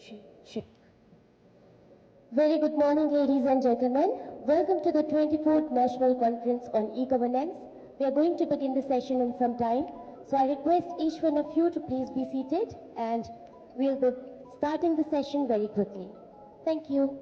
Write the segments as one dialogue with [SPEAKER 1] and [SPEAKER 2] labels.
[SPEAKER 1] Check. Check. Very good morning, ladies and gentlemen. Welcome to the 24th National Conference on E-Governance. We are going to begin the session in some time. So I request each one of you to please be seated, and we'll be starting the session very quickly. Thank you.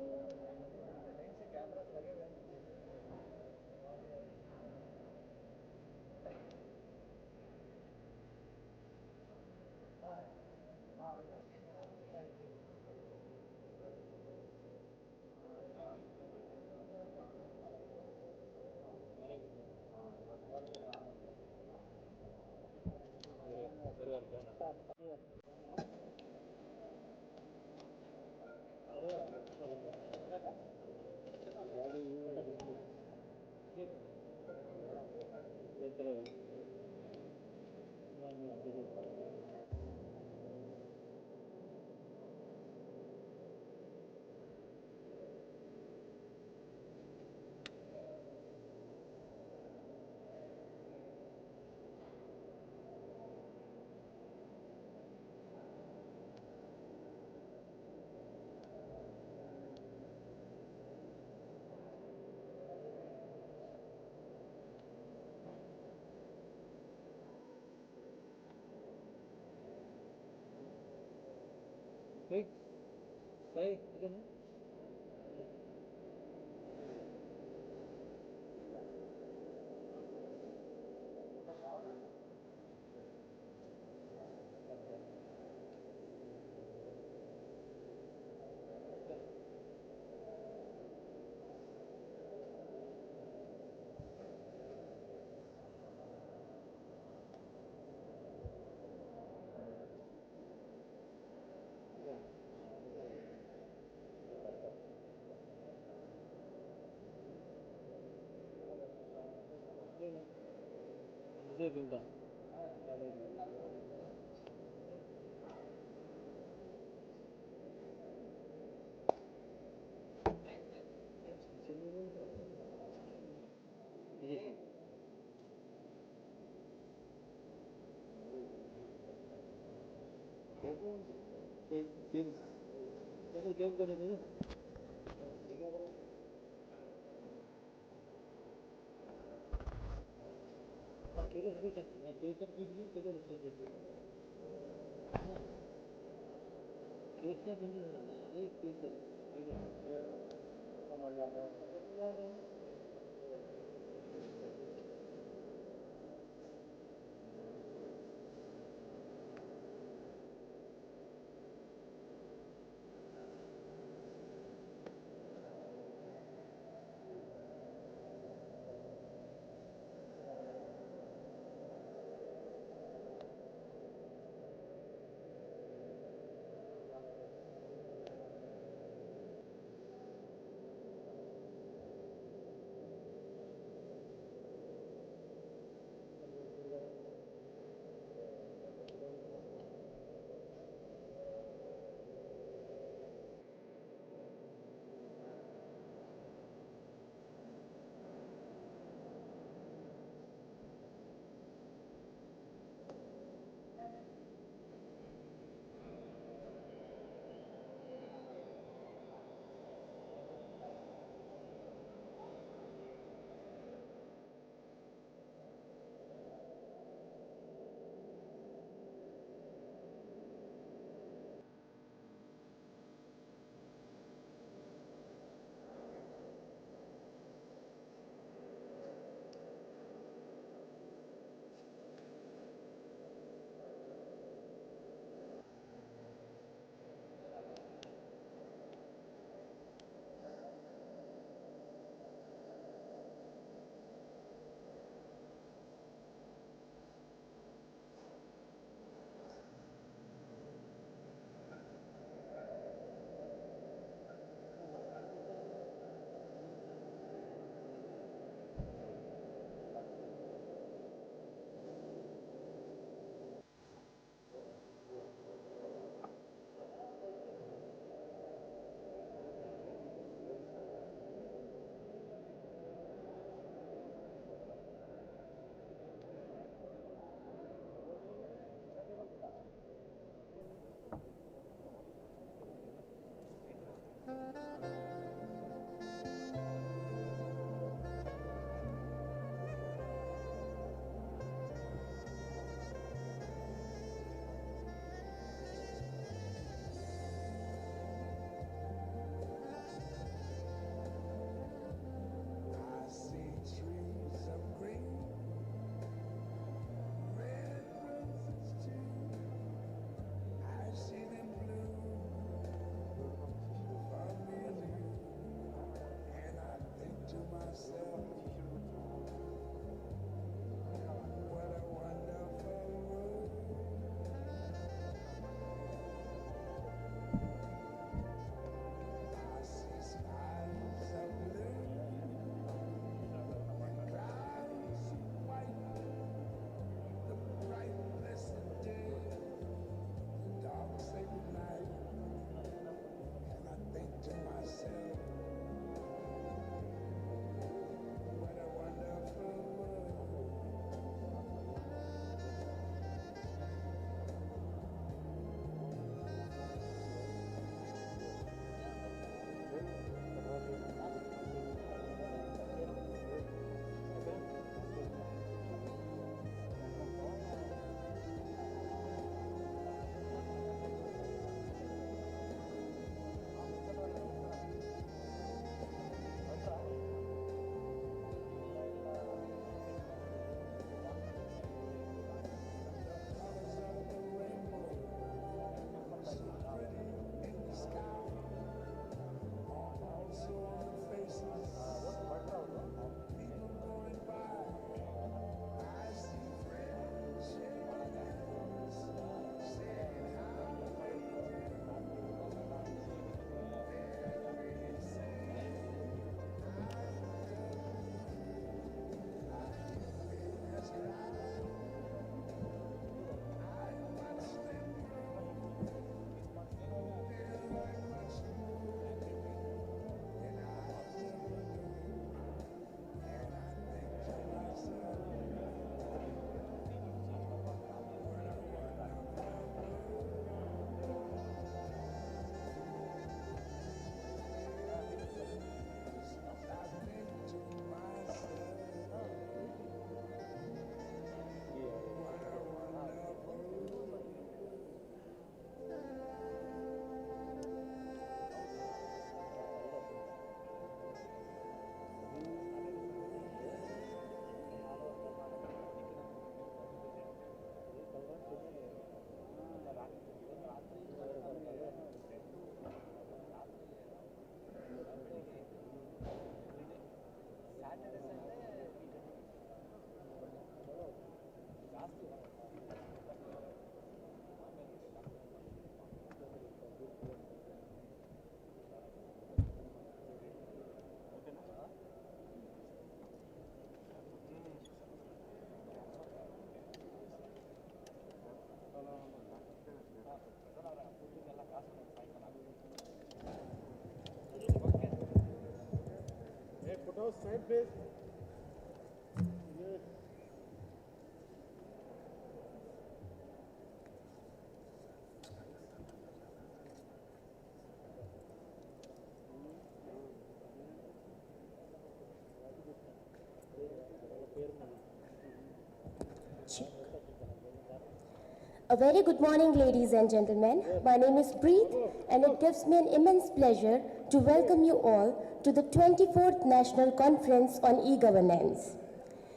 [SPEAKER 1] A very good morning, ladies and gentlemen. My name is Preet, and it gives me an immense pleasure to welcome you all to the 24th National Conference on E-Governance.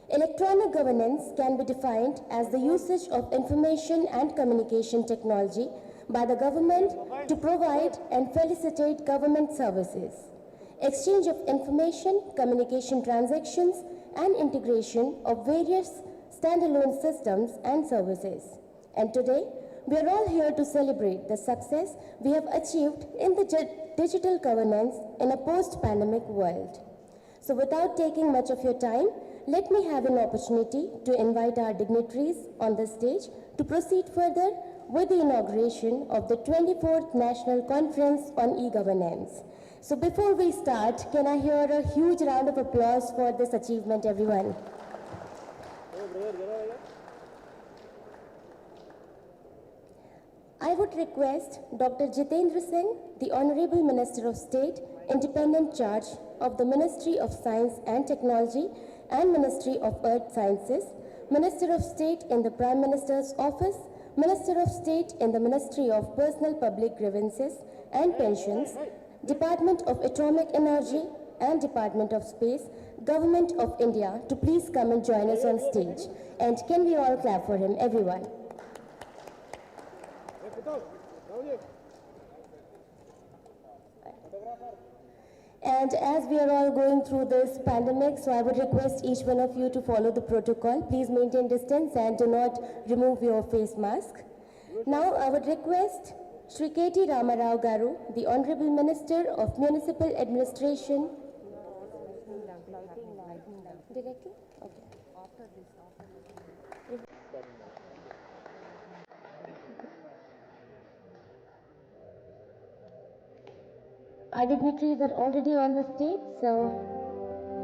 [SPEAKER 1] Electronic governance can be defined as the usage of information and communication technology by the government to provide and facilitate government services. Exchange of information, communication transactions, and integration of various standalone systems and services. And today, we are all here to celebrate the success we have achieved in the digital governance in a post-pandemic world. So without taking much of your time, let me have an opportunity to invite our dignitaries on the stage to proceed further with the inauguration of the 24th National Conference on E-Governance. So before we start, can I hear a huge round of applause for this achievement, everyone? I would request Dr. Jitendra Singh, the Honorable Minister of State, Independent Charge of the Ministry of Science and Technology and Ministry of Earth Sciences, Minister of State in the Prime Minister's Office, Minister of State in the Ministry of Personal Public Grievances and Pensions, Department of Atomic Energy and Department of Space, Government of India to please come and join us on stage. And can we all clap for him, everyone? And as we are all going through this pandemic, so I would request each one of you to follow the protocol. Please maintain distance and do not remove your face mask. Now I would request Shri K.T. Ramarao Garu, the Honorable Minister of Municipal Administration. Directly? Okay. Our dignitaries are already on the stage, so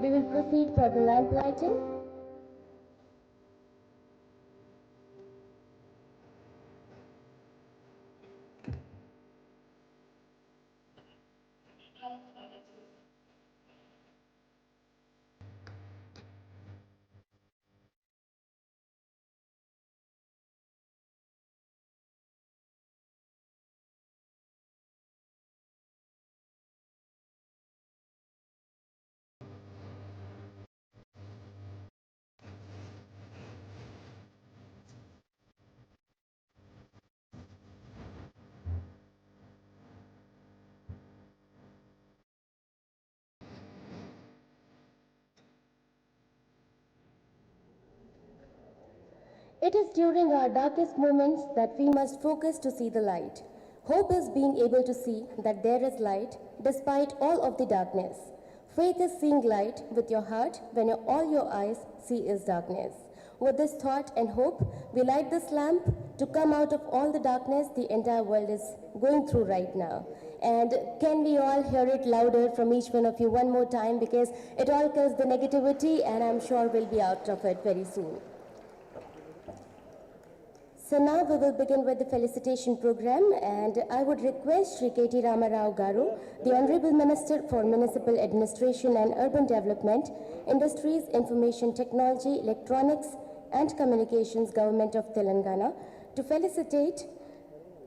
[SPEAKER 1] we will proceed for the lamp lighting. It is during our darkest moments that we must focus to see the light. Hope is being able to see that there is light despite all of the darkness. Faith is seeing light with your heart when all your eyes see is darkness. With this thought and hope, we light this lamp to come out of all the darkness the entire world is going through right now. And can we all hear it louder from each one of you one more time, because it all kills the negativity and I'm sure we'll be out of it very soon. So now we will begin with the felicitation program, and I would request Shri K.T. Ramarao Garu, the Honorable Minister for Municipal Administration and Urban Development, Industries, Information Technology, Electronics and Communications, Government of Telangana, to felicitate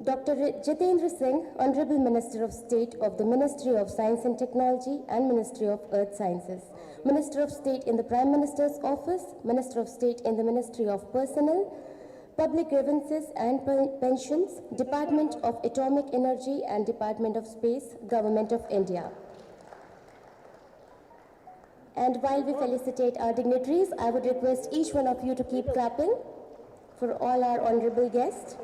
[SPEAKER 1] Dr. Jitendra Singh, Honorable Minister of State of the Ministry of Science and Technology and Ministry of Earth Sciences, Minister of State in the Prime Minister's Office, Minister of State in the Ministry of Personnel, Public Grievances and Pensions, Department of Atomic Energy and Department of Space, Government of India. And while we felicitate our dignitaries, I would request each one of you to keep clapping for all our honorable guests.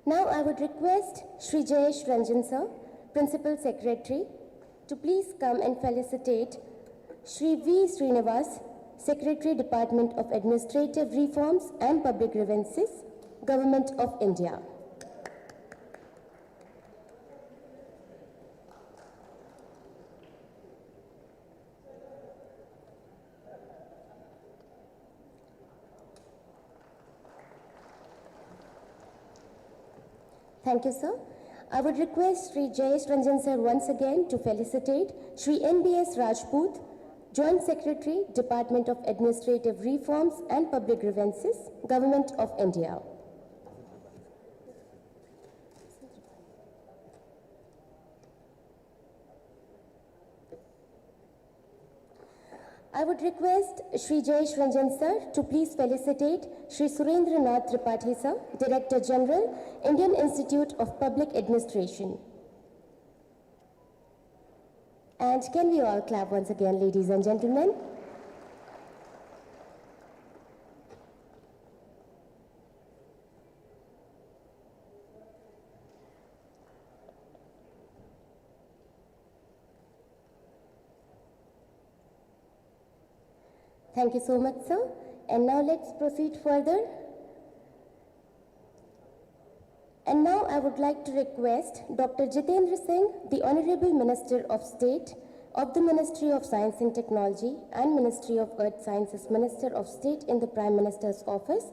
[SPEAKER 1] Now I would request Shri Jayesh Ranjan Sir, Principal Secretary, to please come and felicitate Shri V. Srinivas, Secretary, Department of Administrative Reforms and Public Grievances, Government of India. Thank you, sir. I would request Sri Jayesh Ranjan sir once again to felicitate Sri NBS Rajput, Joint Secretary, Department of Administrative Reforms and Public Grievances, Government of India. I would request Sri Jayesh Ranjan sir to please felicitate Sri Surendra Nath Tripathi sir, Director General, Indian Institute of Public Administration. And can we all clap once again, ladies and gentlemen? Thank you so much, sir. And now let's proceed further. And now I would like to request Dr. Jitendra Singh, the Honorable Minister of State of the Ministry of Science and Technology and Ministry of Earth Sciences, Minister of State in the Prime Minister's Office,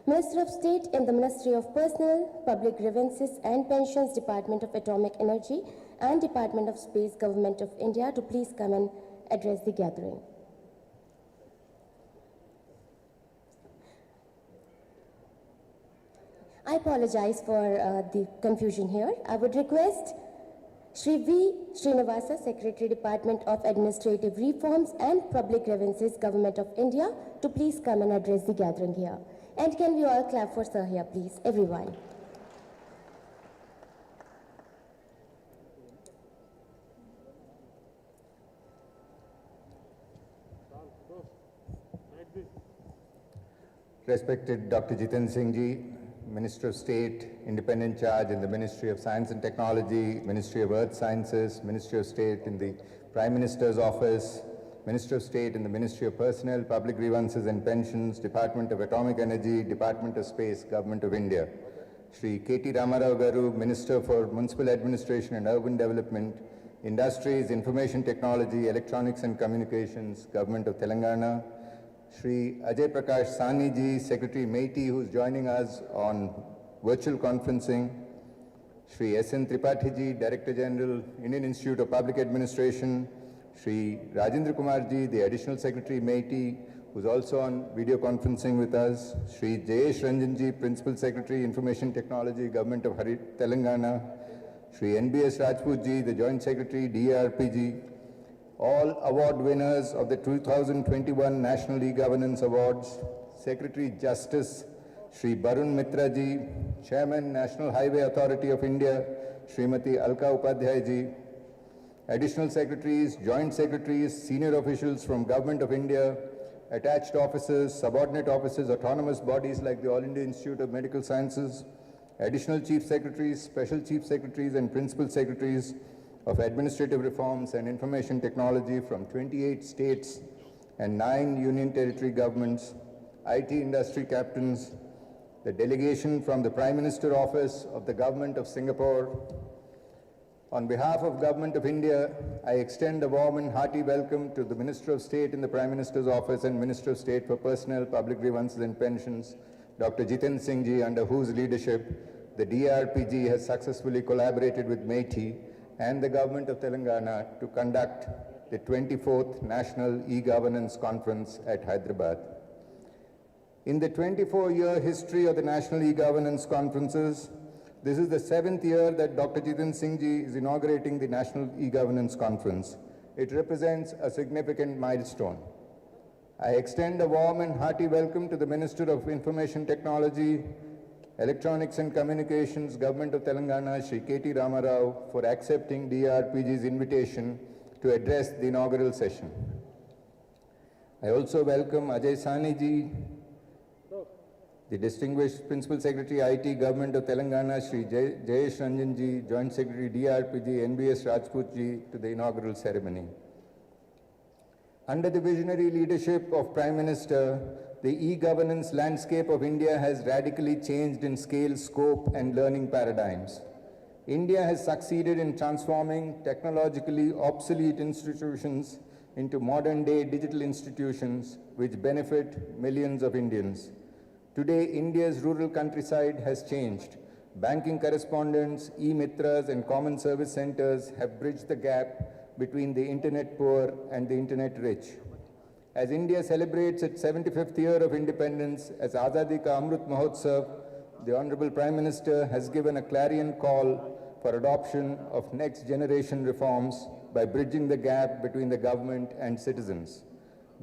[SPEAKER 1] Minister of State in the Ministry of Personnel, Public Grievances and Pensions, Department of Atomic Energy and Department of Space, Government of India to please come and address the gathering. I apologize for the confusion here. I would request Sri V. Srinivasa, Secretary, Department of Administrative Reforms and Public Grievances, Government of India, to please come and address the gathering here. And can we all clap for sir here, please, everyone.
[SPEAKER 2] Respected Dr. Jitendra Singh Ji, Minister of State, Independent Charge in the Ministry of Science and Technology, Ministry of Earth Sciences, Ministry of State in the Prime Minister's Office, Minister of State in the Ministry of Personnel, Public Grievances and Pensions, Department of Atomic Energy, Department of Space, Government of India. Shri K.T. Ramarao Garu, Minister for Municipal Administration and Urban Development, Industries, Information Technology, Electronics and Communications, Government of Telangana. Shri Ajay Prakash Sani Ji, Secretary MeitY, who is joining us on virtual conferencing. Shri S.N. Tripathi Ji, Director General, Indian Institute of Public Administration. Shri Rajendra Kumar Ji, the Additional Secretary MeitY, who is also on video conferencing with us. Shri Jayesh Ranjan Ji, Principal Secretary, Information Technology, Government of Telangana. Shri NBS Rajput Ji, the Joint Secretary, DARPG. All award winners of the 2021 National E-Governance Awards, Secretary Justice Shri Barun Mitra Ji, Chairman National Highway Authority of India, Srimati Alka Upadhyay Ji, Additional Secretaries, Joint Secretaries, Senior Officials from Government of India, attached officers, subordinate officers, autonomous bodies like the All India Institute of Medical Sciences, Additional Chief Secretaries, Special Chief Secretaries and Principal Secretaries of Administrative Reforms and Information Technology from 28 states and 9 Union Territory governments, IT industry captains, the delegation from the Prime Minister Office of the Government of Singapore. On behalf of Government of India, I extend a warm and hearty welcome to the Minister of State in the Prime Minister's Office and Minister of State for Personnel, Public Grievances and Pensions, Dr. Jitendra Singh Ji, under whose leadership the DRPG has successfully collaborated with MeitY and the Government of Telangana to conduct the 24th National E-Governance Conference at Hyderabad. In the 24-year history of the National E-Governance Conferences, this is the 7th year that Dr. Jitendra Singh Ji is inaugurating the National E-Governance Conference. It represents a significant milestone. I extend a warm and hearty welcome to the Minister of Information Technology, Electronics and Communications, Government of Telangana, Shri K.T. Ramarao, for accepting DRPG's invitation to address the inaugural session. I also welcome Ajay Sani Ji, the Distinguished Principal Secretary, IT, Government of Telangana, Shri Jayesh Ranjan Ji, Joint Secretary, DRPG, NBS Rajput Ji, to the inaugural ceremony. Under the visionary leadership of Prime Minister, the e-governance landscape of India has radically changed in scale, scope, and learning paradigms. India has succeeded in transforming technologically obsolete institutions into modern-day digital institutions which benefit millions of Indians. Today, India's rural countryside has changed. Banking correspondents, e-mitras, and common service centers have bridged the gap between the internet poor and the internet rich. As India celebrates its 75th year of independence as Azadi Ka Amrit Mahotsav, the Honorable Prime Minister has given a clarion call for adoption of next generation reforms by bridging the gap between the government and citizens.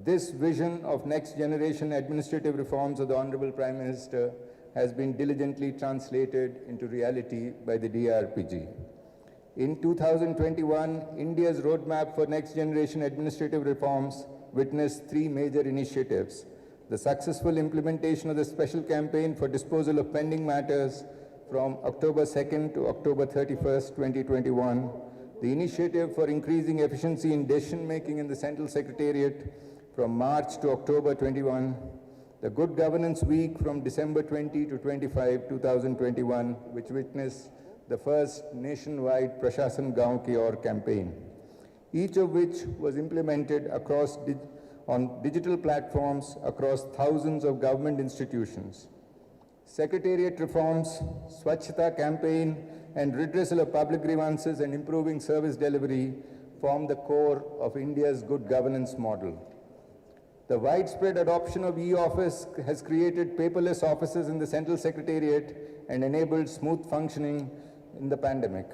[SPEAKER 2] This vision of next generation administrative reforms of the Honorable Prime Minister has been diligently translated into reality by the DRPG. In 2021, India's roadmap for next generation administrative reforms witnessed three major initiatives: the successful implementation of the special campaign for disposal of pending matters from October 2nd to October 31st, 2021, the initiative for increasing efficiency in decision-making in the Central Secretariat from March to October 21, the Good Governance Week from December 20 to 25, 2021, which witnessed the first nationwide Prashasan Gaon Ki Aur campaign, each of which was implemented on digital platforms across thousands of government institutions. Secretariat reforms, Swachhata campaign, and redressal of public grievances and improving service delivery form the core of India's good governance model. The widespread adoption of e-office has created paperless offices in the Central Secretariat and enabled smooth functioning in the pandemic.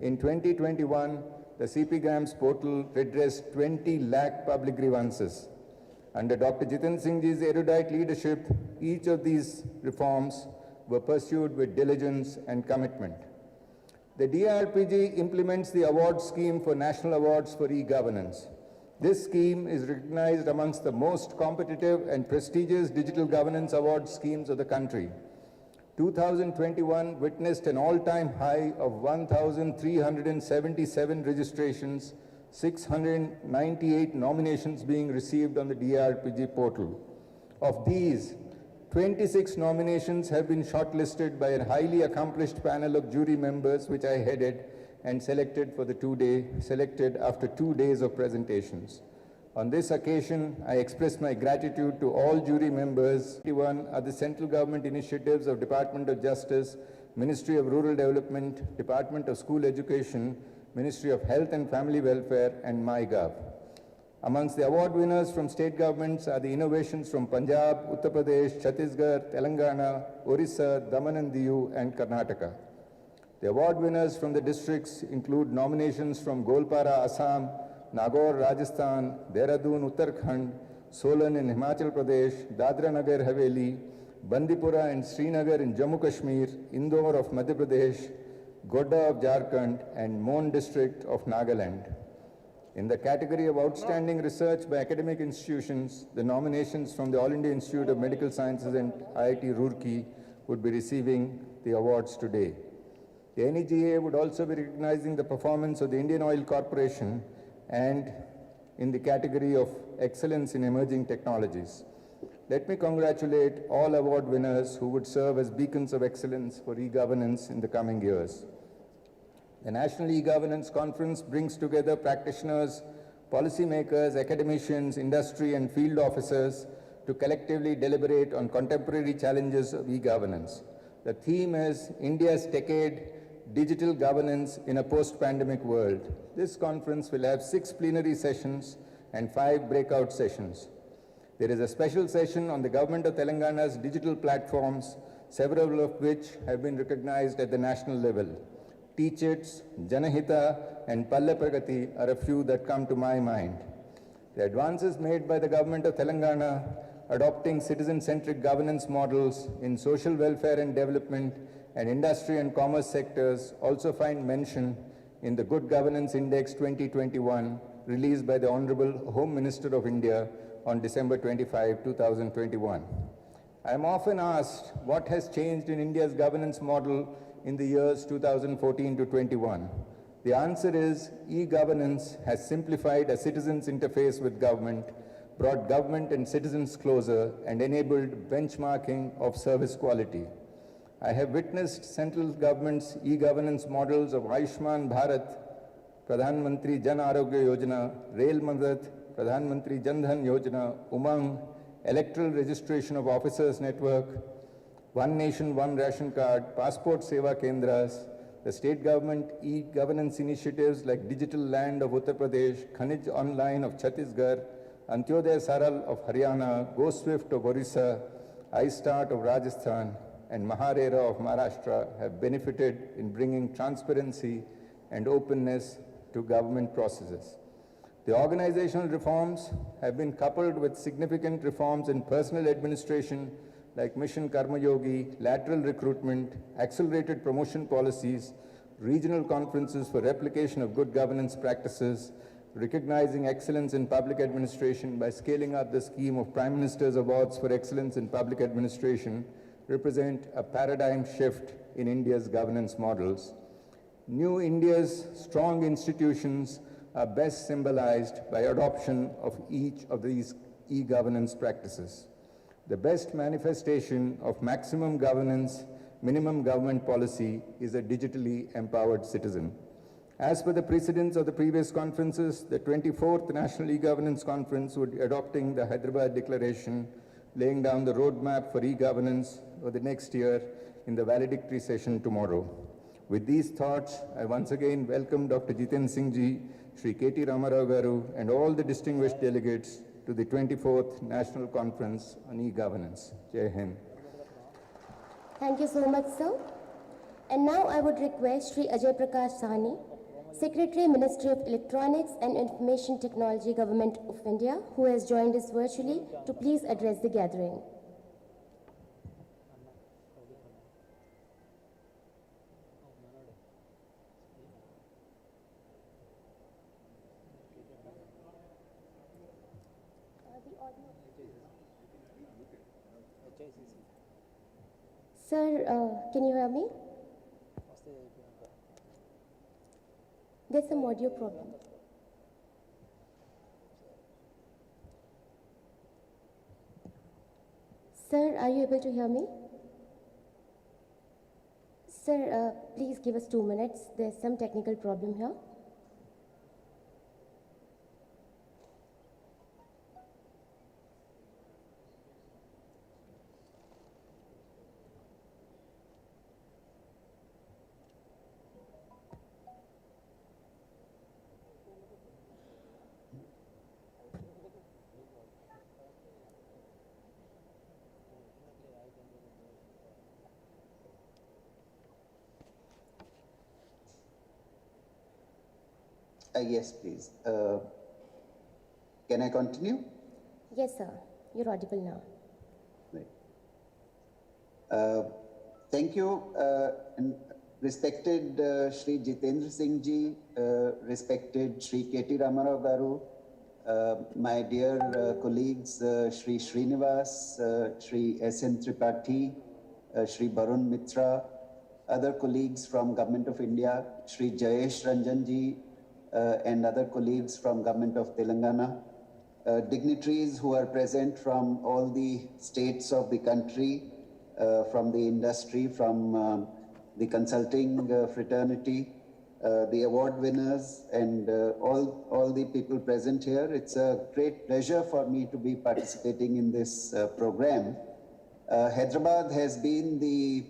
[SPEAKER 2] In 2021, the CP Grams portal redressed 20 lakh public grievances. Under Dr. Jiten Singh Ji's erudite leadership, each of these reforms were pursued with diligence and commitment. The DRPG implements the award scheme for National Awards for e-governance. This scheme is recognized amongst the most competitive and prestigious digital governance award schemes of the country. 2021 witnessed an all-time high of 1,377 registrations, 698 nominations being received on the DRPG portal. Of these, 26 nominations have been shortlisted by a highly accomplished panel of jury members, which I headed, and selected after 2 days of presentations. On this occasion, I express my gratitude to all jury members. 21 are the central government initiatives of Department of Justice, Ministry of Rural Development, Department of School Education, Ministry of Health and Family Welfare, and MyGov. Amongst the award winners from state governments are the innovations from Punjab, Uttar Pradesh, Chhattisgarh, Telangana, Orissa, Daman and Diu, and Karnataka. The award winners from the districts include nominations from Golpara, Assam, Nagaur, Rajasthan, Dehradun, Uttarakhand, Solan in Himachal Pradesh, Dadra Nagar Haveli, Bandipura and Srinagar in Jammu Kashmir, Indore of Madhya Pradesh, Godda of Jharkhand, and Mon district of Nagaland. In the category of outstanding research by academic institutions, the nominations from the All India Institute of Medical Sciences and IIT Roorkee would be receiving the awards today. The NEGA would also be recognizing the performance of the Indian Oil Corporation and in the category of excellence in emerging technologies. Let me congratulate all award winners who would serve as beacons of excellence for e-governance in the coming years. The National E-Governance Conference brings together practitioners, policymakers, academicians, industry, and field officers to collectively deliberate on contemporary challenges of e-governance. The theme is India's Decade, Digital Governance in a Post-Pandemic World. This conference will have 6 plenary sessions and 5 breakout sessions. There is a special session on the Government of Telangana's digital platforms, several of which have been recognized at the national level. Teach-Its, Janahita, and Palle Pragati are a few that come to my mind. The advances made by the Government of Telangana adopting citizen-centric governance models in social welfare and development and industry and commerce sectors also find mention in the Good Governance Index 2021 released by the Honorable Home Minister of India on December 25, 2021. I am often asked what has changed in India's governance model in the years 2014 to 21. The answer is e-governance has simplified a citizen's interface with government, brought government and citizens closer, and enabled benchmarking of service quality. I have witnessed central government's e-governance models of Ayushman Bharat, Pradhan Mantri Jan Arogya Yojana, Rail Madad, Pradhan Mantri Jan Dhan Yojana, Umang, electoral registration of officers network, One Nation, One Ration Card, Passport Seva Kendras, the state government e-governance initiatives like Digital Land of Uttar Pradesh, Khanij Online of Chhattisgarh, Antyodaya Saral of Haryana, Go Swift of Orissa, iStart of Rajasthan, and Maharera of Maharashtra have benefited in bringing transparency and openness to government processes. The organizational reforms have been coupled with significant reforms in personal administration like Mission Karma Yogi, lateral recruitment, accelerated promotion policies, regional conferences for replication of good governance practices, recognizing excellence in public administration by scaling up the scheme of Prime Minister's Awards for Excellence in Public Administration, represent a paradigm shift in India's governance models. New India's strong institutions are best symbolized by adoption of each of these e-governance practices. The best manifestation of maximum governance, minimum government policy is a digitally empowered citizen. As per the precedents of the previous conferences, the 24th National E-Governance Conference would be adopting the Hyderabad Declaration, laying down the roadmap for e-governance for the next year in the valedictory session tomorrow. With these thoughts, I once again welcome Dr. Jiten Singh Ji, Shri K.T. Ramarao Garu, and all the distinguished delegates to the 24th National Conference on E-Governance. Jai Hind.
[SPEAKER 1] Thank you so much, sir. And now I would request Shri Ajay Prakash Sahni, Secretary, Ministry of Electronics and Information Technology, Government of India, who has joined us virtually, to please address the gathering. Sir, can you hear me? There's some audio problem. Sir, are you able to hear me? Sir, please give us 2 minutes. There's some technical problem here.
[SPEAKER 3] Yes, please. Can I continue?
[SPEAKER 1] Yes, sir. You're audible now.
[SPEAKER 3] Right. Thank you, and respected Shri Jitendra Singh Ji, respected Shri K.T. Ramarao Garu, my dear colleagues Shri Srinivas, Shri S.N. Tripathi, Shri Barun Mitra, other colleagues from Government of India, Shri Jayesh Ranjan Ji, and other colleagues from Government of Telangana, dignitaries who are present from all the states of the country, from the industry, from the consulting fraternity, the award winners, and all the people present here. It's a great pleasure for me to be participating in this program. Hyderabad has been the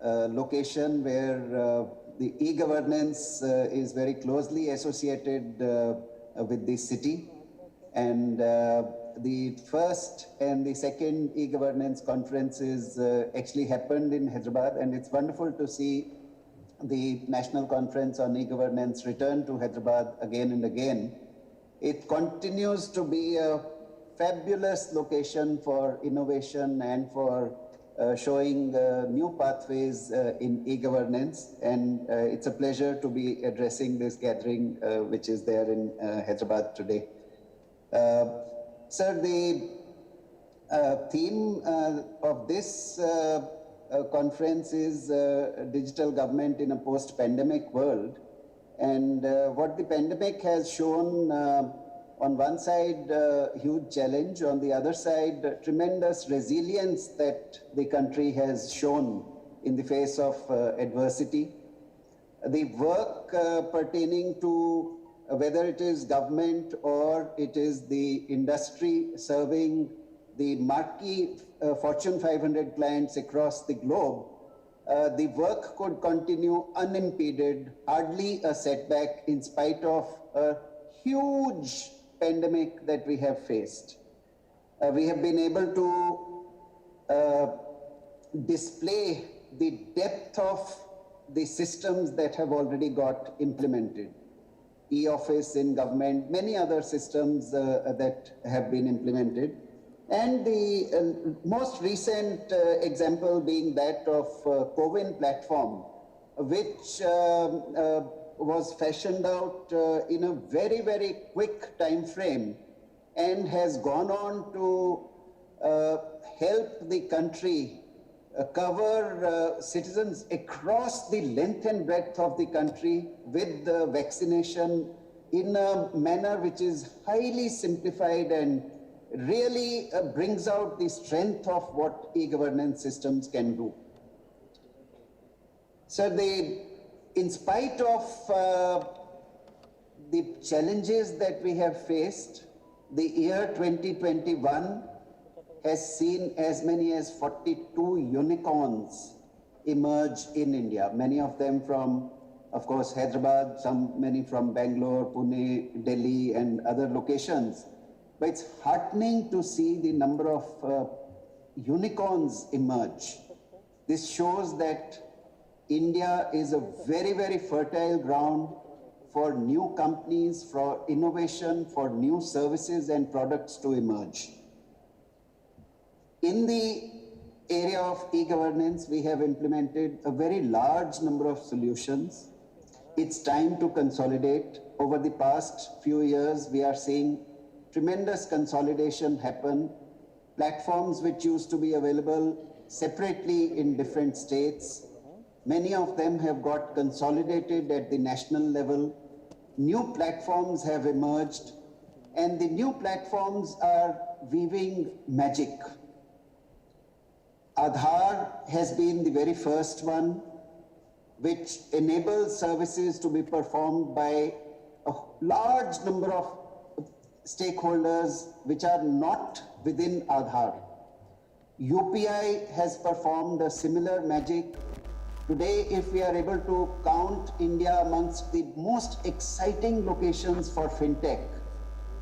[SPEAKER 3] location where the e-governance is very closely associated with the city, and the first and the second e-governance conferences actually happened in Hyderabad, and it's wonderful to see the National Conference on E-Governance return to Hyderabad again and again. It continues to be a fabulous location for innovation and for showing new pathways in e-governance, and it's a pleasure to be addressing this gathering which is there in Hyderabad today. Sir, the theme of this conference is digital government in a post-pandemic world, and what the pandemic has shown On one side, huge challenge. On the other side, tremendous resilience that the country has shown in the face of adversity. The work pertaining to whether it is government or it is the industry serving the marquee Fortune 500 clients across the globe, the work could continue unimpeded, hardly a setback in spite of a huge pandemic that we have faced. We have been able to display the depth of the systems that have already got implemented. E-office in government, many other systems that have been implemented. And the most recent example being that of CoWIN platform, which was fashioned out in a very, very quick time frame and has gone on to help the country cover citizens across the length and breadth of the country with the vaccination in a manner which is highly simplified and really brings out the strength of what e-governance systems can do. So in spite of the challenges that we have faced, the year 2021 has seen as many as 42 unicorns emerge in India, many of them from, of course, Hyderabad, many from Bangalore, Pune, Delhi, and other locations. But it's heartening to see the number of unicorns emerge. This shows that India is a very, very fertile ground for new companies, for innovation, for new services and products to emerge. In the area of e-governance, we have implemented a very large number of solutions. It's time to consolidate. Over the past few years, we are seeing tremendous consolidation happen. Platforms which used to be available separately in different states, many of them have got consolidated at the national level. New platforms have emerged, and the new platforms are weaving magic. Aadhaar has been the very first one, which enables services to be performed by a large number of stakeholders which are not within Aadhaar. UPI has performed a similar magic. Today, if we are able to count India amongst the most exciting locations for fintech,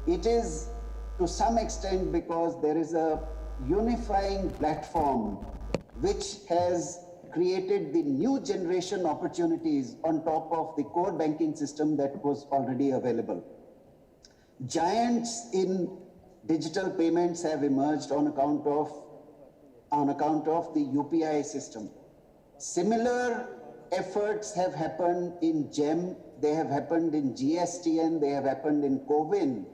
[SPEAKER 3] it is to some extent because there is a unifying platform which has created the new generation opportunities on top of the core banking system that was already available. Giants in digital payments have emerged on account of the UPI system. Similar efforts have happened in GEM, they have happened in GSTN, they have happened in CoWIN,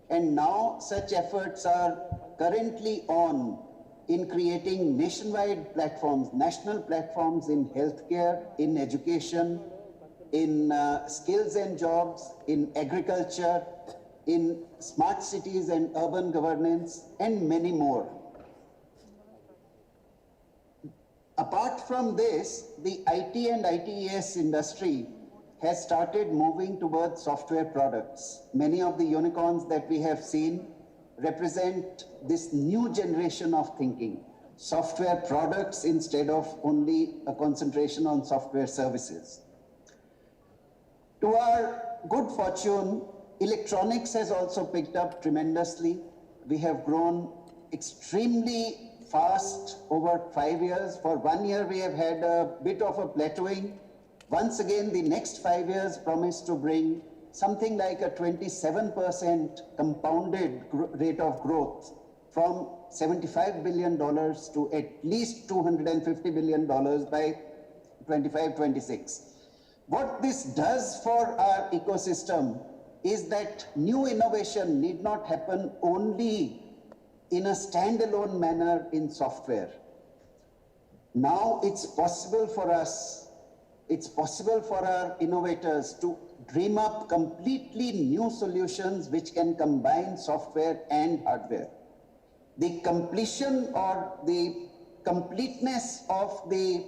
[SPEAKER 3] and now such efforts are currently on in creating nationwide platforms, national platforms in healthcare, in education, in skills and jobs, in agriculture, in smart cities and urban governance, and many more. Apart from this, the IT and ITES industry has started moving towards software products. Many of the unicorns that we have seen represent this new generation of thinking, software products instead of only a concentration on software services. To our good fortune, electronics has also picked up tremendously. We have grown extremely fast over 5 years. For 1 year, we have had a bit of a plateauing. Once again, the next 5 years promise to bring something like a 27% compounded rate of growth from $75 billion to at least $250 billion by 25-26. What this does for our ecosystem is that new innovation need not happen only in a standalone manner in software. Now it's possible for us It's possible for our innovators to dream up completely new solutions which can combine software and hardware. The completion or the completeness of the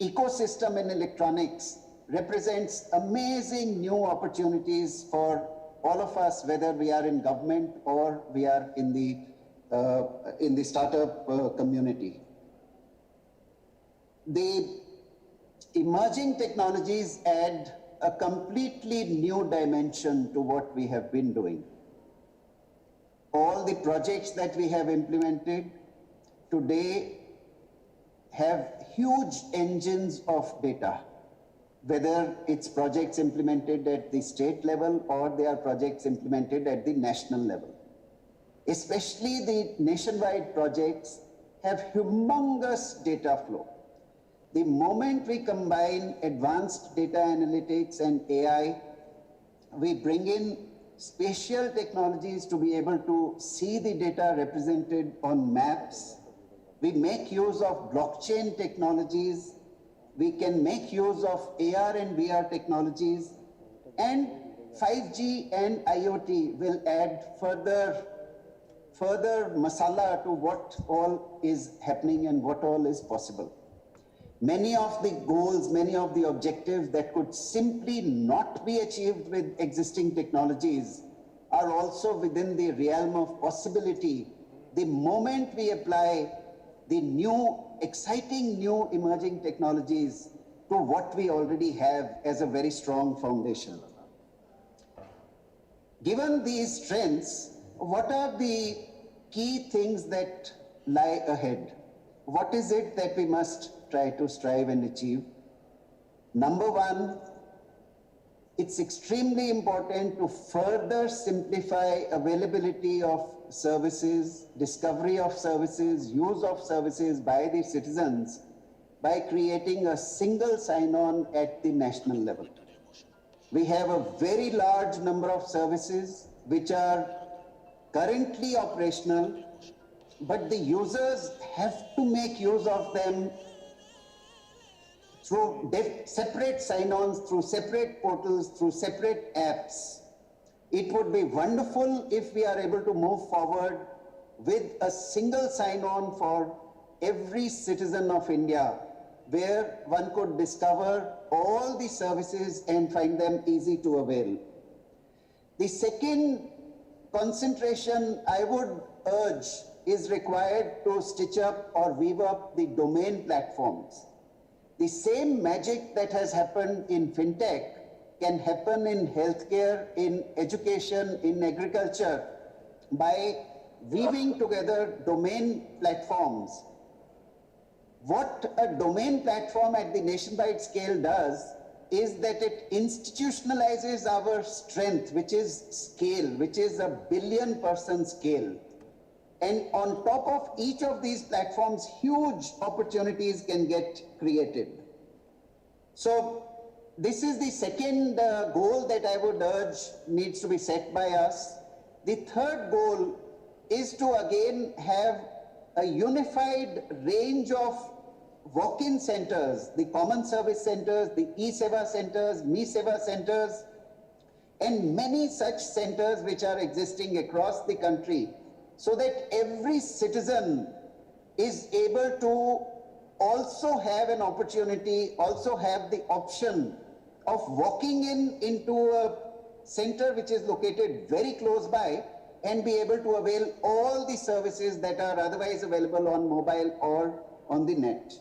[SPEAKER 3] ecosystem in electronics represents amazing new opportunities for all of us, whether we are in government or we are in the startup community. The emerging technologies add a completely new dimension to what we have been doing. All the projects that we have implemented today have huge engines of data, whether it's projects implemented at the state level or they are projects implemented at the national level. Especially the nationwide projects have humongous data flow. The moment we combine advanced data analytics and AI, we bring in spatial technologies to be able to see the data represented on maps. We make use of blockchain technologies. We can make use of AR and VR technologies, and 5G and IoT will add further masala to what all is happening and what all is possible. Many of the goals, many of the objectives that could simply not be achieved with existing technologies are also within the realm of possibility the moment we apply the new, exciting new emerging technologies to what we already have as a very strong foundation. Given these strengths, what are the key things that lie ahead? What is it that we must try to strive and achieve? Number one, it's extremely important to further simplify availability of services, discovery of services, use of services by the citizens by creating a single sign-on at the national level. We have a very large number of services which are currently operational, but the users have to make use of them through separate sign-ons, through separate portals, through separate apps. It would be wonderful if we are able to move forward with a single sign-on for every citizen of India, where one could discover all the services and find them easy to avail. The second concentration I would urge is required to stitch up or weave up the domain platforms. The same magic that has happened in fintech can happen in healthcare, in education, in agriculture by weaving together domain platforms. What a domain platform at the nationwide scale does is that it institutionalizes our strength, which is scale, which is a billion-person scale. And on top of each of these platforms, huge opportunities can get created. So this is the second goal that I would urge needs to be set by us. The third goal is to again have a unified range of walk-in centers, the common service centers, the e-seva centers, me-seva centers, and many such centers which are existing across the country, so that every citizen is able to also have an opportunity, also have the option of walking into a center which is located very close by and be able to avail all the services that are otherwise available on mobile or on the net.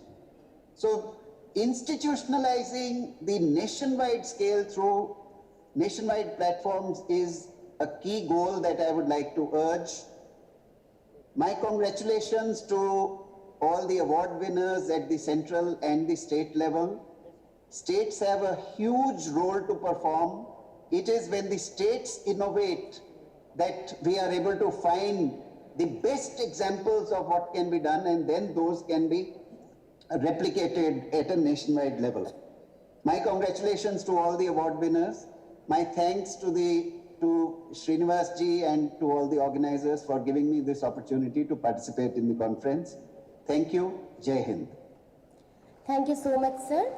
[SPEAKER 3] So institutionalizing the nationwide scale through nationwide platforms is a key goal that I would like to urge. My congratulations to all the award winners at the central and the state level. States have a huge role to perform. It is when the states innovate that we are able to find the best examples of what can be done, and then those can be replicated at a nationwide level. My congratulations to all the award winners. My thanks to Srinivas ji and to all the organizers for giving me this opportunity to participate in the conference. Thank you. Jai Hind.
[SPEAKER 1] Thank you so much, sir.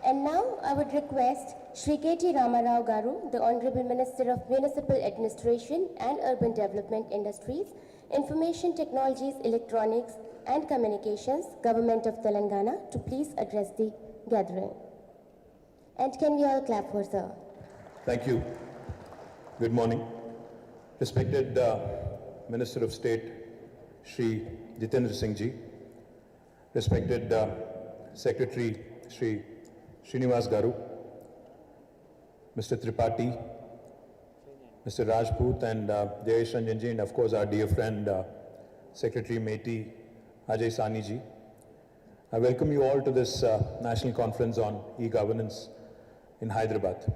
[SPEAKER 1] And now I would request Shri K.T. Ramarao Garu, the Honorable Minister of Municipal Administration and Urban Development Industries, Information Technologies, Electronics and Communications, Government of Telangana, to please address the gathering. And can we all clap for sir?
[SPEAKER 4] Thank you. Good morning. Respected Minister of State, Shri Jitendra Singh Ji, respected Secretary Shri Srinivas Garu, Mr. Tripathi, Mr. Rajput and Jayesh Ranjan Ji, and of course our dear friend Secretary Meti Ajay Sani Ji. I welcome you all to this National Conference on E-Governance in Hyderabad.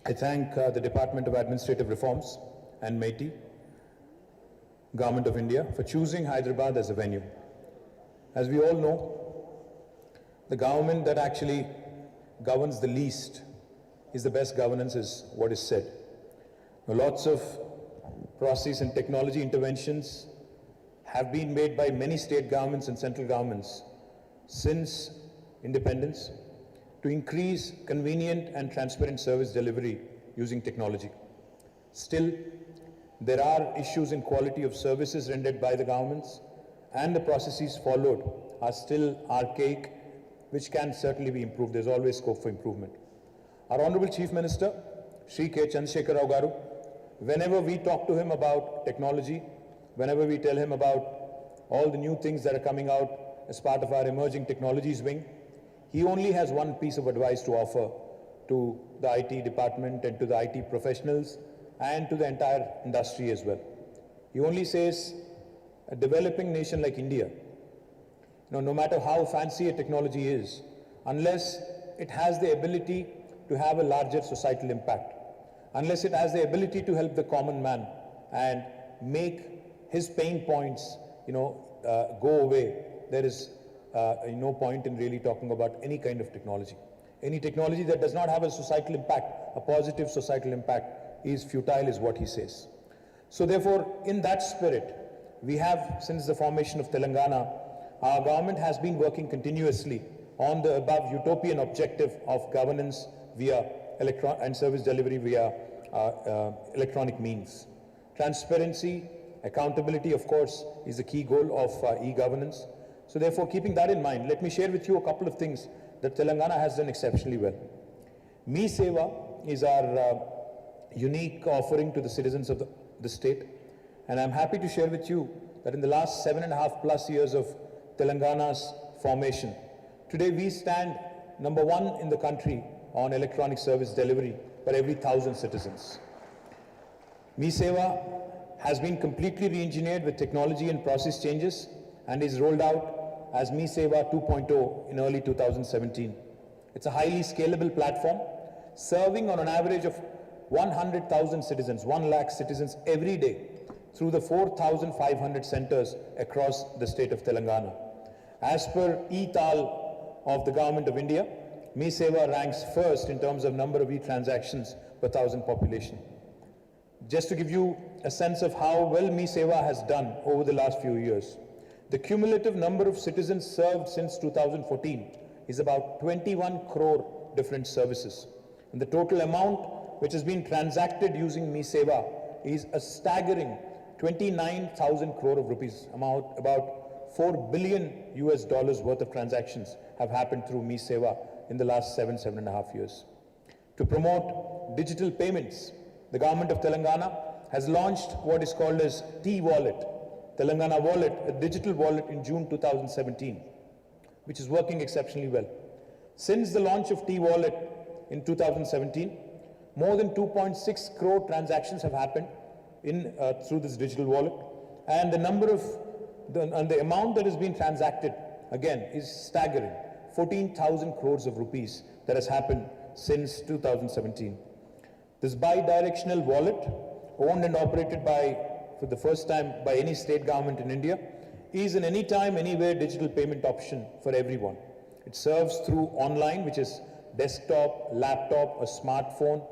[SPEAKER 4] I thank the Department of Administrative Reforms and Meti, Government of India, for choosing Hyderabad as a venue. As we all know, the government that actually governs the least is the best governance, is what is said. Now, lots of process and technology interventions have been made by many state governments and central governments since independence to increase convenient and transparent service delivery using technology. Still, there are issues in quality of services rendered by the governments, and the processes followed are still archaic, which can certainly be improved. There's always scope for improvement. Our Honorable Chief Minister, Shri K. Chandrasekhar Rao Garu, whenever we talk to him about technology, whenever we tell him about all the new things that are coming out as part of our emerging technologies wing, he only has one piece of advice to offer to the IT department and to the IT professionals and to the entire industry as well. He only says, a developing nation like India, no matter how fancy a technology is, unless it has the ability to have a larger societal impact, unless it has the ability to help the common man and make his pain points, go away, there is no point in really talking about any kind of technology. Any technology that does not have a societal impact, a positive societal impact, is futile, is what he says. So therefore, in that spirit, we have, since the formation of Telangana, our government has been working continuously on the above utopian objective of governance via and service delivery via electronic means. Transparency, accountability, of course, is the key goal of e-governance. So therefore, keeping that in mind, let me share with you a couple of things that Telangana has done exceptionally well. Me Seva is our unique offering to the citizens of the state, and I'm happy to share with you that in the last 7.5+ years of Telangana's formation, today we stand number 1 in the country on electronic service delivery for every 1,000 citizens. Me Seva has been completely re-engineered with technology and process changes and is rolled out as Me Seva 2.0 in early 2017. It's a highly scalable platform serving on an average of 100,000 citizens, 1 lakh citizens every day through the 4,500 centers across the state of Telangana. As per e-Tal of the Government of India, Me Seva ranks first in terms of number of e-transactions per 1,000 population. Just to give you a sense of how well Me Seva has done over the last few years, the cumulative number of citizens served since 2014 is about 21 crore different services. And the total amount which has been transacted using Me Seva is a staggering 29,000 crore of rupees, about $4 billion worth of transactions have happened through Me Seva in the last 7.5 years. To promote digital payments, the government of Telangana has launched what is called as T-Wallet, Telangana Wallet, a digital wallet in June 2017, which is working exceptionally well. Since the launch of T-Wallet in 2017, more than 2.6 crore transactions have happened through this digital wallet, and the amount that has been transacted again is staggering, 14,000 crores of rupees that has happened since 2017. This bi-directional wallet, owned and operated for the first time by any state government in India, is an anytime, anywhere digital payment option for everyone. It serves through online, which is desktop, laptop, a smartphone,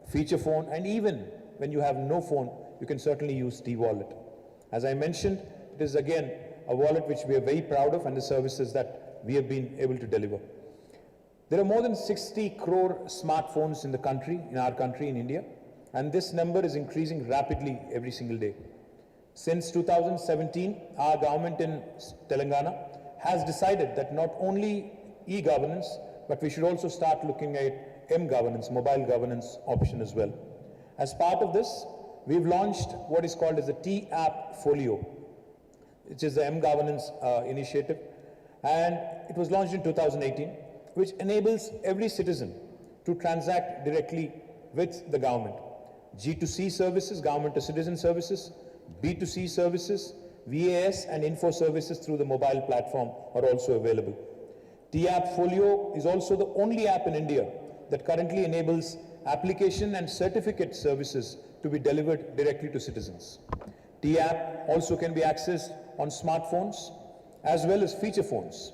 [SPEAKER 4] feature phone, and even when you have no phone, you can certainly use T-Wallet. As I mentioned, it is again a wallet which we are very proud of and the services that we have been able to deliver. There are more than 60 crore smartphones in the country, in our country, in India, and this number is increasing rapidly every single day. Since 2017, our government in Telangana has decided that not only e-governance, but we should also start looking at m-governance, mobile governance option as well. As part of this, we've launched what is called as the T-App Folio, which is the m-governance initiative, and it was launched in 2018, which enables every citizen to transact directly with the government. G2C services, government to citizen services, B2C services, VAS and info services through the mobile platform are also available. T-App Folio is also the only app in India that currently enables application and certificate services to be delivered directly to citizens. T-App also can be accessed on smartphones as well as feature phones.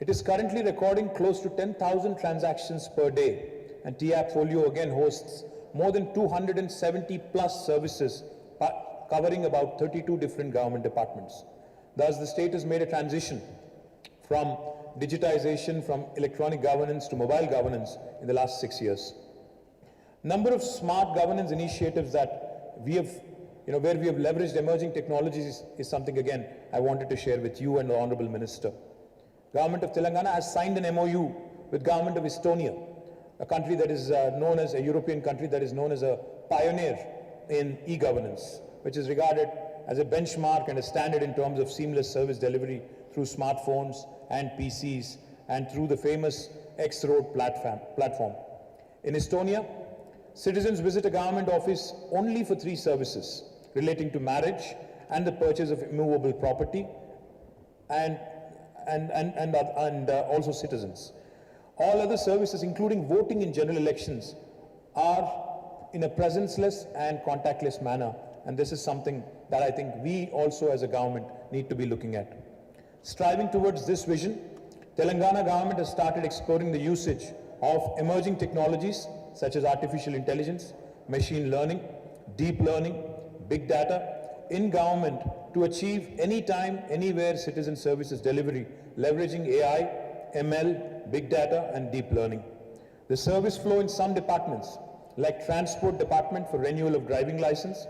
[SPEAKER 4] It is currently recording close to 10,000 transactions per day, and T-App Folio again hosts more than 270 plus services covering about 32 different government departments. Thus, the state has made a transition from digitization, from electronic governance to mobile governance in the last 6 years. Number of smart governance initiatives that we have, where we have leveraged emerging technologies is something again I wanted to share with you and the Honorable Minister. Government of Telangana has signed an MOU with Government of Estonia, a country that is known as a European country that is known as a pioneer in e-governance, which is regarded as a benchmark and a standard in terms of seamless service delivery through smartphones and PCs and through the famous X-Road platform. In Estonia, citizens visit a government office only for 3 services relating to marriage and the purchase of immovable property and also citizens. All other services, including voting in general elections, are in a presenceless and contactless manner, and this is something that I think we also as a government need to be looking at. Striving towards this vision, Telangana government has started exploring the usage of emerging technologies such as artificial intelligence, machine learning, deep learning, big data in government to achieve anytime, anywhere citizen services delivery, leveraging AI, ML, big data and deep learning. The service flow in some departments like Transport Department for renewal of driving license,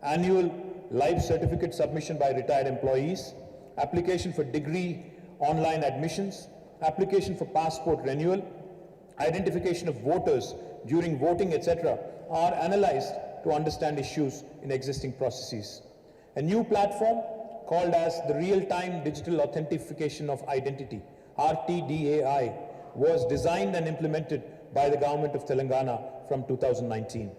[SPEAKER 4] annual life certificate submission by retired employees, application for degree online admissions, application for passport renewal, identification of voters during voting, etc., are analyzed to understand issues in existing processes. A new platform called as the Real-Time Digital Authentication of Identity, RTDAI, was designed and implemented by the Government of Telangana from 2019.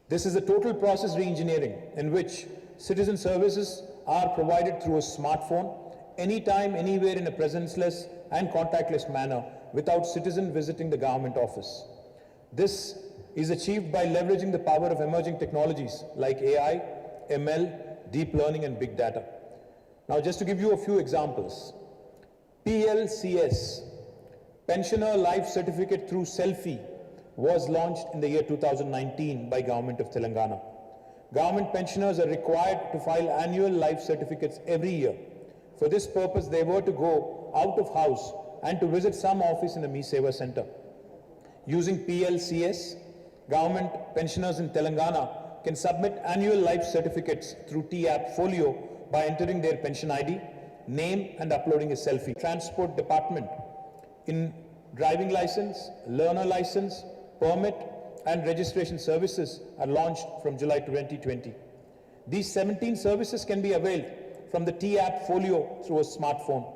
[SPEAKER 4] This is a total process re-engineering in which citizen services are provided through a smartphone, anytime, anywhere in a presenceless and contactless manner without citizen visiting the government office. This is achieved by leveraging the power of emerging technologies like AI, ML, deep learning and big data. Now just to give you a few examples, PLCS, Pensioner Life Certificate through Selfie, was launched in the year 2019 by Government of Telangana. Government pensioners are required to file annual life certificates every year. For this purpose, they were to go out of house and to visit some office in the Me Seva Center. Using PLCS, government pensioners in Telangana can submit annual life certificates through T-App Folio by entering their pension ID, name and uploading a selfie. Transport Department in driving license, learner license, permit and registration services are launched from July 2020. These 17 services can be availed from the T-App Folio through a smartphone.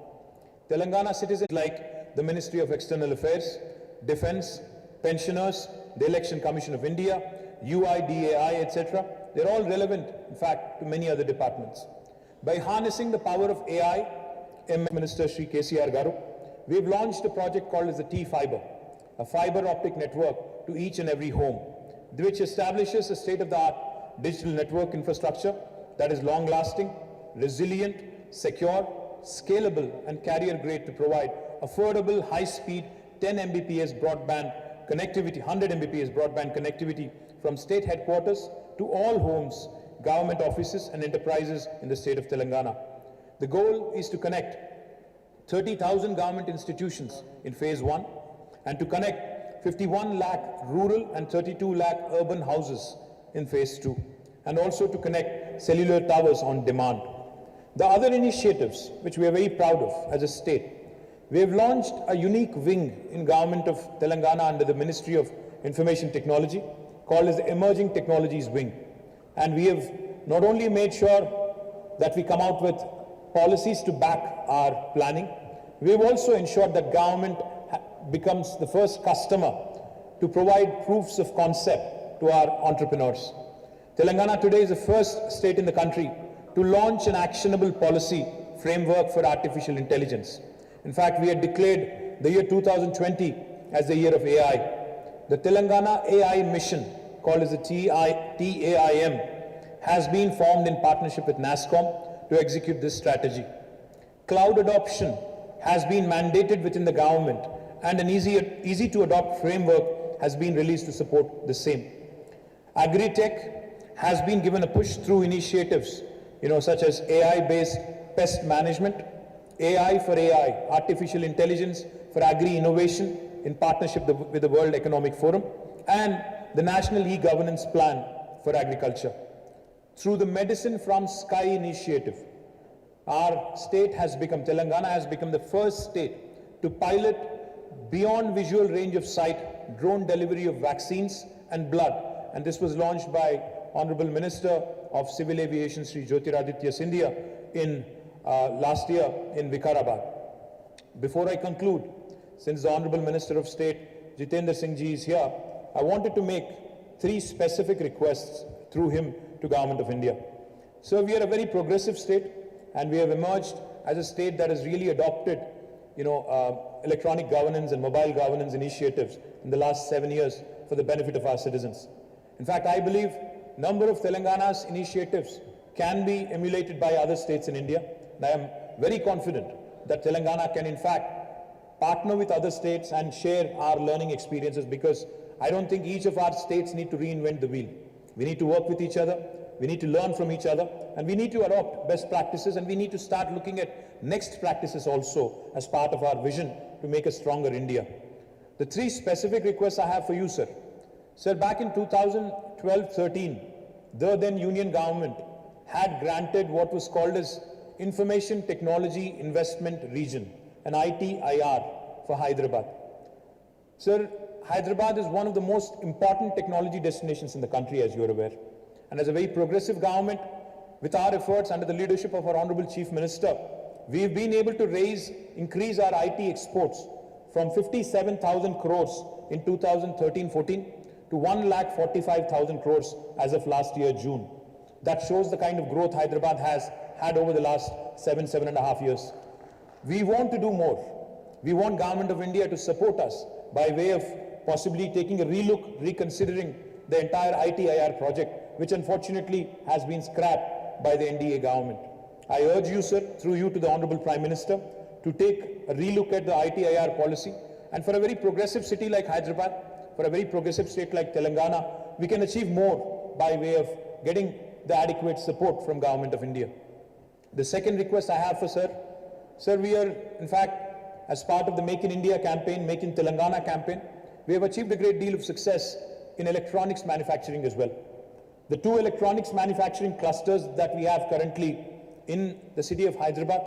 [SPEAKER 4] Telangana citizens like the Ministry of External Affairs, Defence, Pensioners, the Election Commission of India, UIDAI, etc. They're all relevant, in fact, to many other departments. By harnessing the power of AI, Minister Shri KCR Garu, we've launched a project called as the T-Fiber, a fiber optic network to each and every home, which establishes a state-of-the-art digital network infrastructure that is long-lasting, resilient, secure, scalable, and carrier-grade to provide affordable, high-speed 10 Mbps broadband connectivity, 100 Mbps broadband connectivity from state headquarters to all homes, government offices, and enterprises in the state of Telangana. The goal is to connect 30,000 government institutions in phase 1 and to connect 51 lakh rural and 32 lakh urban houses in phase 2, and also to connect cellular towers on demand. The other initiatives which we are very proud of as a state, we have launched a unique wing in Government of Telangana under the Ministry of Information Technology called as the Emerging Technologies Wing. And we have not only made sure that we come out with policies to back our planning, we have also ensured that government becomes the first customer to provide proofs of concept to our entrepreneurs. Telangana today is the first state in the country to launch an actionable policy framework for artificial intelligence. In fact, we had declared the year 2020 as the year of AI. The Telangana AI mission, called as the TAIM, has been formed in partnership with NASSCOM to execute this strategy. Cloud adoption has been mandated within the government, and an easy to adopt framework has been released to support the same. Agri-tech has been given a push through initiatives, such as AI-based pest management, AI for AI, artificial intelligence for agri-innovation in partnership with the World Economic Forum, and the National E-Governance Plan for Agriculture. Through the Medicine from Sky initiative, our state has become, Telangana has become the first state to pilot beyond visual range of sight drone delivery of vaccines and blood. And this was launched by Honorable Minister of Civil Aviation, Sri Jyotiraditya Scindia, in last year in Vikarabad. Before I conclude, since the Honorable Minister of State, Jitendra Singh Ji, is here, I wanted to make 3 specific requests through him to Government of India. So we are a very progressive state, and we have emerged as a state that has really adopted, electronic governance and mobile governance initiatives in the last 7 years for the benefit of our citizens. In fact, I believe a number of Telangana's initiatives can be emulated by other states in India. And I am very confident that Telangana can in fact partner with other states and share our learning experiences, because I don't think each of our states need to reinvent the wheel. We need to work with each other, we need to learn from each other, and we need to adopt best practices, and we need to start looking at next practices also as part of our vision to make a stronger India. The 3 specific requests I have for you, sir. Sir, back in 2012-13, the then union government had granted what was called as Information Technology Investment Region, an ITIR for Hyderabad. Sir, Hyderabad is one of the most important technology destinations in the country, as you are aware. And as a very progressive government, with our efforts under the leadership of our Honorable Chief Minister, we have been able to increase our IT exports from 57,000 crores in 2013-14 to 1,45,000 crores as of last year, June. That shows the kind of growth Hyderabad has had over the last 7.5 years. We want to do more. We want Government of India to support us by way of possibly taking a relook, reconsidering the entire ITIR project, which unfortunately has been scrapped by the NDA government. I urge you, sir, through you to the Honorable Prime Minister, to take a relook at the ITIR policy. And for a very progressive city like Hyderabad, for a very progressive state like Telangana, we can achieve more by way of getting the adequate support from Government of India. The second request I have for sir, we are, in fact, as part of the Make in India campaign, Make in Telangana campaign, we have achieved a great deal of success in electronics manufacturing as well. The 2 electronics manufacturing clusters that we have currently in the city of Hyderabad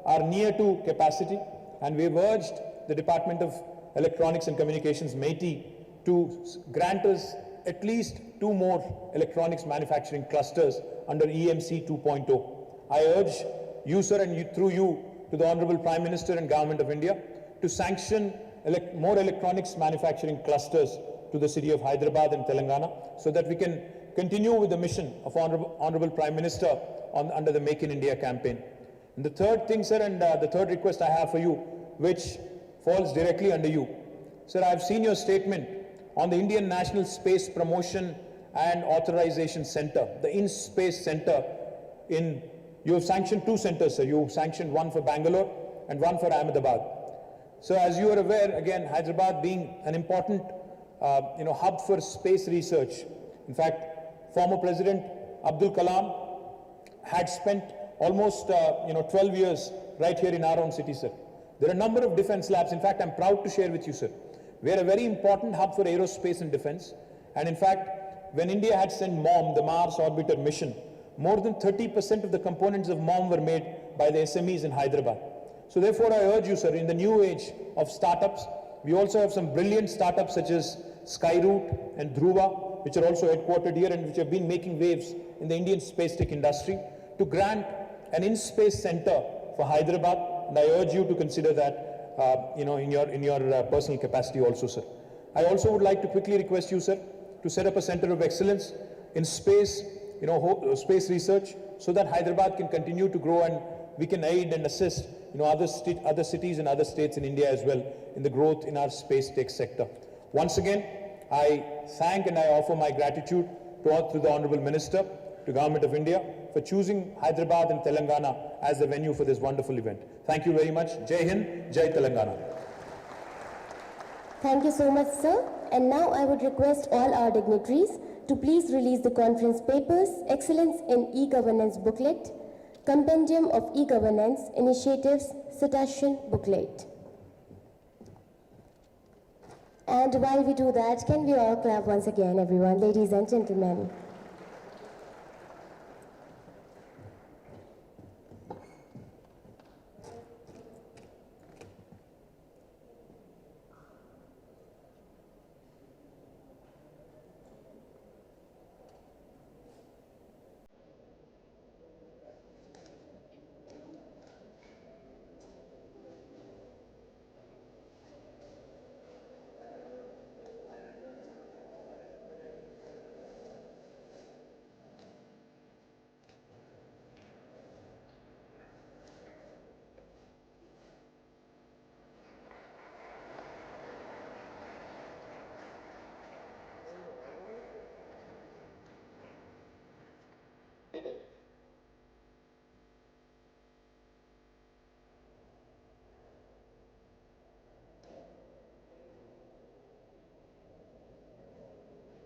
[SPEAKER 4] are near to capacity, and we have urged the Department of Electronics and Communications, MeitY, to grant us at least 2 more electronics manufacturing clusters under EMC 2.0. I urge you, sir, and through you to the Honorable Prime Minister and Government of India to sanction more electronics manufacturing clusters to the city of Hyderabad and Telangana, so that we can continue with the mission of Honorable Prime Minister under the Make in India campaign. And the third thing, sir, and the third request I have for you, which falls directly under you. Sir, I have seen your statement on the Indian National Space Promotion and Authorization Center, the InSpace Center. You have sanctioned 2 centers, sir. You have sanctioned one for Bangalore and one for Ahmedabad. So as you are aware, again, Hyderabad being an important hub for space research. In fact, former President Abdul Kalam had spent almost 12 years right here in our own city, sir. There are a number of defense labs. In fact, I'm proud to share with you, sir. We are a very important hub for aerospace and defense. And in fact, when India had sent MOM, the Mars Orbiter mission, more than 30% of the components of MOM were made by the SMEs in Hyderabad. So therefore, I urge you, sir, in the new age of startups, we also have some brilliant startups such as Skyroot and Dhruva, which are also headquartered here and which have been making waves in the Indian space tech industry, to grant an in-space center for Hyderabad. And I urge you to consider that, in your personal capacity also, sir. I also would like to quickly request you, sir, to set up a center of excellence in space, space research, so that Hyderabad can continue to grow and we can aid and assist, other cities and other states in India as well in the growth in our space tech sector. Once again, I thank and I offer my gratitude to the Honorable Minister, to Government of India, for choosing Hyderabad and Telangana as the venue for this wonderful event. Thank you very much. Jai Hind, Jai Telangana.
[SPEAKER 1] Thank you so much, sir. And now I would request all our dignitaries to please release the conference papers, Excellence in E-Governance booklet, Compendium of E-Governance Initiatives Citation booklet. And while we do that, can we all clap once again, everyone, ladies and gentlemen?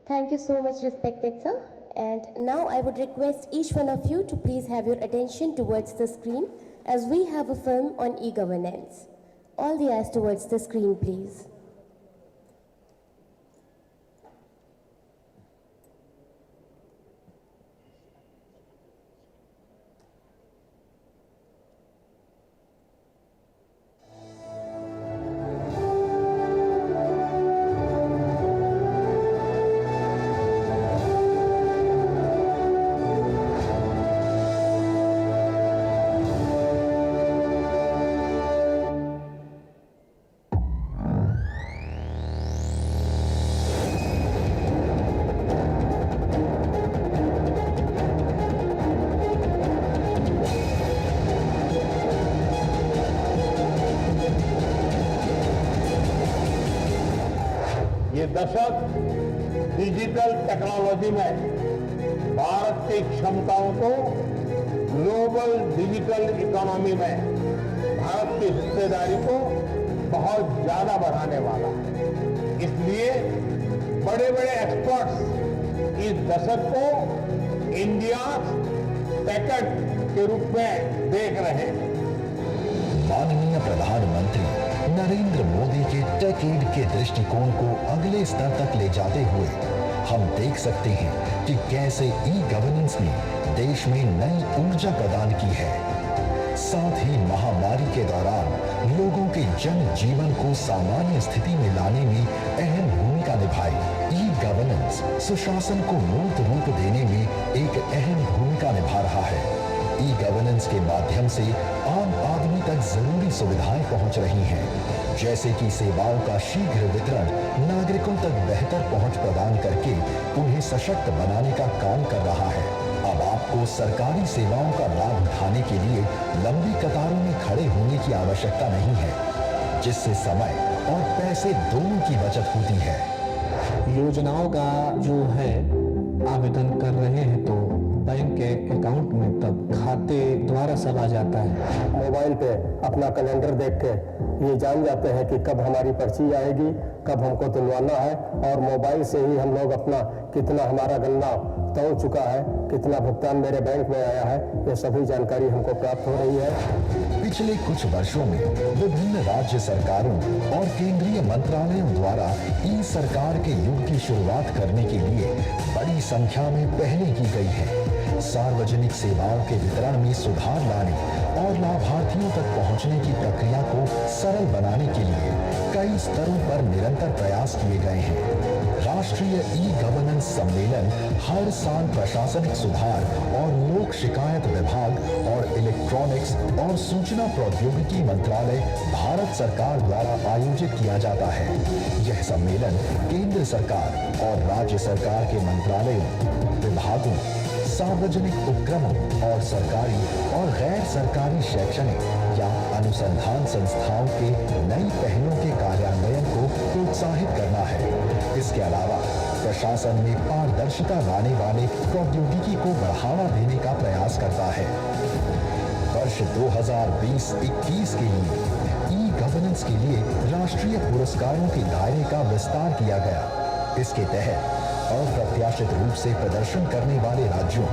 [SPEAKER 1] Thank you so much, respected sir. And now I would request each one of you to please have your attention towards the screen as we have a film on e-governance. All the eyes towards the screen, please.
[SPEAKER 5] ये दशक digital technology में भारत की क्षमताओं को global digital economy में भारत की हिस्सेदारी को बहुत ज्यादा बढ़ाने वाला है। इसलिए बड़े बड़े एक्सपर्ट्स इस दशक को इंडिया टेक के रूप में देख रहे हैं।
[SPEAKER 6] माननीय प्रधानमंत्री नरेंद्र मोदी के टेक एड के दृष्टिकोण को अगले स्तर तक ले जाते हुए हम देख सकते हैं कि कैसे ई गवर्नेंस ने देश में नई ऊर्जा प्रदान की है। साथ ही महामारी के दौरान लोगों के जन जीवन को सामान्य स्थिति में लाने में अहम भूमिका निभाई। ई गवर्नेंस सुशासन को मूर्त रूप देने में एक अहम भूमिका निभा रहा है। ई गवर्नेंस के माध्यम से आम आदमी तक जरूरी सुविधाएं पहुंच रही हैं, जैसे कि सेवाओं का शीघ्र वितरण नागरिकों तक बेहतर पहुंच प्रदान करके उन्हें सशक्त बनाने का काम कर रहा है। अब आपको सरकारी सेवाओं का लाभ उठाने के लिए लंबी कतारों में खड़े होने की आवश्यकता नहीं है, जिससे समय और पैसे दोनों की बचत होती है।
[SPEAKER 7] योजनाओं का जो है आवेदन कर रहे हैं तो बैंक के अकाउंट में तब खाते द्वारा सब आ जाता है।
[SPEAKER 8] मोबाइल पे अपना कैलेंडर देख के ये जान जाते हैं कि कब हमारी पर्ची आएगी, कब हमको तुलवाना है, और मोबाइल से ही हम लोग अपना कितना हमारा गन्ना तोड़ चुका है, कितना भुगतान मेरे बैंक में आया है, ये सभी जानकारी हमको प्राप्त हो रही है।
[SPEAKER 6] पिछले कुछ वर्षों में विभिन्न राज्य सरकारों और केंद्रीय मंत्रालयों द्वारा ई सरकार के युग की शुरुआत करने के लिए बड़ी संख्या में पहलें की गई है। सार्वजनिक सेवाओं के वितरण में सुधार लाने और लाभार्थियों तक पहुंचने की प्रक्रिया को सरल बनाने के लिए कई स्तरों पर निरंतर प्रयास किए गए हैं। राष्ट्रीय ई गवर्नेंस सम्मेलन हर साल प्रशासनिक सुधार और लोक शिकायत विभाग और इलेक्ट्रॉनिक्स और सूचना प्रौद्योगिकी मंत्रालय भारत सरकार द्वारा आयोजित किया जाता है। यह सम्मेलन केंद्र सरकार और राज्य सरकार के मंत्रालयों, विभागों, सार्वजनिक उपक्रमों और सरकारी और गैर सरकारी शैक्षणिक या अनुसंधान संस्थाओं के नई पहलों के कार्यान्वयन को प्रोत्साहित करना है। इसके अलावा प्रशासन में पारदर्शिता लाने वाले प्रौद्योगिकी को बढ़ावा देने का प्रयास करता है। वर्ष 2020-21 के लिए ई गवर्नेंस के लिए राष्ट्रीय पुरस्कारों के दायरे का विस्तार किया गया। इसके तहत अप्रत्याशित रूप से प्रदर्शन करने वाले राज्यों,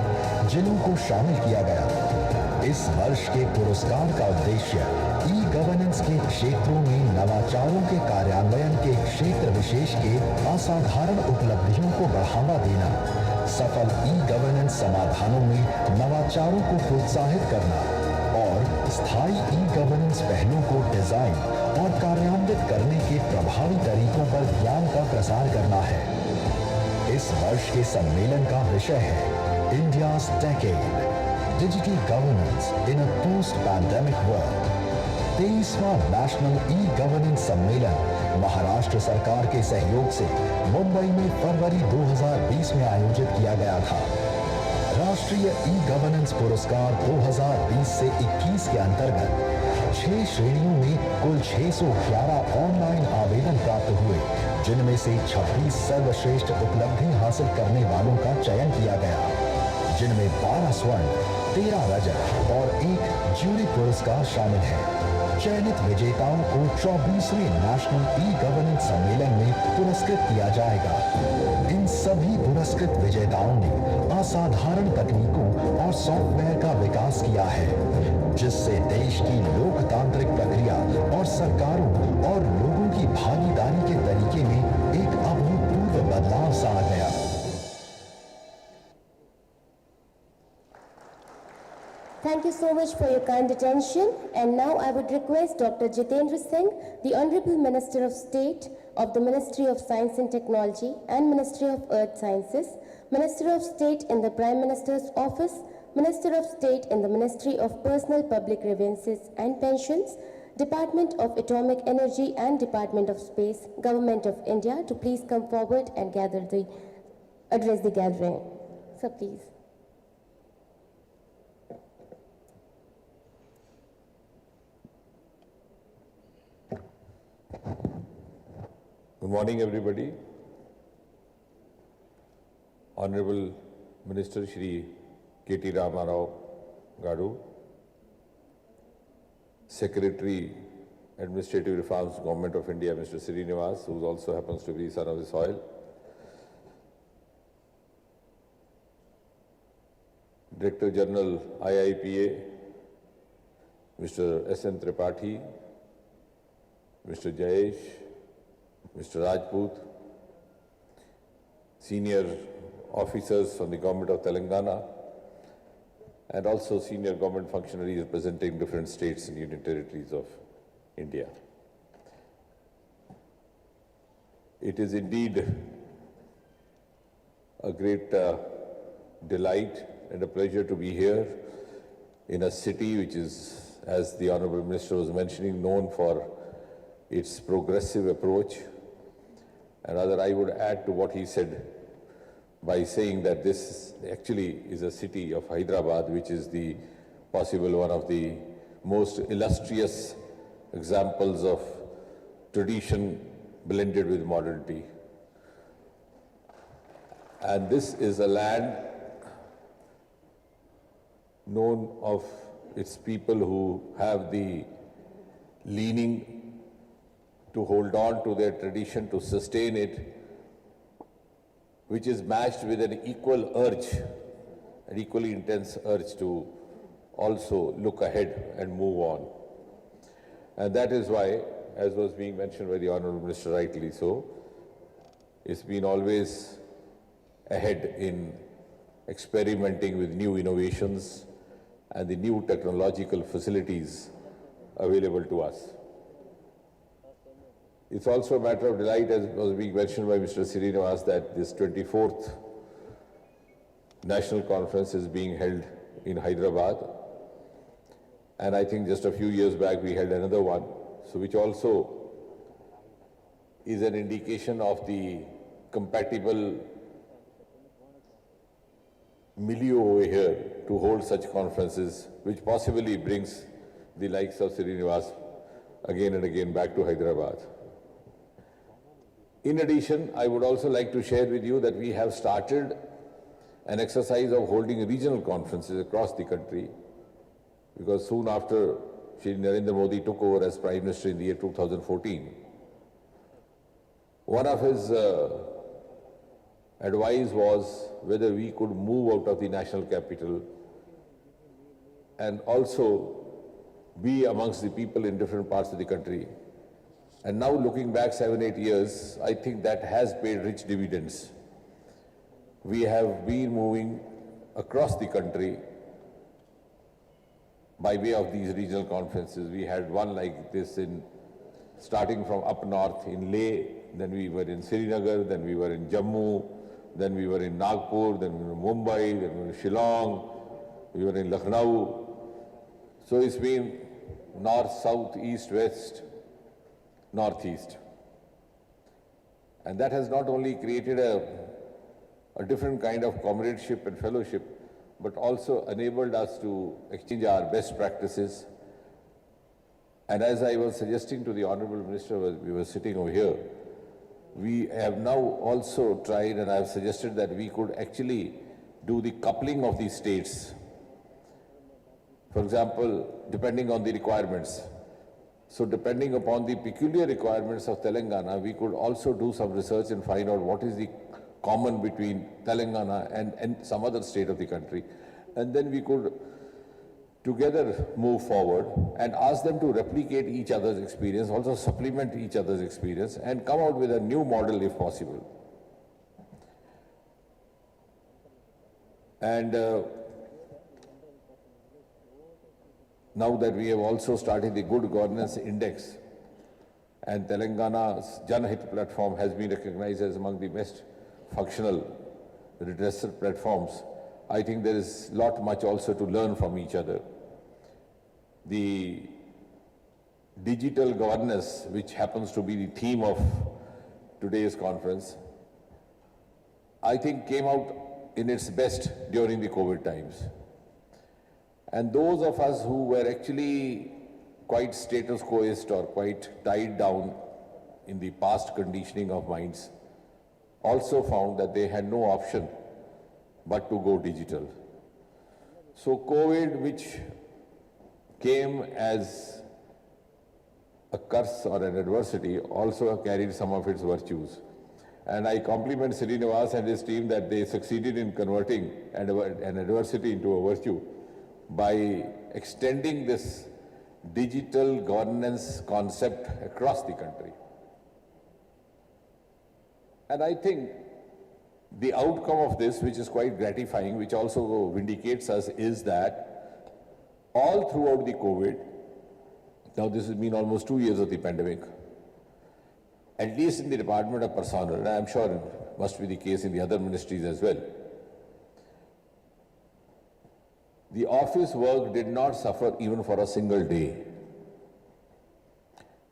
[SPEAKER 6] जिलों को शामिल किया गया। इस वर्ष के पुरस्कार का उद्देश्य ई गवर्नेंस के क्षेत्रों में नवाचारों के कार्यान्वयन के क्षेत्र विशेष के असाधारण उपलब्धियों को बढ़ावा देना, सफल ई गवर्नेंस समाधानों में नवाचारों को प्रोत्साहित करना और स्थायी ई गवर्नेंस पहलों को डिजाइन और कार्यान्वित करने के प्रभावी तरीकों पर ज्ञान का प्रसार करना है। इस वर्ष के सम्मेलन का विषय है India's decade, digital governance in a post pandemic world. 23वां नेशनल ई गवर्नेंस सम्मेलन महाराष्ट्र सरकार के सहयोग से मुंबई में फरवरी 2020 में आयोजित किया गया था। राष्ट्रीय ई गवर्नेंस पुरस्कार 2020 से 21 के अंतर्गत 6 श्रेणियों में कुल 611 ऑनलाइन आवेदन प्राप्त हुए, जिनमें से 26 सर्वश्रेष्ठ उपलब्धि हासिल करने वालों का चयन किया गया, जिनमें 12 स्वर्ण, 13 रजत और 1 ज्यूरी पुरस्कार शामिल है। चयनित विजेताओं को 24वें नेशनल ई गवर्नेंस सम्मेलन में पुरस्कृत किया जाएगा। इन सभी पुरस्कृत विजेताओं ने असाधारण तकनीकों और सॉफ्टवेयर का विकास किया है, जिससे देश की लोकतांत्रिक प्रक्रिया और सरकारों और लोगों की भागीदारी के तरीके में एक अभूतपूर्व बदलाव सा आ गया।
[SPEAKER 1] Thank you so much for your kind attention. And now I would request Dr. Jitendra Singh, the Honorable Minister of State of the Ministry of Science and Technology and Ministry of Earth Sciences, Minister of State in the Prime Minister's Office, Minister of State in the Ministry of Personal Public Grievances and Pensions, Department of Atomic Energy and Department of Space, Government of India, to please come forward and address the gathering. So please.
[SPEAKER 4] Good morning, everybody. Honorable Minister Shri K.T. Ramarao Garu, Secretary Administrative Reforms, Government of India, Mr. Srinivas, who also happens to be son of the soil, Director General IIPA, Mr. S.N. Tripathi, Mr. Jayesh, Mr. Rajput, senior officers from the government of Telangana, and also senior government functionaries representing different states and union territories of India. It is indeed a great delight and a pleasure to be here in a city which is, as the Honorable Minister was mentioning, known for its progressive approach. And rather, I would add to what he said by saying that this actually is a city of Hyderabad, which is the possible one of the most illustrious examples of tradition blended with modernity. And this is a land known of its people who have the leaning to hold on to their tradition, to sustain it, which is matched with an equal urge, an equally intense urge to also look ahead and move on.
[SPEAKER 9] And that is why, as was being mentioned by the Honourable Minister rightly so, it's been always ahead in experimenting with new innovations and the new technological facilities available to us. It's also a matter of delight, as was being mentioned by Mr. Srinivas, that this 24th National Conference is being held in Hyderabad. And I think just a few years back we held another one, so which also is an indication of the compatible milieu over here to hold such conferences, which possibly brings the likes of Srinivas again and again back to Hyderabad. In addition, I would also like to share with you that we have started an exercise of holding regional conferences across the country, because soon after Shri Narendra Modi took over as Prime Minister in the year 2014, one of his advice was whether we could move out of the national capital and also be amongst the people in different parts of the country. And now looking back 7-8 years, I think that has paid rich dividends. We have been moving across the country by way of these regional conferences. We had one like this starting from up north in Leh, then we were in Srinagar, then we were in Jammu, then we were in Nagpur, then we were in Mumbai, then we were in Shillong, we were in Lucknow. So it's been north, south, east, west, northeast. And that has not only created a different kind of comradeship and fellowship, but also enabled us to exchange our best practices. And as I was suggesting to the Honourable Minister as we were sitting over here, we have now also tried, and I have suggested that we could actually do the coupling of these states. For example, depending on the requirements. So depending upon the peculiar requirements of Telangana, we could also do some research and find out what is the common between Telangana and some other state of the country. And then we could together move forward and ask them to replicate each other's experience, also supplement each other's experience, and come out with a new model if possible. And now that we have also started the Good Governance Index, and Telangana's Janhit platform has been recognized as among the best functional redressal platforms, I think there is much also to learn from each other. The digital governance, which happens to be the theme of today's conference, I think came out in its best during the COVID times. And those of us who were actually quite status quoist or quite tied down in the past conditioning of minds also found that they had no option but to go digital. So COVID, which came as a curse or an adversity, also carried some of its virtues. And I compliment Srinivas and his team that they succeeded in converting an adversity into a virtue by extending this digital governance concept across the country. And I think the outcome of this, which is quite gratifying, which also vindicates us, is that all throughout the COVID, now this has been almost 2 years of the pandemic, at least in the Department of Personnel, and I'm sure it must be the case in the other ministries as well, the office work did not suffer even for a single day.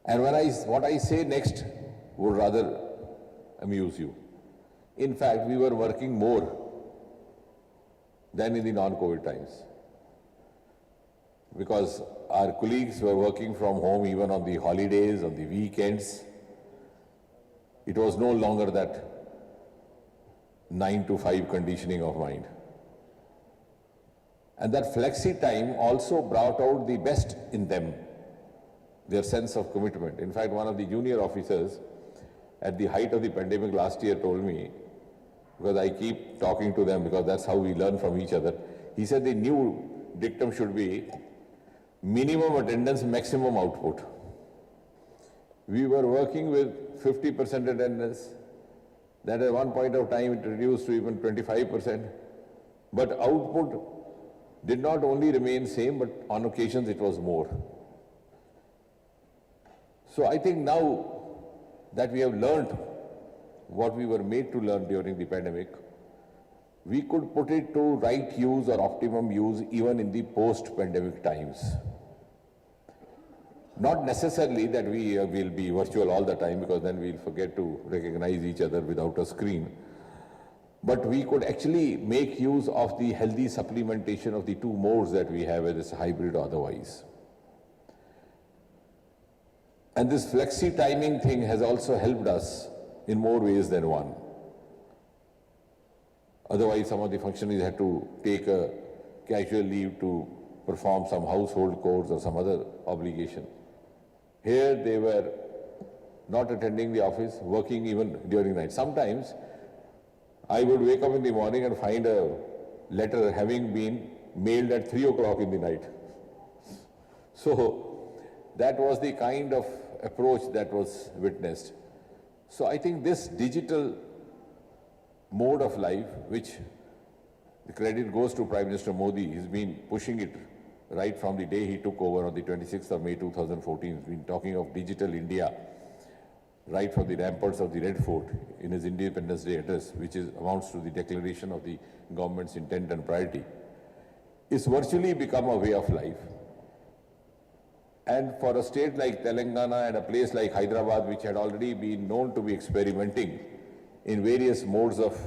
[SPEAKER 9] And what I say next would rather amuse you. In fact, we were working more than in the non-COVID times, because our colleagues were working from home even on the holidays, on the weekends. It was no longer that 9 to 5 conditioning of mind. And that flexi time also brought out the best in them, their sense of commitment. In fact, one of the junior officers at the height of the pandemic last year told me, because I keep talking to them because that's how we learn from each other, he said the new dictum should be minimum attendance, maximum output. We were working with 50% attendance. That at one point of time it reduced to even 25%. But output did not only remain same, but on occasions it was more. So I think now that we have learned what we were made to learn during the pandemic, we could put it to right use or optimum use even in the post-pandemic times. Not necessarily that we will be virtual all the time, because then we'll forget to recognize each other without a screen. But we could actually make use of the healthy supplementation of the two modes that we have, whether it's hybrid or otherwise. And this flexi timing thing has also helped us in more ways than one. Otherwise, some of the functionaries had to take a casual leave to perform some household chores or some other obligation. Here they were not attending the office, working even during night. Sometimes I would wake up in the morning and find a letter having been mailed at 3 o'clock in the night. So that was the kind of approach that was witnessed. So I think this digital mode of life, which the credit goes to Prime Minister Modi, he's been pushing it right from the day he took over on the 26th of May 2014. He's been talking of digital India right from the ramparts of the Red Fort in his Independence Day address, which amounts to the declaration of the government's intent and priority. It's virtually become a way of life. And for a state like Telangana and a place like Hyderabad, which had already been known to be experimenting in various modes of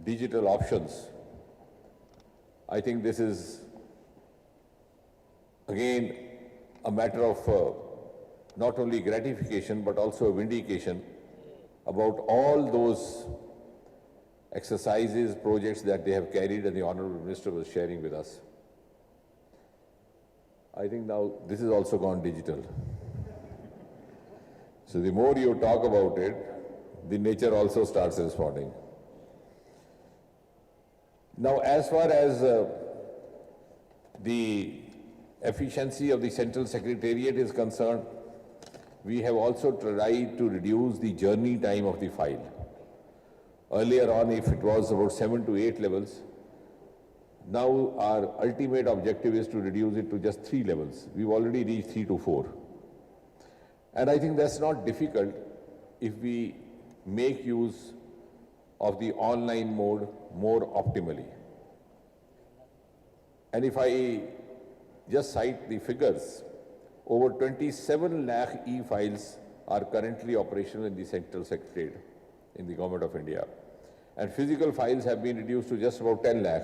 [SPEAKER 9] digital options, I think this is again a matter of not only gratification but also a vindication about all those exercises, projects that they have carried and the Honourable Minister was sharing with us. I think now this is also gone digital. So the more you talk about it, the nature also starts responding. Now, as far as the efficiency of the Central Secretariat is concerned, we have also tried to reduce the journey time of the file. Earlier on, if it was about 7 to 8 levels, now our ultimate objective is to reduce it to just 3 levels. We've already reached 3 to 4. And I think that's not difficult if we make use of the online mode more optimally. And if I just cite the figures, over 27 lakh e-files are currently operational in the Central Secretariat in the Government of India. And physical files have been reduced to just about 10 lakh.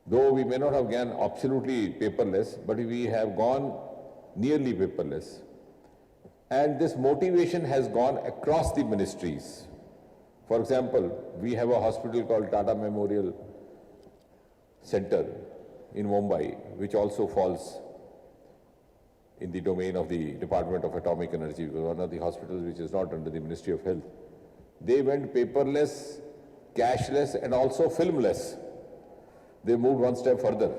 [SPEAKER 9] Though we may not have gone absolutely paperless, but we have gone nearly paperless. And this motivation has gone across the ministries. For example, we have a hospital called Tata Memorial Center in Mumbai, which also falls in the domain of the Department of Atomic Energy, one of the hospitals which is not under the Ministry of Health. They went paperless, cashless, and also filmless. They moved one step further.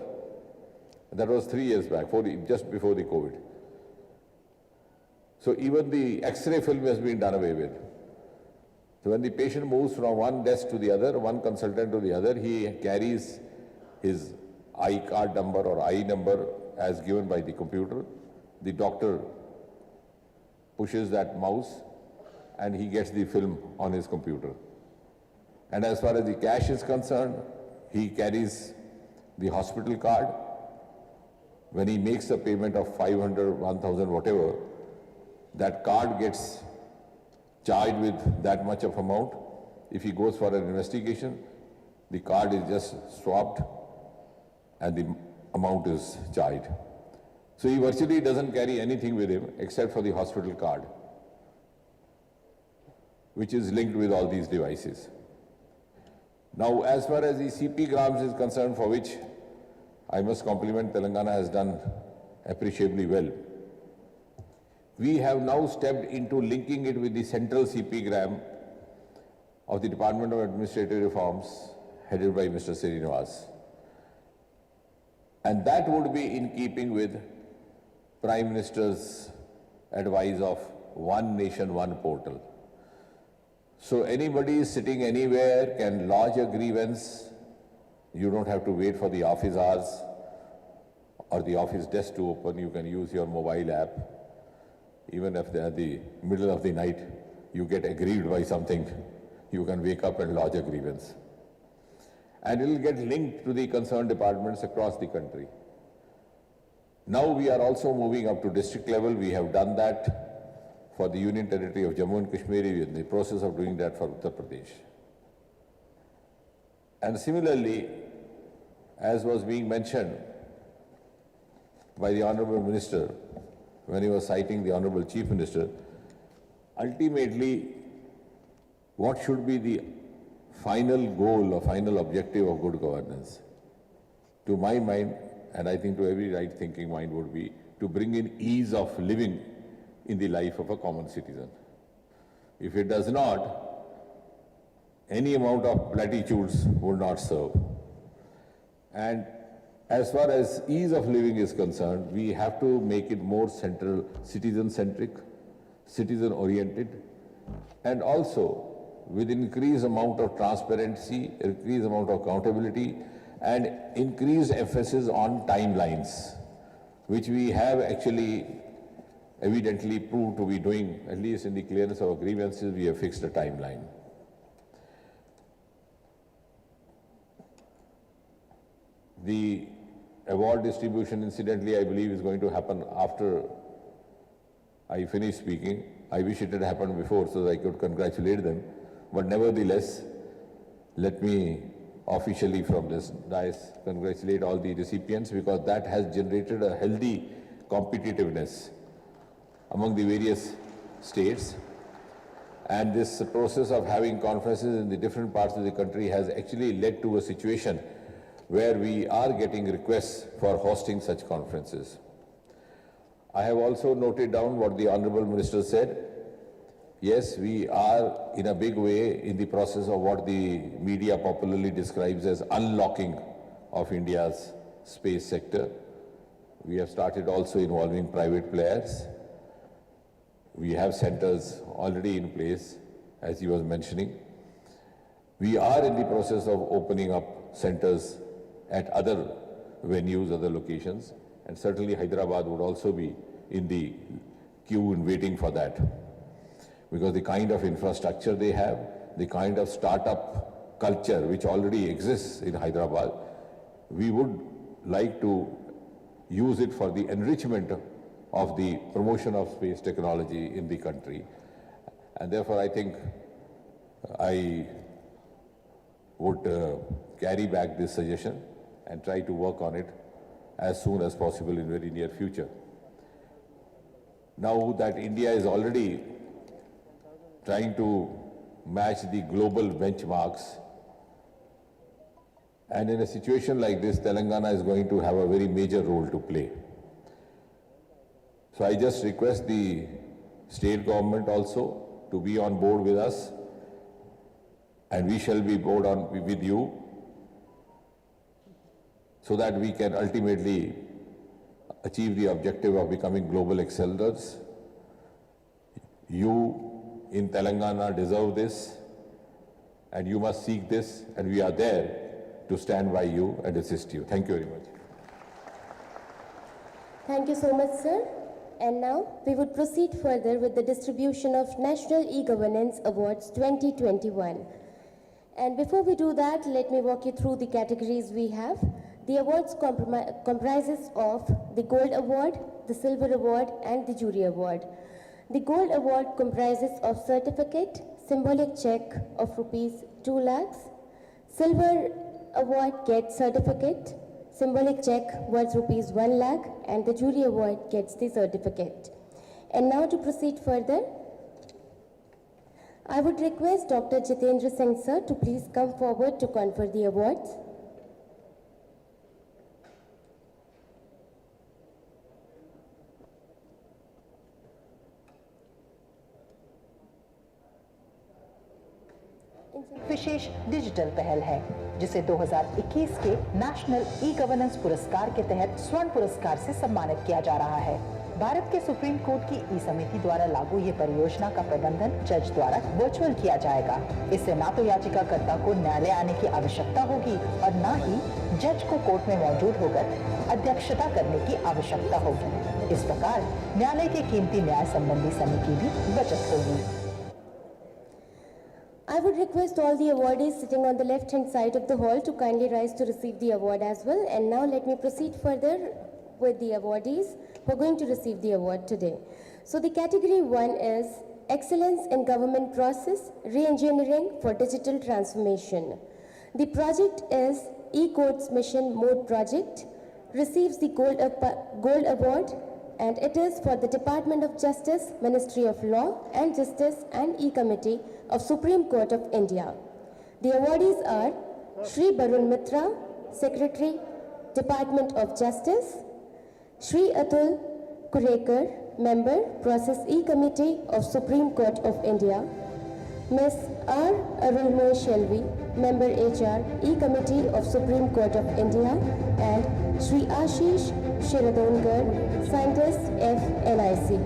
[SPEAKER 9] That was 3 years back, just before the COVID. So even the X-ray film has been done away with. So when the patient moves from one desk to the other, one consultant to the other, he carries his I card number or I number as given by the computer. The doctor pushes that mouse and he gets the film on his computer. And as far as the cash is concerned, he carries the hospital card. When he makes a payment of 500, 1000, whatever, that card gets charged with that much of amount. If he goes for an investigation, the card is just swapped and the amount is charged. So he virtually doesn't carry anything with him except for the hospital card, which is linked with all these devices. Now, as far as the CP grams is concerned, for which I must compliment Telangana has done appreciably well, we have now stepped into linking it with the central CP gram of the Department of Administrative Reforms headed by Mr. Srinivas. And that would be in keeping with Prime Minister's advice of one nation, one portal. So anybody sitting anywhere can lodge a grievance. You don't have to wait for the office hours or the office desk to open. You can use your mobile app. Even if at the middle of the night you get aggrieved by something, you can wake up and lodge a grievance. And it will get linked to the concerned departments across the country. Now we are also moving up to district level. We have done that for the Union Territory of Jammu and Kashmir. We are in the process of doing that for Uttar Pradesh. And similarly, as was being mentioned by the Honorable Minister when he was citing the Honorable Chief Minister, ultimately, what should be the final goal or final objective of good governance? To my mind, and I think to every right-thinking mind, would be to bring in ease of living in the life of a common citizen. If it does not, any amount of platitudes would not serve. And as far as ease of living is concerned, we have to make it more central, citizen-centric, citizen-oriented, and also with increased amount of transparency, increased amount of accountability, and increased emphasis on timelines, which we have actually evidently proved to be doing. At least in the clearance of our grievances, we have fixed a timeline. The award distribution, incidentally, I believe is going to happen after I finish speaking. I wish it had happened before so that I could congratulate them. But nevertheless, let me officially from this dais congratulate all the recipients, because that has generated a healthy competitiveness among the various states. And this process of having conferences in the different parts of the country has actually led to a situation where we are getting requests for hosting such conferences. I have also noted down what the Honorable Minister said. Yes, we are in a big way in the process of what the media popularly describes as unlocking of India's space sector. We have started also involving private players. We have centers already in place, as he was mentioning. We are in the process of opening up centers at other venues, other locations, and certainly Hyderabad would also be in the queue and waiting for that. Because the kind of infrastructure they have, the kind of startup culture which already exists in Hyderabad, we would like to use it for the enrichment of the promotion of space technology in the country. And therefore, I think I would carry back this suggestion and try to work on it as soon as possible in very near future. Now that India is already trying to match the global benchmarks, and in a situation like this, Telangana is going to have a very major role to play. So I just request the state government also to be on board with us, and we shall be board on with you, so that we can ultimately achieve the objective of becoming global excellers. You in Telangana deserve this, and you must seek this, and we are there to stand by you and assist you. Thank you very much.
[SPEAKER 1] Thank you so much, sir. And now we would proceed further with the distribution of National E-Governance Awards 2021. And before we do that, let me walk you through the categories we have. The awards comprises of the Gold Award, the Silver Award, and the Jury Award. The Gold Award comprises of certificate, symbolic check of rupees 2 lakhs. Silver Award gets certificate, symbolic check worth rupees 1 lakh, and the Jury Award gets the certificate. And now to proceed further, I would request Dr. Jitendra Singh sir to please come forward to confer the awards.
[SPEAKER 10] विशेष digital पहल है जिसे 2021 के national e governance पुरस्कार के तहत स्वर्ण पुरस्कार से सम्मानित किया जा रहा है। भारत के सुप्रीम कोर्ट की ई समिति द्वारा लागू ये परियोजना का प्रबंधन जज द्वारा वर्चुअल किया जाएगा। इससे ना तो याचिकाकर्ता को न्यायालय आने की आवश्यकता होगी और ना ही जज को कोर्ट में मौजूद होकर अध्यक्षता करने की आवश्यकता होगी। इस प्रकार न्यायालय के कीमती न्याय संबंधी समय की भी बचत होगी।
[SPEAKER 1] I would request all the awardees sitting on the left-hand side of the hall to kindly rise to receive the award as well. And now let me proceed further with the awardees who are going to receive the award today. So the category 1 is Excellence in Government Process Re-engineering for Digital Transformation. The project is E-Courts Mission Mode Project, receives the Gold Award, and it is for the Department of Justice, Ministry of Law and Justice and E-Committee of Supreme Court of India. The awardees are Shri Barun Mitra, Secretary, Department of Justice; Shri Atul Kurekar, Member, Process E-Committee of Supreme Court of India; Ms. R. Arulmoy Shelvi, Member HR, E-Committee of Supreme Court of India; and Shri Ashish Shiradongar, Scientist, FNIC.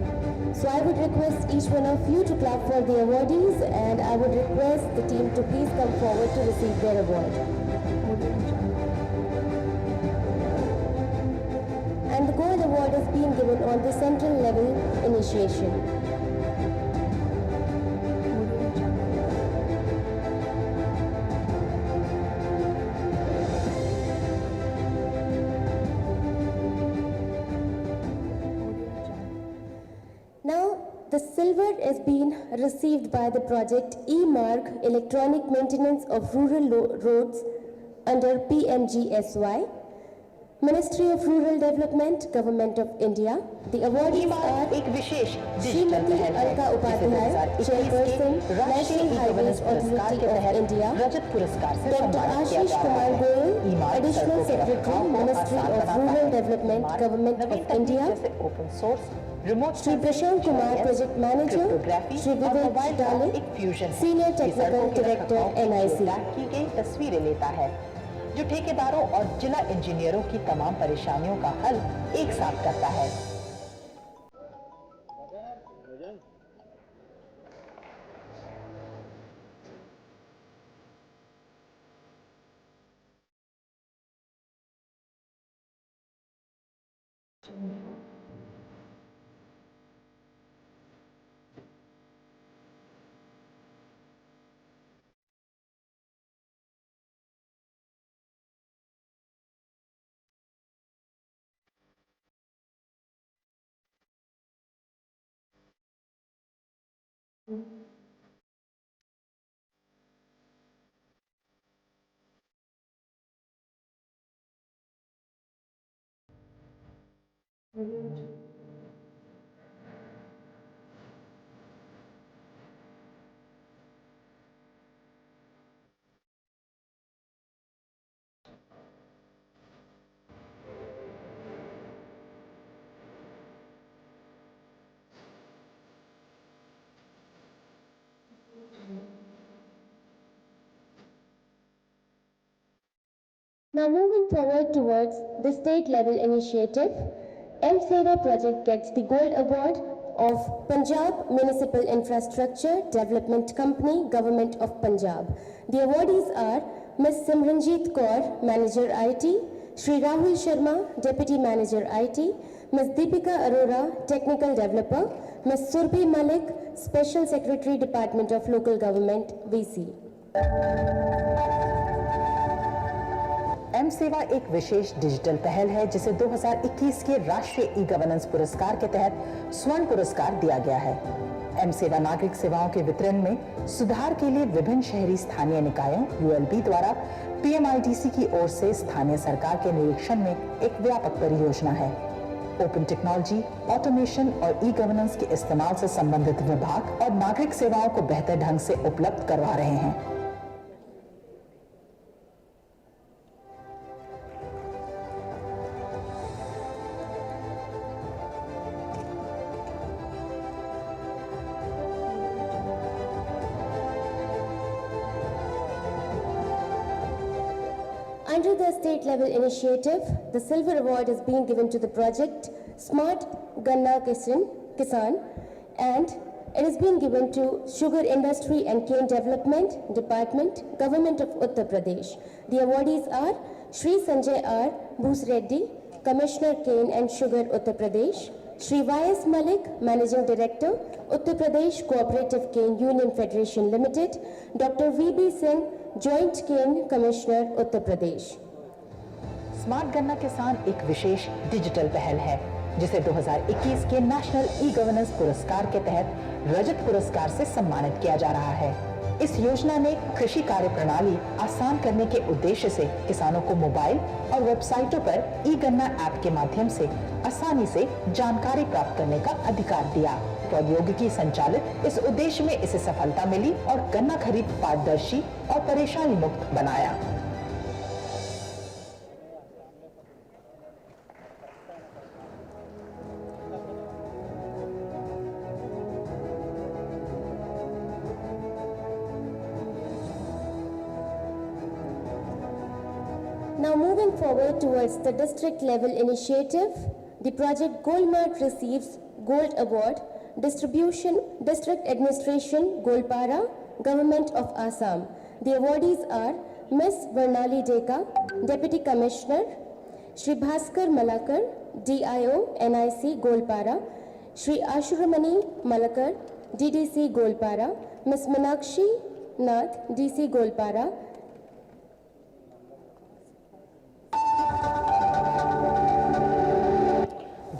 [SPEAKER 1] So I would request each one of you to clap for the awardees, and I would request the team to please come forward to receive their award. And the Gold Award is being given on the central level initiation. Now, the silver is being received by the project E-Mark Electronic Maintenance of Rural Roads under PMGSY, Ministry of Rural Development, Government of India. The awardees are
[SPEAKER 10] एक विशेष
[SPEAKER 1] Srimati Alka Upadhyay, Chairperson, National HyBiz Authority of India;
[SPEAKER 10] रजत पुरस्कार से
[SPEAKER 1] Dr.
[SPEAKER 10] सम्मानित किया
[SPEAKER 1] Ashish
[SPEAKER 10] जा रहा
[SPEAKER 1] Kumar
[SPEAKER 10] है।
[SPEAKER 1] Goyal,
[SPEAKER 10] ईमारत
[SPEAKER 1] Additional
[SPEAKER 10] सड़कों के
[SPEAKER 1] Secretary,
[SPEAKER 10] रखरखाव को
[SPEAKER 1] Ministry
[SPEAKER 10] आसान
[SPEAKER 1] of
[SPEAKER 10] बनाता
[SPEAKER 1] Rural
[SPEAKER 10] है।
[SPEAKER 1] Development,
[SPEAKER 10] ईमारत
[SPEAKER 1] Government
[SPEAKER 10] नवीन
[SPEAKER 1] of
[SPEAKER 10] तकनीक
[SPEAKER 1] India;
[SPEAKER 10] जैसे open source, remote
[SPEAKER 1] Shri Prashant Kumar, Project Manager;
[SPEAKER 10] cryptography
[SPEAKER 1] Shri
[SPEAKER 10] और
[SPEAKER 1] Vivek
[SPEAKER 10] मोबाइल का
[SPEAKER 1] Dale,
[SPEAKER 10] एक फ्यूजन है।
[SPEAKER 1] Senior
[SPEAKER 10] ये
[SPEAKER 1] Technical
[SPEAKER 10] सड़कों के
[SPEAKER 1] Director,
[SPEAKER 10] रखरखाव के लिए
[SPEAKER 1] NIC.
[SPEAKER 10] तैयार की गई तस्वीरें लेता है, जो ठेकेदारों और जिला इंजीनियरों की तमाम परेशानियों का हल एक साथ करता है।
[SPEAKER 1] Now moving forward towards the state level initiative, M-Seva project gets the Gold Award of Punjab Municipal Infrastructure Development Company, Government of Punjab. The awardees are Ms. Simranjeet Kaur, Manager IT; Shri Rahul Sharma, Deputy Manager IT; Ms. Deepika Arora, Technical Developer; Ms. Surbhi Malik, Special Secretary, Department of Local Government, VC.
[SPEAKER 10] M सेवा एक विशेष digital पहल है जिसे 2021 के राष्ट्रीय e governance पुरस्कार के तहत स्वर्ण पुरस्कार दिया गया है। एम सेवा नागरिक सेवाओं के वितरण में सुधार के लिए विभिन्न शहरी स्थानीय निकायों यूएलबी द्वारा पीएमआईडीसी की ओर से स्थानीय सरकार के निरीक्षण में एक व्यापक परियोजना है। ओपन टेक्नोलॉजी, ऑटोमेशन और ई गवर्नेंस के इस्तेमाल से संबंधित विभाग और नागरिक सेवाओं को बेहतर ढंग से उपलब्ध करवा रहे हैं।
[SPEAKER 1] Under the state level initiative, the silver award is being given to the project Smart Ganna Kisan, and it has been given to Sugar Industry and Cane Development Department, Government of Uttar Pradesh. The awardees are Shri Sanjay R. Bhusreddy, Commissioner Cane and Sugar, Uttar Pradesh; Shri Y.S. Malik, Managing Director, Uttar Pradesh Cooperative Cane Union Federation Limited; Dr. V.B. Singh, Joint Cane Commissioner, Uttar Pradesh.
[SPEAKER 10] Smart गन्ना किसान एक विशेष digital पहल है जिसे 2021 के national e governance पुरस्कार के तहत रजत पुरस्कार से सम्मानित किया जा रहा है। इस योजना ने कृषि कार्य प्रणाली आसान करने के उद्देश्य से किसानों को मोबाइल और वेबसाइटों पर ई गन्ना ऐप के माध्यम से आसानी से जानकारी प्राप्त करने का अधिकार दिया। प्रौद्योगिकी संचालित इस उद्देश्य में इसे सफलता मिली और गन्ना खरीद पारदर्शी और परेशानी मुक्त बनाया।
[SPEAKER 1] Now moving forward towards the district level initiative, the project Gold Mart receives Gold Award, Distribution, District Administration, Golpara, Government of Assam. The awardees are Miss Varnali Deka, Deputy Commissioner, Shri Bhaskar Malakar, DIO, NIC, Golpara, Shri Ashuramani Malakar, DDC, Golpara, Miss Minakshi Nath, DC, Golpara,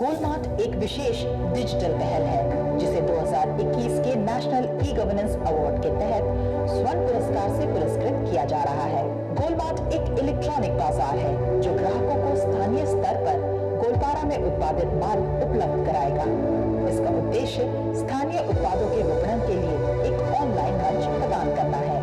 [SPEAKER 10] gold mart एक विशेष digital पहल है जिसे 2021 के national e governance award के तहत स्वर्ण पुरस्कार से पुरस्कृत किया जा रहा है। गोल्ड मार्ट एक इलेक्ट्रॉनिक बाजार है जो ग्राहकों को स्थानीय स्तर पर गोलपारा में उत्पादित माल उपलब्ध कराएगा। इसका उद्देश्य स्थानीय उत्पादों के विपणन के लिए एक ऑनलाइन मंच प्रदान करना है।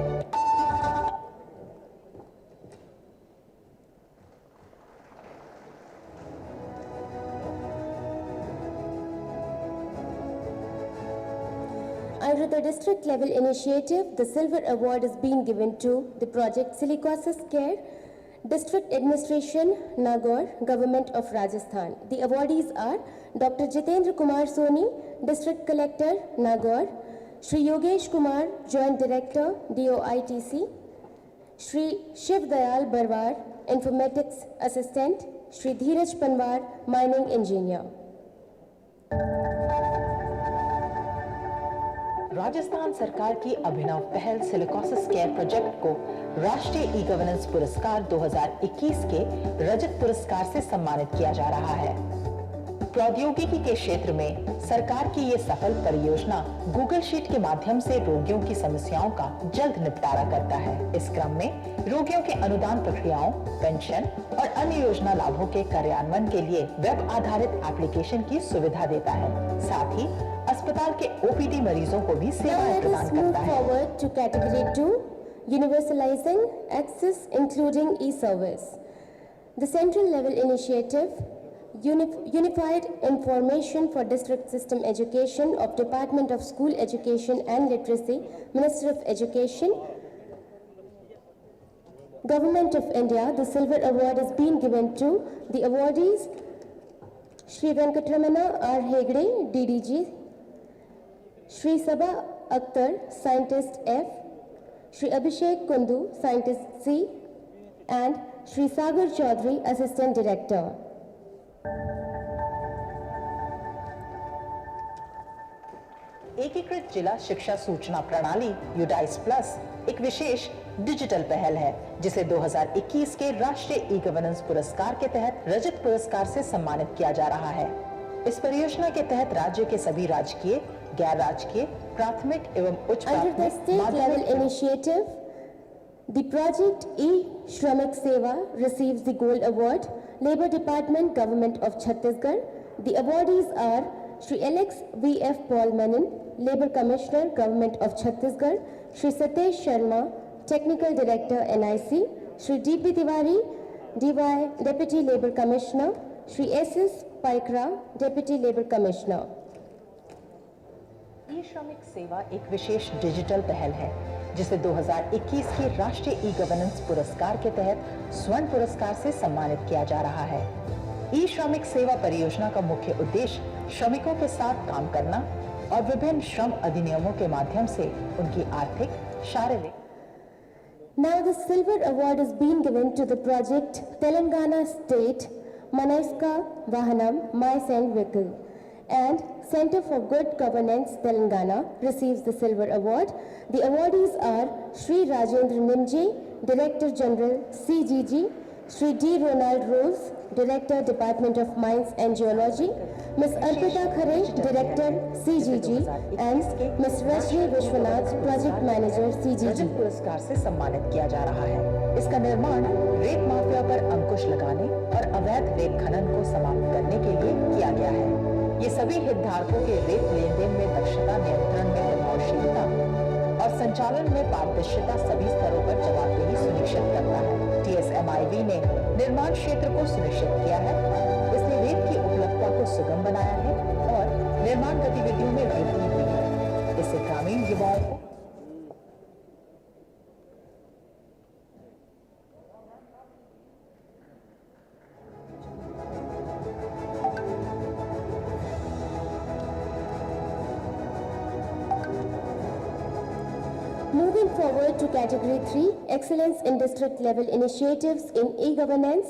[SPEAKER 1] Under the district level initiative, the silver award is being given to the project Silicosis Care, District Administration, Nagaur, Government of Rajasthan. The awardees are Dr. Jitendra Kumar Soni, District Collector, Nagaur; Shri Yogesh Kumar, Joint Director, DOITC; Shri Shiv Dayal Barwar, Informatics Assistant; Shri Dheeraj Panwar, Mining Engineer.
[SPEAKER 10] Rajasthan सरकार की अभिनव पहल silicosis care project को राष्ट्रीय e governance पुरस्कार 2021 के रजत पुरस्कार से सम्मानित किया जा रहा है। प्रौद्योगिकी के क्षेत्र में सरकार की ये सफल परियोजना गूगल शीट के माध्यम से रोगियों की समस्याओं का जल्द निपटारा करता है। इस क्रम में रोगियों के अनुदान प्रक्रियाओं, पेंशन और अन्य योजना लाभों के कार्यान्वयन के लिए वेब आधारित एप्लीकेशन की सुविधा देता है। साथ ही अस्पताल के ओपीडी मरीजों को भी सेवाएं प्रदान करता है।
[SPEAKER 1] Forward to category 2, universalizing access including e-service. The central level initiative, Unified Information for District System Education of Department of School Education and Literacy, Ministry of Education, Government of India. The silver award is being given to the awardees Shri Venkatramana R. Hegde, DDG; Shri Sabha Akhtar, Scientist F; Shri Abhishek Kundu, Scientist C; and Shri Sagar Chaudhary, Assistant Director.
[SPEAKER 10] एकीकृत जिला शिक्षा सूचना प्रणाली UDISE plus एक विशेष digital पहल है जिसे 2021 के राष्ट्रीय ई गवर्नेंस पुरस्कार के तहत रजत पुरस्कार से सम्मानित किया जा रहा है। इस परियोजना के तहत राज्य के सभी राजकीय, गैर राजकीय, प्राथमिक एवं उच्च
[SPEAKER 1] प्राथमिक The project E-Shramik Seva receives the Gold Award, Labour Department, Government of Chhattisgarh. The awardees are Shri Alex V.F. Paul Menon, Labour Commissioner, Government of Chhattisgarh; Shri Satesh Sharma, Technical Director, NIC; Shri D.P. Tiwari, DY, Deputy Labour Commissioner; Shri S.S. Paikra, Deputy Labour Commissioner.
[SPEAKER 10] ई-श्रमिक सेवा एक विशेष digital पहल है जिसे 2021 के राष्ट्रीय e governance पुरस्कार के तहत स्वर्ण पुरस्कार से सम्मानित किया जा रहा है। ई-श्रमिक सेवा परियोजना का मुख्य उद्देश्य श्रमिकों के साथ काम करना और विभिन्न श्रम अधिनियमों के माध्यम से उनकी आर्थिक, शारीरिक।
[SPEAKER 1] Now the silver award is being given to the project Telangana State Manaiska Vahanam My Send Vehicle, and Center for Good Governance Telangana receives the silver award. The awardees are Shri Rajendra Nimje, Director General CGG, Shri D. Ronald Rose, Director Department of Mines and Geology, Ms. Arpita Khare, Director CGG, and Ms. Rashmi Vishwanath, Project Manager CGG.
[SPEAKER 10] रजत पुरस्कार से सम्मानित किया जा रहा है। इसका निर्माण रेत माफिया पर अंकुश लगाने और अवैध रेत खनन को समाप्त करने के लिए किया गया है। ये सभी हितधारकों के रेत लेन-देन में दक्षता, नियंत्रण में प्रभावशीलता और संचालन में पारदर्शिता सभी स्तरों पर जवाबदेही सुनिश्चित करता है। TSMIV ने निर्माण क्षेत्र को सुनिश्चित किया है, इसने रेत की उपलब्धता को सुगम बनाया है और निर्माण गतिविधियों में वृद्धि हुई है। इससे ग्रामीण युवाओं को
[SPEAKER 1] Moving forward to Category 3, Excellence in District Level Initiatives in E-Governance,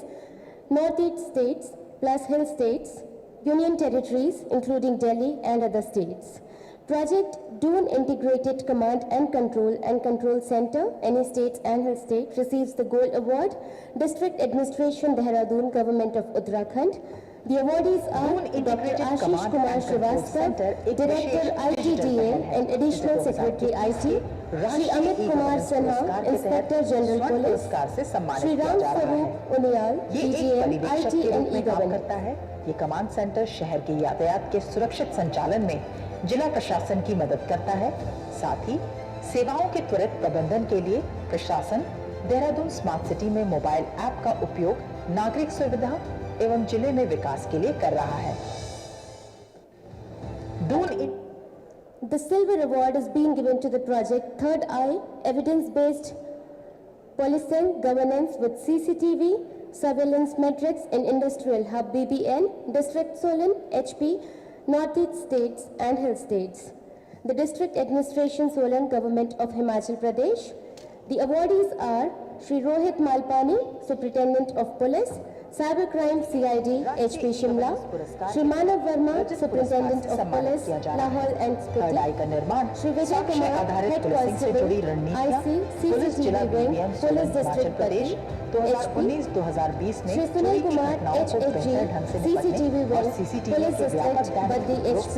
[SPEAKER 1] Northeast States plus Hill States, Union Territories including Delhi and other states. Project Doon Integrated Command and Control Center, any states and Hill State, receives the Gold Award. District Administration, Dehradun, Government of Uttarakhand. The awardees are Dr. Ashish Kumar Srivastava, Director ITDA and Additional Secretary IT, Shri Amit Kumar Sinha, Inspector General Police, Shri Ram Sarup Uniyal, DGM, IT and E-Government.
[SPEAKER 10] ये command centre शहर के यातायात के सुरक्षित संचालन में जिला प्रशासन की मदद करता है। साथ ही सेवाओं के त्वरित प्रबंधन के लिए प्रशासन देहरादून स्मार्ट सिटी में मोबाइल ऐप का उपयोग नागरिक सुविधा एवं जिले में विकास के लिए कर रहा है।
[SPEAKER 1] The silver award is being given to the project Third Eye, evidence-based policing governance with CCTV, surveillance metrics in industrial hub BBN, District Solon, HP, Northeast States and Hill States. The District Administration Solon, Government of Himachal Pradesh. The awardees are Shri Rohit Malpani, Superintendent of Police, Cybercrime CID, HP Shimla, Shri Manav Verma, Superintendent of Police, Lahore and Spiti, Shri Vijay Kumar, Head Constable, IC, CCTV Wing, Police District Pati, HP, Shri Sunil Kumar, HHG, CCTV Wing, Police District Baddi, HP,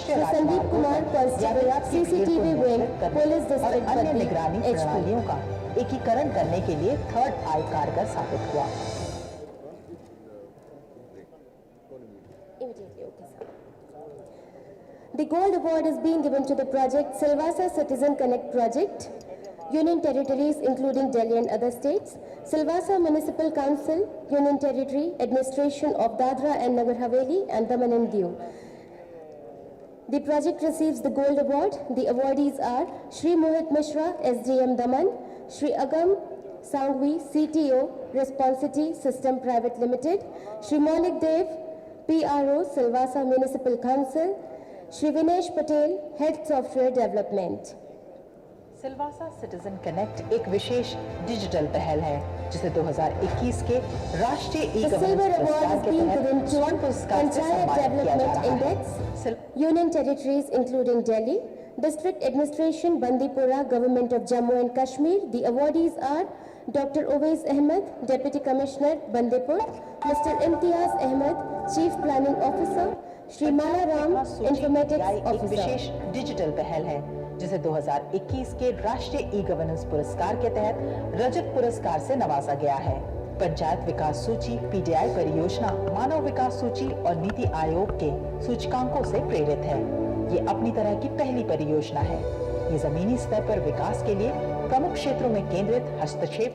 [SPEAKER 1] Shri Sandeep Kumar, Constable, CCTV Wing, Police District Baddi, HP.
[SPEAKER 10] एकीकरण करने के लिए third आई कारगर साबित हुआ।
[SPEAKER 1] The Gold Award is being given to the project Silvassa Citizen Connect Project, Union Territories including Delhi and other states, Silvassa Municipal Council, Union Territory, Administration of Dadra and Nagar Haveli and Daman and Diu. The project receives the Gold Award. The awardees are Shri Mohit Mishra, SDM Daman, Shri Agam Sangvi, CTO, Responsity System Private Limited, Shri Maulik Dev, PRO, Silvassa Municipal Council, Shri Vinesh Patel, Head Software Development.
[SPEAKER 10] Silvassa citizen connect एक विशेष digital पहल है जिसे 2021 के राष्ट्रीय e-governance पुरस्कार के तहत स्वर्ण पुरस्कार से सम्मानित किया जा रहा है।
[SPEAKER 1] Union Territories including Delhi, District Administration Bandipora, Government of Jammu and Kashmir. The awardees are Dr. Owais Ahmed, Deputy Commissioner Bandipur, Mr. Imtiaz Ahmed, Chief Planning Officer, Shri Mala Ram, Informatics Officer.
[SPEAKER 10] Wishes digital पहल है जिसे 2021 के राष्ट्रीय e-governance पुरस्कार के तहत रजत पुरस्कार से नवाजा गया है। पंचायत विकास सूची, पीडीआई परियोजना, मानव विकास सूची और नीति आयोग के सूचकांकों से प्रेरित है। ये अपनी तरह की पहली परियोजना है। ये जमीनी स्तर पर विकास के लिए प्रमुख क्षेत्रों में केंद्रित हस्तक्षेप।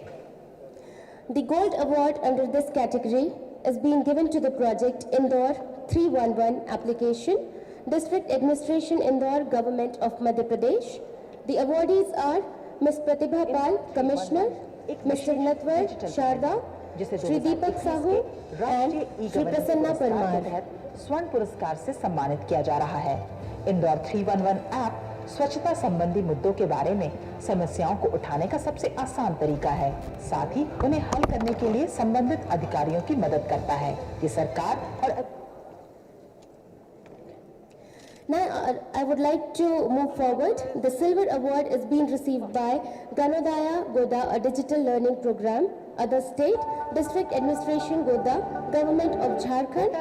[SPEAKER 1] The Gold Award under this category is being given to the project Indore 311 application, District Administration Indore, Government of Madhya Pradesh. The awardees are Ms. Pratibha Pal, Commissioner, Mr. Natwar Sharda, Shri Deepak Sahu and Shri Prasanna Parmar.
[SPEAKER 10] स्वर्ण पुरस्कार से सम्मानित किया जा रहा है। Indore 311 app स्वच्छता संबंधी मुद्दों के बारे में समस्याओं को उठाने का सबसे आसान तरीका है, साथ ही उन्हें हल करने के लिए संबंधित अधिकारियों की मदद करता है। ये सरकार और
[SPEAKER 1] Now, I would like to move forward. The Silver Award is being received by Ganodaya Goda, a digital learning program, other state, District Administration Goda, Government of Jharkhand.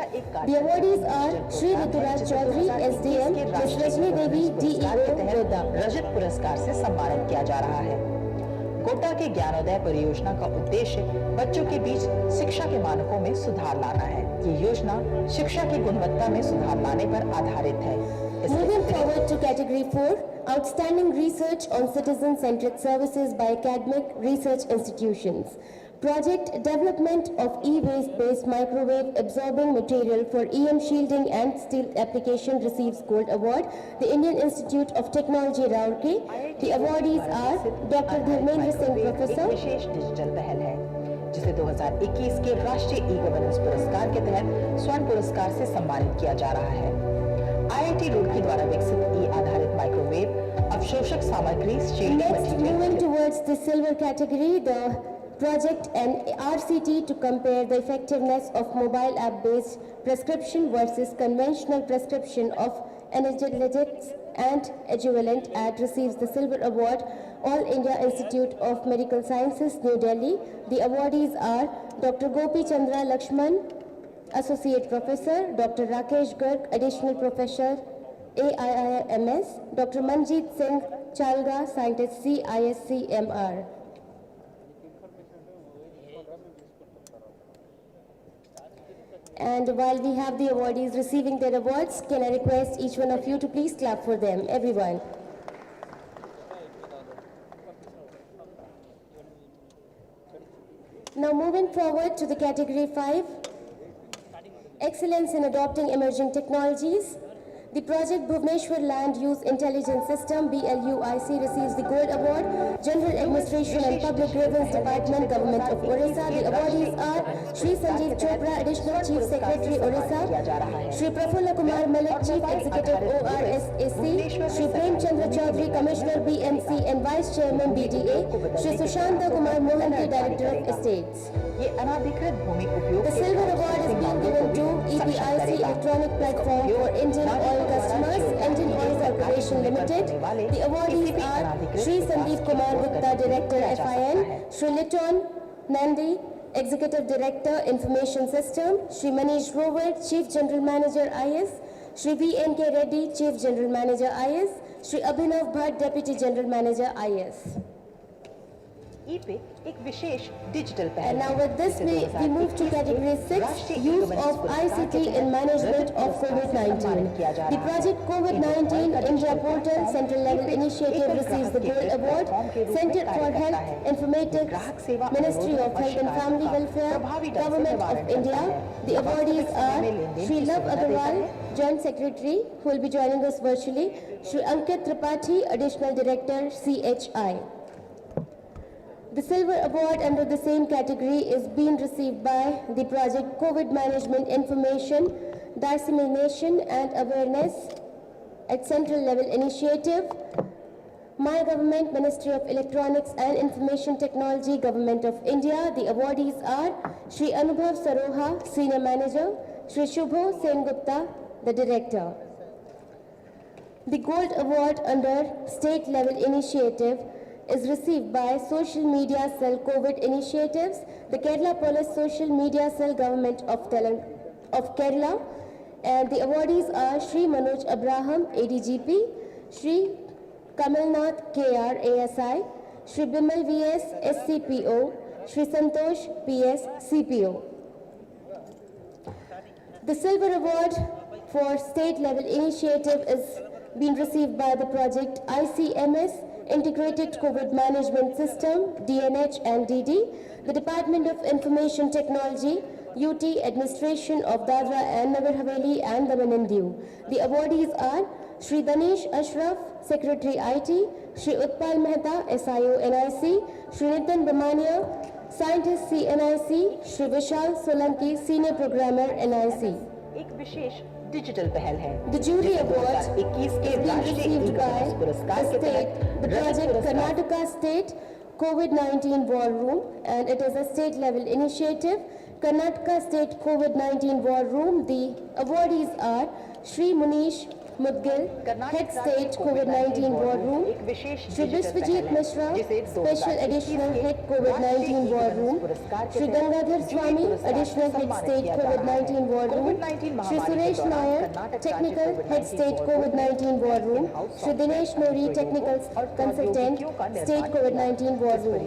[SPEAKER 1] The awardees are Shri Rituraj Chaudhary, SDM, Ms. Rajni Devi, DEO, Goda.
[SPEAKER 10] रजत पुरस्कार से सम्मानित किया जा रहा है। गोटा के ज्ञानोदय परियोजना का उद्देश्य बच्चों के बीच शिक्षा के मानकों में सुधार लाना है। ये योजना शिक्षा की गुणवत्ता में सुधार लाने पर आधारित है।
[SPEAKER 1] Moving forward to category 4, outstanding research on citizen-centric services by academic research institutions. Project development of e-waste based microwave absorbing material for EM shielding and steel application receives gold award. The Indian Institute of Technology Rourkela. The awardees are Dr. Dharmendra Singh Professor.
[SPEAKER 10] Wishes digital पहल है जिसे 2021 के राष्ट्रीय e governance पुरस्कार के तहत स्वर्ण पुरस्कार से सम्मानित किया जा रहा है। IIT रुड़की द्वारा विकसित ई आधारित माइक्रोवेव अवशोषक सामग्री
[SPEAKER 1] Next, moving towards the silver category, the project and RCT to compare the effectiveness of mobile app-based prescription versus conventional prescription of analgesics and adjuvant ad receives the silver award. All India Institute of Medical Sciences, New Delhi. The awardees are Dr. Gopi Chandra Lakshman, Associate Professor, Dr. Rakesh Garg, Additional Professor, AIIMS, Dr. Manjeet Singh Chalga, Scientist, CISCMR. And while we have the awardees receiving their awards, can I request each one of you to please clap for them, everyone. Now moving forward to the category 5, excellence in adopting emerging technologies. The project Bhubaneswar Land Use Intelligence System BLUIC receives the Gold Award. General Administration and Public Grievance Department, Government of Orissa. The awardees are Shri Sanjeev Chopra, Additional Chief Secretary Orissa, Shri Prafulla Kumar Malik, Chief Executive ORSAC, Shri Prem Chandra Chaudhary, Commissioner BMC and Vice Chairman BDA, Shri Sushanta Kumar Mohanty, Director of Estates.
[SPEAKER 10] ये अनाधिकृत भूमि उपयोग
[SPEAKER 1] The Silver Award is being given to EPIC Electronic Platform for Indian Oil Customers, Indian Oil Corporation Limited. The awardees are Shri Sandeep Kumar Gupta, Director FIN, Shri Liton Nandi, Executive Director Information System, Shri Manish Rover, Chief General Manager IS, Shri VNK Reddy, Chief General Manager IS, Shri Abhinav Bhatt, Deputy General Manager IS.
[SPEAKER 10] पे एक विशेष digital पहल
[SPEAKER 1] And now with this we move to category 6, use of ICT in management of COVID-19. The project COVID-19 India Portal Central Level Initiative receives the Gold Award. Center for Health Informatics, Ministry of Health and Family Welfare, Government of India. The awardees are Shri Love Agarwal, Joint Secretary, who will be joining us virtually, Shri Ankit Tripathi, Additional Director, CHI. The Silver Award under the same category is being received by the project COVID Management Information, Dissemination and Awareness at Central Level Initiative, My Government, Ministry of Electronics and Information Technology, Government of India. The awardees are Shri Anubhav Saroha, Senior Manager, Shri Shubho Sengupta, the Director. The Gold Award under State Level Initiative is received by Social Media Cell COVID Initiatives, the Kerala Police Social Media Cell Government of Kerala, and the awardees are Shri Manoj Abraham, ADGP, Shri Kamalnath KR, ASI, Shri Bimal VS, SCPO, Shri Santosh PS, CPO. The Silver Award for State Level Initiative is being received by the project ICMS, Integrated COVID Management System, DNH and DD, the Department of Information Technology, UT Administration of Dadra and Nagar Haveli and Daman and Diu. The awardees are Shri Danesh Ashraf, Secretary IT, Shri Utpal Mehta, SIO NIC, Shri Nitin Bamania, Scientist CNIC, Shri Vishal Solanki, Senior Programmer NIC.
[SPEAKER 10] एक विशेष digital पहल है।
[SPEAKER 1] The jury
[SPEAKER 10] जिसे
[SPEAKER 1] award
[SPEAKER 10] 2021 के
[SPEAKER 1] is being
[SPEAKER 10] राष्ट्रीय
[SPEAKER 1] received by
[SPEAKER 10] e-governance पुरस्कार
[SPEAKER 1] the
[SPEAKER 10] के
[SPEAKER 1] state,
[SPEAKER 10] तहत
[SPEAKER 1] the
[SPEAKER 10] Rajat
[SPEAKER 1] project
[SPEAKER 10] पुरस्कार
[SPEAKER 1] Karnataka State COVID-19 War Room, and it is a state level initiative. Karnataka State COVID-19 War Room. The awardees are Shri Munish Mudgil, Head State COVID-19 War Room, Shri Biswajit Mishra, Special Additional Head COVID-19 War Room, Shri Gangadhar Swami, Additional Head State COVID-19 War Room, Shri Suresh Nair, Technical Head State COVID-19 War Room, Shri Dinesh Nori, Technical Consultant, State COVID-19 War Room.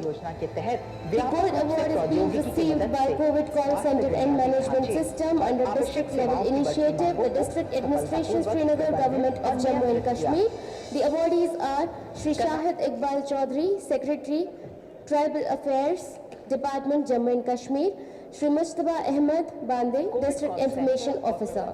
[SPEAKER 1] The Gold Award is being received by COVID Call Center and Management System under District Level Initiative, the District Administration Srinagar Government of Jammu and Kashmir. The awardees are Shri Shahid Iqbal Chaudhary, Secretary, Tribal Affairs Department, Jammu and Kashmir, Shri Mustaba Ahmed Bande, District Information Officer.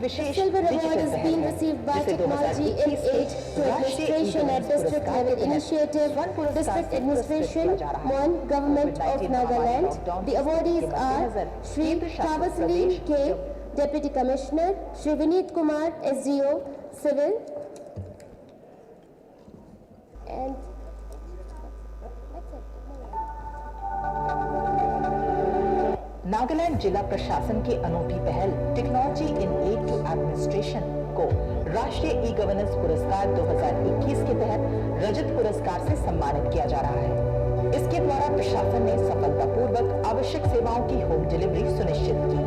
[SPEAKER 1] The Silver Award is being received by Technology in Aid to Administration at District Level Initiative, District Administration, Mon, Government of Nagaland. The awardees are Shri Kavasali K, Deputy Commissioner, Shri Vineet Kumar, SDO, Civil, and
[SPEAKER 10] Nagaland जिला प्रशासन की अनूठी पहल technology in aid to administration को राष्ट्रीय e governance पुरस्कार 2021 के तहत रजत पुरस्कार से सम्मानित किया जा रहा है। इसके द्वारा प्रशासन ने सफलतापूर्वक आवश्यक सेवाओं की होम डिलीवरी सुनिश्चित की।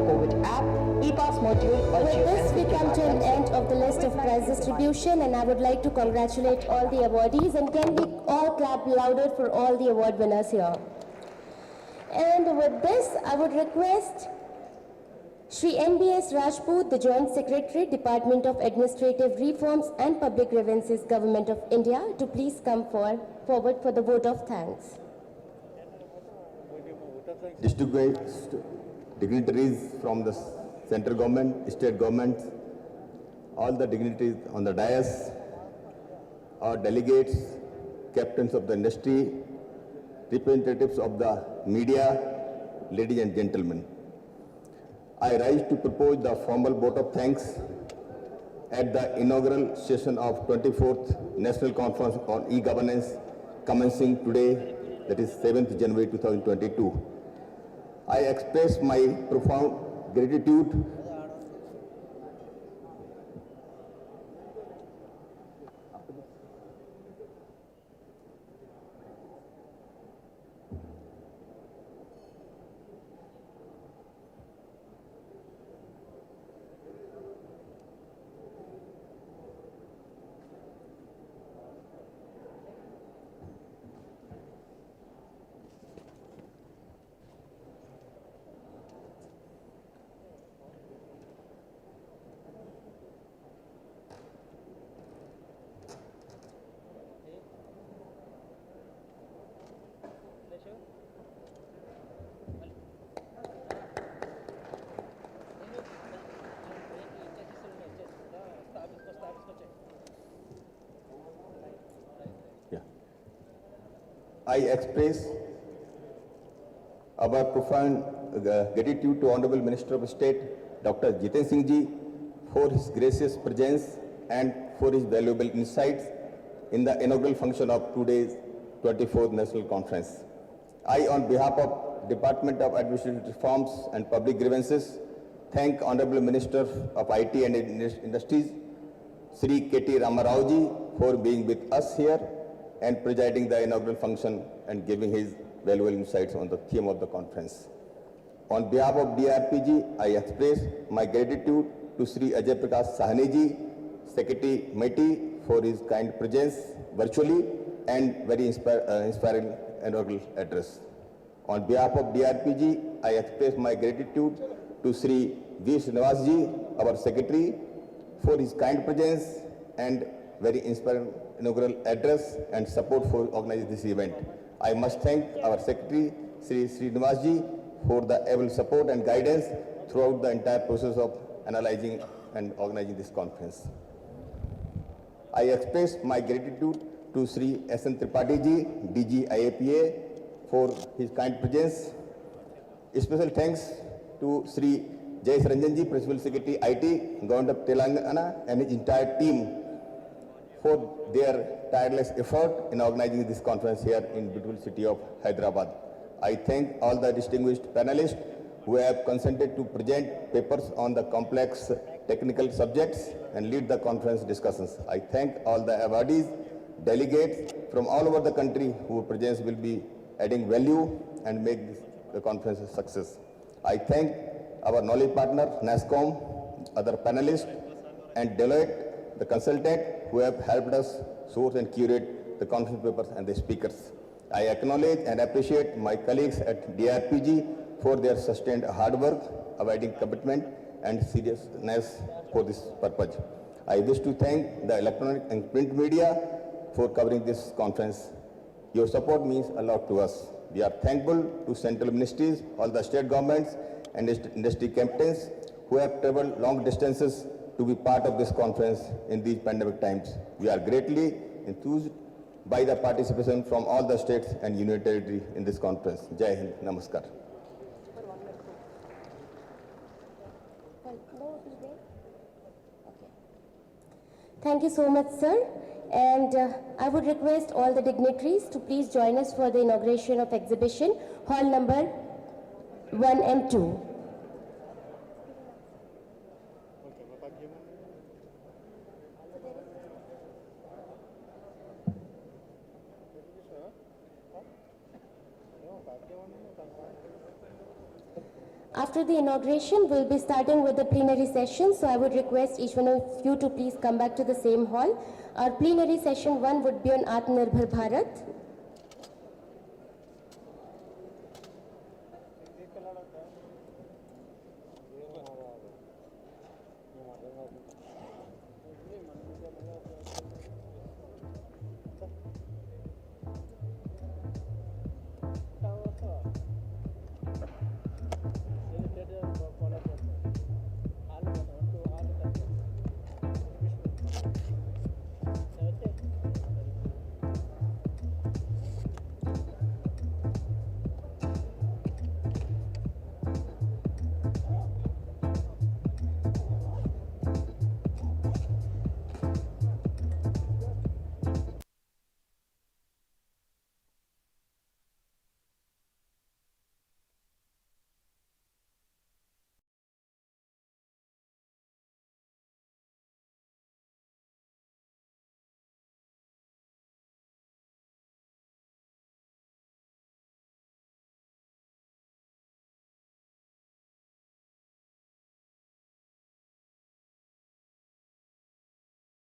[SPEAKER 10] कोविड ऐप, ई-पास मॉड्यूल और
[SPEAKER 1] with this we come to an end of the list of prize distribution, and I would like to congratulate all the awardees, and can we all clap louder for all the award winners here. And with this, I would request Shri NBS Rajput, the Joint Secretary, Department of Administrative Reforms and Public Grievances, Government of India, to please come forward for the vote of thanks.
[SPEAKER 2] Distinguished dignitaries from the central government, state governments, all the dignitaries on the dais, our delegates, captains of the industry, representatives of the media, ladies and gentlemen. I rise to propose the formal vote of thanks at the inaugural session of 24th National Conference on E-Governance commencing today, that is 7th January 2022. I express my profound gratitude I express our profound gratitude to Honorable Minister of State, Dr. Jiten Singh Ji, for his gracious presence and for his valuable insights in the inaugural function of today's 24th National Conference. I, on behalf of Department of Administrative Reforms and Public Grievances, thank Honorable Minister of IT and Industries, Sri K.T. Ramarao Ji, for being with us here and presiding the inaugural function and giving his valuable insights on the theme of the conference. On behalf of DRPG, I express my gratitude to Sri Ajay Prakash Sahni Ji, Secretary MITI, for his kind presence virtually and very inspiring inaugural address. On behalf of DRPG, I express my gratitude to Sri V. Srinivas Ji, our Secretary, for his kind presence and very inspiring inaugural address and support for organizing this event. I must thank our Secretary, Sri Srinivas Ji, for the able support and guidance throughout the entire process of analyzing and organizing this conference. I express my gratitude to Sri S.N. Tripathi Ji, DG IAPA, for his kind presence. Special thanks to Sri
[SPEAKER 11] Jai Ranjan ji, Principal Secretary IT, Government of Telangana, and his entire team for their tireless effort in organizing this conference here in beautiful city of Hyderabad. I thank all the distinguished panelists who have consented to present papers on the complex technical subjects and lead the conference discussions. I thank all the awardees, delegates from all over the country whose presence will be adding value and make the conference a success. I thank our knowledge partner, NASCOM, other panelists, and Deloitte, the consultant, who have helped us source and curate the conference papers and the speakers. I acknowledge and appreciate my colleagues at DRPG for their sustained hard work, abiding commitment, and seriousness for this purpose. I wish to thank the electronic and print media for covering this conference. Your support means a lot to us. We are thankful to central ministries, all the state governments, and industry captains who have traveled long distances to be part of this conference in these pandemic times. We are greatly enthused by the participation from all the states and union territory in this conference. Jai Hind, Namaskar.
[SPEAKER 1] Thank you so much, sir. And I would request all the dignitaries to please join us for the inauguration of exhibition, hall number 1 and 2. After the inauguration, we'll be starting with the plenary session, so I would request each one of you to please come back to the same hall. Our plenary session 1 would be on Atmanirbhar Bharat.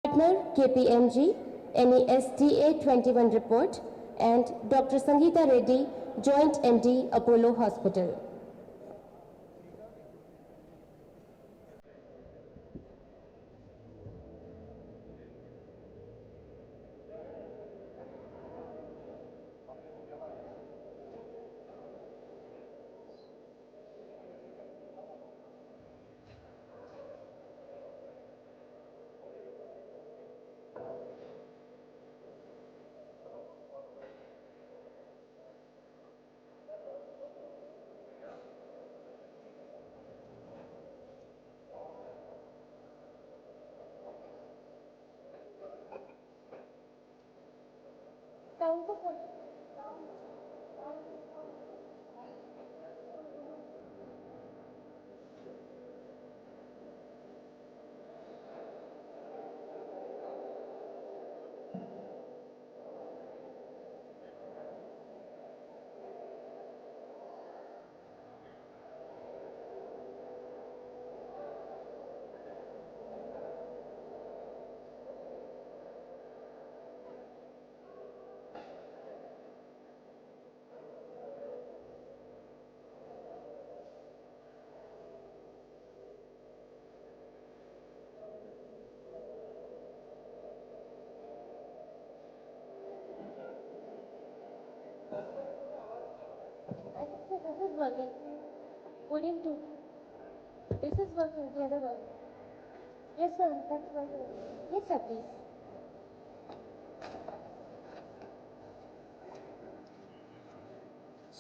[SPEAKER 1] Partner KPMG, NESTA 21 report, and Dr. Sangeeta Reddy, Joint MD, Apollo Hospital. This is working. Wouldn't do. This is working. The other one. Yes, sir. That's working. Yes, sir. Please.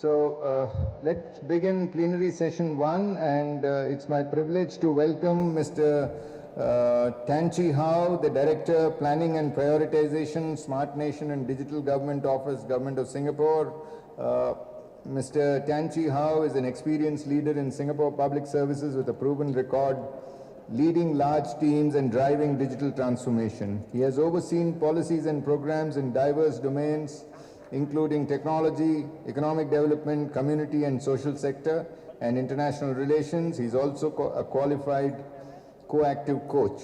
[SPEAKER 2] Let's begin plenary session 1, and it's my privilege to welcome Mr. Tan Chi Hao, the Director, Planning and Prioritization, Smart Nation and Digital Government Office, Government of Singapore. Mr. Tan Chi Hao is an experienced leader in Singapore public services with a proven record leading large teams and driving digital transformation. He has overseen policies and programs in diverse domains, including technology, economic development, community and social sector, and international relations. He's also a qualified co-active coach.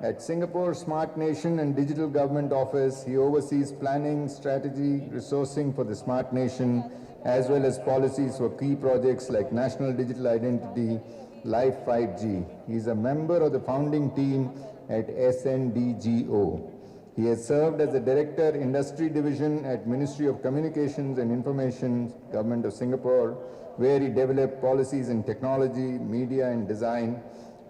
[SPEAKER 2] At Singapore Smart Nation and Digital Government Office, he oversees planning, strategy, resourcing for the Smart Nation, as well as policies for key projects like National Digital Identity, Life 5G. He is a member of the founding team at SNDGO. He has served as the Director, Industry Division at Ministry of Communications and Information, Government of Singapore, where he developed policies in technology, media and design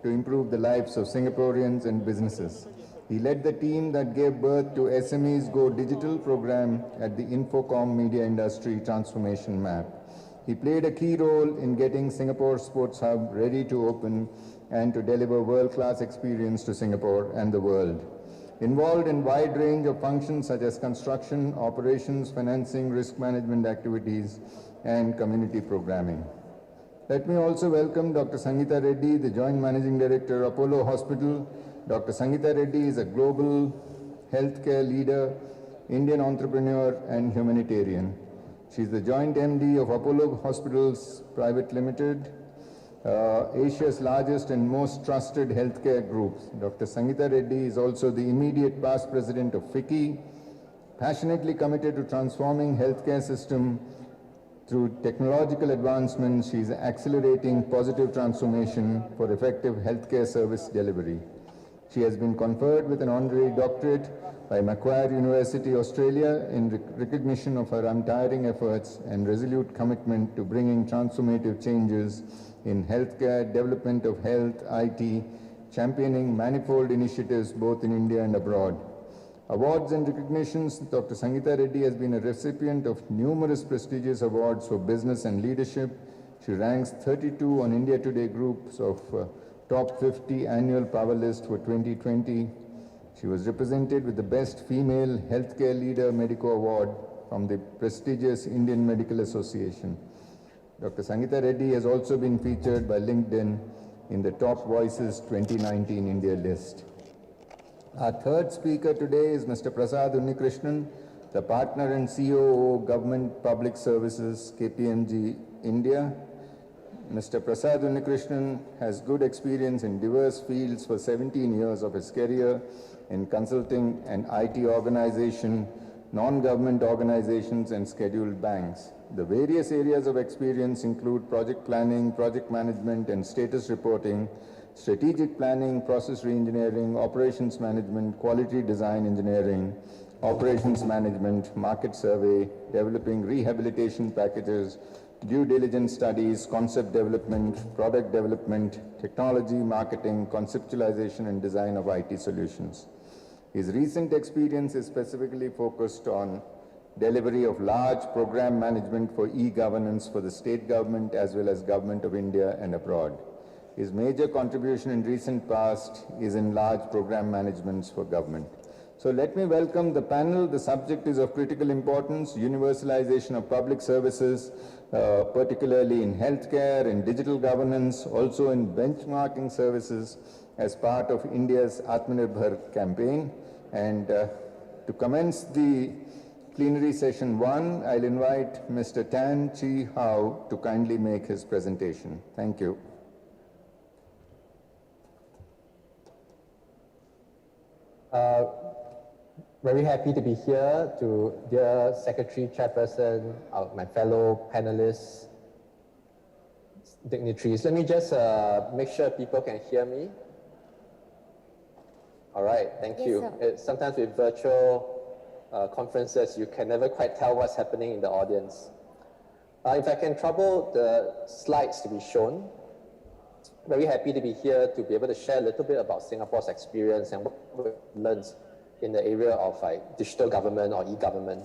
[SPEAKER 2] to improve the lives of Singaporeans and businesses. He led the team that gave birth to SMEs Go Digital program at the Infocom Media Industry Transformation Map. He played a key role in getting Singapore Sports Hub ready to open and to deliver world-class experience to Singapore and the world. Involved in wide range of functions such as construction, operations, financing, risk management activities, and community programming. Let me also welcome Dr. Sangeeta Reddy, the Joint Managing Director, Apollo Hospital. Dr. Sangeeta Reddy is a global healthcare leader, Indian entrepreneur, and humanitarian. She is the Joint MD of Apollo Hospitals Private Limited, Asia's largest and most trusted healthcare group. Dr. Sangeeta Reddy is also the immediate past president of FICCI, passionately committed to transforming healthcare system through technological advancements. She is accelerating positive transformation for effective healthcare service delivery. She has been conferred with an honorary doctorate by Macquarie University, Australia, in recognition of her untiring efforts and resolute commitment to bringing transformative changes in healthcare, development of health, IT, championing manifold initiatives both in India and abroad. Awards and recognitions. Dr. Sangeeta Reddy has been a recipient of numerous prestigious awards for business and leadership. She ranks 32 on India Today groups of Top 50 Annual Power List for 2020. She was represented with the Best Female Healthcare Leader Medico Award from the prestigious Indian Medical Association. Dr. Sangeeta Reddy has also been featured by LinkedIn in the Top Voices 2019 India list. Our third speaker today is Mr. Prasad Unnikrishnan, the partner and COO, Government Public Services, KPMG, India. Mr. Prasad Unnikrishnan has good experience in diverse fields for 17 years of his career in consulting and IT organization, non-government organizations, and scheduled banks. The various areas of experience include project planning, project management, and status reporting, strategic planning, process reengineering, operations management, quality design engineering, operations management, market survey, developing rehabilitation packages, due diligence studies, concept development, product development, technology, marketing, conceptualization, and design of IT solutions. His recent experience is specifically focused on delivery of large program management for e-governance for the state government as well as Government of India and abroad. His major contribution in recent past is in large program managements for government. So let me welcome the panel. The subject is of critical importance, universalization of public services, particularly in healthcare, in digital governance, also in benchmarking services as part of India's Atmanirbhar campaign. And to commence the plenary session 1, I'll invite Mr. Tan Chi Hao to kindly make his presentation. Thank you.
[SPEAKER 7] Very happy to be here, to dear Secretary, Chairperson, my fellow panelists, dignitaries. Let me just make sure people can hear me. All right, thank you. Sometimes with virtual conferences, you can never quite tell what's happening in the audience. If I can trouble the slides to be shown, very happy to be here to be able to share a little bit about Singapore's experience and what we've learned in the area of digital government or e-government.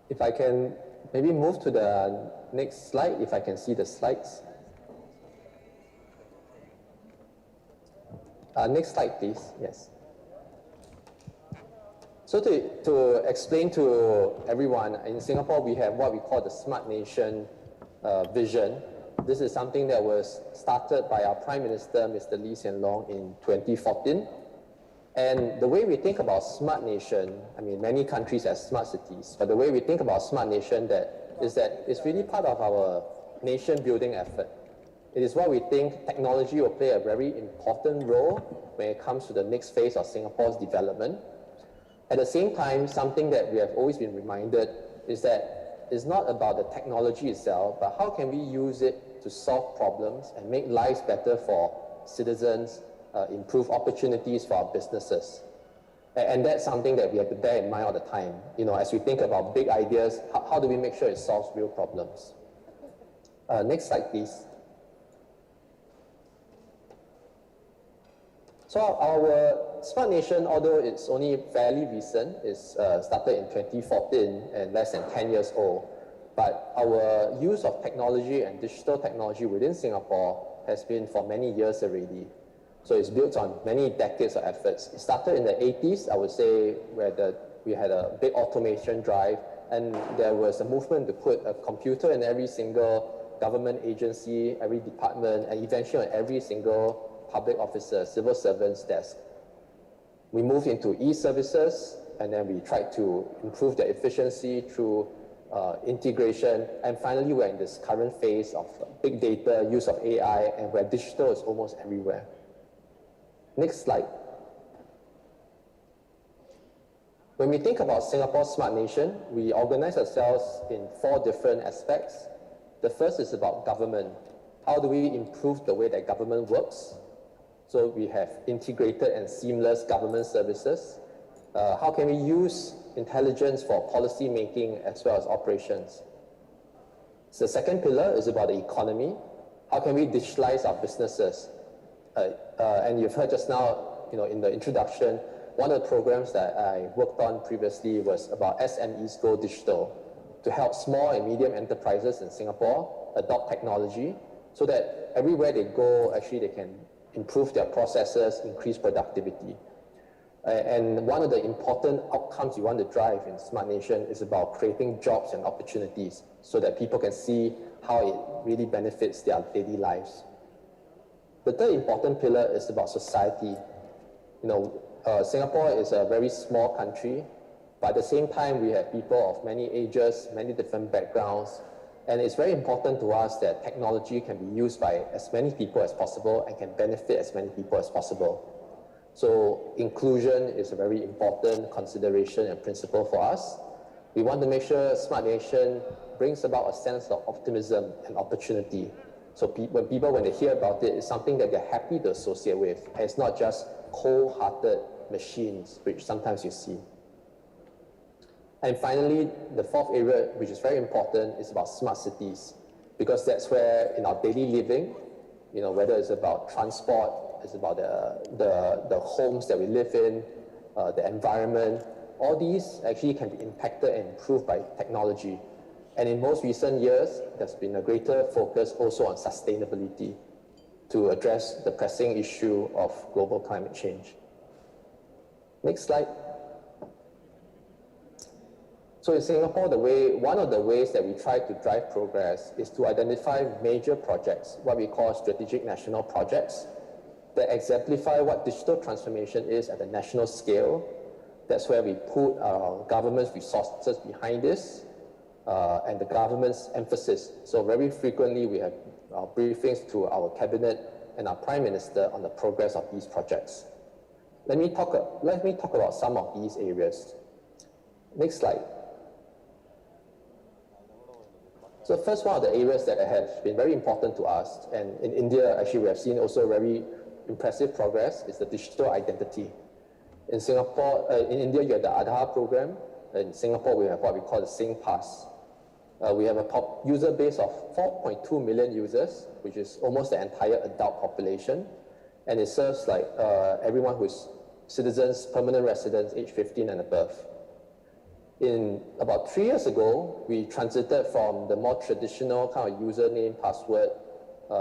[SPEAKER 7] If I can maybe move to the next slide, if I can see the slides. Next slide, please. Yes. So to explain to everyone, in Singapore, we have what we call the Smart Nation vision. This is something that was started by our Prime Minister, Mr. Lee Hsien Loong, in 2014. And the way we think about Smart Nation, I mean, many countries have smart cities, but the way we think about Smart Nation is that it's really part of our nation building effort. It is what we think technology will play a very important role when it comes to the next phase of Singapore's development. At the same time, something that we have always been reminded is that it's not about the technology itself, but how can we use it to solve problems and make lives better for citizens, improve opportunities for our businesses. And that's something that we have to bear in mind all the time. You know, as we think about big ideas, how do we make sure it solves real problems? Next slide, please. So our Smart Nation, although it's only fairly recent, it's started in 2014 and less than 10 years old, but our use of technology and digital technology within Singapore has been for many years already. So it's built on many decades of efforts. It started in the 80s, I would say, where we had a big automation drive, and there was a movement to put a computer in every single government agency, every department, and eventually on every single public officer, civil servant's desk. We moved into e-services, and then we tried to improve their efficiency through integration, and finally we're in this current phase of big data, use of AI, and where digital is almost everywhere. Next slide. When we think about Singapore's Smart Nation, we organize ourselves in 4 different aspects. The first is about government. How do we improve the way that government works? So we have integrated and seamless government services. How can we use intelligence for policy making as well as operations? So the second pillar is about the economy. How can we digitalize our businesses? And you've heard just now, you know, in the introduction, one of the programs that I worked on previously was about SMEs Go Digital, to help small and medium enterprises in Singapore adopt technology so that everywhere they go, actually they can improve their processes, increase productivity. And one of the important outcomes you want to drive in Smart Nation is about creating jobs and opportunities so that people can see how it really benefits their daily lives. The third important pillar is about society. You know, Singapore is a very small country, but at the same time, we have people of many ages, many different backgrounds, and it's very important to us that technology can be used by as many people as possible and can benefit as many people as possible. So inclusion is a very important consideration and principle for us. We want to make sure Smart Nation brings about a sense of optimism and opportunity. So when they hear about it, it's something that they're happy to associate with. And it's not just cold-hearted machines, which sometimes you see. And finally, the fourth area, which is very important, is about smart cities, because that's where in our daily living, you know, whether it's about transport, it's about the homes that we live in, the environment, all these actually can be impacted and improved by technology. And in most recent years, there's been a greater focus also on sustainability to address the pressing issue of global climate change. Next slide. So in Singapore, one of the ways that we try to drive progress is to identify major projects, what we call strategic national projects, that exemplify what digital transformation is at the national scale. That's where we put our government's resources behind this, and the government's emphasis. So very frequently we have briefings to our cabinet and our Prime Minister on the progress of these projects. Let me talk about some of these areas. Next slide. So first, one of the areas that have been very important to us, and in India actually we have seen also very impressive progress, is the digital identity. In Singapore, in India you have the Aadhaar program. In Singapore we have what we call the SingPass. We have a user base of 4.2 million users, which is almost the entire adult population. And it serves like everyone who's citizens, permanent residents, age 15 and above. In about 3 years ago, we transited from the more traditional kind of username, password,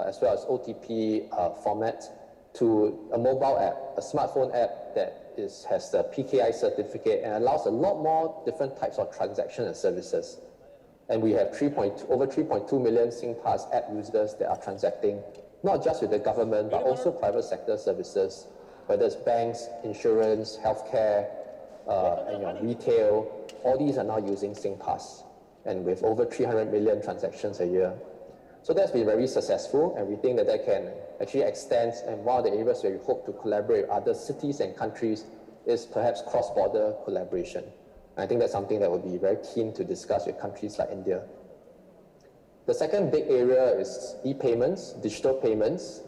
[SPEAKER 7] as well as OTP format to a mobile app, a smartphone app that has the PKI certificate and allows a lot more different types of transactions and services. And we have over 3.2 million SingPass app users that are transacting, not just with the government, but also private sector services, whether it's banks, insurance, healthcare, and retail. All these are now using SingPass, and with over 300 million transactions a year. So that's been very successful, and we think that that can actually extend, and one of the areas where we hope to collaborate with other cities and countries is perhaps cross-border collaboration. And I think that's something that we'll be very keen to discuss with countries like India. The second big area is e-payments, digital payments.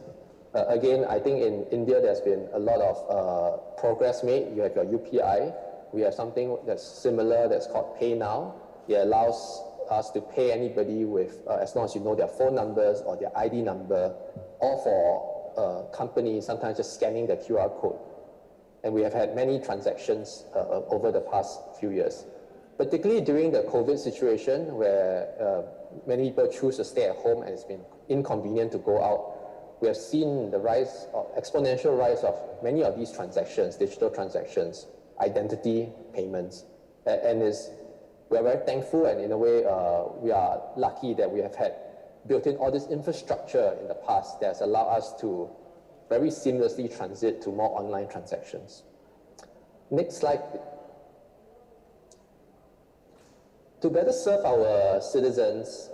[SPEAKER 7] Again, I think in India there's been a lot of progress made. You have your UPI. We have something that's similar that's called Pay Now. It allows us to pay anybody with, as long as you know their phone numbers or their ID number, or for companies, sometimes just scanning the QR code. And we have had many transactions over the past few years, particularly during the COVID situation where many people choose to stay at home and it's been inconvenient to go out. We have seen the exponential rise of many of these transactions, digital transactions, identity payments, and we're very thankful, and in a way we are lucky that we have had built in all this infrastructure in the past that has allowed us to very seamlessly transit to more online transactions. Next slide. To better serve our citizens,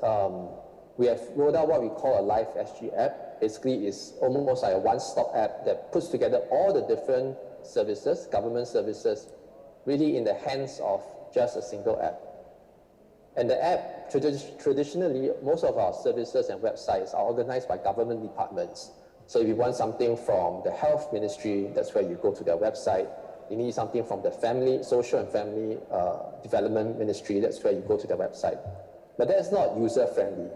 [SPEAKER 7] we have rolled out what we call a Live SG app. Basically, it's almost like a one-stop app that puts together all the different services, government services, really in the hands of just a single app. And the app, traditionally, most of our services and websites are organized by government departments. So if you want something from the health ministry, that's where you go to their website. You need something from the social and family development ministry, that's where you go to their website. But that's not user-friendly.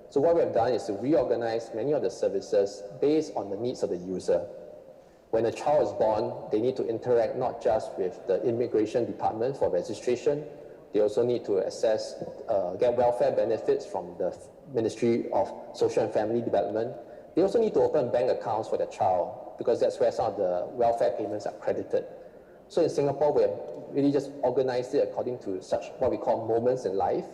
[SPEAKER 7] So what we have done is to reorganize many of the services based on the needs of the user. When a child is born, they need to interact not just with the immigration department for registration, they also need to get welfare benefits from the Ministry of Social and Family Development. They also need to open bank accounts for their child because that's where some of the welfare payments are credited. So in Singapore, we have really just organized it according to such what we call moments in life,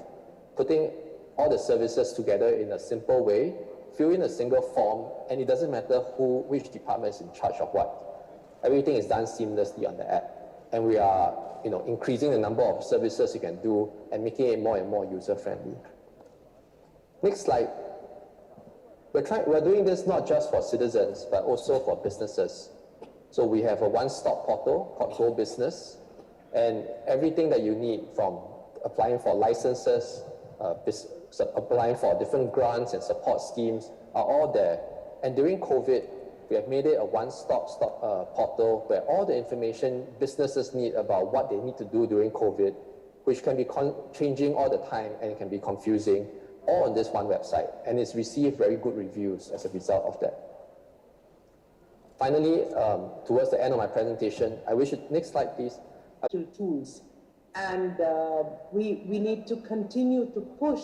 [SPEAKER 7] putting all the services together in a simple way, fill in a single form, and it doesn't matter which department is in charge of what. Everything is done seamlessly on the app. And we are increasing the number of services you can do and making it more and more user-friendly. Next slide. We're doing this not just for citizens, but also for businesses. So we have a one-stop portal called Go Business, and everything that you need from applying for licenses, applying for different grants and support schemes are all there. And during COVID, we have made it a one-stop portal where all the information businesses need about what they need to do during COVID, which can be changing all the time and it can be confusing, all on this one website. And it's received very good reviews as a result of that. Finally, towards the end of my presentation, next slide please.
[SPEAKER 12] Tools. And we need to continue to push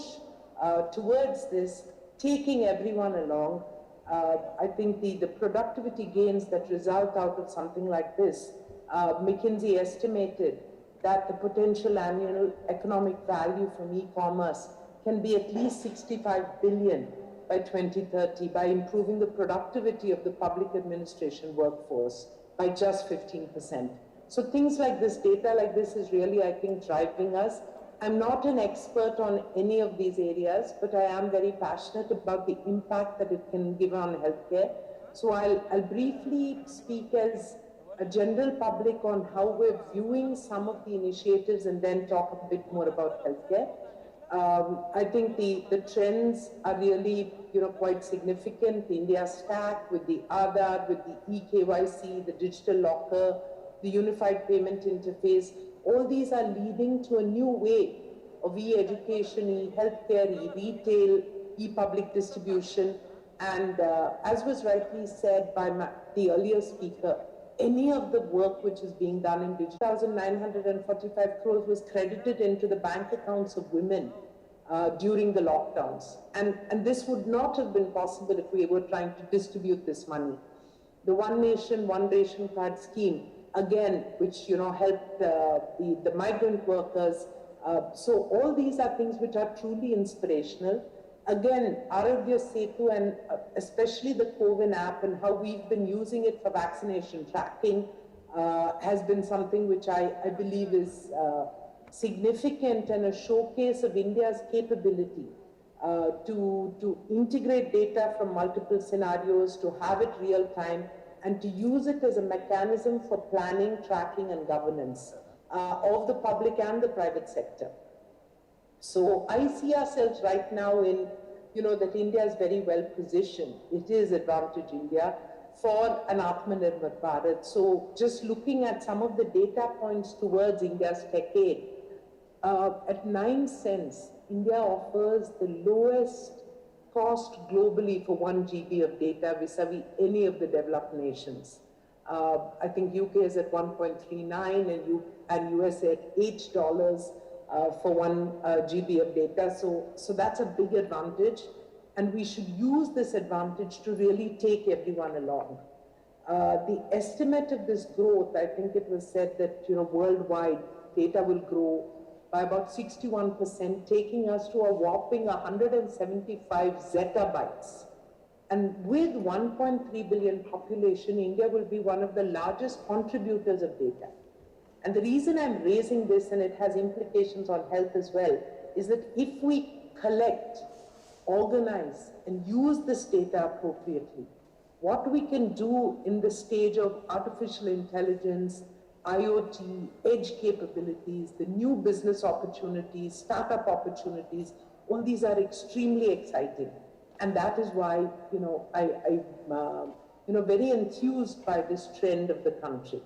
[SPEAKER 12] towards this, taking everyone along. I think the productivity gains that result out of something like this, McKinsey estimated that the potential annual economic value from e-commerce can be at least 65 billion by 2030 by improving the productivity of the public administration workforce by just 15%. So things like this, data like this is really, I think, driving us. I'm not an expert on any of these areas, but I am very passionate about the impact that it can give on healthcare. So I'll briefly speak as a general public on how we're viewing some of the initiatives and then talk a bit more about healthcare. I think the trends are really, quite significant. The India stack with the Aadhaar, with the eKYC, the digital locker, the unified payment interface, all these are leading to a new way of e-education, e-healthcare, e-retail, e-public distribution. And as was rightly said by the earlier speaker, any of the work which is being done in digital. 1,945 crores was credited into the bank accounts of women during the lockdowns. And this would not have been possible if we were trying to distribute this money. The One Nation, One Ration Card scheme, again, which helped the migrant workers. So all these are things which are truly inspirational. Again, Arogya Setu and especially the CoWIN app and how we've been using it for vaccination tracking has been something which I believe is significant and a showcase of India's capability to integrate data from multiple scenarios, to have it real time, and to use it as a mechanism for planning, tracking, and governance of the public and the private sector. So I see ourselves right now in, that India is very well positioned. It is Advantage India for an Atmanirbhar Bharat. So just looking at some of the data points towards India's tech aid, at 9 cents, India offers the lowest cost globally for 1 GB of data vis-a-vis any of the developed nations. I think UK is at 1.39 and US at $8 for 1 GB of data. So that's a big advantage. And we should use this advantage to really take everyone along. The estimate of this growth, I think it was said that, worldwide data will grow by about 61%, taking us to a whopping 175 zettabytes. And with 1.3 billion population, India will be one of the largest contributors of data. And the reason I'm raising this, and it has implications on health as well, is that if we collect, organize, and use this data appropriately, what we can do in the stage of artificial intelligence, IoT, edge capabilities, the new business opportunities, startup opportunities, all these are extremely exciting. And that is why, I'm very enthused by this trend of the country.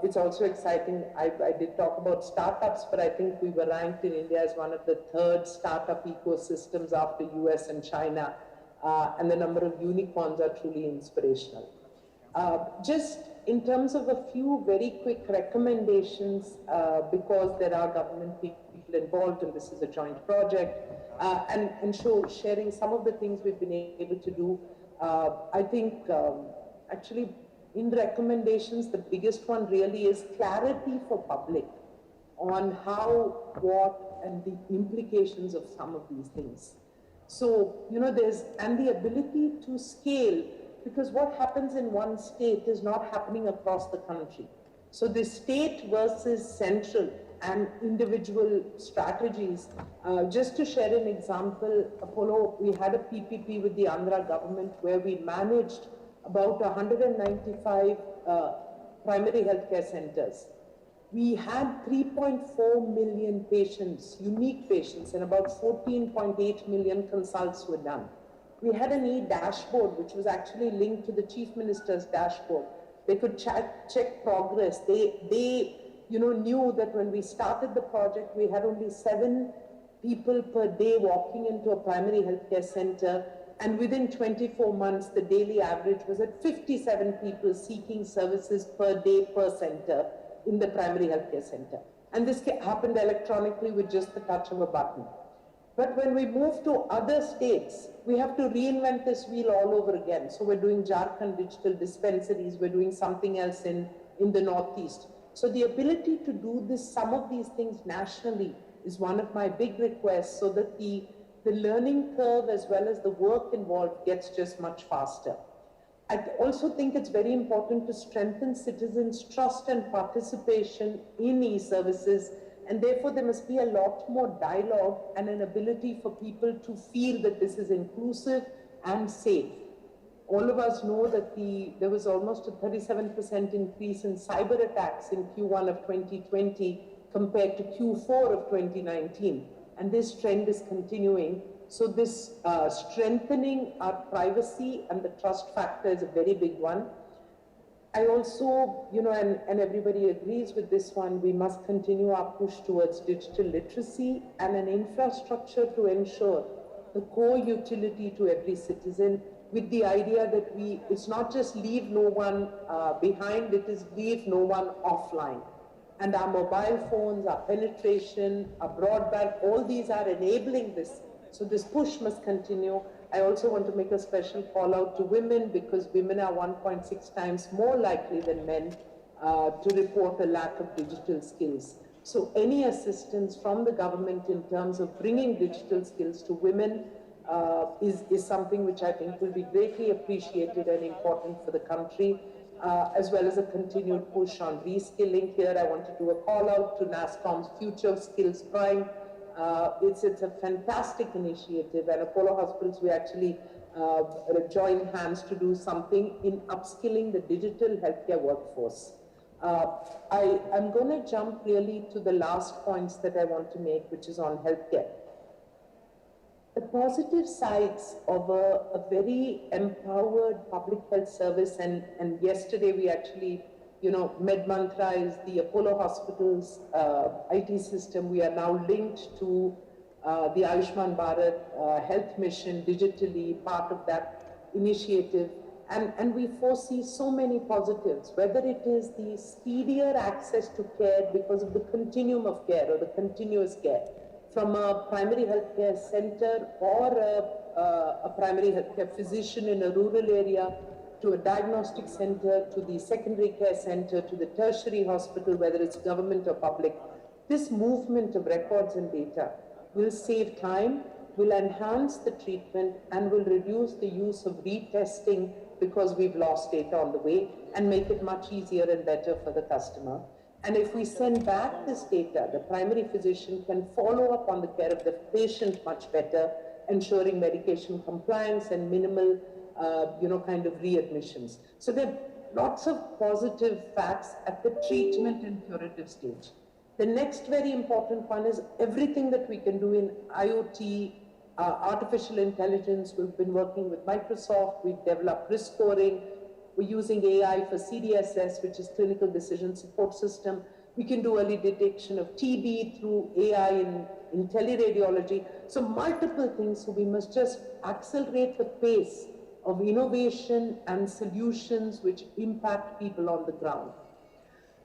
[SPEAKER 12] It's also exciting. I did talk about startups, but I think we were ranked in India as one of the 3rd startup ecosystems after US and China. And the number of unicorns are truly inspirational. Just in terms of a few very quick recommendations, because there are government people involved and this is a joint project, and sharing some of the things we've been able to do. I think actually in recommendations, the biggest one really is clarity for public on how, what, and the implications of some of these things. So, and the ability to scale, because what happens in one state is not happening across the country. So the state versus central and individual strategies. Just to share an example, Apollo, we had a PPP with the Andhra government where we managed about 195 primary healthcare centers. We had 3.4 million patients, unique patients, and about 14.8 million consults were done. We had an e-dashboard, which was actually linked to the Chief Minister's dashboard. They could check progress. They knew that when we started the project, we had only 7 people per day walking into a primary healthcare center. And within 24 months, the daily average was at 57 people seeking services per day per center in the primary healthcare center. And this happened electronically with just the touch of a button. But when we move to other states, we have to reinvent this wheel all over again. So we're doing Jharkhand digital dispensaries, we're doing something else in the Northeast. So the ability to do some of these things nationally is one of my big requests, so that the learning curve as well as the work involved gets just much faster. I also think it's very important to strengthen citizens' trust and participation in e-services, and therefore there must be a lot more dialogue and an ability for people to feel that this is inclusive and safe. All of us know that there was almost a 37% increase in cyber attacks in Q1 of 2020 compared to Q4 of 2019. And this trend is continuing. So this strengthening our privacy and the trust factor is a very big one. I also, and everybody agrees with this one, we must continue our push towards digital literacy and an infrastructure to ensure the core utility to every citizen with the idea that it's not just leave no one behind, it is leave no one offline. And our mobile phones, our penetration, our broadband, all these are enabling this. So this push must continue. I also want to make a special call out to women, because women are 1.6 times more likely than men to report a lack of digital skills. So any assistance from the government in terms of bringing digital skills to women is something which I think will be greatly appreciated and important for the country, as well as a continued push on reskilling. Here I want to do a call out to NASSCOM's Future Skills Prime. It's a fantastic initiative, and Apollo Hospitals, we actually joined hands to do something in upskilling the digital healthcare workforce. I'm going to jump really to the last points that I want to make, which is on healthcare. The positive sides of a very empowered public health service, and yesterday we actually, MedMantra is the Apollo Hospitals IT system. We are now linked to the Ayushman Bharat Health Mission digitally, part of that initiative. And we foresee so many positives, whether it is the speedier access to care because of the continuum of care or the continuous care, from a primary healthcare center or a primary healthcare physician in a rural area to a diagnostic center, to the secondary care center, to the tertiary hospital, whether it's government or public. This movement of records and data will save time, will enhance the treatment, and will reduce the use of retesting because we've lost data on the way, and make it much easier and better for the customer. And if we send back this data, the primary physician can follow up on the care of the patient much better, ensuring medication compliance and minimal, kind of readmissions. So there are lots of positive facts at the treatment and curative stage. The next very important one is everything that we can do in IoT, artificial intelligence. We've been working with Microsoft. We've developed risk scoring. We're using AI for CDSS, which is Clinical Decision Support System. We can do early detection of TB through AI in teleradiology. So multiple things. So we must just accelerate the pace of innovation and solutions which impact people on the ground.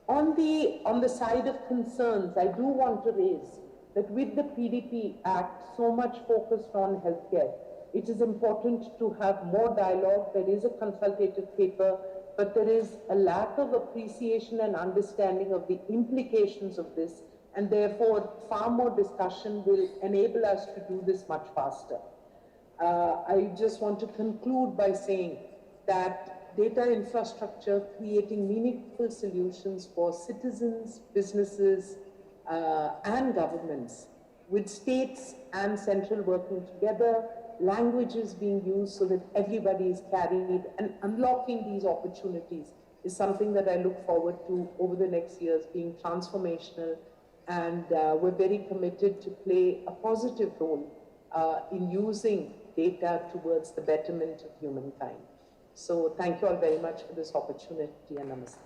[SPEAKER 12] On the side of concerns, I do want to raise that with the PDP Act, so much focused on healthcare, it is important to have more dialogue. There is a consultative paper, but there is a lack of appreciation and understanding of the implications of this, and therefore far more discussion will enable us to do this much faster. I just want to conclude by saying that data infrastructure, creating meaningful solutions for citizens, businesses, and governments, with states and central working together, languages being used so that everybody is carried, and unlocking these opportunities is something that I look forward to over the next years being transformational, and we're very committed to play a positive role in using data towards the betterment of humankind. So thank you all very much for this opportunity, and namaste.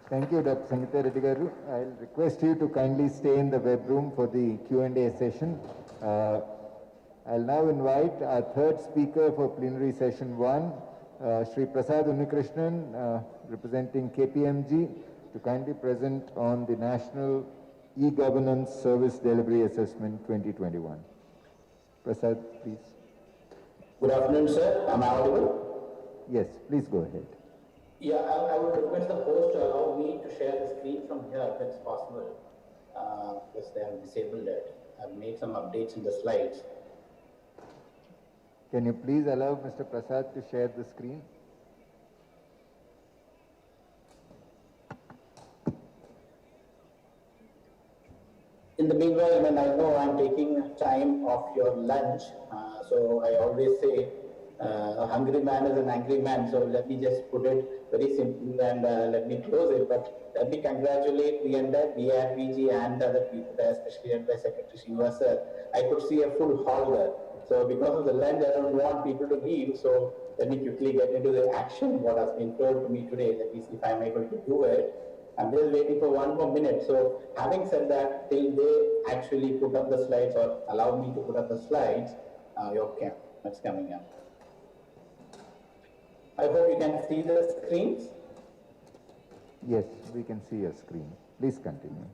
[SPEAKER 2] Thank you, Dr. Sangeeta Reddy Garu. I'll request you to kindly stay in the web room for the Q&A session. I'll now invite our third speaker for plenary session 1, Sri Prasad Unnikrishnan, representing KPMG, to kindly present on the National E-Governance Service Delivery Assessment 2021. Prasad, please.
[SPEAKER 13] Good afternoon, sir. Am I audible?
[SPEAKER 2] Yes, please go ahead.
[SPEAKER 13] Yeah, I would request the host to allow me to share the screen from here if it's possible, because they have disabled it. I've made some updates in the slides.
[SPEAKER 2] Can you please allow Mr. Prasad to share the screen?
[SPEAKER 13] In the meanwhile, when I know I'm taking time off your lunch, so I always say a hungry man is an angry man. So let me just put it very simply and let me close it. But let me congratulate the entire DRPG and other people, especially by Secretary Srinivas. I could see a full hall there. So because of the lunch, I don't want people to leave. So let me quickly get into the action, what has been told to me today. Let me see if I'm able to do it. I'm just waiting for one more minute. So having said that, till they actually put up the slides or allow me to put up the slides, okay, that's coming up. I hope you can see the screens.
[SPEAKER 2] Yes, we can see your screen. Please continue.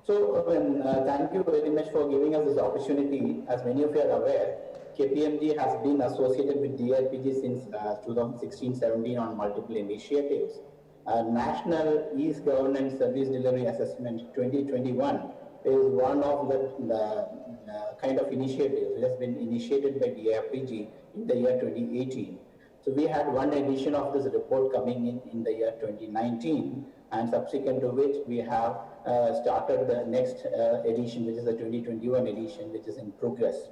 [SPEAKER 13] So, thank you very much for giving us this opportunity. As many of you are aware, KPMG has been associated with DRPG since 2016-17 on multiple initiatives. National E-Governance Service Delivery Assessment 2021 is one of the kind of initiatives which has been initiated by DRPG in the year 2018. So we had one edition of this report coming in the year 2019, and subsequent to which we have started the next edition, which is the 2021 edition, which is in progress.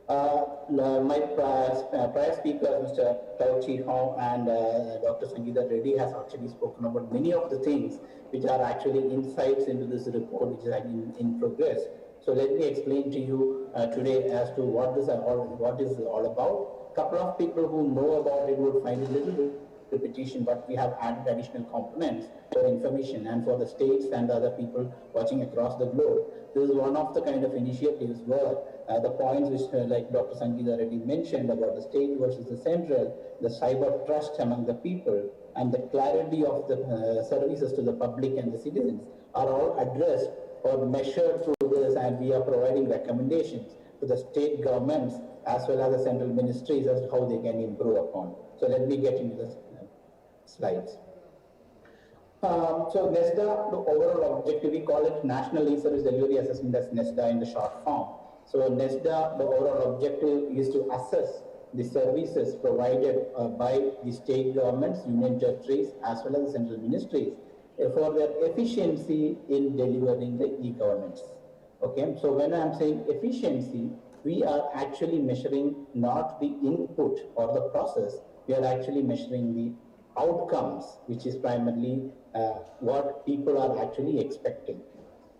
[SPEAKER 13] My prior speakers, Mr. Tao Chi Hong and Dr. Sangeeta Reddy, has actually spoken about many of the things which are actually insights into this report, which is in progress. So let me explain to you today as to what is all about. Couple of people who know about it would find it a little bit repetition, but we have added additional components for information and for the states and other people watching across the globe. This is one of the kind of initiatives where the points which like Dr. Sangeeta Reddy mentioned about the state versus the central, the cyber trust among the people, and the clarity of the services to the public and the citizens are all addressed or measured through this, and we are providing recommendations to the state governments as well as the central ministries as to how they can improve upon. So let me get into the slides. So NESDA, the overall objective, we call it National E-Service Delivery Assessment as NESDA in the short form. So NESDA, the overall objective is to assess the services provided by the state governments, union territories, as well as the central ministries for their efficiency in delivering the e-governance. Okay, so when I'm saying efficiency, we are actually measuring not the input or the process, we are actually measuring the outcomes, which is primarily what people are actually expecting.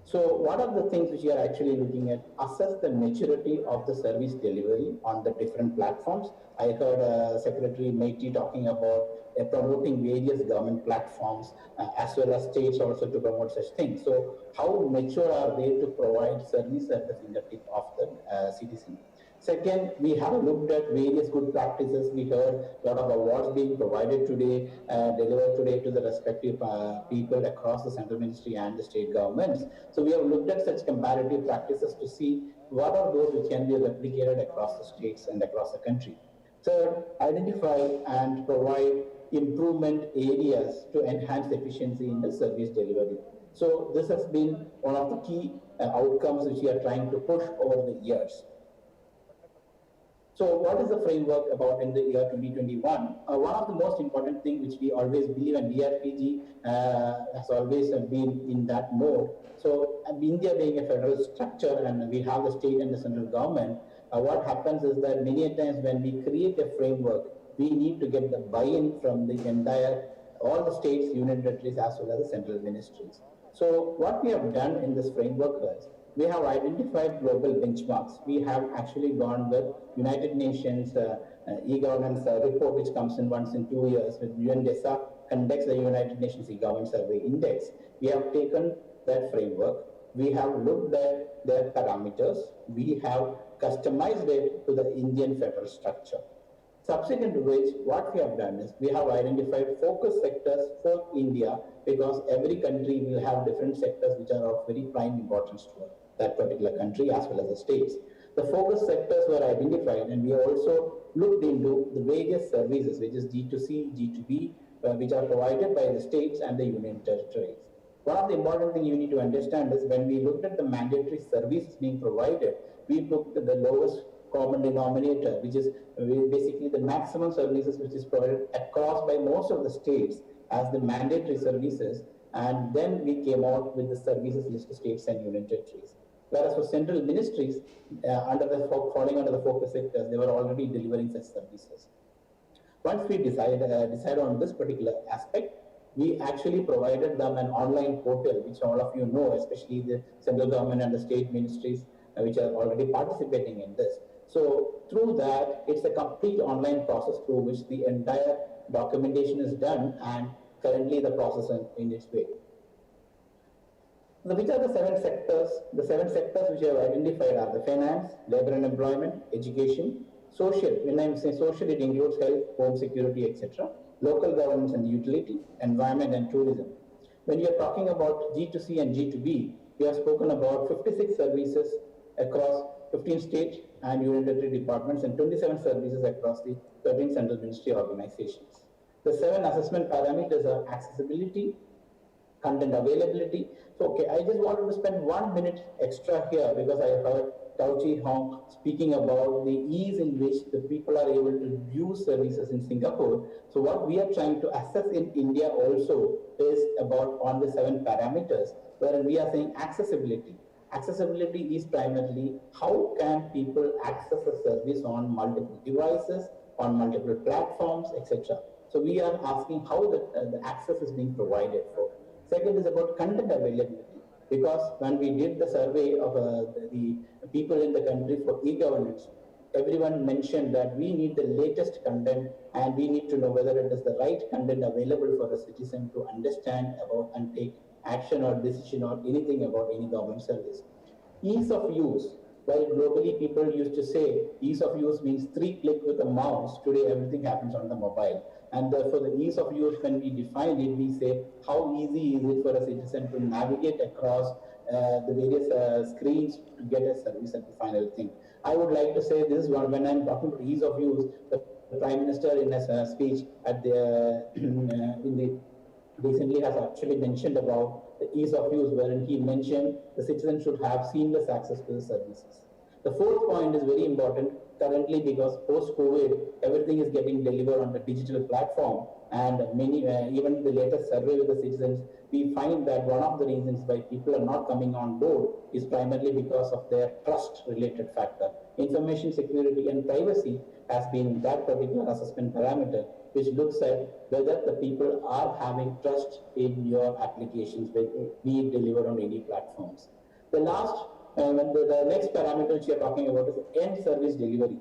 [SPEAKER 13] So what are the things which you are actually looking at? Assess the maturity of the service delivery on the different platforms. I heard Secretary Meity talking about promoting various government platforms as well as states also to promote such things. So how mature are they to provide service at the fingertip of the citizen? Second, we have looked at various good practices. We heard a lot of awards being provided today, delivered today to the respective people across the central ministry and the state governments. So we have looked at such comparative practices to see what are those which can be replicated across the states and across the country. Third, identify and provide improvement areas to enhance efficiency in the service delivery. So this has been one of the key outcomes which we are trying to push over the years. So what is the framework about in the year 2021? One of the most important things which we always believe, and DRPG has always been in that mode. So India being a federal structure and we have the state and the central government, what happens is that many times when we create a framework, we need to get the buy-in from the entire, all the states, union territories, as well as the central ministries. So what we have done in this framework is, we have identified global benchmarks. We have actually gone with United Nations e-governance report, which comes in once in 2 years, with UNDESA conducts the United Nations e-governance survey index. We have taken that framework. We have looked at their parameters. We have customized it to the Indian federal structure. Subsequent to which, what we have done is, we have identified focus sectors for India, because every country will have different sectors which are of very prime importance to that particular country as well as the states. The focus sectors were identified, and we also looked into the various services, which is G2C, G2B, which are provided by the states and the union territories. One of the important things you need to understand is, when we looked at the mandatory services being provided, we looked at the lowest common denominator, which is basically the maximum services which is provided across by most of the states as the mandatory services, and then we came out with the services list of states and union territories. Whereas for central ministries, falling under the focus sectors, they were already delivering such services. Once we decided on this particular aspect, we actually provided them an online portal, which all of you know, especially the central government and the state ministries, which are already participating in this. So through that, it's a complete online process through which the entire documentation is done, and currently the process is in its way. Which are the 7 sectors? The 7 sectors which I have identified are the finance, labor and employment, education, Social, when I'm saying social, it includes health, home security, etc., local governance and utility, environment and tourism. When we are talking about G2C and G2B, we have spoken about 56 services across 15 state and union territory departments and 27 services across the 13 central ministry organizations. The 7 assessment parameters are accessibility, content availability. So, okay, I just wanted to spend 1 minute extra here because I heard Tauchi Hong speaking about the ease in which the people are able to view services in Singapore. So what we are trying to assess in India also is about on the 7 parameters, where we are saying accessibility. Accessibility is primarily how can people access a service on multiple devices, on multiple platforms, etc. So we are asking how the access is being provided for. Second is about content availability, because when we did the survey of the people in the country for e-governance, everyone mentioned that we need the latest content and we need to know whether it is the right content available for a citizen to understand about and take action or decision or anything about any government service. Ease of use. While globally people used to say ease of use means 3 clicks with a mouse, today everything happens on the mobile. And therefore the ease of use, when we define it, we say how easy is it for a citizen to navigate across the various screens to get a service at the final thing. I would like to say this one, when I'm talking about ease of use, the Prime Minister in a speech at the recently has actually mentioned about the ease of use, wherein he mentioned the citizen should have seamless access to the services. The fourth point is very important currently because post-COVID, everything is getting delivered on the digital platform, and many, even the latest survey with the citizens, we find that one of the reasons why people are not coming on board is primarily because of their trust-related factor. Information security and privacy has been that particular assessment parameter, which looks at whether the people are having trust in your applications, be it delivered on any platforms. The last, the next parameter which we are talking about is end service delivery.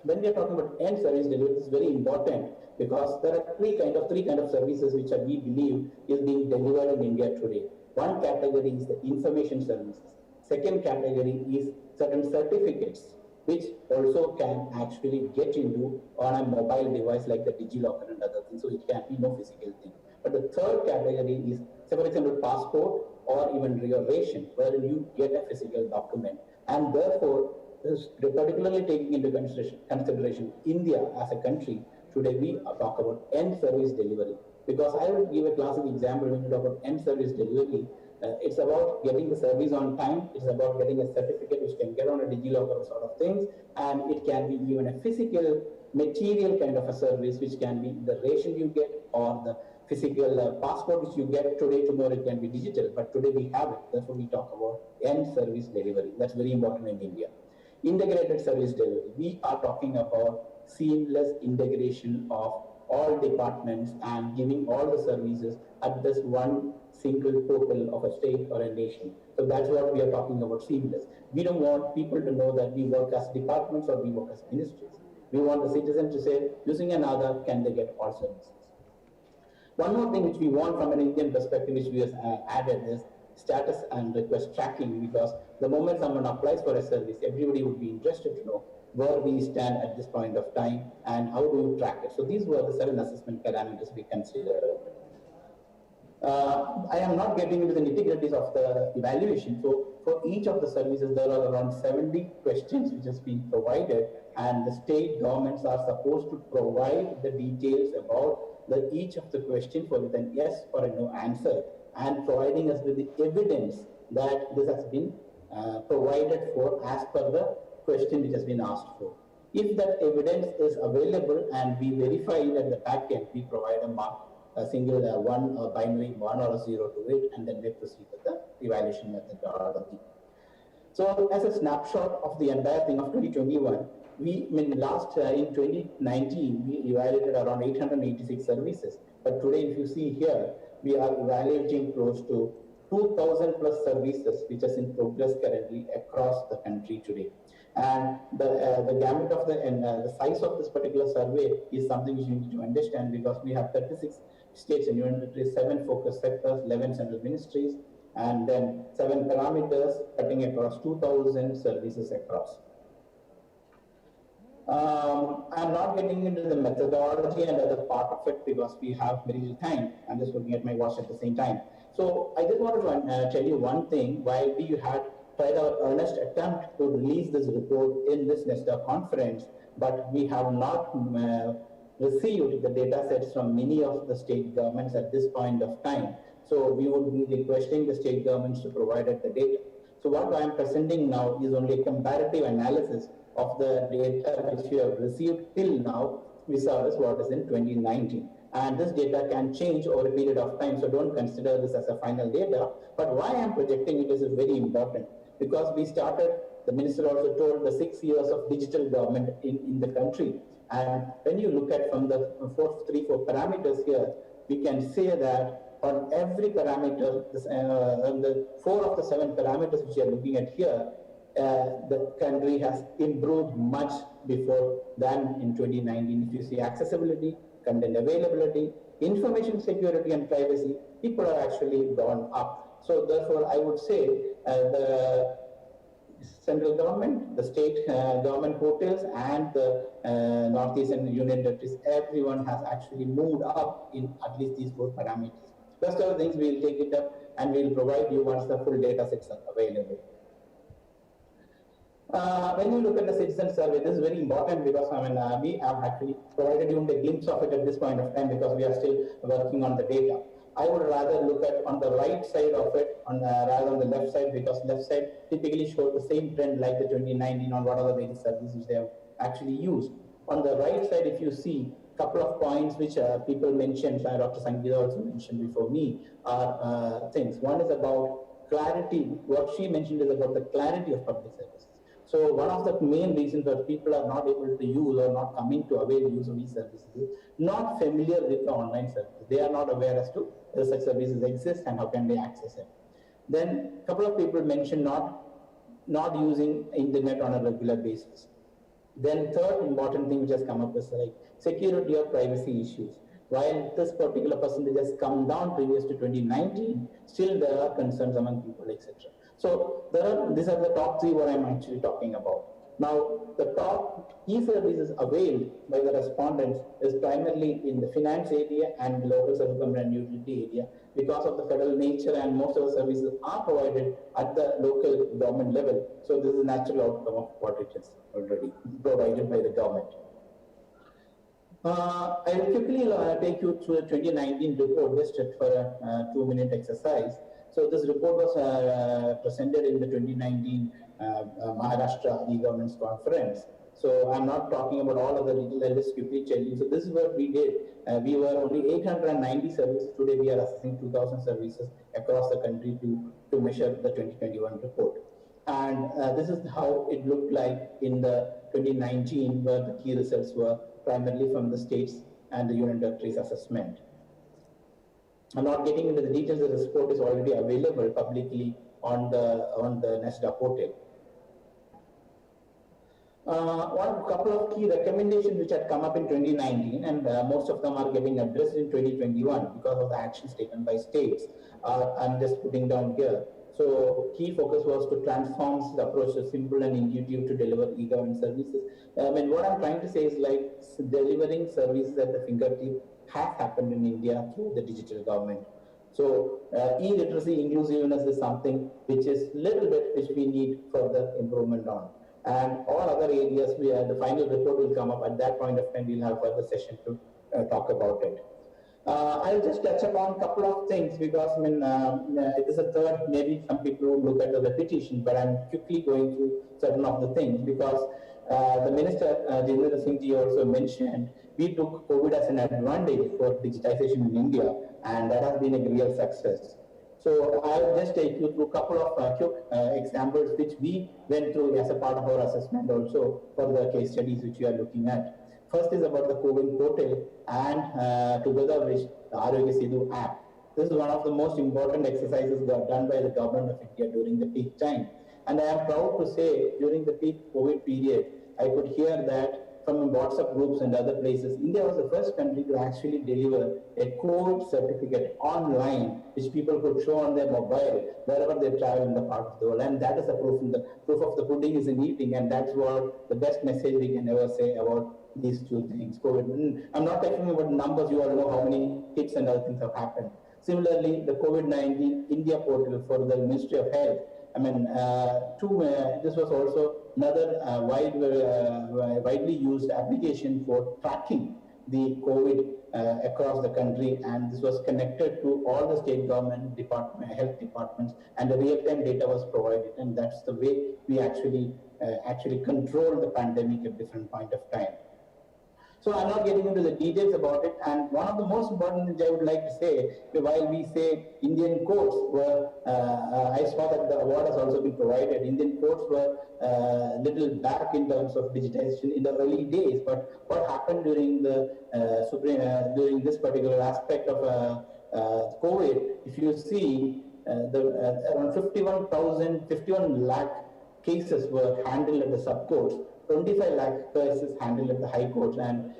[SPEAKER 13] When we are talking about end service delivery, this is very important because there are three kind of services which we believe is being delivered in India today. One category is the information services. Second category is certain certificates, which also can actually get into on a mobile device like the DigiLocker and other things, so it can be no physical thing. But the third category is, say for example, passport or even your ration, where you get a physical document. And therefore, particularly taking into consideration India as a country, today we talk about end service delivery. Because I will give a classic example when you talk about end service delivery. It's about getting the service on time. It's about getting a certificate which can get on a DigiLocker sort of things, and it can be even a physical material kind of a service, which can be the ration you get or the physical passport which you get today. Tomorrow it can be digital, but today we have it. Therefore we talk about end service delivery. That's very important in India. Integrated service delivery. We are talking about seamless integration of all departments and giving all the services at this one single portal of a state or a nation. So that's what we are talking about, seamless. We don't want people to know that we work as departments or we work as ministries. We want the citizen to say, using an Aadhaar, can they get all services? One more thing which we want from an Indian perspective, which we have added, is status and request tracking, because the moment someone applies for a service, everybody would be interested to know where we stand at this point of time and how do you track it. So these were the 7 assessment parameters we considered. I am not getting into the nitty-gritties of the evaluation. So for each of the services, there are around 70 questions which has been provided, and the state governments are supposed to provide the details about each of the question for with an yes or a no answer, and providing us with the evidence that this has been provided for as per the question which has been asked for. If that evidence is available and we verify it at the back end, we provide a mark, a single one, a binary 1 or a 0 to it, and then we proceed with the evaluation method. So as a snapshot of the entire thing of 2021, in 2019, we evaluated around 886 services. But today, if you see here, we are evaluating close to 2,000 plus services, which is in progress currently across the country today. And the gamut of the size of this particular survey is something which you need to understand, because we have 36 states and union territories, 7 focus sectors, 11 central ministries, and then 7 parameters cutting across 2,000 services across. I'm not getting into the methodology and other part of it because we have very little time. I'm just looking at my watch at the same time. So I just wanted to tell you one thing. While we had tried our earnest attempt to release this report in this NESTA conference, but we have not received the data sets from many of the state governments at this point of time. So we would be requesting the state governments to provide us the data. So what I am presenting now is only a comparative analysis of the data which we have received till now versus what is in 2019. And this data can change over a period of time, so don't consider this as a final data. But why I am projecting it is very important, because we started, the minister also told, the 6 years of digital government in the country. And when you look at from the three, four parameters here, we can say that on every parameter, the 4 of the 7 parameters which you are looking at here, the country has improved much before than in 2019. If you see accessibility, content availability, information security and privacy, people have actually gone up. So therefore, I would say the central government, the state government portals and the Northeastern Union territories, everyone has actually moved up in at least these 4 parameters. Rest of the things we will take it up and we will provide you once the full data sets are available. When you look at the citizen survey, this is very important because we have actually provided you a glimpse of it at this point of time because we are still working on the data. I would rather look at on the right side of it rather than the left side, because left side typically shows the same trend like the 2019 on what are the various services they have actually used. On the right side, if you see a couple of points which people mentioned, Dr. Sangeeta also mentioned before me, are things. One is about clarity. What she mentioned is about the clarity of public services. So one of the main reasons that people are not able to use or not coming to avail use of these services is not familiar with the online services. They are not aware as to whether such services exist and how can they access it. Then a couple of people mentioned not using internet on a regular basis. Then third important thing which has come up is like security or privacy issues. While this particular percentage has come down previous to 2019, still there are concerns among people, etc. So these are the top 3 what I'm actually talking about. Now, the top e-services availed by the respondents is primarily in the finance area and the local service government and utility area because of the federal nature, and most of the services are provided at the local government level. So this is a natural outcome of what it is already provided by the government. I will quickly take you through a 2019 report just for a 2-minute exercise. So this report was presented in the 2019 Maharashtra e-governance conference. So I'm not talking about all of the details, I'll just quickly tell you. So this is what we did. We were only 890 services. Today we are assessing 2,000 services across the country to measure the 2021 report. And this is how it looked like in the 2019, where the key results were primarily from the states and the union territories assessment. I'm not getting into the details. The report is already available publicly on the NESTA portal. One couple of key recommendations which had come up in 2019, and most of them are getting addressed in 2021 because of the actions taken by states. I'm just putting down here. So key focus was to transform the approach to simple and intuitive to deliver e-government services. What I'm trying to say is like delivering services at the fingertip has happened in India through the digital government. So e-literacy inclusiveness is something which is little bit which we need further improvement on. And all other areas, the final report will come up at that point of time. We'll have further session to talk about it. I'll just touch upon a couple of things because it is a third, maybe some people will look at the repetition, but I'm quickly going through certain of the things because the Minister, Jitendra Singh ji, also mentioned we took COVID as an advantage for digitization in India, and that has been a real success. So I'll just take you through a couple of quick examples which we went through as a part of our assessment also for the case studies which we are looking at. First is about the COVID portal and together with the Arogya Setu app. This is one of the most important exercises done by the government of India during the peak time. And I am proud to say during the peak COVID period, I could hear that from WhatsApp groups and other places. India was the first country to actually deliver a COVID certificate online, which people could show on their mobile wherever they travel in the part of the world. And that is the proof. The proof of the pudding is in eating, and that's what the best message we can ever say about these two things. COVID. I'm not talking about numbers. You all know how many hits and other things have happened. Similarly, the COVID-19 India portal for the Ministry of Health. I mean, this was also another widely used application for tracking the COVID across the country, and this was connected to all the state government health departments, and the real-time data was provided, and that's the way we actually control the pandemic at different point of time. So I'm not getting into the details about it, and one of the most important things I would like to say, while we say Indian courts were, I saw that the award has also been provided. Indian courts were little back in terms of digitization in the early days, but what happened during the during this particular aspect of COVID, if you see, around 51 lakh cases were handled at the sub-courts, 25 lakh cases handled at the high courts, and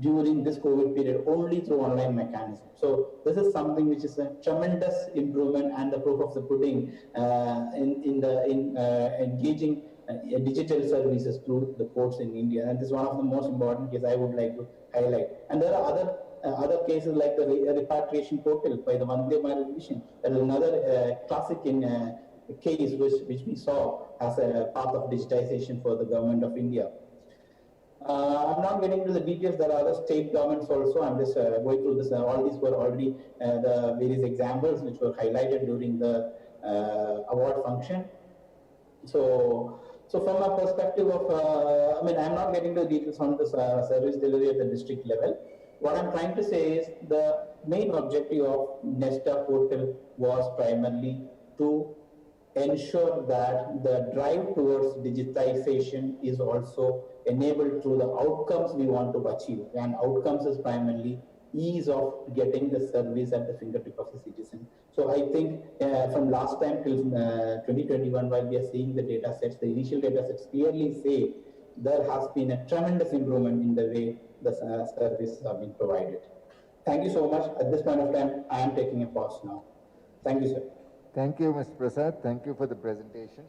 [SPEAKER 13] during this COVID period only through online mechanism. So this is something which is a tremendous improvement and the proof of the pudding in engaging digital services through the courts in India. And this is one of the most important cases I would like to highlight. And there are other cases like the repatriation portal by the Vande Bharat mission. That is another classic case which we saw as a path of digitization for the government of India. I'm not getting into the details. There are other state governments also. I'm just going through this. All these were already the various examples which were highlighted during the award function. So from a perspective of, I'm not getting into the details on the service delivery at the district level. What I'm trying to say is the main objective of Nesta portal was primarily to ensure that the drive towards digitization is also enabled through the outcomes we want to achieve. And outcomes is primarily ease of getting the service at the fingertip of the citizen. So I think from last time till 2021, while we are seeing the data sets, the initial data sets clearly say there has been a tremendous improvement in the way the services have been provided. Thank you so much. At this point of time, I am taking a pause now. Thank you, sir.
[SPEAKER 2] Thank you, Mr. Prasad. Thank you for the presentation.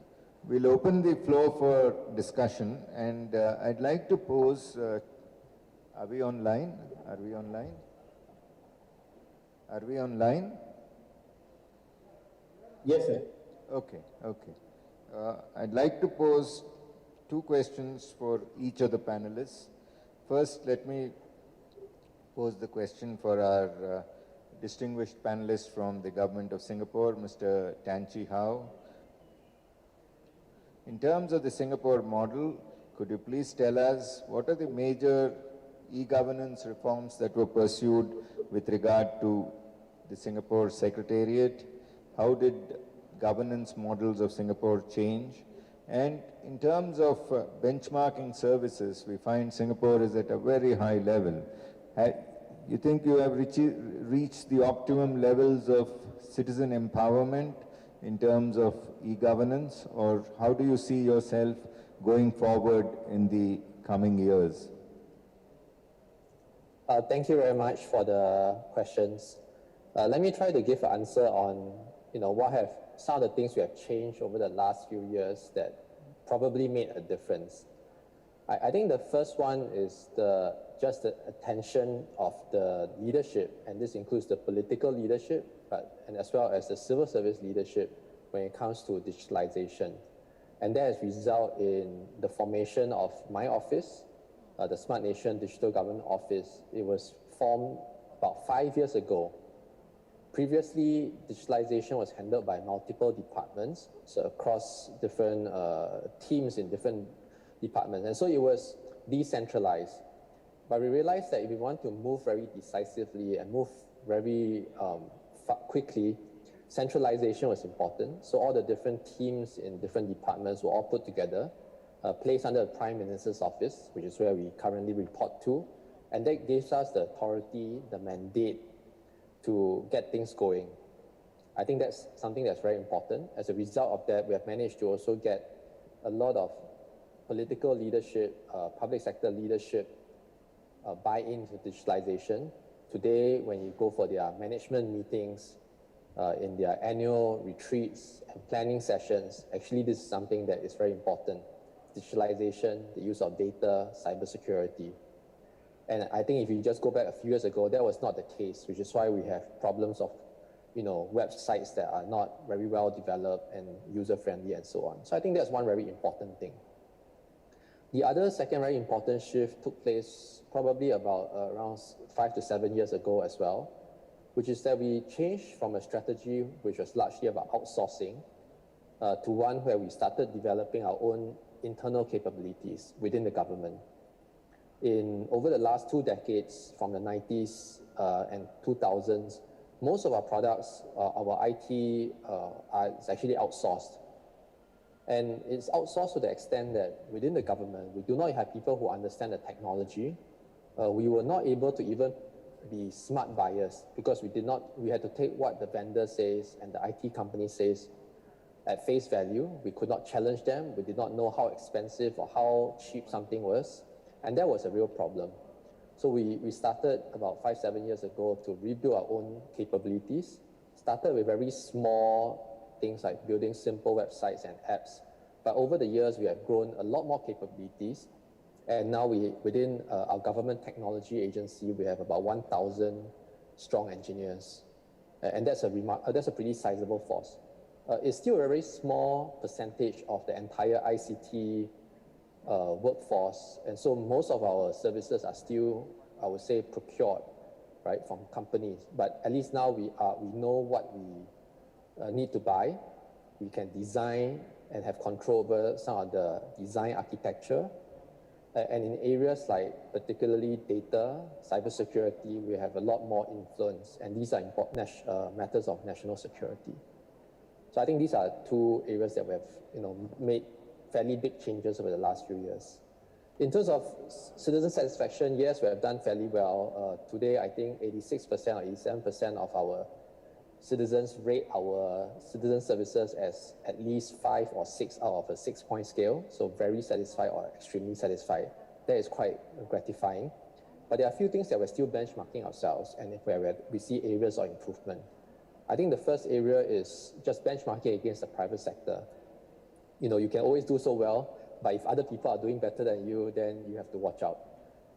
[SPEAKER 2] We'll open the floor for discussion, and I'd like to pose, are we online? Are we online? Are we online?
[SPEAKER 13] Yes, sir.
[SPEAKER 2] Okay. I'd like to pose two questions for each of the panelists. First, let me pose the question for our distinguished panelist from the government of Singapore, Mr. Tan Chi Hao. In terms of the Singapore model, could you please tell us what are the major e-governance reforms that were pursued with regard to the Singapore Secretariat? How did governance models of Singapore change? And in terms of benchmarking services, we find Singapore is at a very high level. You think you have reached the optimum levels of citizen empowerment in terms of e-governance, or how do you see yourself going forward in the coming years?
[SPEAKER 7] Thank you very much for the questions. Let me try to give an answer on what have some of the things we have changed over the last few years that probably made a difference. I think the first one is just the attention of the leadership, and this includes the political leadership, and as well as the civil service leadership when it comes to digitalization. And that has resulted in the formation of my office, the Smart Nation Digital Government Office. It was formed about 5 years ago. Previously, digitalization was handled by multiple departments, so across different teams in different departments, and so it was decentralized. But we realized that if we want to move very decisively and move very quickly, centralization was important. So all the different teams in different departments were all put together, placed under the Prime Minister's office, which is where we currently report to, and that gives us the authority, the mandate to get things going. I think that's something that's very important. As a result of that, we have managed to also get a lot of political leadership, public sector leadership buy into digitalization. Today, when you go for their management meetings, in their annual retreats and planning sessions, actually this is something that is very important. Digitalization, the use of data, cybersecurity. And I think if you just go back a few years ago, that was not the case, which is why we have problems of, websites that are not very well developed and user-friendly and so on. So I think that's one very important thing. The other second very important shift took place probably about around 5 to 7 years ago as well, which is that we changed from a strategy which was largely about outsourcing to one where we started developing our own internal capabilities within the government. Over the last 2 decades, from the 90s and 2000s, most of our products, our IT, is actually outsourced. And it's outsourced to the extent that within the government, we do not have people who understand the technology. We were not able to even be smart buyers because we had to take what the vendor says and the IT company says at face value. We could not challenge them. We did not know how expensive or how cheap something was. And that was a real problem. So we started about 5, 7 years ago to rebuild our own capabilities. Started with very small things like building simple websites and apps. But over the years, we have grown a lot more capabilities. And now within our government technology agency, we have about 1,000 strong engineers. And that's a pretty sizable force. It's still a very small percentage of the entire ICT workforce. And so most of our services are still, I would say, procured, right, from companies. But at least now we know what we need to buy. We can design and have control over some of the design architecture. And in areas like particularly data, cybersecurity, we have a lot more influence. And these are important matters of national security. So I think these are 2 areas that we have made fairly big changes over the last few years. In terms of citizen satisfaction, yes, we have done fairly well. Today, I think 86% or 87% of our citizens rate our citizen services as at least 5 or 6 out of a 6-point scale. So very satisfied or extremely satisfied. That is quite gratifying. But there are a few things that we're still benchmarking ourselves and where we see areas of improvement. I think the first area is just benchmarking against the private sector. You can always do so well, but if other people are doing better than you, then you have to watch out.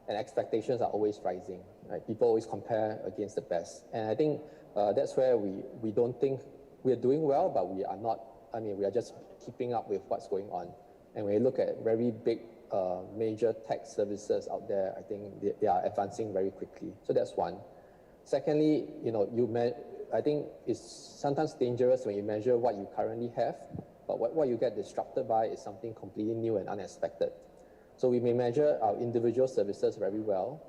[SPEAKER 7] And expectations are always rising, right? People always compare against the best. And I think that's where we don't think we're doing well, but we are not, we are just keeping up with what's going on. And when you look at very big, major tech services out there, I think they are advancing very quickly. So that's one. Secondly, I think it's sometimes dangerous when you measure what you currently have, but what you get disrupted by is something completely new and unexpected. So we may measure our individual services very well,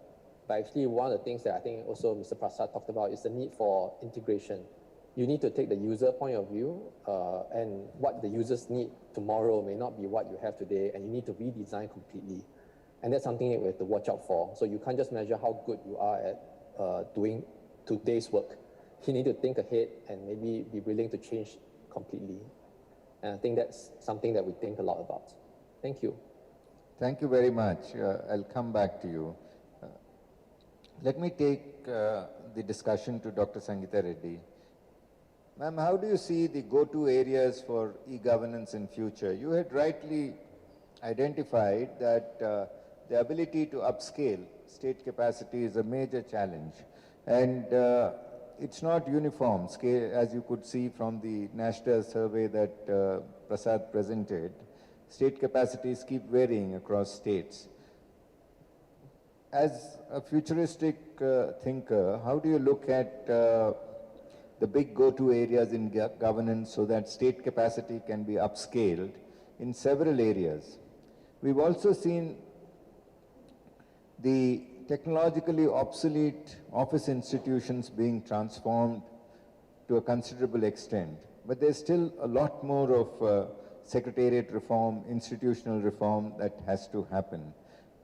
[SPEAKER 7] but actually one of the things that I think also Mr. Prasad talked about is the need for integration. You need to take the user point of view, and what the users need tomorrow may not be what you have today, and you need to redesign completely. And that's something that we have to watch out for. So you can't just measure how good you are at doing today's work. You need to think ahead and maybe be willing to change completely. And I think that's something that we think a lot about. Thank you.
[SPEAKER 2] Thank you very much. I'll come back to you. Let me take the discussion to Dr. Sangeeta Reddy. Ma'am, how do you see the go-to areas for e-governance in future? You had rightly identified that the ability to upscale state capacity is a major challenge. And it's not uniform scale, as you could see from the national survey that Prasad presented. State capacities keep varying across states. As a futuristic thinker, how do you look at the big go-to areas in governance so that state capacity can be upscaled in several areas? We've also seen the technologically obsolete office institutions being transformed to a considerable extent. But there's still a lot more of secretariat reform, institutional reform that has to happen.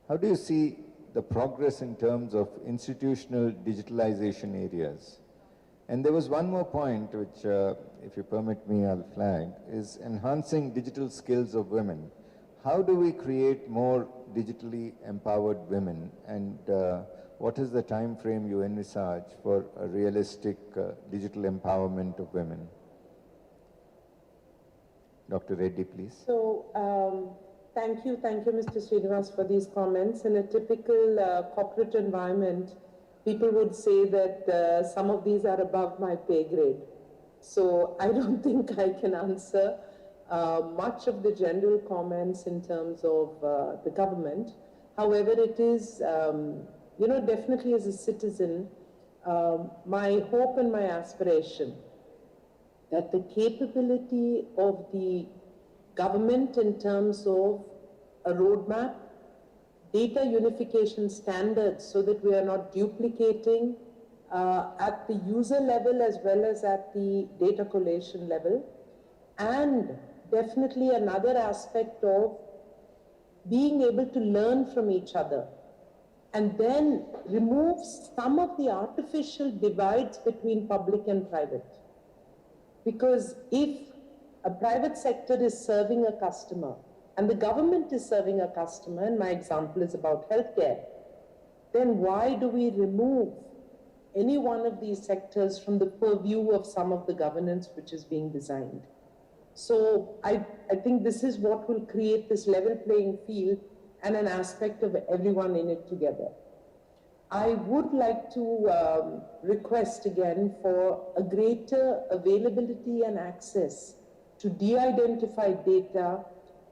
[SPEAKER 2] How do you see the progress in terms of institutional digitalization areas? And there was one more point which, if you permit me, I'll flag, is enhancing digital skills of women. how do we create more digitally empowered women, and what is the time frame you envisage for a realistic digital empowerment of women? Dr. Reddy, please.
[SPEAKER 12] So, thank you, Mr. Srinivas, for these comments. In a typical corporate environment, people would say that some of these are above my pay grade. So I don't think I can answer much of the general comments in terms of the government. However, it is, definitely as a citizen, my hope and my aspiration that the capability of the government in terms of a roadmap, data unification standards so that we are not duplicating at the user level as well as at the data collation level, and definitely another aspect of being able to learn from each other and then remove some of the artificial divides between public and private. Because if a private sector is serving a customer and the government is serving a customer, and my example is about healthcare, then why do we remove any one of these sectors from the purview of some of the governance which is being designed? So I think this is what will create this level playing field and an aspect of everyone in it together. I would like to request again for a greater availability and access to de-identified data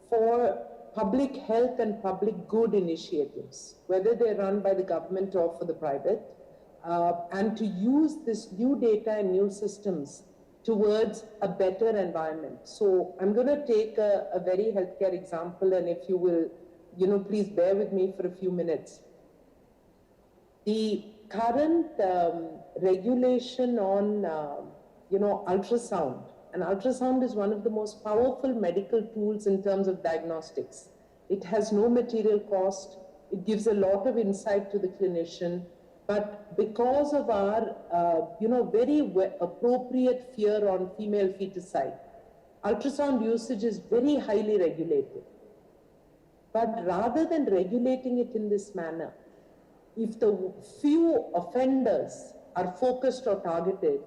[SPEAKER 12] for public health and public good initiatives, whether they're run by the government or for the private, and to use this new data and new systems towards a better environment. So I'm going to take a very healthcare example, and if you will, please bear with me for a few minutes. The current regulation on, ultrasound, and ultrasound is one of the most powerful medical tools in terms of diagnostics. It has no material cost. It gives a lot of insight to the clinician. But because of our, very appropriate fear on female feticide, ultrasound usage is very highly regulated. But rather than regulating it in this manner, if the few offenders are focused or targeted,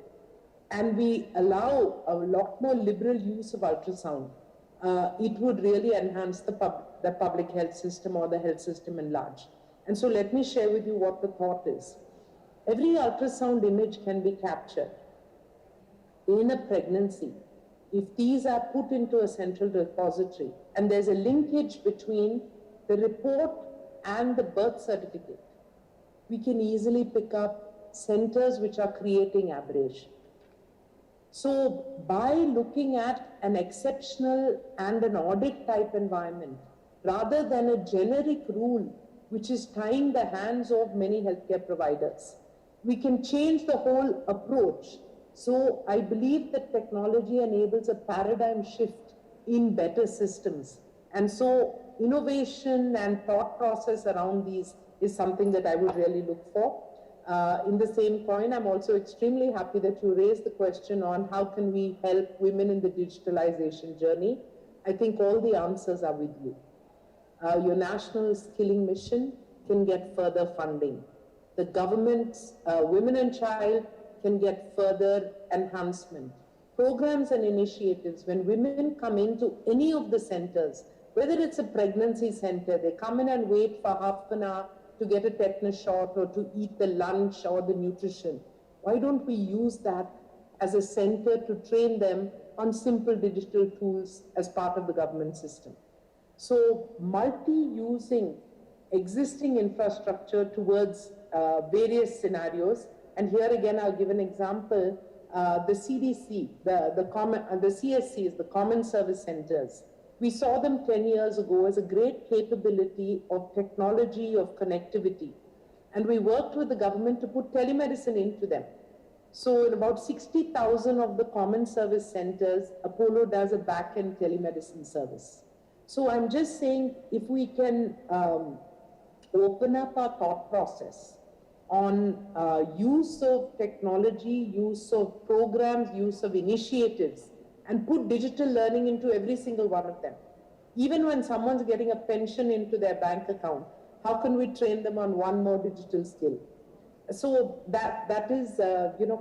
[SPEAKER 12] and we allow a lot more liberal use of ultrasound, it would really enhance the public health system or the health system in large. And so let me share with you what the thought is. Every ultrasound image can be captured in a pregnancy if these are put into a central repository, and there's a linkage between the report and the birth certificate. We can easily pick up centers which are creating aberration. So by looking at an exceptional and an audit type environment, rather than a generic rule which is tying the hands of many healthcare providers, we can change the whole approach. So I believe that technology enables a paradigm shift in better systems. And so innovation and thought process around these is something that I would really look for. In the same coin, I'm also extremely happy that you raised the question on how can we help women in the digitalization journey. I think all the answers are with you. Your national skilling mission can get further funding. The government's Women and Child can get further enhancement. Programs and initiatives, when women come into any of the centers, whether it's a pregnancy center, they come in and wait for half an hour to get a tetanus shot or to eat the lunch or the nutrition. Why don't we use that as a center to train them on simple digital tools as part of the government system? So multi-using existing infrastructure towards various scenarios. And here again, I'll give an example. The CDC, the CSCs, the Common Service Centers, we saw them 10 years ago as a great capability of technology, of connectivity. And we worked with the government to put telemedicine into them. So in about 60,000 of the Common Service Centers, Apollo does a back-end telemedicine service. So I'm just saying, if we can open up our thought process on use of technology, use of programs, use of initiatives, and put digital learning into every single one of them. Even when someone's getting a pension into their bank account, how can we train them on one more digital skill? So that is,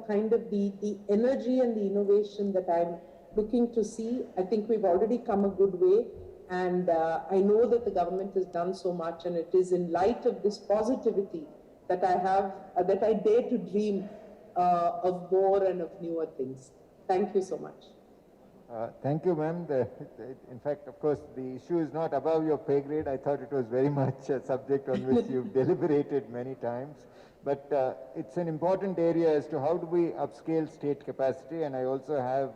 [SPEAKER 12] kind of the energy and the innovation that I'm looking to see. I think we've already come a good way, and I know that the government has done so much, and it is in light of this positivity that that I dare to dream of more and of newer things. Thank you so much.
[SPEAKER 2] Thank you, ma'am. In fact, of course, the issue is not above your pay grade. I thought it was very much a subject on which you've deliberated many times. But it's an important area as to how do we upscale state capacity. And I also have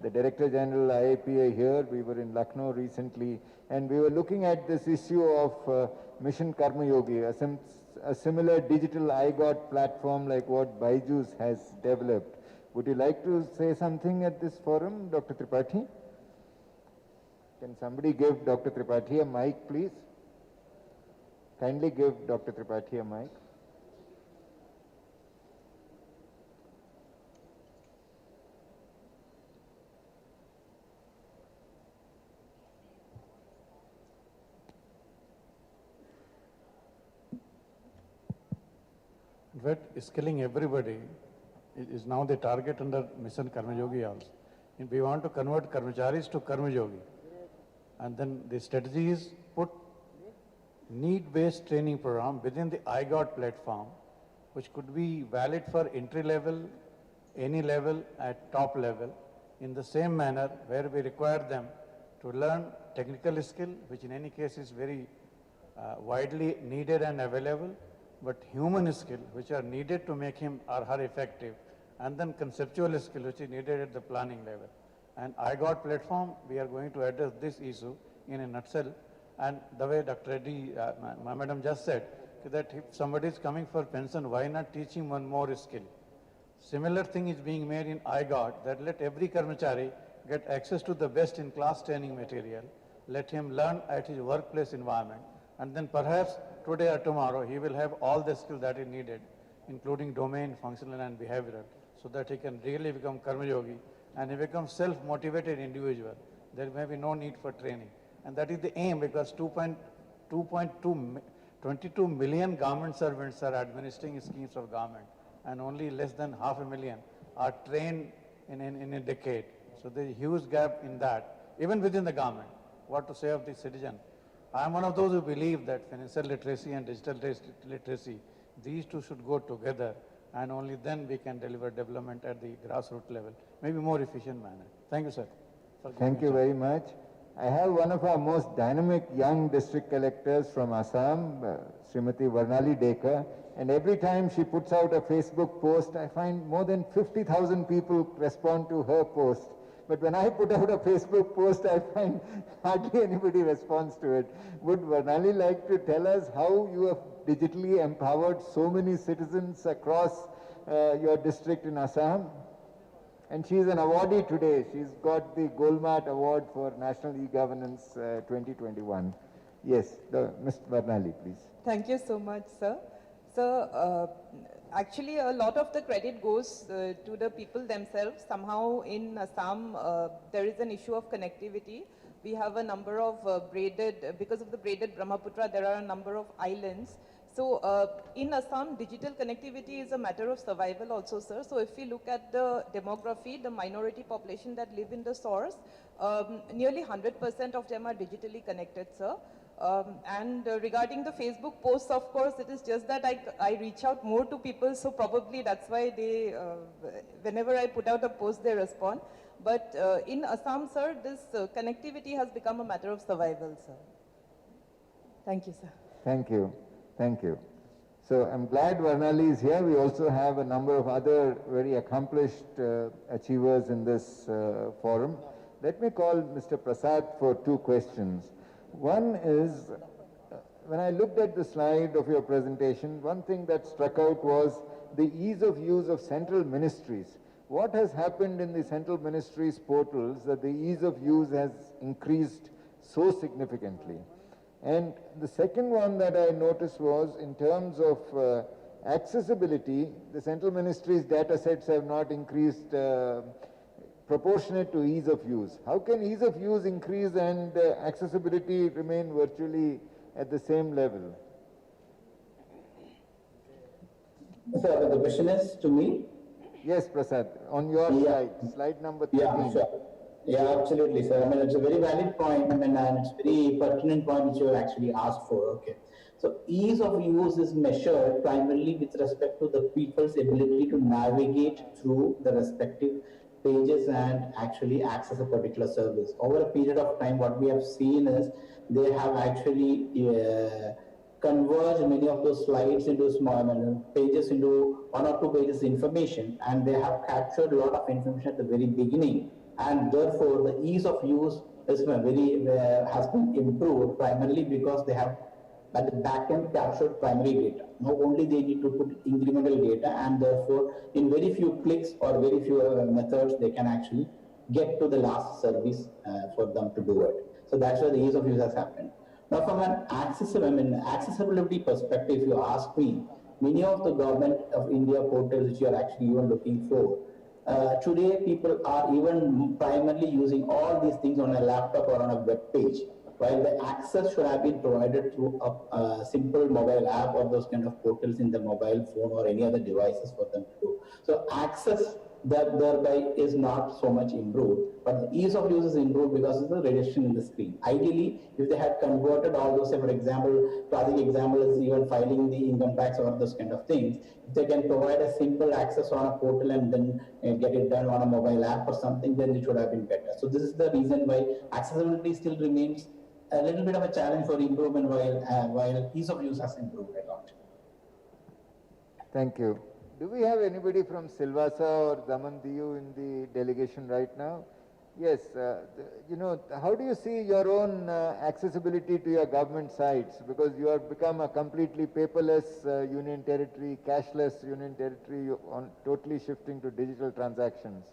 [SPEAKER 2] the Director General IAPA here. We were in Lucknow recently, and we were looking at this issue of Mission Karma Yogi, a similar digital IGOT platform like what Byju's has developed. Would you like to say something at this forum, Dr. Tripathi? Can somebody give Dr. Tripathi a mic, please? Kindly give Dr. Tripathi a mic.
[SPEAKER 14] In fact, skilling everybody is now the target under Mission Karma Yogi also. And we want to convert Karmacharis to Karma Yogi. And then the strategy is put need-based training program within the IGOT platform, which could be valid for entry level, any level, at top level, in the same manner where we require them to learn technical skill, which in any case is very widely needed and available, but human skill, which are needed to make him or her effective, and then conceptual skill, which is needed at the planning level. And IGOT platform, we are going to address this issue in a nutshell. And the way Dr. Reddy, Madam just said, that if somebody is coming for pension, why not teach him one more skill? Similar thing is being made in IGOT, that let every Karmachari get access to the best in class training material, let him learn at his workplace environment, and then perhaps today or tomorrow he will have all the skills that is needed, including domain, functional and behavioral, so that he can really become Karma Yogi and he becomes self-motivated individual. There may be no need for training. And that is the aim, because 22 million government servants are administering schemes of government, and only less than 500,000 are trained in a decade. So there is a huge gap in that, even within the government. What to say of the citizen? I am one of those who believe that financial literacy and digital literacy, these two should go together, and only then we can deliver development at the grassroots level, maybe more efficient manner. Thank you, sir.
[SPEAKER 2] Thank you very much. I have one of our most dynamic young district collectors from Assam, Srimati Varnali Dekar, and every time she puts out a Facebook post, I find more than 50,000 people respond to her post. But when I put out a Facebook post, I find hardly anybody responds to it. Would Varnali like to tell us how you have digitally empowered so many citizens across your district in Assam? And she's an awardee today. She's got the Golmat Award for National E-Governance 2021. Yes, Ms. Varnali, please.
[SPEAKER 15] Thank you so much, sir. So, actually, a lot of the credit goes to the people themselves. Somehow in Assam, there is an issue of connectivity. We have a number of because of the braided Brahmaputra, there are a number of islands. So in Assam, digital connectivity is a matter of survival also, sir. So if we look at the demography, the minority population that live in the source, nearly 100% of them are digitally connected, sir. And regarding the Facebook posts, of course, it is just that I reach out more to people, so probably that's why they, whenever I put out a post, they respond. But in Assam, sir, this connectivity has become a matter of survival, sir. Thank you, sir.
[SPEAKER 2] Thank you. Thank you. So I'm glad Varnali is here. We also have a number of other very accomplished achievers in this forum. Let me call Mr. Prasad for two questions. One is, when I looked at the slide of your presentation, one thing that struck out was the ease of use of central ministries. What has happened in the central ministries portals that the ease of use has increased so significantly? And the second one that I noticed was in terms of accessibility, the central ministries' data sets have not increased proportionate to ease of use. How can ease of use increase and accessibility remain virtually at the same level?
[SPEAKER 13] Sir, the question is to me?
[SPEAKER 2] Yes, Prasad, on your slide number 13.
[SPEAKER 13] Yeah, sure. Yeah, absolutely, sir. I mean, it's a very valid point. I mean, and it's a very pertinent point which you have actually asked for. Okay. So, ease of use is measured primarily with respect to the people's ability to navigate through the respective pages and actually access a particular service. Over a period of time, what we have seen is they have actually converge many of those slides into small pages, into 1 or 2 pages information, and they have captured a lot of information at the very beginning, and therefore the ease of use is has been improved primarily because they have at the back end captured primary data. Now only they need to put incremental data, and therefore in very few clicks or very few methods they can actually get to the last service for them to do it. So that's where the ease of use has happened. Now, from an accessibility perspective, if you ask me, many of the government of India portals which you are actually even looking for, today people are even primarily using all these things on a laptop or on a web page, while the access should have been provided through a simple mobile app or those kind of portals in the mobile phone or any other devices for them to do. So access that thereby is not so much improved, but the ease of use is improved because of the reduction in the screen. Ideally, if they had converted all those, say for example, classic example is even filing the income tax or those kind of things, if they can provide a simple access on a portal and then get it done on a mobile app or something, then it should have been better. So this is the reason why accessibility still remains a little bit of a challenge for improvement, while ease of use has improved a lot.
[SPEAKER 2] Thank you. Do we have anybody from Silvassa or Damandiu in the delegation right now? Yes, how do you see your own accessibility to your government sites? Because you have become a completely paperless union territory, cashless union territory, totally shifting to digital transactions.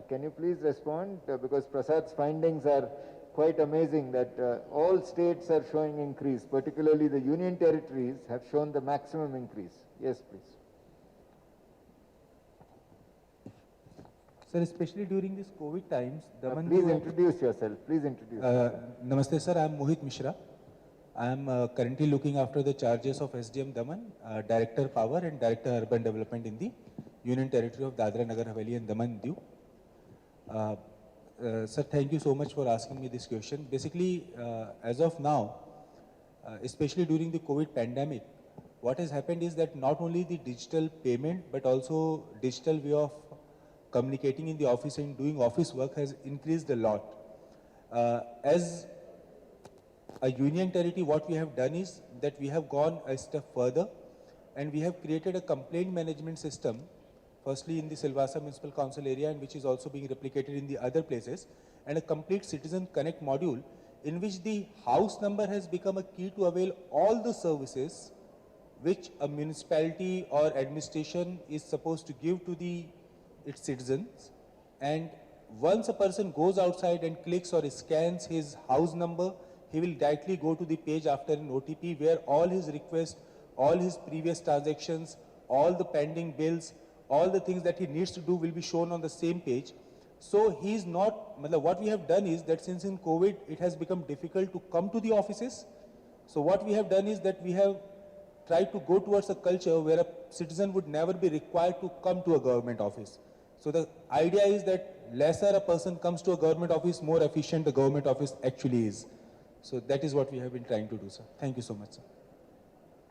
[SPEAKER 2] Can you please respond? Because Prasad's findings are quite amazing that all states are showing increase, particularly the union territories have shown the maximum increase. Yes, please.
[SPEAKER 16] Sir, especially during these COVID times,
[SPEAKER 2] please introduce yourself. Please introduce yourself.
[SPEAKER 16] Namaste, sir. I am Mohit Mishra. I am currently looking after the charges of SDM Daman, Director Power and Director Urban Development in the Union Territory of Dadra Nagar Haveli and Daman Diu. Sir, thank you so much for asking me this question. Basically, as of now, especially during the COVID pandemic, what has happened is that not only the digital payment, but also digital way of communicating in the office and doing office work has increased a lot. As a union territory, what we have done is that we have gone a step further and we have created a complaint management system, firstly in the Silvassa Municipal Council area, and which is also being replicated in the other places, and a complete Citizen Connect module in which the house number has become a key to avail all the services which a municipality or administration is supposed to give to its citizens. And once a person goes outside and clicks or scans his house number, he will directly go to the page after an OTP where all his requests, all his previous transactions, all the pending bills, all the things that he needs to do will be shown on the same page. So he's not, what we have done is that since in COVID it has become difficult to come to the offices, so what we have done is that we have tried to go towards a culture where a citizen would never be required to come to a government office. So the idea is that lesser a person comes to a government office, more efficient the government office actually is. So that is what we have been trying to do, sir. Thank you so much, sir.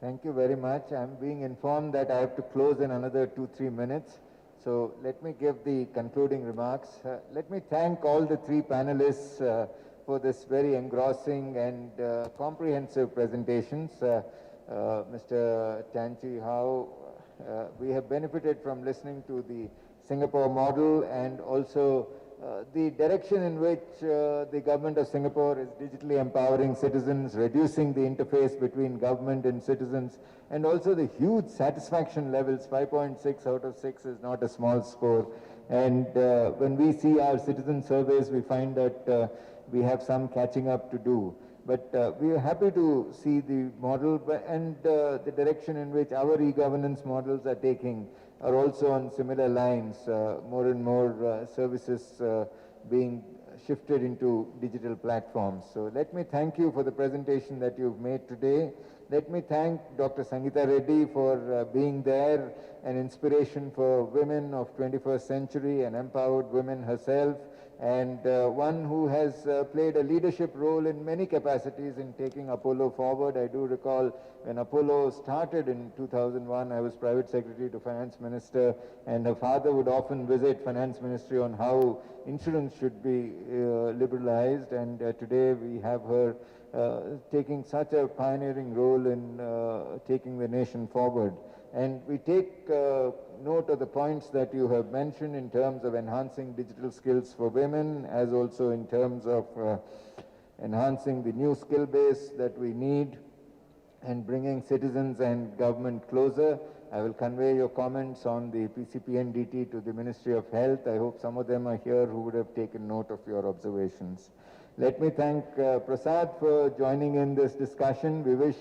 [SPEAKER 2] Thank you very much. I'm being informed that I have to close in another 2-3 minutes. So let me give the concluding remarks. Let me thank all the 3 panelists for this very engrossing and comprehensive presentations. Mr. Tanchi Hao, we have benefited from listening to the Singapore model and also the direction in which the government of Singapore is digitally empowering citizens, reducing the interface between government and citizens, and also the huge satisfaction levels. 5.6 out of 6 is not a small score. And when we see our citizen surveys, we find that we have some catching up to do. But we are happy to see the model and the direction in which our e-governance models are taking are also on similar lines, more and more services being shifted into digital platforms. So let me thank you for the presentation that you've made today. Let me thank Dr. Sangeeta Reddy for being there, an inspiration for women of 21st century and empowered women herself, and one who has played a leadership role in many capacities in taking Apollo forward. I do recall when Apollo started in 2001, I was private secretary to finance minister, and her father would often visit finance ministry on how insurance should be liberalized, and today we have her taking such a pioneering role in taking the nation forward. And we take note of the points that you have mentioned in terms of enhancing digital skills for women, as also in terms of enhancing the new skill base that we need and bringing citizens and government closer. I will convey your comments on the PCPNDT to the Ministry of Health. I hope some of them are here who would have taken note of your observations. Let me thank Prasad for joining in this discussion. We wish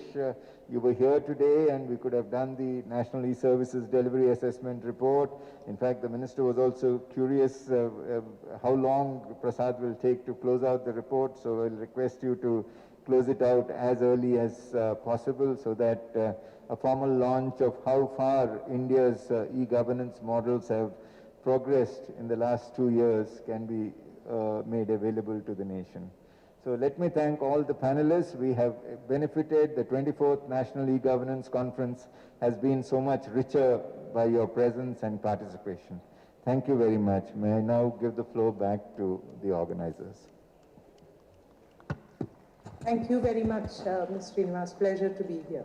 [SPEAKER 2] you were here today and we could have done the National E-Services Delivery Assessment Report. In fact, the Minister was also curious how long Prasad will take to close out the report, so I'll request you to close it out as early as possible so that a formal launch of how far India's e-governance models have progressed in the last 2 years can be made available to the nation. So let me thank all the panelists. We have benefited. The 24th National E-Governance Conference has been so much richer by your presence and participation. Thank you very much. May I now give the floor back to the organizers.
[SPEAKER 12] Thank you very much, Ms. Srinivas. Pleasure to be here.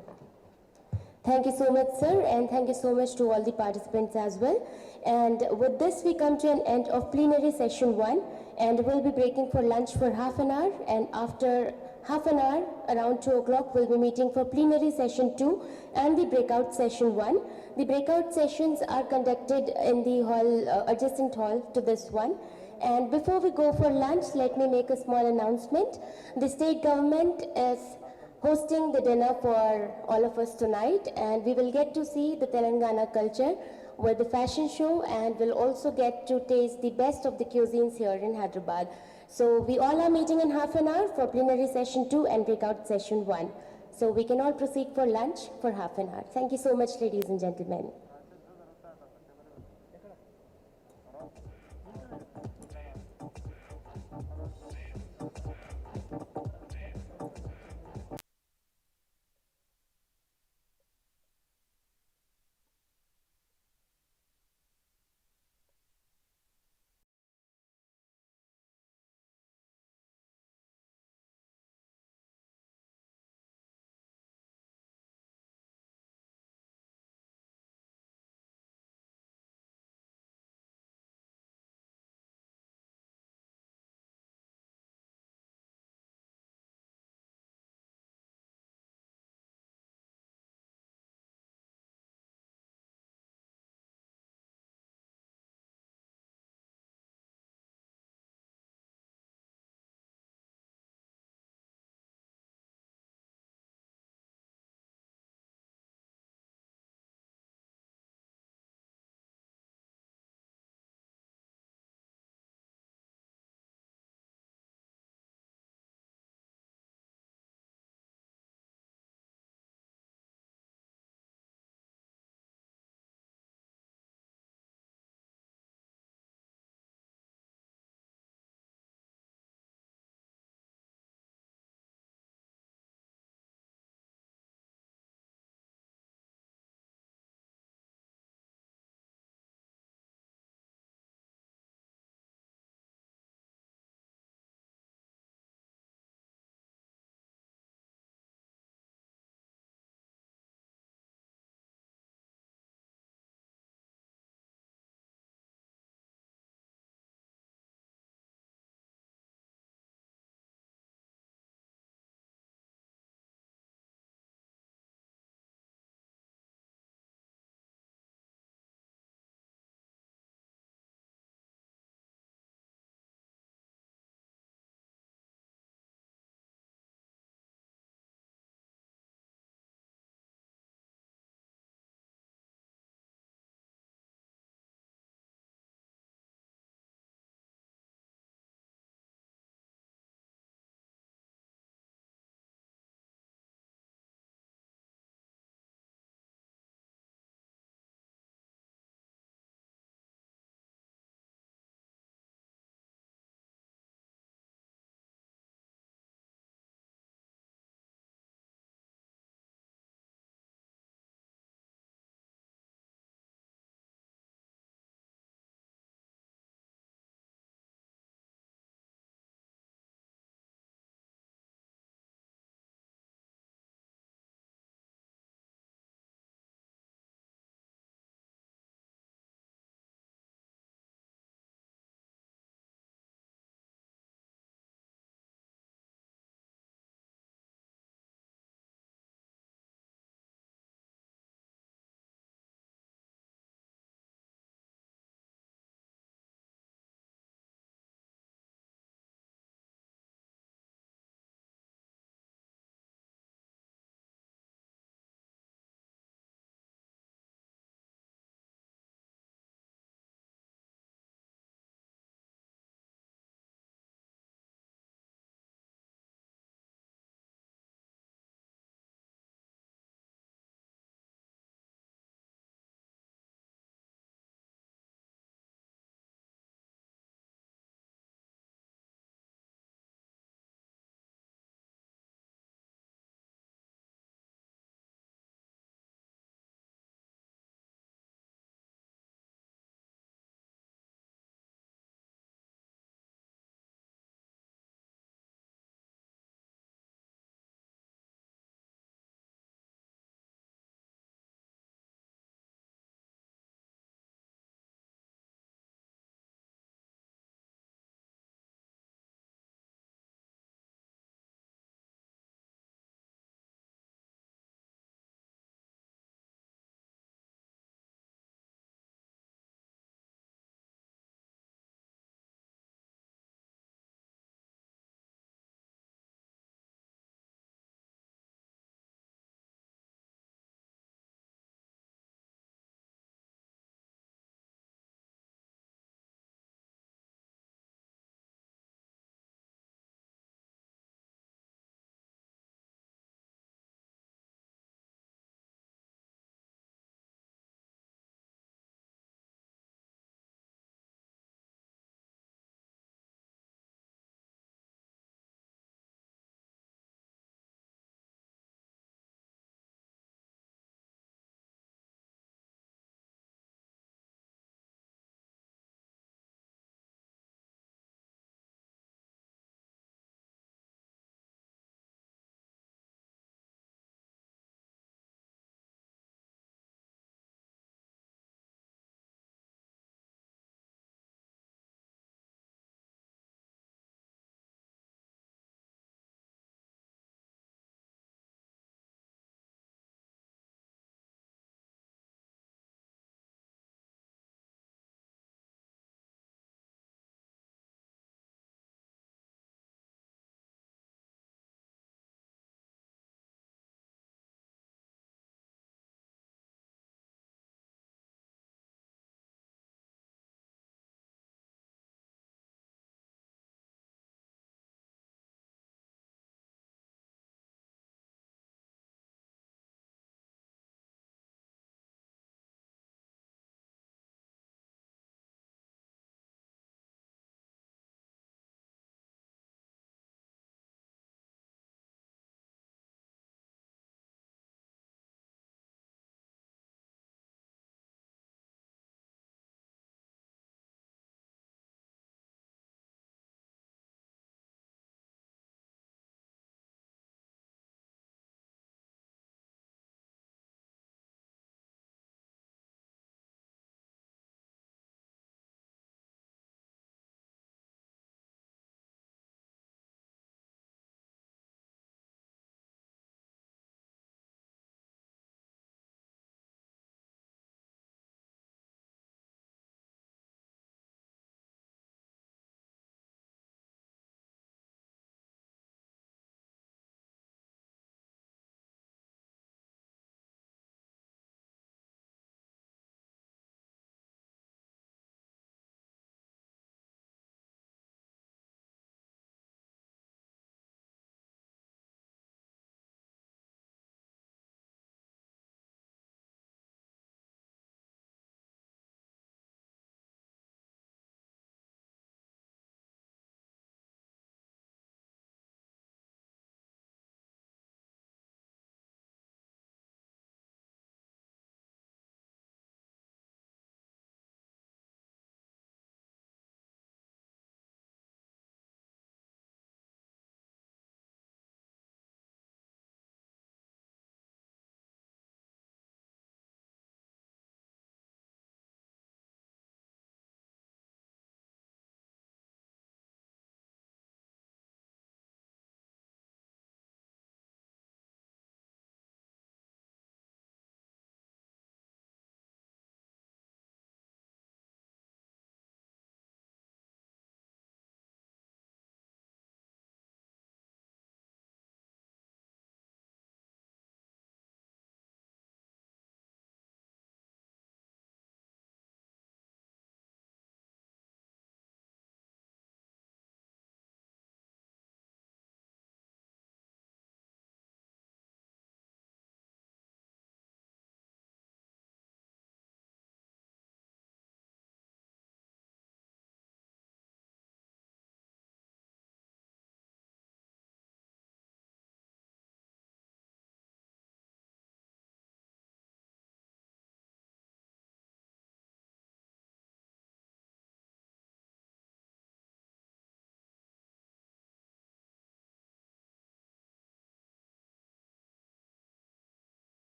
[SPEAKER 1] Thank you so much, sir, and thank you so much to all the participants as well. And with this, we come to an end of plenary session 1, and we'll be breaking for lunch for half an hour, and after half an hour, around 2 o'clock, we'll be meeting for plenary session 2 and the breakout session 1. The breakout sessions are conducted in the hall, adjacent hall to this one. And before we go for lunch, let me make a small announcement. The state government is hosting the dinner for all of us tonight, and we will get to see the Telangana culture with the fashion show, and we'll also get to taste the best of the cuisines here in Hyderabad. So we all are meeting in half an hour for plenary session 2 and breakout session 1. So we can all proceed for lunch for half an hour. Thank you so much, ladies and gentlemen.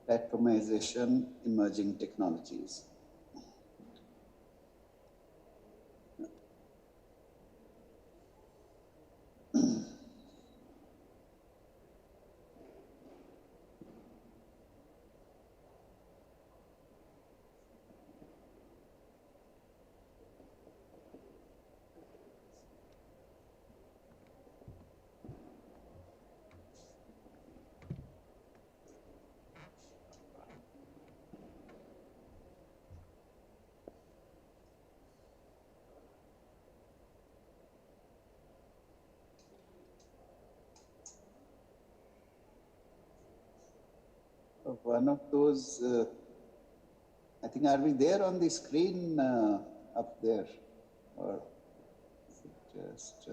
[SPEAKER 3] Platformization, emerging technologies. One of those, I think, are we there on the screen up there? Or is it just...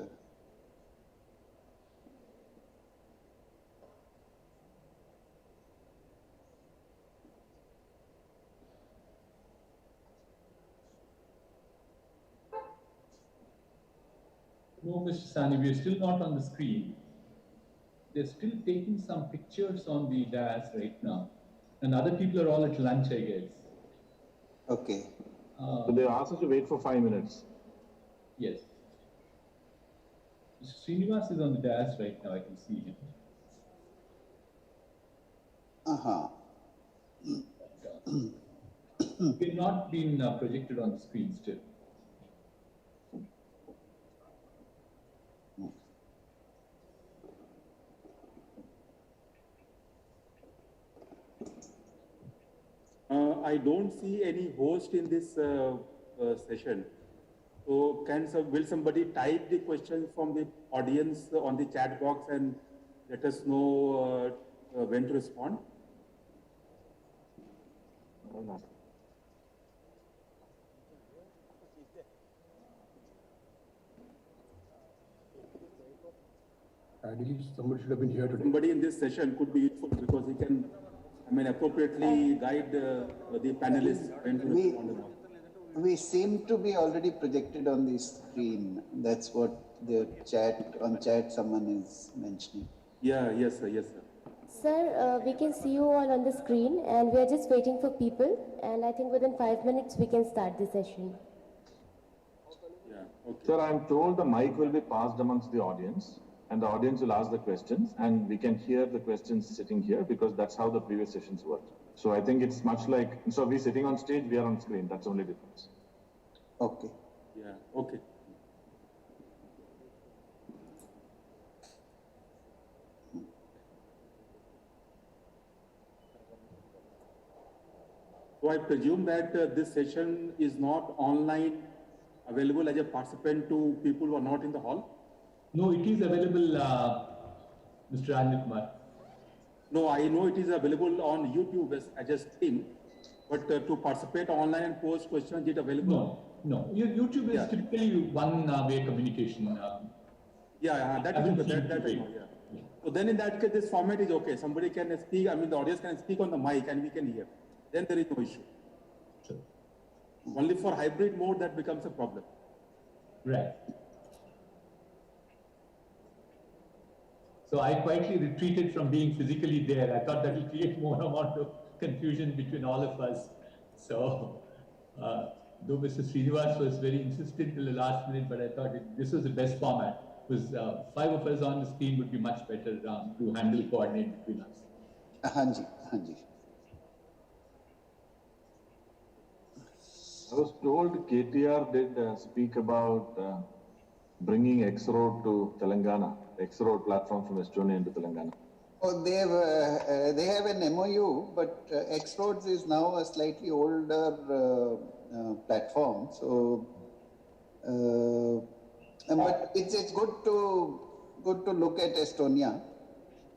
[SPEAKER 17] No, Mr. Sani, we are still not on the screen. They're still taking some pictures on the dais right now. And other people are all at lunch, I guess.
[SPEAKER 3] Okay.
[SPEAKER 5] So they asked us to wait for 5 minutes.
[SPEAKER 17] Yes. Mr. Srinivas is on the dais right now, I can see him. We've not been projected on the screen still.
[SPEAKER 18] I don't see any host in this session. So will somebody type the questions from the audience on the chat box and let us know when to respond?
[SPEAKER 14] Ideally, somebody should have been here today.
[SPEAKER 18] Somebody in this session could be useful because he can, appropriately guide the panelists when to respond or not.
[SPEAKER 3] We seem to be already projected on the screen. That's what the chat, on chat someone is mentioning.
[SPEAKER 18] Yeah, yes, sir, yes, sir.
[SPEAKER 1] Sir, we can see you all on the screen and we are just waiting for people, and I think within 5 minutes we can start the session.
[SPEAKER 18] Yeah, okay.
[SPEAKER 5] Sir, I'm told the mic will be passed amongst the audience and the audience will ask the questions and we can hear the questions sitting here because that's how the previous sessions worked. So I think it's much like, so we're sitting on stage, we are on screen. That's the only difference.
[SPEAKER 3] Okay.
[SPEAKER 18] Yeah, okay. So I presume that this session is not online available as a participant to people who are not in the hall?
[SPEAKER 17] No, it is available, Mr. Anil Kumar.
[SPEAKER 18] No, I know it is available on YouTube as a stream, but to participate online and post questions, is it available?
[SPEAKER 17] No. YouTube is typically one-way communication.
[SPEAKER 18] That is that I know, yeah. So then in that case, this format is okay. Somebody can speak, the audience can speak on the mic and we can hear. Then there is no issue.
[SPEAKER 17] Sure.
[SPEAKER 18] Only for hybrid mode, that becomes a problem.
[SPEAKER 17] Right. So I quietly retreated from being physically there. I thought that will create more amount of confusion between all of us. So, though Mr. Srinivas was very insistent till the last minute, but I thought this was the best format. Because 5 of us on the screen would be much better to handle coordinate between us.
[SPEAKER 3] Hanji.
[SPEAKER 5] I was told KTR did speak about bringing X-Road to Telangana, X-Road platform from Estonia into Telangana.
[SPEAKER 3] Oh, they have an MOU, but X-Roads is now a slightly older platform. So, but it's good to look at Estonia.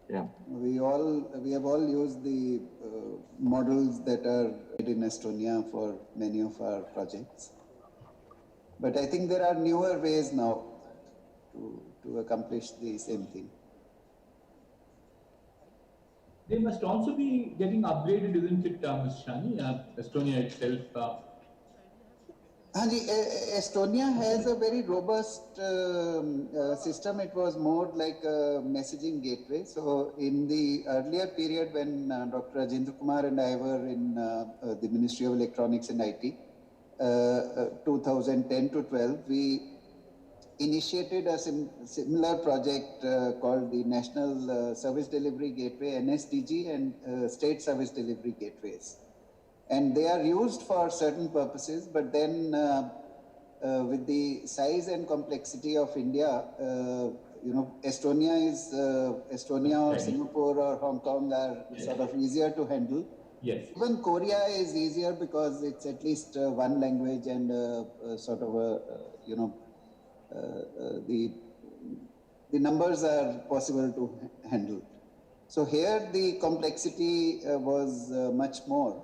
[SPEAKER 5] Yeah.
[SPEAKER 3] We have all used the models that are made in Estonia for many of our projects. But I think there are newer ways now to accomplish the same thing.
[SPEAKER 17] They must also be getting upgraded, isn't it, Ms. Shani? Estonia itself.
[SPEAKER 3] Hanji, Estonia has a very robust system. It was more like a messaging gateway. So in the earlier period when Dr. Rajendra Kumar and I were in the Ministry of Electronics and IT, 2010 to 12, we initiated a similar project called the National Service Delivery Gateway, NSDG, and State Service Delivery Gateways. And they are used for certain purposes, but then with the size and complexity of India, you know, Estonia or Singapore or Hong Kong are sort of easier to handle.
[SPEAKER 17] Yes.
[SPEAKER 3] Even Korea is easier because it's at least one language and sort of a, you know, the numbers are possible to handle. So here the complexity was much more.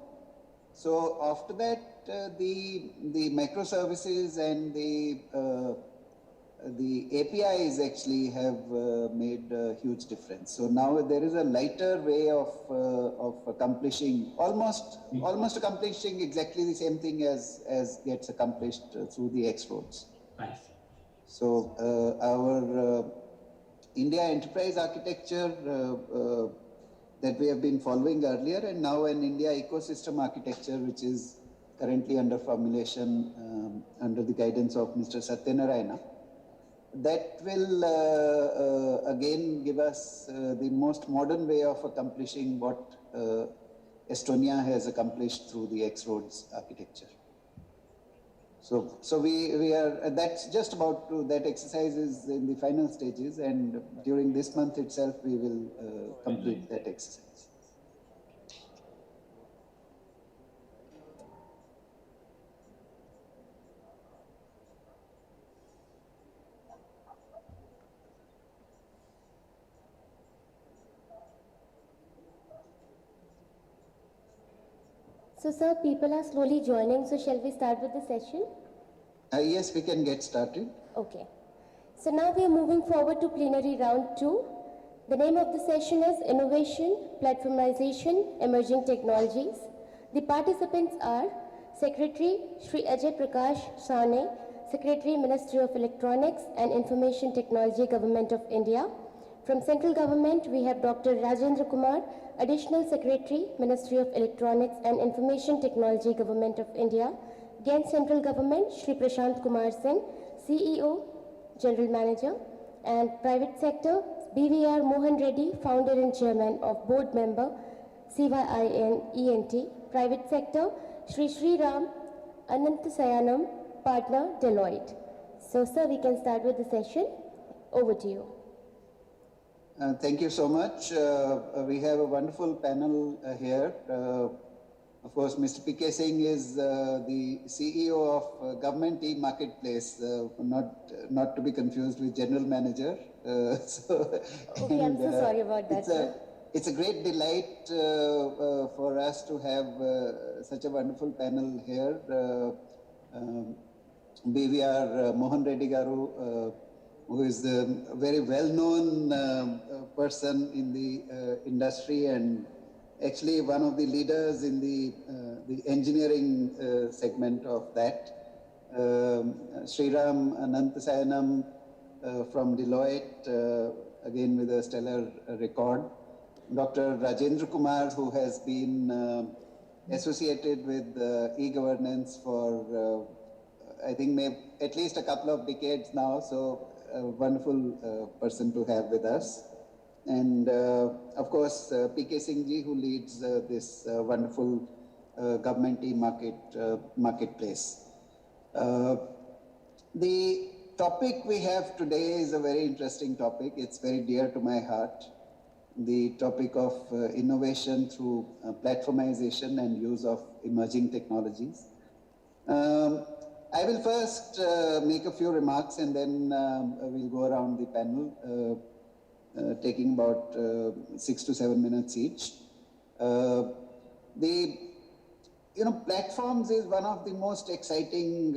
[SPEAKER 3] So after that, the microservices and the APIs actually have made a huge difference. So now there is a lighter way of accomplishing, almost accomplishing exactly the same thing as gets accomplished through the X roads.
[SPEAKER 17] Nice.
[SPEAKER 3] So our India enterprise architecture that we have been following earlier, and now an India ecosystem architecture, which is currently under formulation under the guidance of Mr. Satyanarayana, that will again give us the most modern way of accomplishing what Estonia has accomplished through the X roads architecture. So we are, that's just about to, that exercise is in the final stages, and during this month itself we will complete that exercise.
[SPEAKER 1] So sir, people are slowly joining, so shall we start with the session?
[SPEAKER 3] Yes, we can get started.
[SPEAKER 1] Okay. So now we are moving forward to plenary round 2. The name of the session is Innovation, Platformization, Emerging Technologies. The participants are Secretary Shri Ajay Prakash Sane, Secretary, Ministry of Electronics and Information Technology, Government of India. From Central Government, we have Dr. Rajendra Kumar, Additional Secretary, Ministry of Electronics and Information Technology, Government of India. Again, Central Government, Shri Prashant Kumar Singh, CEO, General Manager. And private sector, BVR Mohan Reddy, Founder and Chairman of Board Member, CYIN-ENT. Private sector, Shri Sri Ram Ananthasayanam, Partner, Deloitte. So, sir, we can start with the session. Over to you.
[SPEAKER 3] Thank you so much. We have a wonderful panel here. Of course, Mr. P.K. Singh is the CEO of Government E-Marketplace, not to be confused with General Manager.
[SPEAKER 1] Okay, I'm so sorry about that, sir.
[SPEAKER 3] It's a great delight for us to have such a wonderful panel here. BVR Mohan Reddy Garu, who is a very well-known person in the industry and actually one of the leaders in the engineering segment of that. Sriram Ananthasayanam from Deloitte, again with a stellar record. Dr. Rajendra Kumar, who has been associated with e-governance for, I think, at least a couple of decades now, so a wonderful person to have with us. And of course, P.K. Singh ji, who leads this wonderful government marketplace. The topic we have today is a very interesting topic. It's very dear to my heart. The topic of innovation through platformization and use of emerging technologies. I will first make a few remarks and then we'll go around the panel. Taking about 6 to 7 minutes each. Platforms is one of the most exciting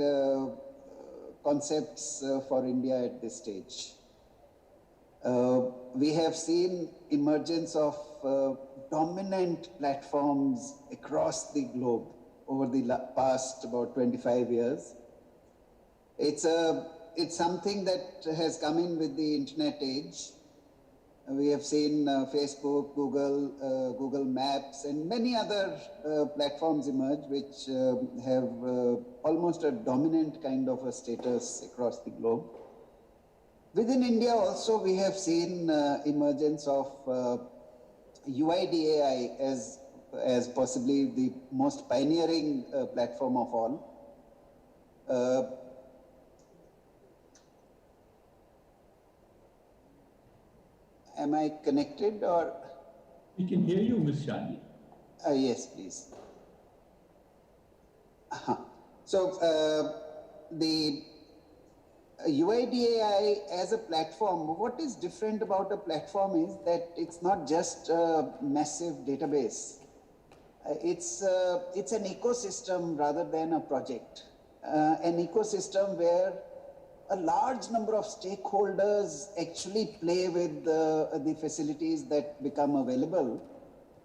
[SPEAKER 3] concepts for India at this stage. We have seen emergence of dominant platforms across the globe over the past about 25 years. It's something that has come in with the internet age. We have seen Facebook, Google Maps, and many other platforms emerge which have almost a dominant kind of a status across the globe. Within India also, we have seen emergence of UIDAI as possibly the most pioneering platform of all. Am I connected or?
[SPEAKER 17] We can hear you, Ms. Shani.
[SPEAKER 3] Yes, please. So the UIDAI as a platform, what is different about a platform is that it's not just a massive database. It's an ecosystem rather than a project. An ecosystem where a large number of stakeholders actually play with the facilities that become available,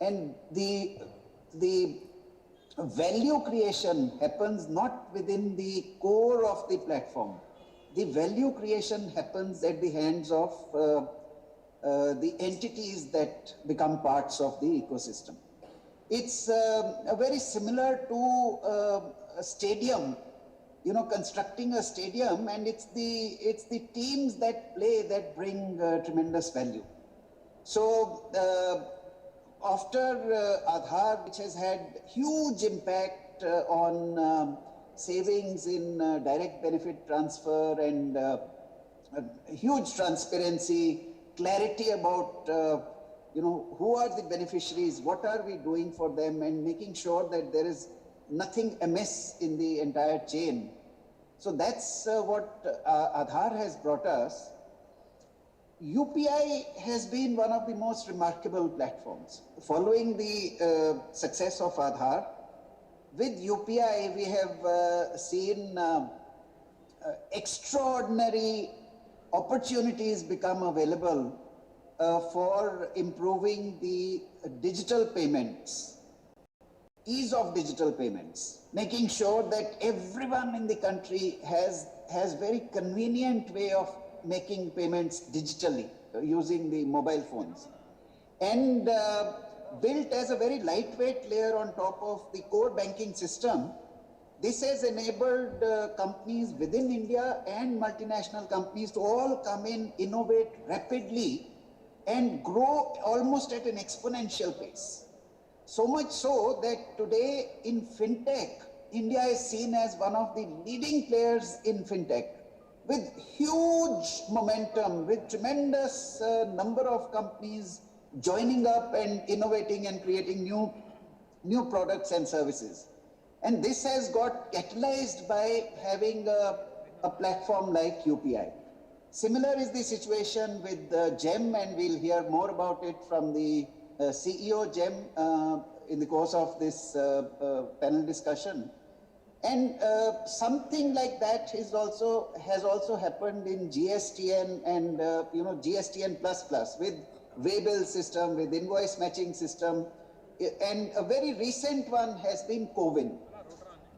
[SPEAKER 3] and the value creation happens not within the core of the platform. The value creation happens at the hands of the entities that become parts of the ecosystem. It's very similar to a stadium. You know, constructing a stadium, and it's the teams that play that bring tremendous value. So after Aadhaar, which has had huge impact on savings in direct benefit transfer and huge transparency, clarity about you know, who are the beneficiaries, what are we doing for them, and making sure that there is nothing amiss in the entire chain. So that's what Aadhaar has brought us. UPI has been one of the most remarkable platforms. Following the success of Aadhaar, with UPI we have seen extraordinary opportunities become available for improving the digital payments. Ease of digital payments, making sure that everyone in the country has very convenient way of making payments digitally using the mobile phones, and built as a very lightweight layer on top of the core banking system. This has enabled companies within India and multinational companies to all come in, innovate rapidly, and grow almost at an exponential pace. So much so that today in fintech, India is seen as one of the leading players in fintech, with huge momentum, with tremendous number of companies joining up and innovating and creating new products and services. And this has got catalyzed by having a platform like UPI. Similar is the situation with GEM, and we'll hear more about it from the CEO GEM in the course of this panel discussion. And something like that has also happened in GSTN and you know, GSTN++ with waybill system, with invoice matching system, and a very recent one has been CoWIN.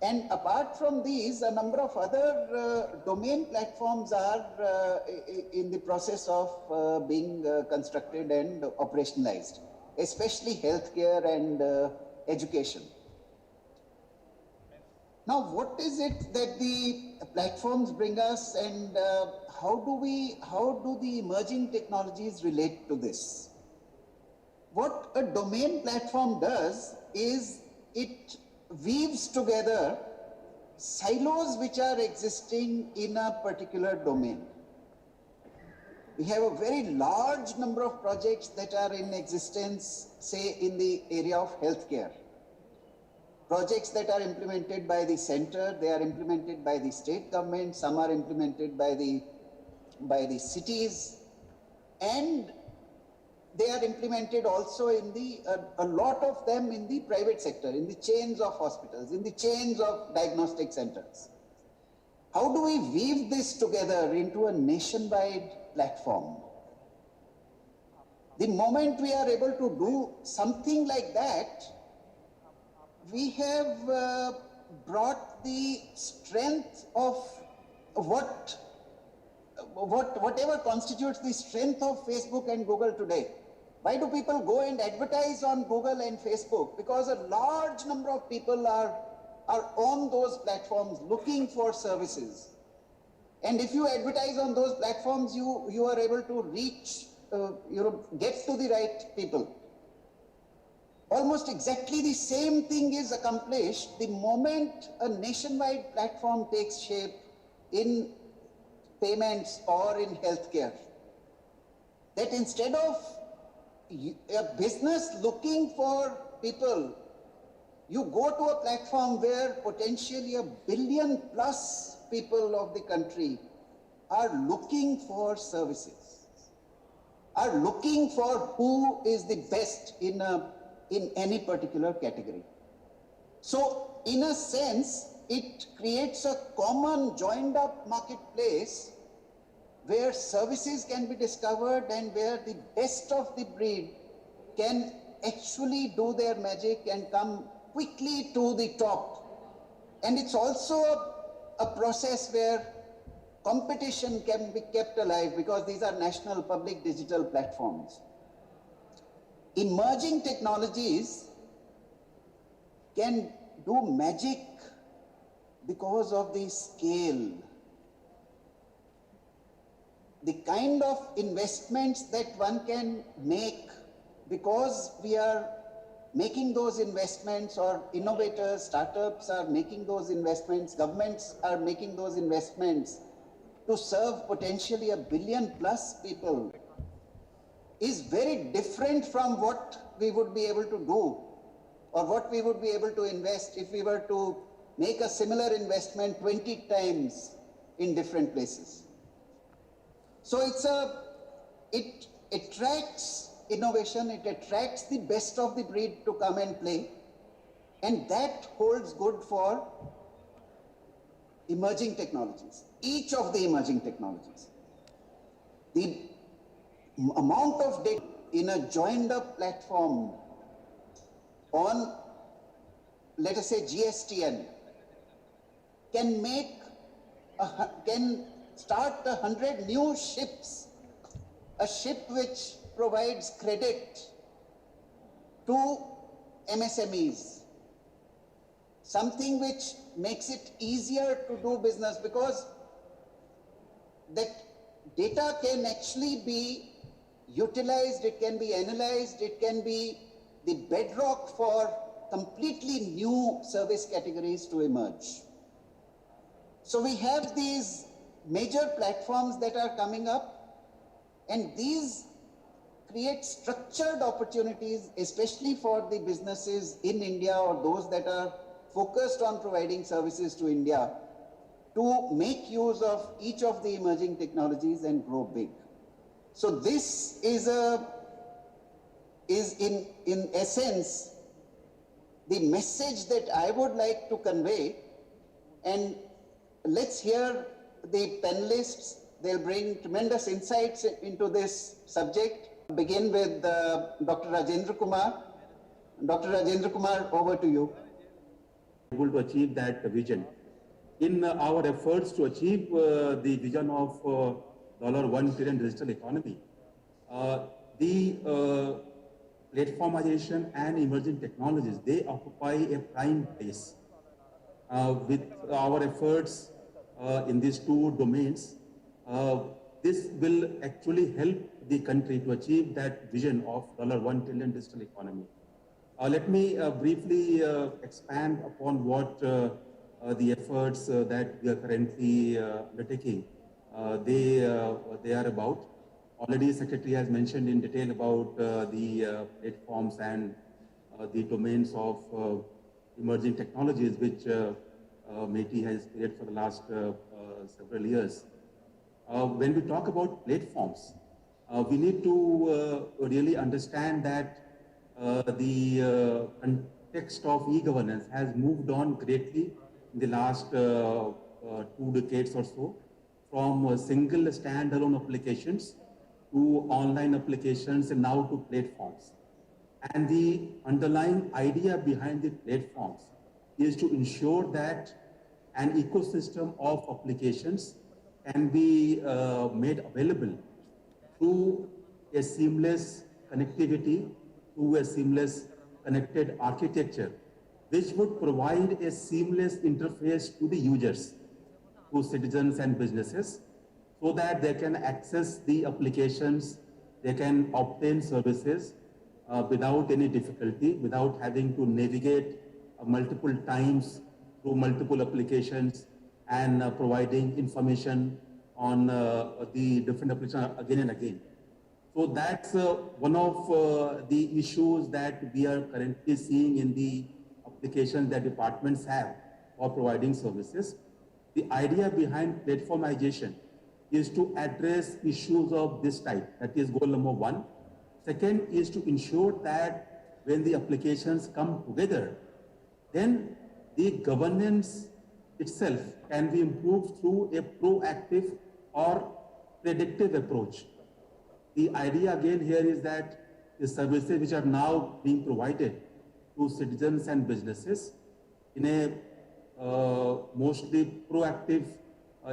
[SPEAKER 3] And apart from these, a number of other domain platforms are in the process of being constructed and operationalized, especially healthcare and education. Now, what is it that the platforms bring us, and how do the emerging technologies relate to this? What a domain platform does is it weaves together silos which are existing in a particular domain. We have a very large number of projects that are in existence, say in the area of healthcare. Projects that are implemented by the center, they are implemented by the state government, some are implemented by the cities, and they are implemented also in a lot of them in the private sector, in the chains of hospitals, in the chains of diagnostic centers. How do we weave this together into a nationwide platform? The moment we are able to do something like that, we have brought the strength of whatever constitutes the strength of Facebook and Google today. Why do people go and advertise on Google and Facebook? Because a large number of people are on those platforms looking for services. And if you advertise on those platforms, you are able to reach, get to the right people. Almost exactly the same thing is accomplished the moment a nationwide platform takes shape in payments or in healthcare. That instead of a business looking for people, you go to a platform where potentially 1 billion plus people of the country are looking for services, are looking for who is the best in any particular category. So in a sense, it creates a common joined up marketplace where services can be discovered and where the best of the breed can actually do their magic and come quickly to the top. And it's also a process where competition can be kept alive because these are national public digital platforms. Emerging technologies can do magic because of the scale. The kind of investments that one can make because we are making those investments, or innovators, startups are making those investments, governments are making those investments to serve potentially 1 billion plus people, is very different from what we would be able to do or what we would be able to invest if we were to make a similar investment 20 times in different places. So it attracts innovation, it attracts the best of the breed to come and play, and that holds good for emerging technologies, each of the emerging technologies. The amount of data in a joined up platform on, let us say, GSTN can start 100 new ships, a ship which provides credit to MSMEs, something which makes it easier to do business, because that data can actually be utilized, it can be analyzed, it can be the bedrock for completely new service categories to emerge. So we have these major platforms that are coming up, and these create structured opportunities, especially for the businesses in India or those that are focused on providing services to India, to make use of each of the emerging technologies and grow big. So this is in essence the message that I would like to convey. And let's hear the panelists. They'll bring tremendous insights into this subject. Begin with Dr. Rajendra Kumar. Dr. Rajendra Kumar, over to you.
[SPEAKER 18] Able to achieve that vision. In our efforts to achieve the vision of $1 trillion digital economy, the platformization and emerging technologies, they occupy a prime place. With our efforts in these two domains, this will actually help the country to achieve that vision of $1 trillion digital economy. Let me briefly expand upon what the efforts that we are currently undertaking, they are about. Already Secretary has mentioned in detail about the platforms and the domains of emerging technologies which METI has created for the last several years. When we talk about platforms, we need to really understand that the context of e-governance has moved on greatly in the last 2 decades or so, from single standalone applications to online applications and now to platforms. And the underlying idea behind the platforms is to ensure that an ecosystem of applications can be made available through a seamless connectivity, through a seamless connected architecture, which would provide a seamless interface to the users, to citizens and businesses, so that they can access the applications, they can obtain services without any difficulty, without having to navigate multiple times through multiple applications and providing information on the different applications again and again. So that's one of the issues that we are currently seeing in the applications that departments have for providing services. The idea behind platformization is to address issues of this type. That is goal number one. Second is to ensure that when the applications come together, then the governance itself can be improved through a proactive or predictive approach. The idea again here is that the services which are now being provided to citizens and businesses in a mostly proactive,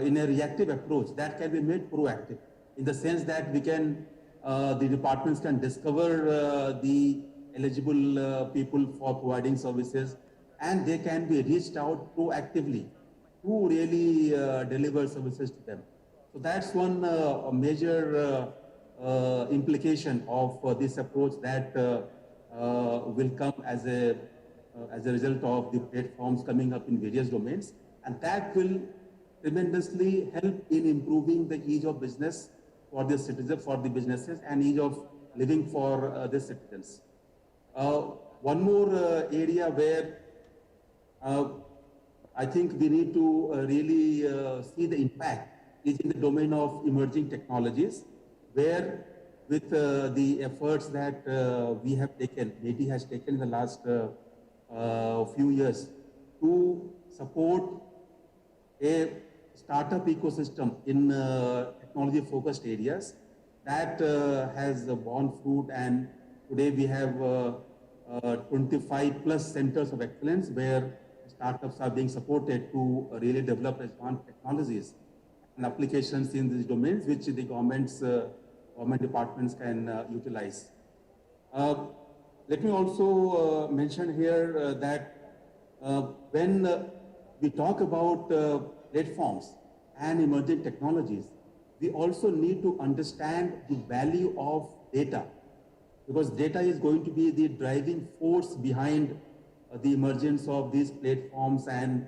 [SPEAKER 18] in a reactive approach, that can be made proactive in the sense that we can, the departments can discover the eligible people for providing services, and they can be reached out proactively to really deliver services to them. So that's one major implication of this approach that will come as a result of the platforms coming up in various domains, and that will tremendously help in improving the ease of business for the citizens, for the businesses, and ease of living for the citizens. One more area where I think we need to really see the impact is in the domain of emerging technologies, where with the efforts that we have taken, MeitY has taken in the last few years to support a startup ecosystem in technology-focused areas, that has borne fruit, and today we have 25 plus centers of excellence where startups are being supported to really develop advanced technologies and applications in these domains, which the government departments can utilize. Let me also mention here that when we talk about platforms and emerging technologies, we also need to understand the value of data, because data is going to be the driving force behind the emergence of these platforms and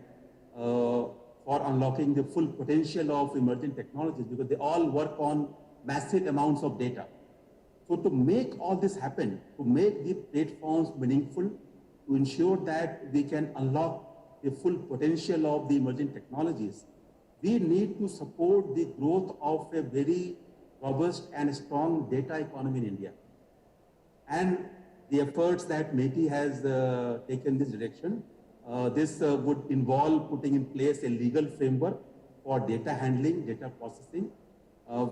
[SPEAKER 18] for unlocking the full potential of emerging technologies, because they all work on massive amounts of data. So to make all this happen, to make the platforms meaningful, to ensure that we can unlock the full potential of the emerging technologies, we need to support the growth of a very robust and strong data economy in India. And the efforts that MeitY has taken this direction, this would involve putting in place a legal framework for data handling, data processing.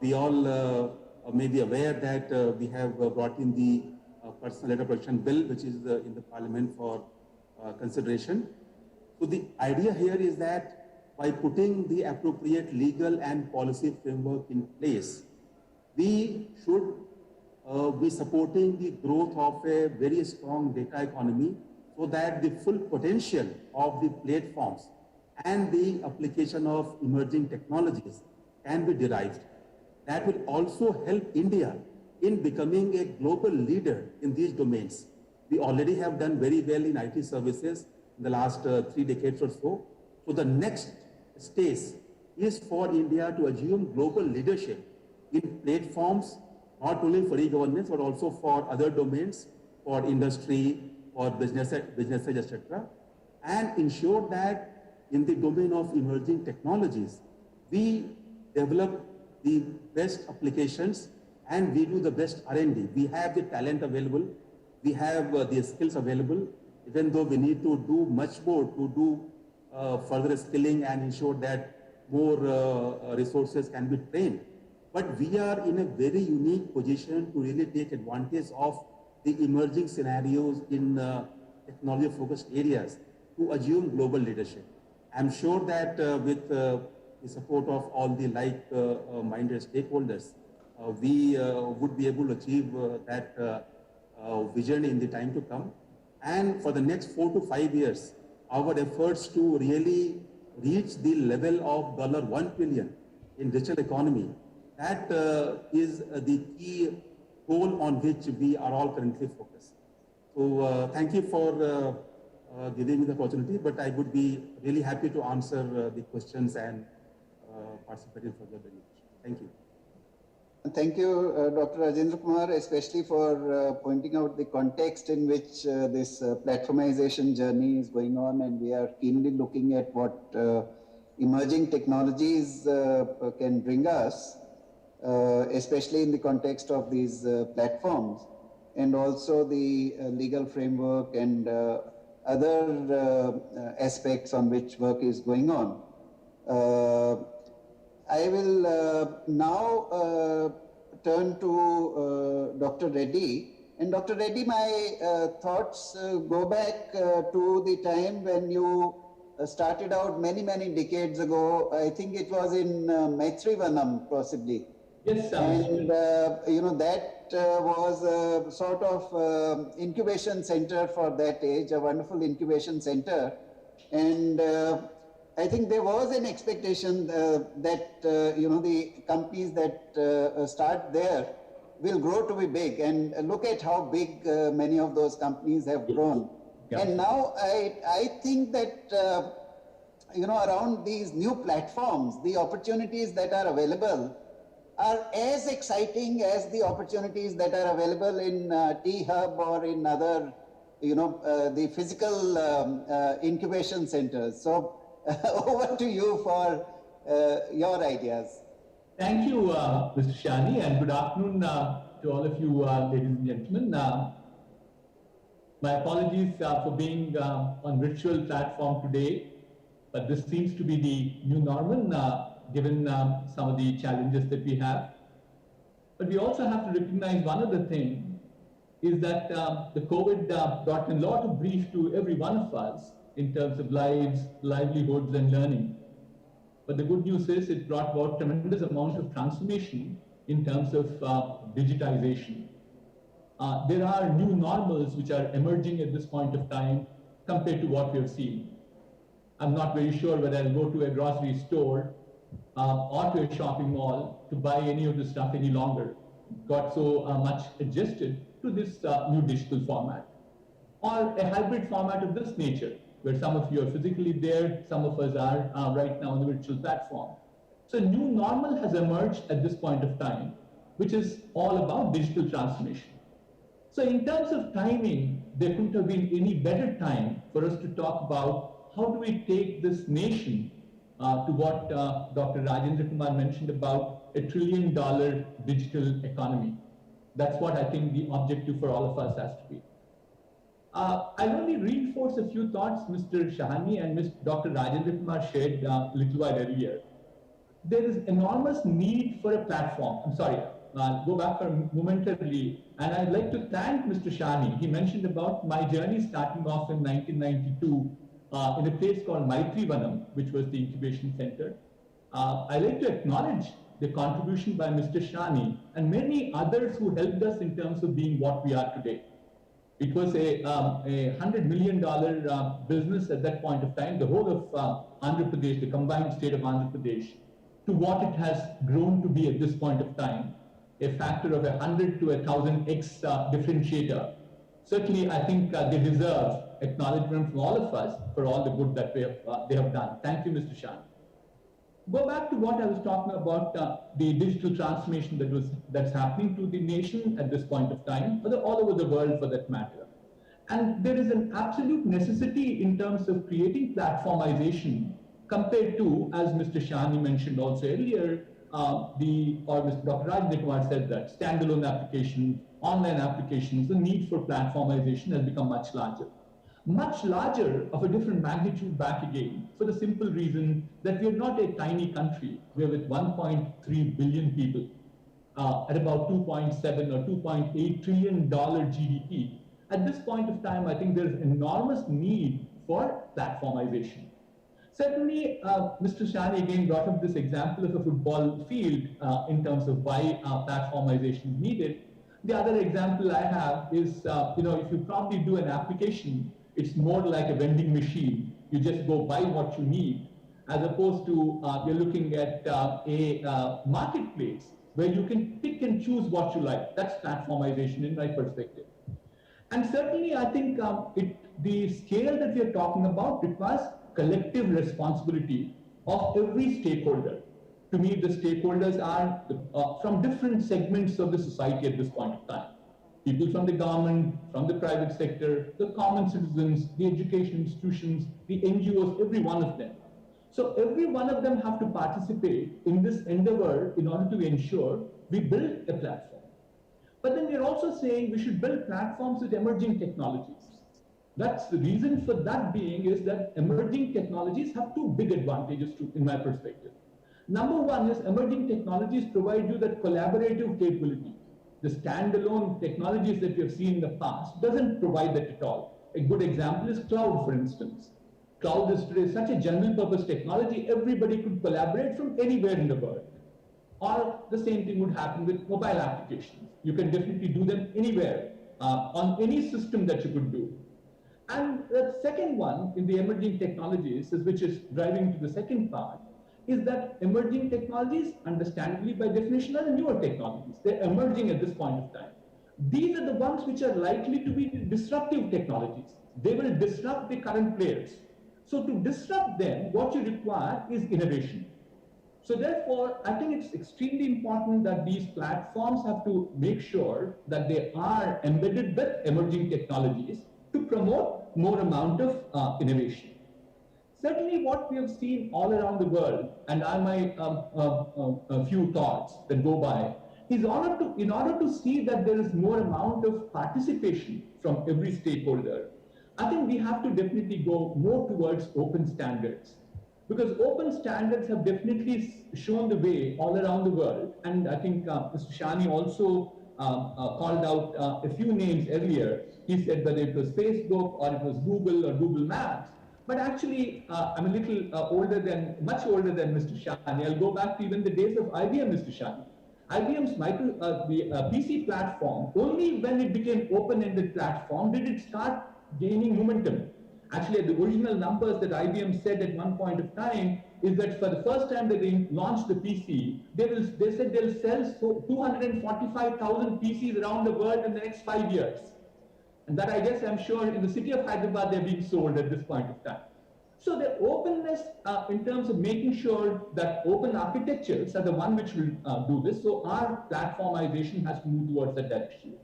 [SPEAKER 18] We all may be aware that we have brought in the personal data protection bill, which is in the parliament for consideration. So the idea here is that by putting the appropriate legal and policy framework in place, we should be supporting the growth of a very strong data economy, so that the full potential of the platforms and the application of emerging technologies can be derived. That will also help India in becoming a global leader in these domains. We already have done very well in IT services in the last 3 decades or so. So the next stage is for India to assume global leadership in platforms, not only for e-governance, but also for other domains, for industry, for businesses, etc., and ensure that in the domain of emerging technologies, we develop the best applications and we do the best R&D. We have the talent available, we have the skills available, even though we need to do much more to do further skilling and ensure that more resources can be trained. But we are in a very unique position to really take advantage of the emerging scenarios in technology-focused areas to assume global leadership. I'm sure that with the support of all the like-minded stakeholders, we would be able to achieve that vision in the time to come. And for the next 4 to 5 years, our efforts to really reach the level of $1 trillion in digital economy, that is the key goal on which we are all currently focused. So thank you for giving me the opportunity, but I would be really happy to answer the questions and participate in further deliberation. Thank you.
[SPEAKER 3] Thank you, Dr. Rajendra Kumar, especially for pointing out the context in which this platformization journey is going on, and we are keenly looking at what emerging technologies can bring us, especially in the context of these platforms, and also the legal framework and other aspects on which work is going on. I will now turn to Dr. Reddy. And Dr. Reddy, my thoughts go back to the time when you started out many, many decades ago. I think it was in Maitrivanam, possibly.
[SPEAKER 17] Yes, sir.
[SPEAKER 3] And, you know, that was a sort of incubation center for that age, a wonderful incubation center. And I think there was an expectation that, you know, the companies that start there will grow to be big. And look at how big many of those companies have grown. Yeah. And now I think that, you know, around these new platforms, the opportunities that are available are as exciting as the opportunities that are available in T-Hub or in other, you know, the physical incubation centers. So over to you for your ideas.
[SPEAKER 17] Thank you, Mr. Shani, and good afternoon to all of you, ladies and gentlemen. My apologies for being on virtual platform today, but this seems to be the new normal given some of the challenges that we have. But we also have to recognize one other thing, is that the COVID brought a lot of grief to every one of us in terms of lives, livelihoods, and learning. But the good news is it brought about tremendous amount of transformation in terms of digitization. There are new normals which are emerging at this point of time compared to what we have seen. I'm not very sure whether I'll go to a grocery store or to a shopping mall to buy any of the stuff any longer. Got so much adjusted to this new digital format. Or a hybrid format of this nature, where some of you are physically there, some of us are right now on the virtual platform. So a new normal has emerged at this point of time, which is all about digital transformation. So in terms of timing, there couldn't have been any better time for us to talk about how do we take this nation to what Dr. Rajendra Kumar mentioned about $1 trillion digital economy. That's what I think the objective for all of us has to be. I'll only reinforce a few thoughts Mr. Shahani and Dr. Rajendra Kumar shared a little while earlier. There is enormous need for a platform. I'm sorry, I'll go back momentarily, and I'd like to thank Mr. Shahani. He mentioned about my journey starting off in 1992 in a place called Maitrivanam, which was the incubation center. I'd like to acknowledge the contribution by Mr. Shahani and many others who helped us in terms of being what we are today. It was a $100 million business at that point of time, the whole of Andhra Pradesh, the combined state of Andhra Pradesh, to what it has grown to be at this point of time, a factor of 100 to 1000x differentiator. Certainly, I think they deserve acknowledgement from all of us for all the good that they have done. Thank you, Mr. Shah. Go back to what I was talking about, the digital transformation that's happening to the nation at this point of time, or all over the world for that matter. And there is an absolute necessity in terms of creating platformization compared to, as Mr. Shani mentioned also earlier, Mr. Dr. Rajendra Kumar said that standalone applications, online applications, the need for platformization has become much larger of a different magnitude back again, for the simple reason that we are not a tiny country. We are with 1.3 billion people at about 2.7 or $2.8 trillion GDP. At this point of time, I think there is enormous need for platformization. Certainly, Mr. Shani again brought up this example of a football field in terms of why platformization is needed. The other example I have is, if you probably do an application, it's more like a vending machine. You just go buy what you need, as opposed to you're looking at a marketplace where you can pick and choose what you like. That's platformization in my perspective. And certainly, I think the scale that we are talking about requires collective responsibility of every stakeholder. To me, the stakeholders are from different segments of the society at this point of time. People from the government, from the private sector, the common citizens, the education institutions, the NGOs, every one of them. So every one of them have to participate in this endeavor in order to ensure we build a platform. But then we're also saying we should build platforms with emerging technologies. That's the reason for that being is that emerging technologies have two big advantages in my perspective. Number one is emerging technologies provide you that collaborative capability. The standalone technologies that we have seen in the past doesn't provide that at all. A good example is cloud, for instance. Cloud is today such a general purpose technology, everybody could collaborate from anywhere in the world. Or the same thing would happen with mobile applications. You can definitely do them anywhere, on any system that you could do. And the second one in the emerging technologies, which is driving to the second part, is that emerging technologies, understandably by definition, are newer technologies. They're emerging at this point of time. These are the ones which are likely to be disruptive technologies. They will disrupt the current players. So to disrupt them, what you require is innovation. So therefore, I think it's extremely important that these platforms have to make sure that they are embedded with emerging technologies to promote more amount of innovation. Certainly what we have seen all around the world, and I might a few thoughts that go by, is in order to see that there is more amount of participation from every stakeholder, I think we have to definitely go more towards open standards. Because open standards have definitely shown the way all around the world. And I think Mr. Shani also called out a few names earlier. He said whether it was Facebook or it was Google or Google Maps. But actually, I'm a little much older than Mr. Shani. I'll go back to even the days of IBM, Mr. Shani. IBM's PC platform, only when it became open-ended platform did it start gaining momentum. Actually, the original numbers that IBM said at one point of time is that for the first time that they launched the PC, they said they'll sell 245,000 PCs around the world in the next 5 years. And that, I guess, I'm sure in the city of Hyderabad, they're being sold at this point of time. So the openness in terms of making sure that open architectures are the one which will do this. So our platformization has to move towards that direction.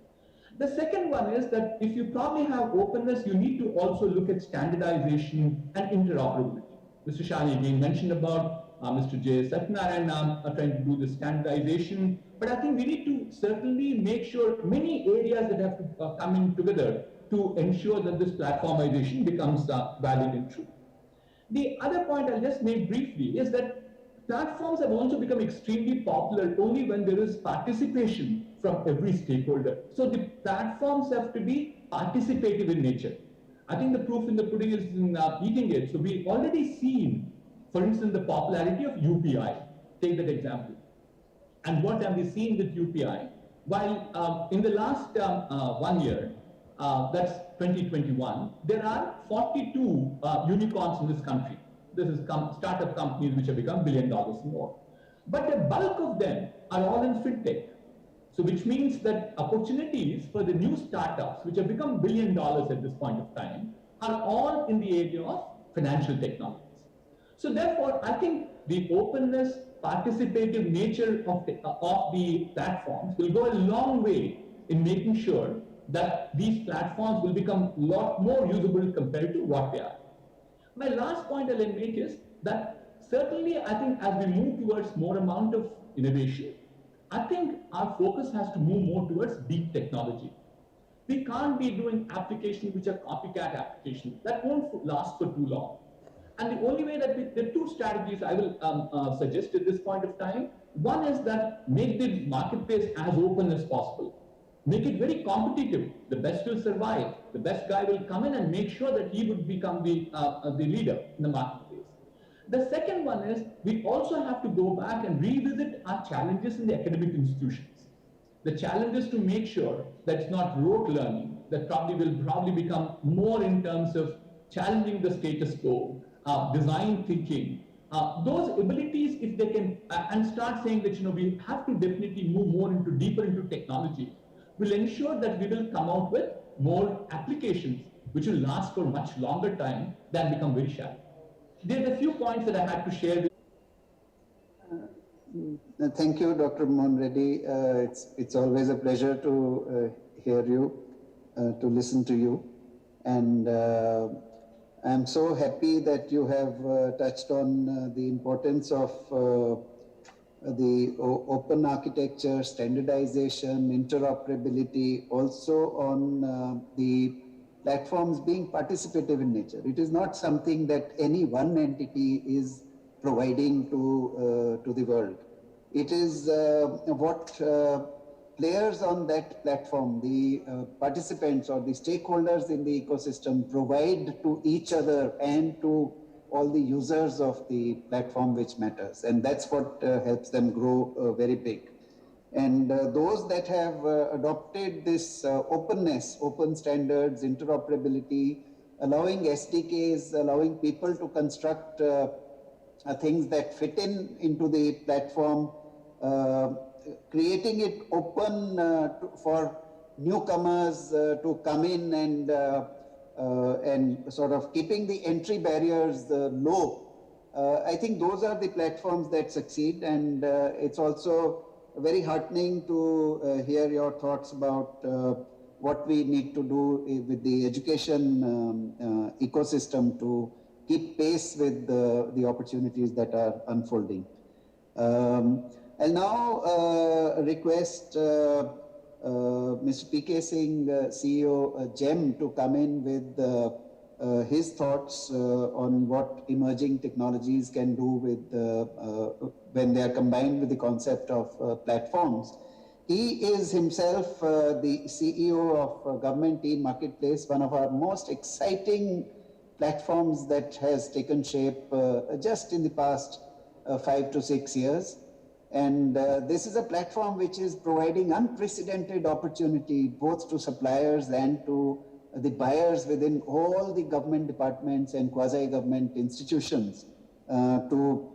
[SPEAKER 17] The second one is that if you probably have openness, you need to also look at standardization and interoperability. Mr. Shani again mentioned about Mr. J. Satyanarayan trying to do the standardization, but I think we need to certainly make sure many areas that have to come in together to ensure that this platformization becomes valid and true. The other point I'll just make briefly is that platforms have also become extremely popular only when there is participation from every stakeholder. So the platforms have to be participative in nature. I think the proof in the pudding is in eating it. So we've already seen, for instance, the popularity of UPI. Take that example. And what have we seen with UPI? While in the last 1 year, that's 2021, there are 42 unicorns in this country. This is startup companies which have become $1 billion and more. But the bulk of them are all in fintech. So which means that opportunities for the new startups which have become $1 billion at this point of time are all in the area of financial technologies. So therefore, I think the openness, participative nature of the platforms will go a long way in making sure that these platforms will become a lot more usable compared to what they are. My last point I'll make is that certainly I think as we move towards more amount of innovation, I think our focus has to move more towards deep technology. We can't be doing applications which are copycat applications. That won't last for too long. And the only way that there are two strategies I will suggest at this point of time. One is that make the marketplace as open as possible. Make it very competitive. The best will survive. The best guy will come in and make sure that he would become the leader in the marketplace. The second one is we also have to go back and revisit our challenges in the academic institutions. The challenge is to make sure that it's not rote learning, that will become more in terms of challenging the status quo, design thinking, those abilities, if they can, and start saying that, we have to definitely move more deeper into technology, will ensure that we will come out with more applications which will last for much longer time than become very shallow. There are a few points that I had to share with
[SPEAKER 3] Thank you, Dr. Mohan Reddy. It's always a pleasure to hear you, to listen to you. And I'm so happy that you have touched on the importance of the open architecture, standardization, interoperability, also on the platforms being participative in nature. It is not something that any one entity is providing to the world. It is what players on that platform, the participants or the stakeholders in the ecosystem provide to each other and to all the users of the platform which matters. And that's what helps them grow very big. And those that have adopted this openness, open standards, interoperability, allowing SDKs, allowing people to construct things that fit into the platform, creating it open for newcomers to come in and sort of keeping the entry barriers low. I think those are the platforms that succeed, and it's also very heartening to hear your thoughts about what we need to do with the education ecosystem to keep pace with the opportunities that are unfolding. I'll now request Mr. P.K. Singh, CEO GEM, to come in with his thoughts on what emerging technologies can do with when they are combined with the concept of platforms. He is himself the CEO of Government e-Marketplace, one of our most exciting platforms that has taken shape just in the past 5 to 6 years. And this is a platform which is providing unprecedented opportunity both to suppliers and to the buyers within all the government departments and quasi-government institutions to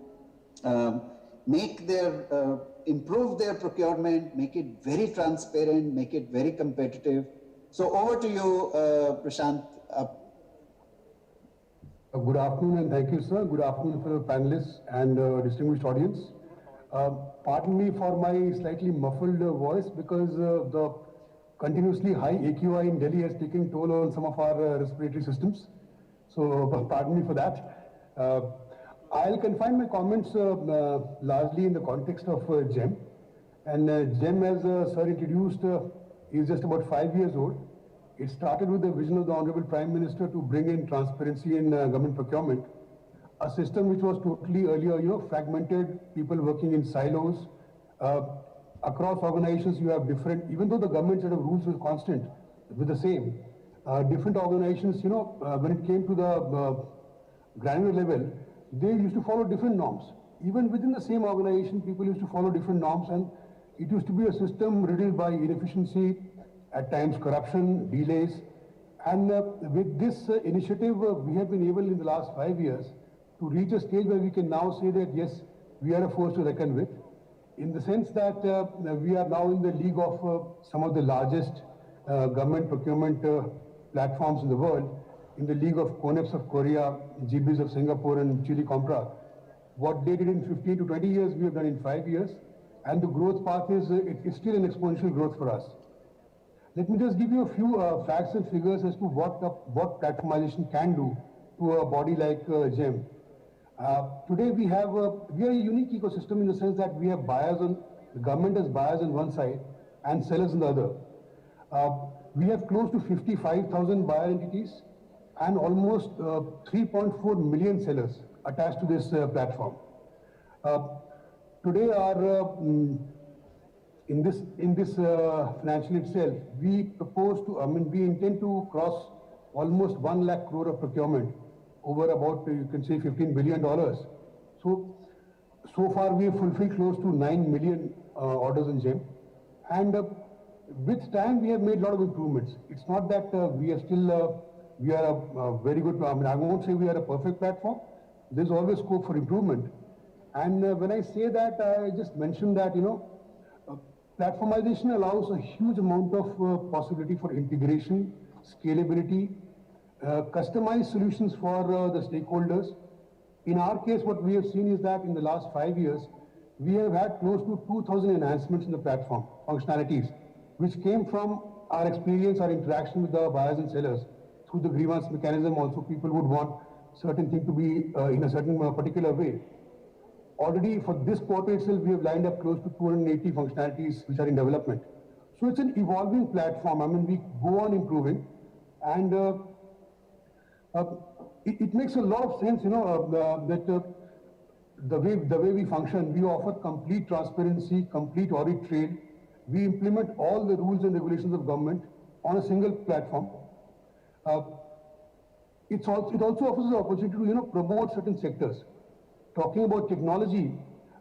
[SPEAKER 3] make their, improve their procurement, make it very transparent, make it very competitive. So over to you, Prashant.
[SPEAKER 19] Good afternoon and thank you, sir. Good afternoon for the panelists and distinguished audience. Pardon me for my slightly muffled voice because the continuously high AQI in Delhi has taken toll on some of our respiratory systems. So pardon me for that. I'll confine my comments largely in the context of GEM. And GEM, as sir introduced, is just about 5 years old. It started with the vision of the Honorable Prime Minister to bring in transparency in government procurement, a system which was totally earlier, fragmented, people working in silos. Across organizations, you have different, even though the government set of rules was constant, with the same, different organizations, when it came to the granular level, they used to follow different norms. Even within the same organization, people used to follow different norms, and it used to be a system riddled by inefficiency, at times corruption, delays. And with this initiative, we have been able in the last 5 years to reach a stage where we can now say that, yes, we are a force to reckon with, in the sense that we are now in the league of some of the largest government procurement platforms in the world, in the league of CONEPs of Korea, GBs of Singapore and Chile Compra. What they did in 15 to 20 years, we have done in 5 years, and the growth path is it's still an exponential growth for us. Let me just give you a few facts and figures as to what platformization can do to a body like GEM. Today we are a unique ecosystem in the sense that we have buyers the government has buyers on one side and sellers on the other. We have close to 55,000 buyer entities and almost 3.4 million sellers attached to this platform. Today in this financial itself, we intend to cross almost 1 lakh crore of procurement over about, you can say, $15 billion So far we have fulfilled close to 9 million orders in GEM, and with time we have made a lot of improvements. It's not that we are still we are a very good. I mean, I won't say we are a perfect platform. There's always scope for improvement. And when I say that, I just mentioned that platformization allows a huge amount of possibility for integration, scalability, customized solutions for the stakeholders. In our case, what we have seen is that in the last 5 years, we have had close to 2,000 enhancements in the platform, functionalities, which came from our experience, our interaction with the buyers and sellers. Through the grievance mechanism also, people would want certain thing to be in a certain particular way. Already for this quarter itself, we have lined up close to 280 functionalities which are in development. So it's an evolving platform. I mean, we go on improving, and it makes a lot of sense, that the way we function, we offer complete transparency, complete audit trail. We implement all the rules and regulations of government on a single platform. It also offers the opportunity to promote certain sectors. Talking about technology,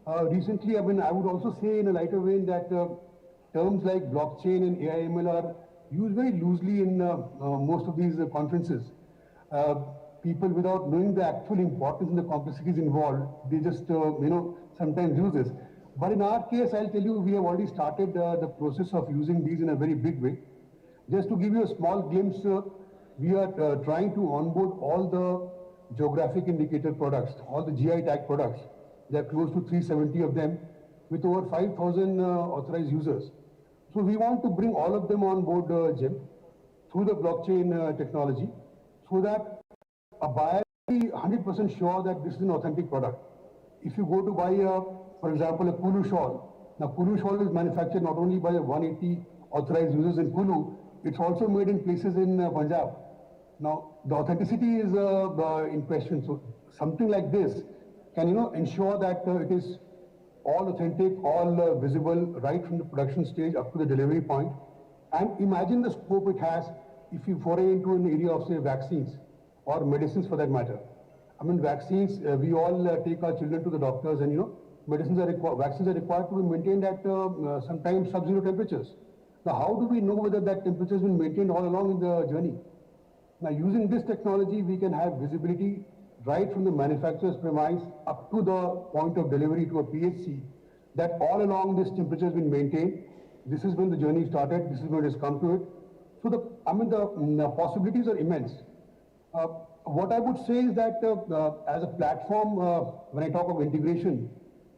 [SPEAKER 19] recently, I mean, I would also say in a lighter vein that terms like blockchain and AI/ML are used very loosely in most of these conferences. People, without knowing the actual importance and the complexities involved, they just sometimes use this. But in our case, I'll tell you, we have already started the process of using these in a very big way. Just to give you a small glimpse, we are trying to onboard all the geographic indicator products, all the GI tag products. There are close to 370 of them with over 5,000 authorized users. So we want to bring all of them on board GEM through the blockchain technology, so that a buyer will be 100% sure that this is an authentic product. If you go to buy, for example, a Kulu shawl, now Kulu shawl is manufactured not only by 180 authorized users in Kulu, it's also made in places in Punjab. Now, the authenticity is in question. So something like this can, ensure that it is all authentic, all visible, right from the production stage up to the delivery point. And imagine the scope it has if you foray into an area of, say, vaccines or medicines for that matter. I mean, vaccines, we all take our children to the doctors, and vaccines are required to be maintained at sometimes sub-zero temperatures. Now, how do we know whether that temperature has been maintained all along in the journey? Now, using this technology, we can have visibility right from the manufacturer's premise up to the point of delivery to a PHC, that all along this temperature has been maintained. This is when the journey started. This is when it has come to it. So the possibilities are immense. What I would say is that as a platform, when I talk of integration,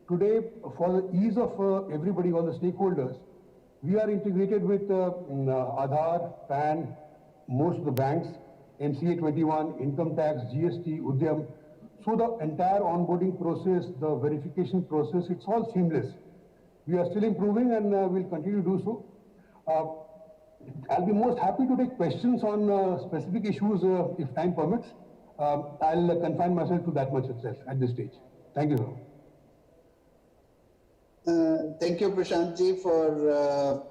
[SPEAKER 19] today for the ease of everybody, all the stakeholders, we are integrated with Aadhaar, PAN, most of the banks, MCA 21, income tax, GST, Udyam. So the entire onboarding process, the verification process, it's all seamless. We are still improving, and we'll continue to do so. I'll be most happy to take questions on specific issues if time permits. I'll confine myself to that much itself at this stage. Thank you.
[SPEAKER 3] Thank you, Prashant ji, for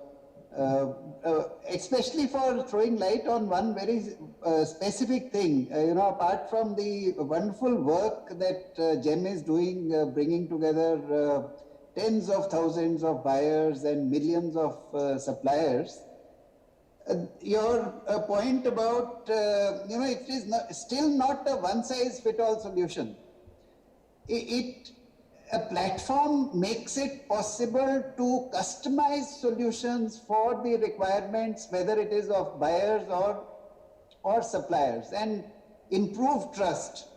[SPEAKER 3] especially for throwing light on one very specific thing. Apart from the wonderful work that GEM is doing, bringing together tens of thousands of buyers and millions of suppliers, your point about, it is still not a one-size-fits-all solution. A platform makes it possible to customize solutions for the requirements, whether it is of buyers or suppliers, and improve trust.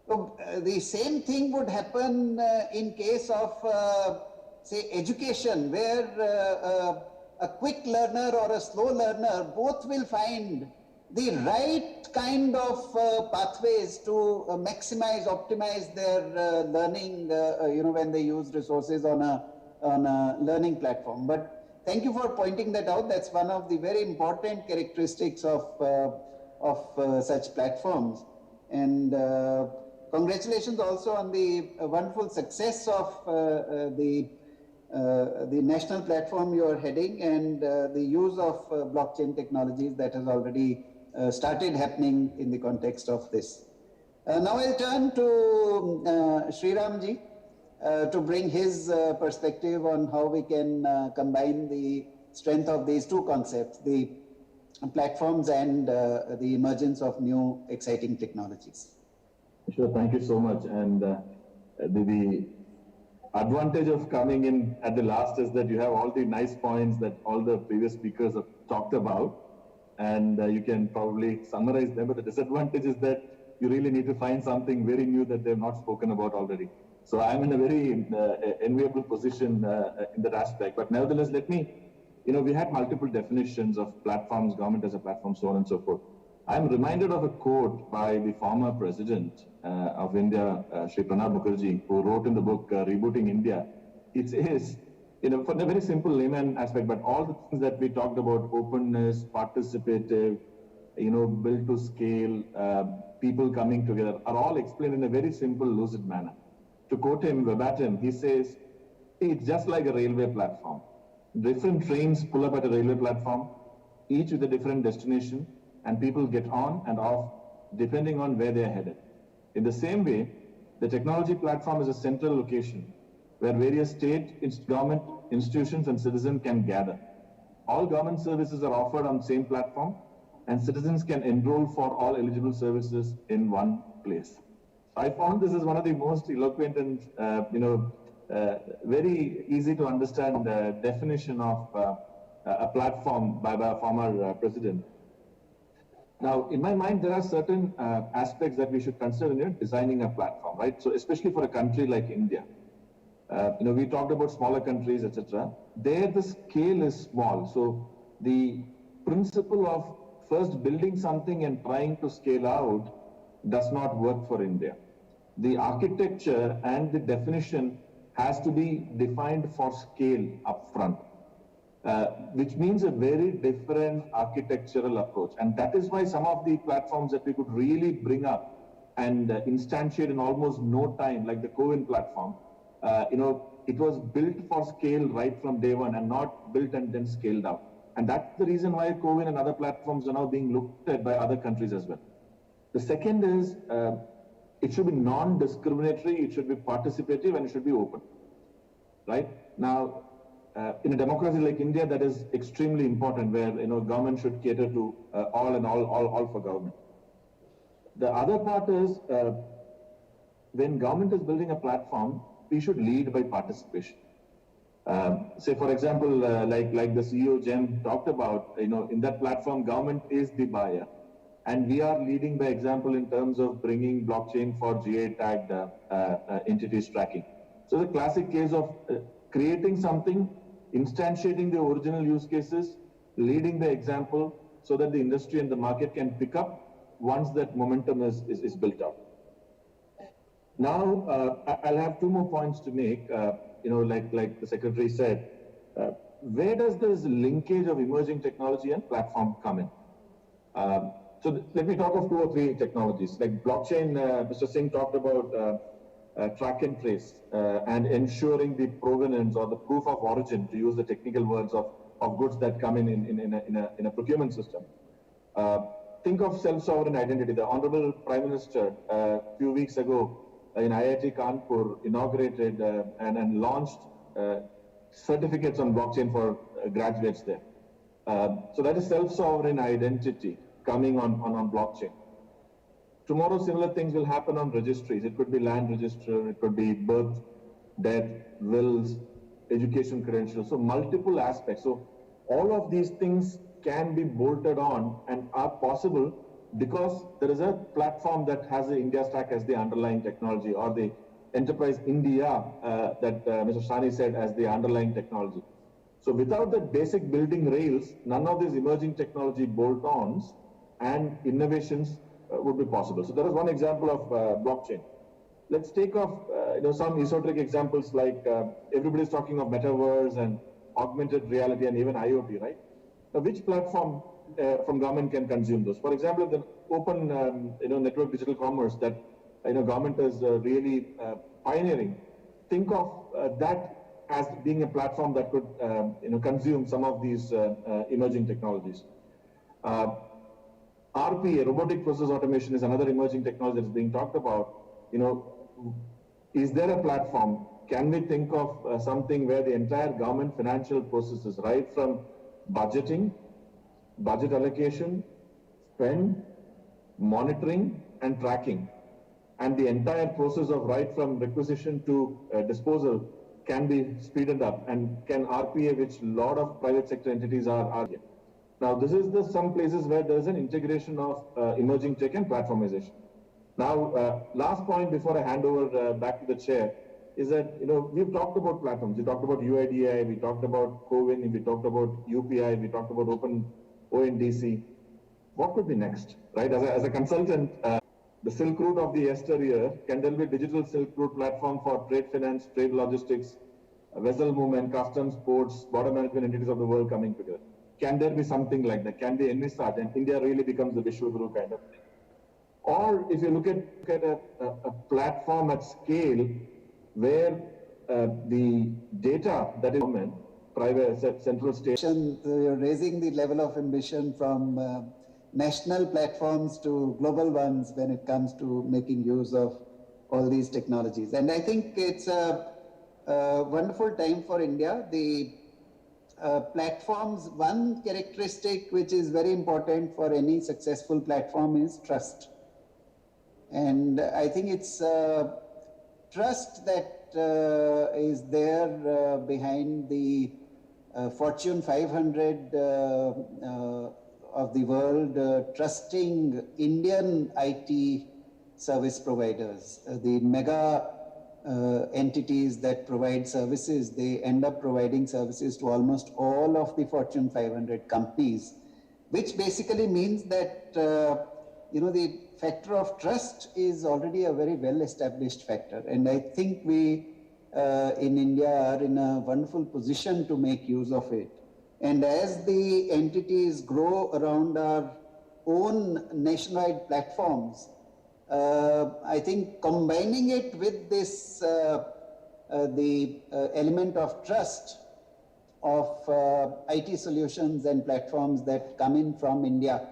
[SPEAKER 3] So, the same thing would happen in case of, say, education, where a quick learner or a slow learner both will find the right kind of pathways to maximize, optimize their learning, when they use resources on a learning platform. But thank you for pointing that out. That's one of the very important characteristics of such platforms. And congratulations also on the wonderful success of the national platform you are heading, and the use of blockchain technologies that has already started happening in the context of this. Now I'll turn to Sriramji to bring his perspective on how we can combine the strength of these two concepts, the platforms and the emergence of new exciting technologies.
[SPEAKER 20] Sure, thank you so much. And the advantage of coming in at the last is that you have all the nice points that all the previous speakers have talked about, and you can probably summarize them. But the disadvantage is that you really need to find something very new that they've not spoken about already. So I'm in a very enviable position in that aspect. But nevertheless, let me, we had multiple definitions of platforms, government as a platform, so on and so forth. I'm reminded of a quote by the former president of India, Shri Pranab Mukherjee, who wrote in the book Rebooting India. It says, for the very simple layman aspect, but all the things that we talked about, openness, participative, build to scale, people coming together, are all explained in a very simple, lucid manner. To quote him verbatim, he says, it's just like a railway platform. Different trains pull up at a railway platform, each with a different destination, and people get on and off depending on where they're headed. In the same way, the technology platform is a central location where various state, government, institutions and citizens can gather. All government services are offered on the same platform, and citizens can enroll for all eligible services in one place. I found this is one of the most eloquent and very easy to understand definition of a platform by a former president. Now, in my mind, there are certain aspects that we should consider in designing a platform, right? So, especially for a country like India, we talked about smaller countries, etc. There, the scale is small. So, the principle of first building something and trying to scale out does not work for India. The architecture and the definition has to be defined for scale upfront, which means a very different architectural approach. And that is why some of the platforms that we could really bring up and instantiate in almost no time, like the CoWIN platform, it was built for scale right from day one and not built and then scaled up. And that's the reason why CoWIN and other platforms are now being looked at by other countries as well. The second is, it should be non-discriminatory, it should be participative, and it should be open, right? Now, in a democracy like India, that is extremely important, where government should cater to all for government. The other part is, when government is building a platform, we should lead by participation. Say, for example, like the CEO Jem talked about, in that platform, government is the buyer. And we are leading by example in terms of bringing blockchain for GA-tagged entities tracking. So the classic case of creating something, instantiating the original use cases, leading the example so that the industry and the market can pick up once that momentum is built up. Now, I'll have two more points to make, like the Secretary said. Where does this linkage of emerging technology and platform come in? So let me talk of 2 or 3 technologies. Like blockchain, Mr. Singh talked about track and trace and ensuring the provenance or the proof of origin, to use the technical words of goods that come in a procurement system. Think of self-sovereign identity. The Honorable Prime Minister a few weeks ago in IIT Kanpur inaugurated and launched certificates on blockchain for graduates there. So that is self-sovereign identity coming on blockchain. Tomorrow, similar things will happen on registries. It could be land register, it could be birth, death, wills, education credentials. So multiple aspects. So all of these things can be bolted on and are possible because there is a platform that has the India Stack as the underlying technology, or the Enterprise India that Mr. Sani said as the underlying technology. So without the basic building rails, none of these emerging technology bolt-ons and innovations would be possible. So that is one example of blockchain. Let's take off some esoteric examples, like everybody's talking of metaverse and augmented reality and even IoT, right? Now, which platform from government can consume those? For example, the open network digital commerce that government is really pioneering. Think of that as being a platform that could consume some of these emerging technologies. RPA, robotic process automation, is another emerging technology that's being talked about. Is there a platform? Can we think of something where the entire government financial processes, right from budgeting, budget allocation, spend, monitoring, and tracking, and the entire process of right from requisition to disposal can be speeded up, and can RPA, which a lot of private sector entities are. Now, this is some places where there is an integration of emerging tech and platformization. Now, last point before I hand over back to the chair is that, we've talked about platforms. We talked about UIDAI, we talked about CoWIN, we talked about UPI, we talked about Open ONDC. What could be next, right? As a consultant, the Silk Route of the yesteryear, can there be a digital Silk Route platform for trade finance, trade logistics, vessel movement, customs, ports, border management entities of the world coming together? Can there be something like that? Can we envisage and India really becomes the Vishwaguru kind of thing? Or if you look at a platform at scale where the data that is government, private, central state.
[SPEAKER 3] You're raising the level of ambition from national platforms to global ones when it comes to making use of all these technologies. And I think it's a wonderful time for India. The platforms, one characteristic which is very important for any successful platform is trust. And I think it's trust that is there behind the Fortune 500 of the world trusting Indian IT service providers. The mega entities that provide services, they end up providing services to almost all of the Fortune 500 companies, which basically means that the factor of trust is already a very well-established factor. And I think we in India are in a wonderful position to make use of it. And as the entities grow around our own nationwide platforms, I think combining it with this, the element of trust of IT solutions and platforms that come in from India,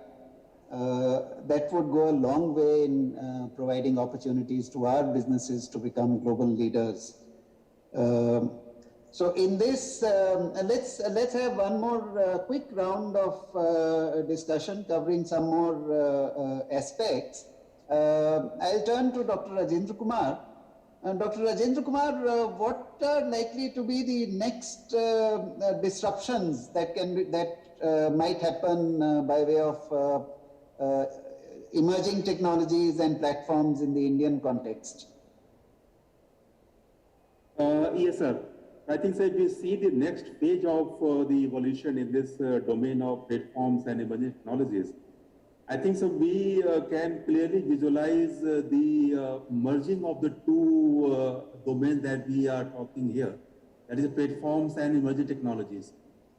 [SPEAKER 3] that would go a long way in providing opportunities to our businesses to become global leaders. So in this, let's have one more quick round of discussion covering some more aspects. I'll turn to Dr. Rajendra Kumar. Dr. Rajendra Kumar, what are likely to be the next disruptions that might happen by way of emerging technologies and platforms in the Indian context?
[SPEAKER 18] Yes, sir. I think, sir, if you see the next phase of the evolution in this domain of platforms and emerging technologies, I think, so we can clearly visualize the merging of the two domains that we are talking here, that is platforms and emerging technologies.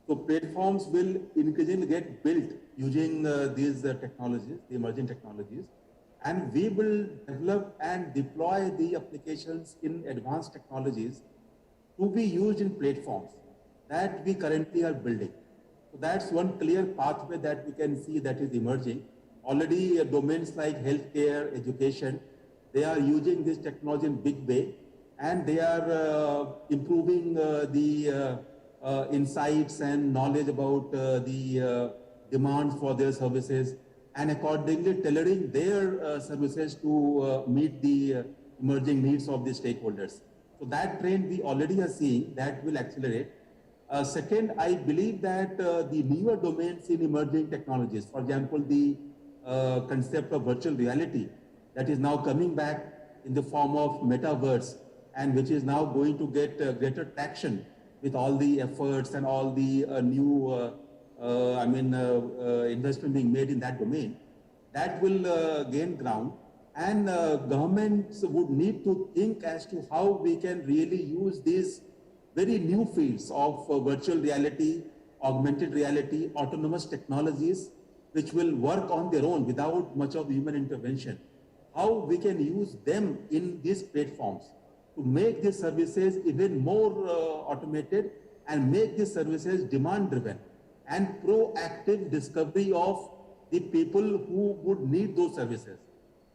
[SPEAKER 18] So platforms will increasingly get built using these technologies, the emerging technologies, and we will develop and deploy the applications in advanced technologies to be used in platforms that we currently are building. So that's one clear pathway that we can see that is emerging. Already domains like healthcare, education, they are using this technology in big way, and they are improving the insights and knowledge about the demands for their services, and accordingly tailoring their services to meet the emerging needs of the stakeholders. So that trend we already are seeing, that will accelerate. Second, I believe that the newer domains in emerging technologies, for example, the concept of virtual reality that is now coming back in the form of metaverse, and which is now going to get greater traction with all the efforts and all the new investment being made in that domain, that will gain ground. And governments would need to think as to how we can really use these very new fields of virtual reality, augmented reality, autonomous technologies, which will work on their own without much of human intervention. How we can use them in these platforms to make these services even more automated and make these services demand-driven and proactive discovery of the people who would need those services.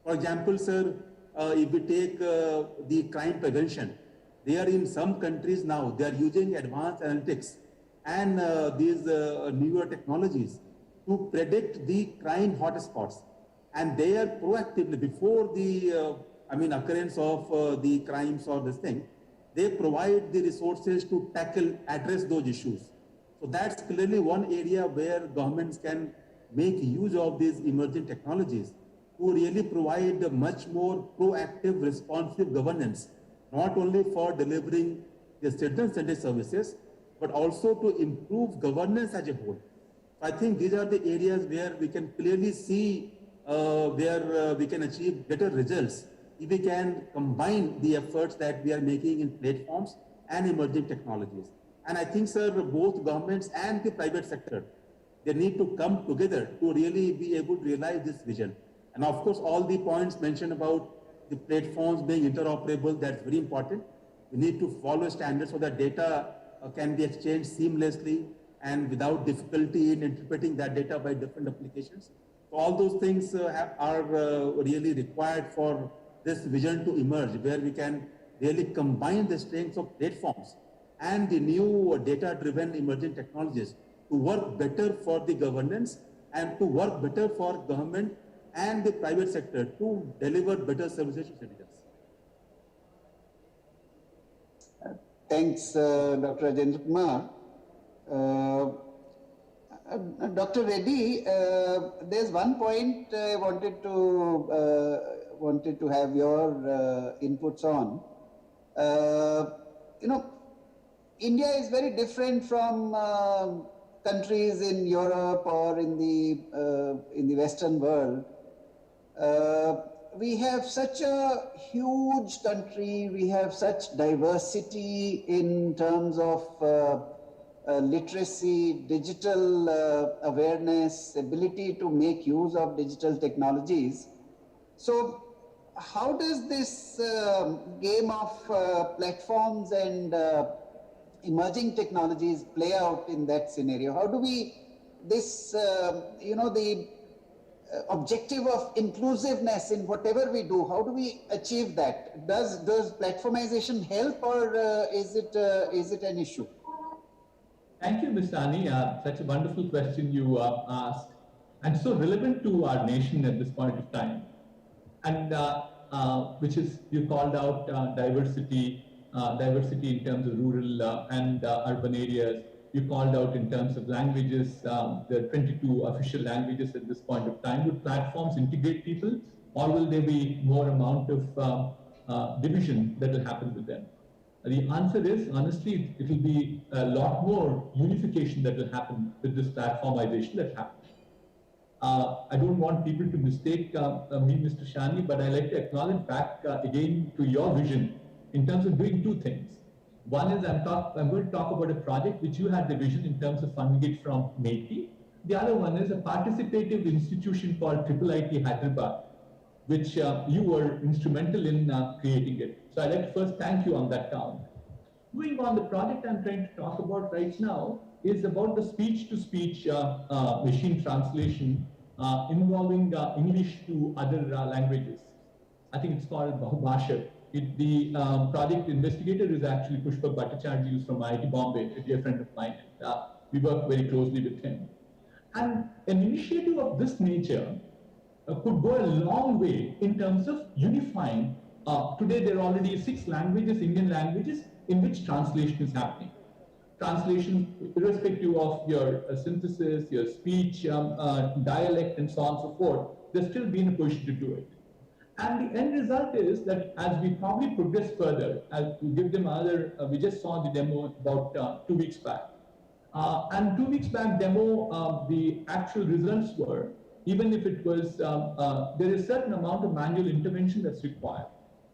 [SPEAKER 18] For example, sir, if we take the crime prevention, they are in some countries now, they are using advanced analytics and these newer technologies to predict the crime hotspots. And they are proactively, before the occurrence of the crimes or this thing, they provide the resources to address those issues. So that's clearly one area where governments can make use of these emerging technologies to really provide a much more proactive, responsive governance, not only for delivering the citizen-centered services, but also to improve governance as a whole. I think these are the areas where we can clearly see where we can achieve better results if we can combine the efforts that we are making in platforms and emerging technologies. And I think, sir, both governments and the private sector, they need to come together to really be able to realize this vision. And of course, all the points mentioned about the platforms being interoperable, that's very important. We need to follow standards so that data can be exchanged seamlessly and without difficulty in interpreting that data by different applications. So all those things are really required for this vision to emerge, where we can really combine the strengths of platforms and the new data-driven emerging technologies to work better for the governance and to work better for government and the private sector to deliver better services to citizens.
[SPEAKER 3] Thanks, Dr. Rajendra Kumar. Dr. Reddy, there's one point I wanted to have your inputs on. India is very different from countries in Europe or in the Western world. We have such a huge country, we have such diversity in terms of literacy, digital awareness, ability to make use of digital technologies. So how does this game of platforms and emerging technologies play out in that scenario? How do we, the objective of inclusiveness in whatever we do, how do we achieve that? Does platformization help, or is it an issue?
[SPEAKER 17] Thank you, Ms. Sani. Such a wonderful question you asked, and so relevant to our nation at this point of time. And which is, you called out diversity in terms of rural and urban areas. You called out in terms of languages, there are 22 official languages at this point of time. Would platforms integrate people, or will there be more amount of division that will happen with them? The answer is, honestly, it will be a lot more unification that will happen with this platformization that happens. I don't want people to mistake me, Mr. Shani, but I like to acknowledge back again to your vision in terms of doing two things. One is I'm going to talk about a project which you had the vision in terms of funding it from METI. The other one is a participative institution called IIIT Hyderabad, which you were instrumental in creating it. So I'd like to first thank you on that count. Moving on, the project I'm trying to talk about right now is about the speech-to-speech machine translation involving English to other languages. I think it's called Bahubhasha. The project investigator is actually Pushpak Bhattacharjee, who's from IIT Bombay, a dear friend of mine. We work very closely with him. And an initiative of this nature could go a long way in terms of unifying. Today there are already 6 languages, Indian languages, in which translation is happening. Translation, irrespective of your synthesis, your speech, dialect, and so on and so forth, there's still been a push to do it. And the end result is that as we probably progress further, I'll give them another, we just saw the demo about 2 weeks back. And 2 weeks back demo, the actual results were, even if it was, there is a certain amount of manual intervention that's required.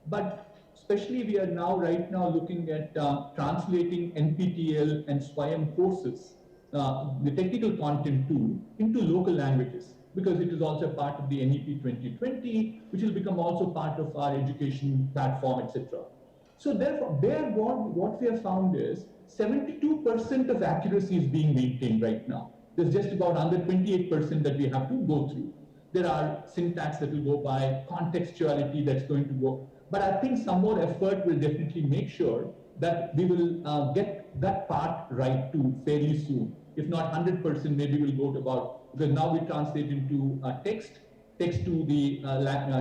[SPEAKER 17] But especially we are right now looking at translating NPTEL and SWAYAM courses, the technical content too, into local languages, because it is also part of the NEP 2020, which will become also part of our education platform, etc. So therefore, what we have found is 72% of accuracy is being maintained right now. There's just about under 28% that we have to go through. There are syntax that will go by, contextuality that's going to go. But I think some more effort will definitely make sure that we will get that part right too fairly soon. If not 100%, maybe we'll go to about, because now we translate into text to the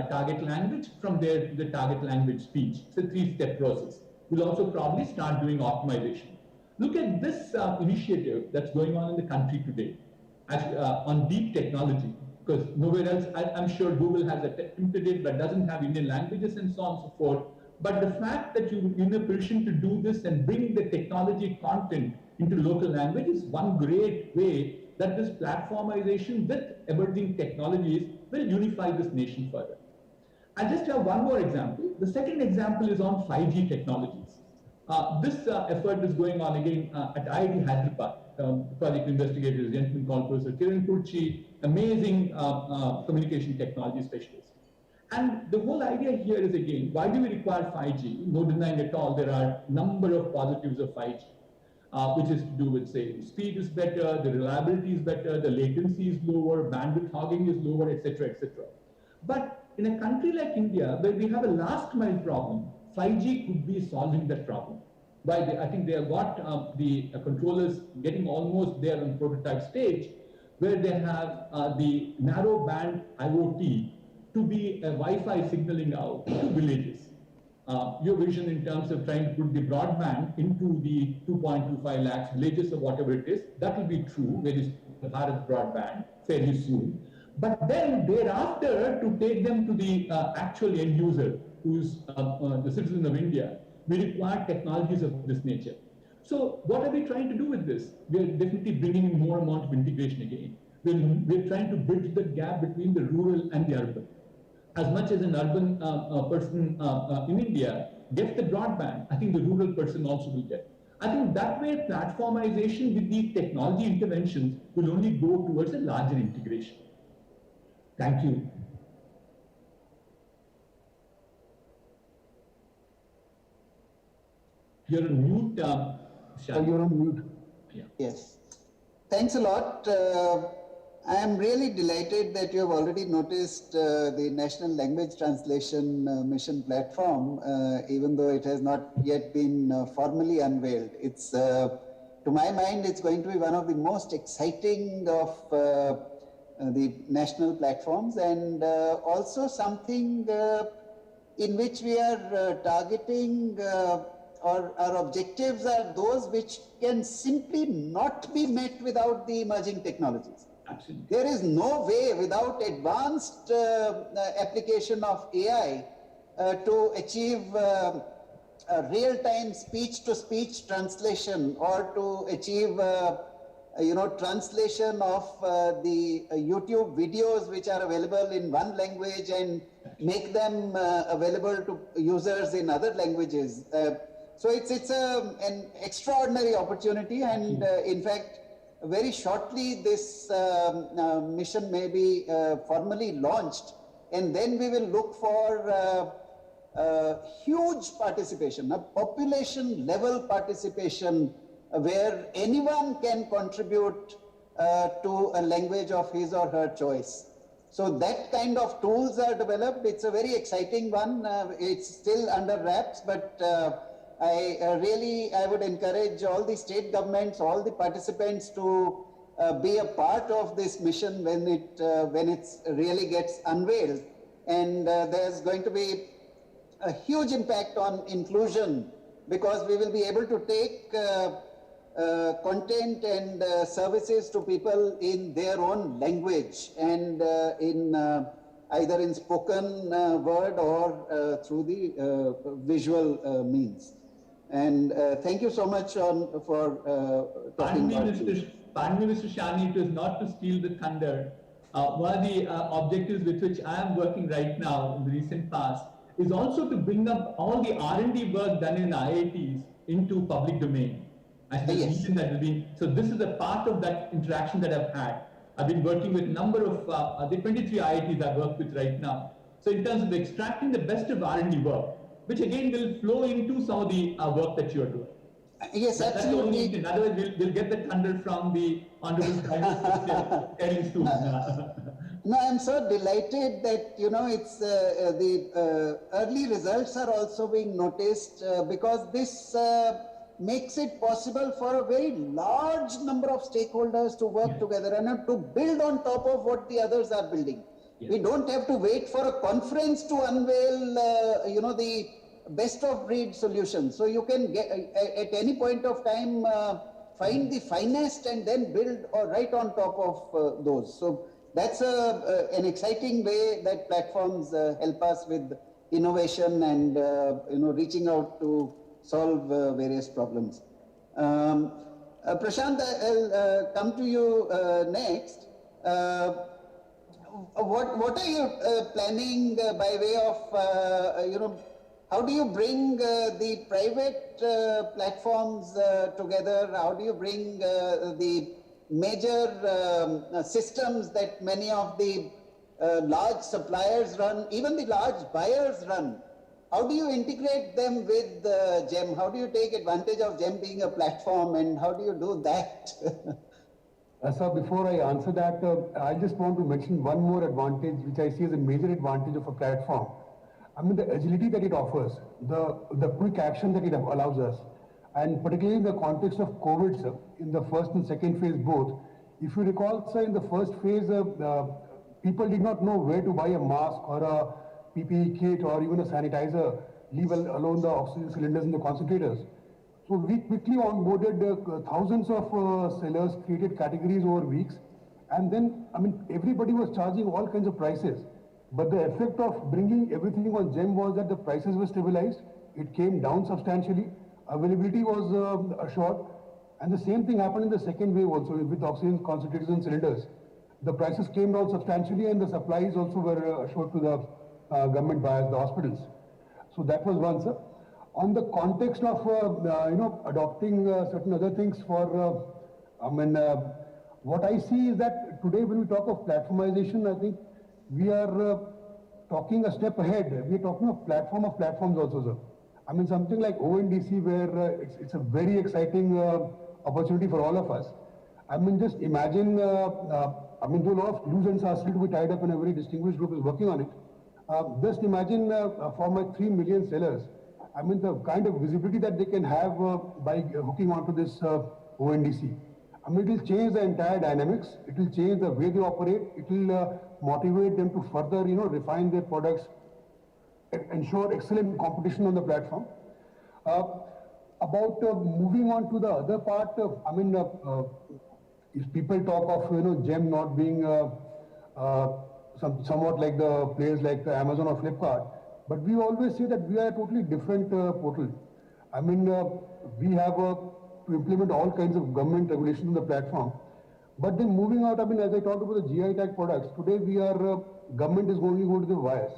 [SPEAKER 17] target language, from there to the target language speech. It's a 3-step process. We'll also probably start doing optimization. Look at this initiative that's going on in the country today on deep technology, because nowhere else, I'm sure Google has attempted it, but doesn't have Indian languages and so on and so forth. But the fact that you're in a position to do this and bring the technology content into local language is one great way that this platformization with emerging technologies will unify this nation further. I just have one more example. The second example is on 5G technologies. This effort is going on again at IIT Hyderabad. Project investigator is a gentleman called Professor Kiran Kurchi, amazing communication technology specialist. And the whole idea here is, again, why do we require 5G? No denying at all, there are a number of positives of 5G, which is to do with, say, speed is better, the reliability is better, the latency is lower, bandwidth hogging is lower, etc., etc. But in a country like India, where we have a last mile problem, 5G could be solving that problem. I think they have got the controllers getting almost there on prototype stage, where they have the narrow band IoT to be a Wi-Fi signaling out to villages. Your vision in terms of trying to put the broadband into the 2.25 lakhs villages or whatever it is, that will be true, where is the Bharat broadband fairly soon. But then thereafter, to take them to the actual end user, who's the citizen of India, we require technologies of this nature. So what are we trying to do with this? We're definitely bringing in more amount of integration again. We're trying to bridge the gap between the rural and the urban. As much as an urban person in India gets the broadband, I think the rural person also will get. I think that way platformization with these technology interventions will only go towards a larger integration. Thank you. You're on mute, Shah.
[SPEAKER 19] You're on mute.
[SPEAKER 17] Yeah.
[SPEAKER 3] Yes. Thanks a lot. I am really delighted that you have already noticed the National Language Translation Mission platform, even though it has not yet been formally unveiled. It's, to my mind, it's going to be one of the most exciting of the national platforms, and also something in which we are targeting, or our objectives are those which can simply not be met without the emerging technologies.
[SPEAKER 17] Absolutely.
[SPEAKER 3] There is no way without advanced application of AI to achieve real-time speech-to-speech translation, or to achieve translation of the YouTube videos which are available in one language and make them available to users in other languages. So it's an extraordinary opportunity, and in fact, very shortly this mission may be formally launched, and then we will look for huge participation, a population level participation, where anyone can contribute to a language of his or her choice. So that kind of tools are developed. It's a very exciting one. It's still under wraps, but I would encourage all the state governments, all the participants to be a part of this mission when it really gets unveiled. And there's going to be a huge impact on inclusion, because we will be able to take content and services to people in their own language, and either in spoken word or through the visual means. And thank you so much for talking about this.
[SPEAKER 17] Pardon me, Mr. Shani, it is not to steal the thunder. One of the objectives with which I am working right now in the recent past is also to bring up all the R&D work done in IITs into public domain.
[SPEAKER 3] Yes.
[SPEAKER 17] So this is a part of that interaction that I've had. I've been working with a number of the 23 IITs I work with right now. So in terms of extracting the best of R&D work, which again will flow into some of the work that you're doing.
[SPEAKER 3] Yes,
[SPEAKER 17] That's the only
[SPEAKER 3] absolutely.
[SPEAKER 17] in other words, we'll get the thunder from the Honorable Prime Minister very soon.
[SPEAKER 3] No, I'm so delighted that, you know, it's the early results are also being noticed because this makes it possible for a very large number of stakeholders to work together and to build on top of what the others are building. We don't have to wait for a conference to unveil, you know, the best of breed solutions. So you can get at any point of time find the finest and then build or right on top of those. So that's an exciting way that platforms help us with innovation and you know, reaching out to solve various problems. Prashant, I'll come to you next. What are you planning by way of, you know, how do you bring the private platforms together? How do you bring the major systems that many of the large suppliers run, even the large buyers run? How do you integrate them with GEM? How do you take advantage of GEM being a platform, and how do you do that?
[SPEAKER 19] Sir, before I answer that, I just want to mention one more advantage which I see as a major advantage of a platform. I mean, the agility that it offers, the quick action that it allows us, and particularly in the context of COVID, sir, in the first and second phase both. If you recall, sir, in the first phase, people did not know where to buy a mask or a PPE kit or even a sanitizer, leave alone the oxygen cylinders and the concentrators. So we quickly onboarded thousands of sellers, created categories over weeks, and then, I mean, everybody was charging all kinds of prices. But the effect of bringing everything on GEM was that the prices were stabilized, it came down substantially, availability was assured, and the same thing happened in the second wave also with oxygen concentrators and cylinders. The prices came down substantially and the supplies also were assured to the government buyers, the hospitals. So that was one, sir. On the context of, you know, adopting certain other things for, I mean, what I see is that today when we talk of platformization, I think we are talking a step ahead. We are talking of platform of platforms also, sir. I mean, something like ONDC where it's a very exciting opportunity for all of us. I mean, just imagine, I mean, though a lot of loose ends are still to be tied up and a very distinguished group is working on it. Just imagine for my 3 million sellers, I mean, the kind of visibility that they can have by hooking onto this ONDC. I mean, it will change the entire dynamics. It will change the way they operate. It will motivate them to further, you know, refine their products, ensure excellent competition on the platform. About moving on to the other part, I mean, if people talk of, you know, GEM not being somewhat like the players like Amazon or Flipkart, but we always say that we are a totally different portal. I mean, we have to implement all kinds of government regulations on the platform. But then moving out, I mean, as I talked about the GI tag products, today we are, government is only going to the wires.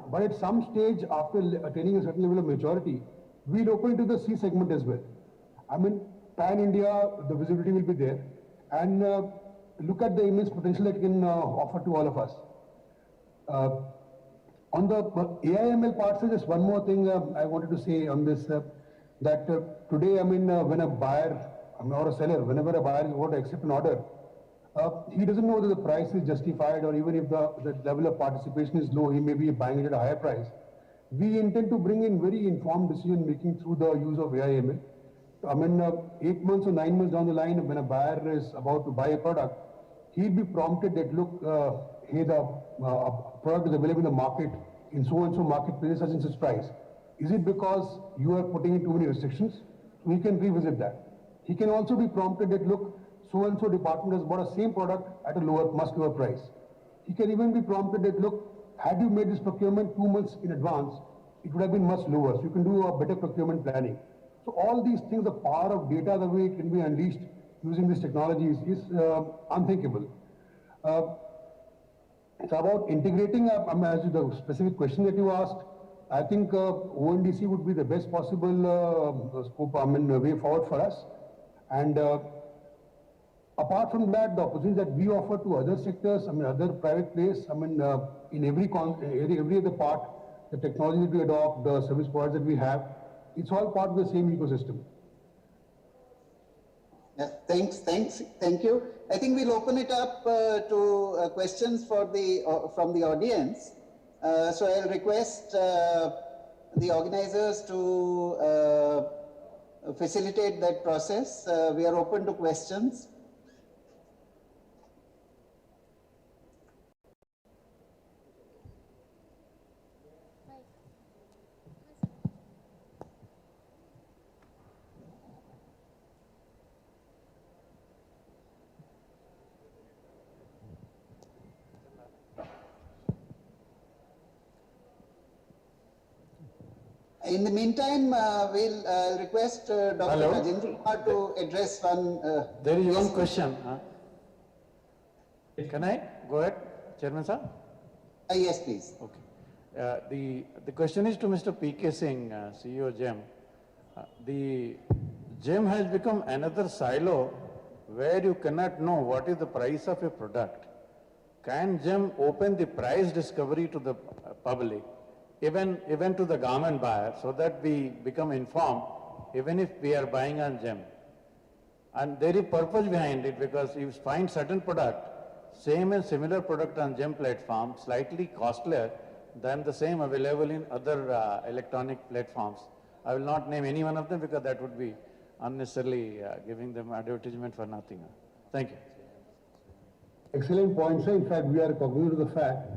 [SPEAKER 19] But at some stage, after attaining a certain level of maturity, we'll open to the C segment as well. I mean, pan-India, the visibility will be there. And look at the immense potential that it can offer to all of us. On the AI/ML part, so just one more thing I wanted to say on this, that today, I mean, when a buyer or a seller, whenever a buyer is going to accept an order, he doesn't know that the price is justified, or even if the level of participation is low, he may be buying it at a higher price. We intend to bring in very informed decision making through the use of AI/ML. I mean, 8 months or 9 months down the line, when a buyer is about to buy a product, he'll be prompted that, look, hey, the product is available in the market in so and so marketplace, such and such price. Is it because you are putting in too many restrictions? So he can revisit that. He can also be prompted that, look, so and so department has bought the same product at a much lower price. He can even be prompted that, look, had you made this procurement 2 months in advance, it would have been much lower. So you can do a better procurement planning. So all these things, the power of data, the way it can be unleashed using these technologies is unthinkable. It's about integrating, as to the specific question that you asked, I think ONDC would be the best possible scope, I mean, way forward for us. And apart from that, the opportunities that we offer to other sectors, I mean, other private players, I mean, in every other part, the technology that we adopt, the service providers that we have, it's all part of the same ecosystem.
[SPEAKER 3] Yeah, thank you. I think we'll open it up to questions for from the audience. So I'll request the organizers to facilitate that process. We are open to questions. In the meantime, we'll request Dr. Rajendra to address one.
[SPEAKER 14] There is one question. Can I go ahead, Chairman sir?
[SPEAKER 3] Yes, please.
[SPEAKER 14] Okay. The question is to Mr. P.K. Singh, CEO GEM. The GEM has become another silo where you cannot know what is the price of a product. Can GEM open the price discovery to the public? Even to the government buyer, so that we become informed, even if we are buying on GEM. And there is purpose behind it, because you find certain product, same and similar product on GEM platform, slightly costlier than the same available in other electronic platforms. I will not name any one of them because that would be unnecessarily giving them advertisement for nothing. Thank you.
[SPEAKER 19] Excellent point, sir. In fact, we are cognizant of the fact.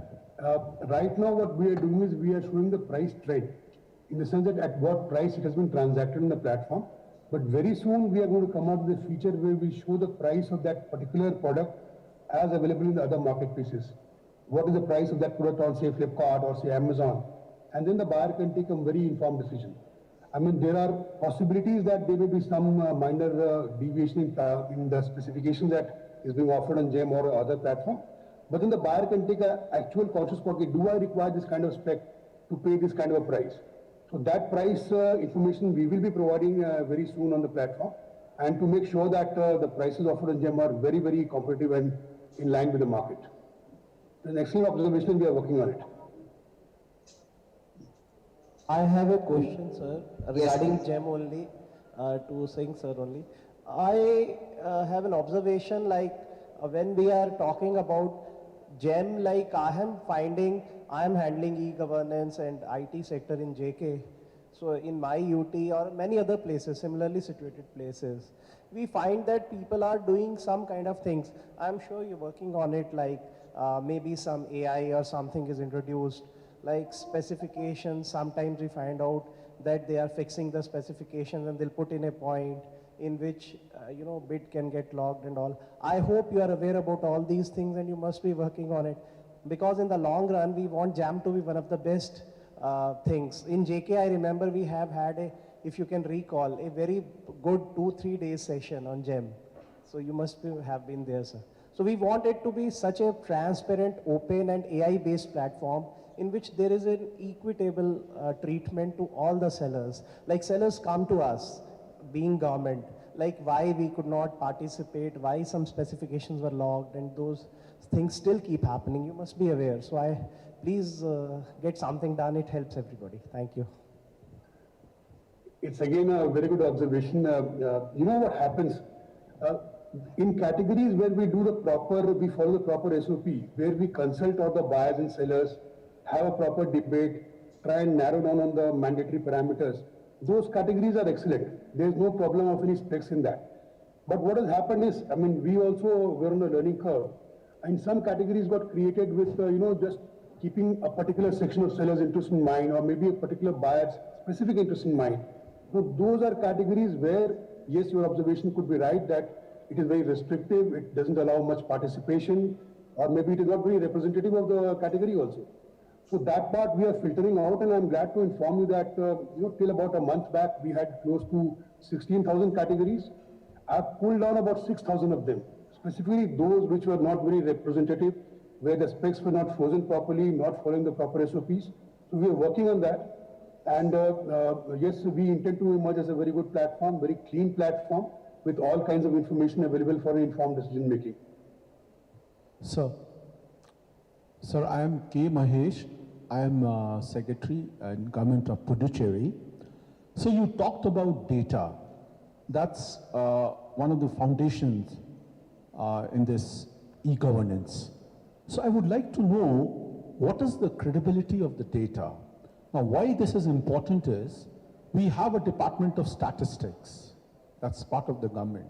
[SPEAKER 19] Right now, what we are doing is we are showing the price trend, in the sense that at what price it has been transacted on the platform. But very soon we are going to come out with a feature where we show the price of that particular product as available in the other marketplaces. What is the price of that product on, say, Flipkart or say Amazon? And then the buyer can take a very informed decision. I mean, there are possibilities that there may be some minor deviation in the specifications that is being offered on GEM or other platform. But then the buyer can take an actual conscious call, do I require this kind of spec to pay this kind of a price? So that price information we will be providing very soon on the platform, and to make sure that the prices offered on GEM are very, very competitive and in line with the market. An excellent observation, we are working on it.
[SPEAKER 21] I have a question, sir, regarding GEM only, to Singh sir only. I have an observation, like when we are talking about GEM, like I am handling e-governance and IT sector in JK. So in my UT or many other places, similarly situated places, we find that people are doing some kind of things. I'm sure you're working on it, like maybe some AI or something is introduced, like specifications. Sometimes we find out that they are fixing the specifications and they'll put in a point in which, bid can get logged and all. I hope you are aware about all these things and you must be working on it, because in the long run, we want GEM to be one of the best things. In JK, I remember we have had if you can recall, a very good 2-3 days session on GEM. So you must have been there, sir. So we want it to be such a transparent, open and AI-based platform in which there is an equitable treatment to all the sellers. Like sellers come to us, being government, like why we could not participate, why some specifications were logged, and those things still keep happening. You must be aware. So please get something done. It helps everybody. Thank you.
[SPEAKER 19] It's again a very good observation. You know what happens? In categories where we follow the proper SOP, where we consult all the buyers and sellers, have a proper debate, try and narrow down on the mandatory parameters, those categories are excellent. There's no problem of any specs in that. But what has happened is, we also were on a learning curve, and some categories got created with, just keeping a particular section of sellers' interest in mind, or maybe a particular buyer's specific interest in mind. So those are categories where, yes, your observation could be right that it is very restrictive, it doesn't allow much participation, or maybe it is not very representative of the category also. So that part we are filtering out, and I'm glad to inform you that, till about a month back, we had close to 16,000 categories. I've pulled down about 6,000 of them, specifically those which were not very representative, where the specs were not frozen properly, not following the proper SOPs. So we are working on that. And yes, we intend to emerge as a very good platform, very clean platform, with all kinds of information available for informed decision making.
[SPEAKER 22] Sir, I am K. Mahesh. I am Secretary in Government of Puducherry. So you talked about data. That's one of the foundations in this e-governance. So I would like to know what is the credibility of the data. Now, why this is important is we have a Department of Statistics that's part of the government.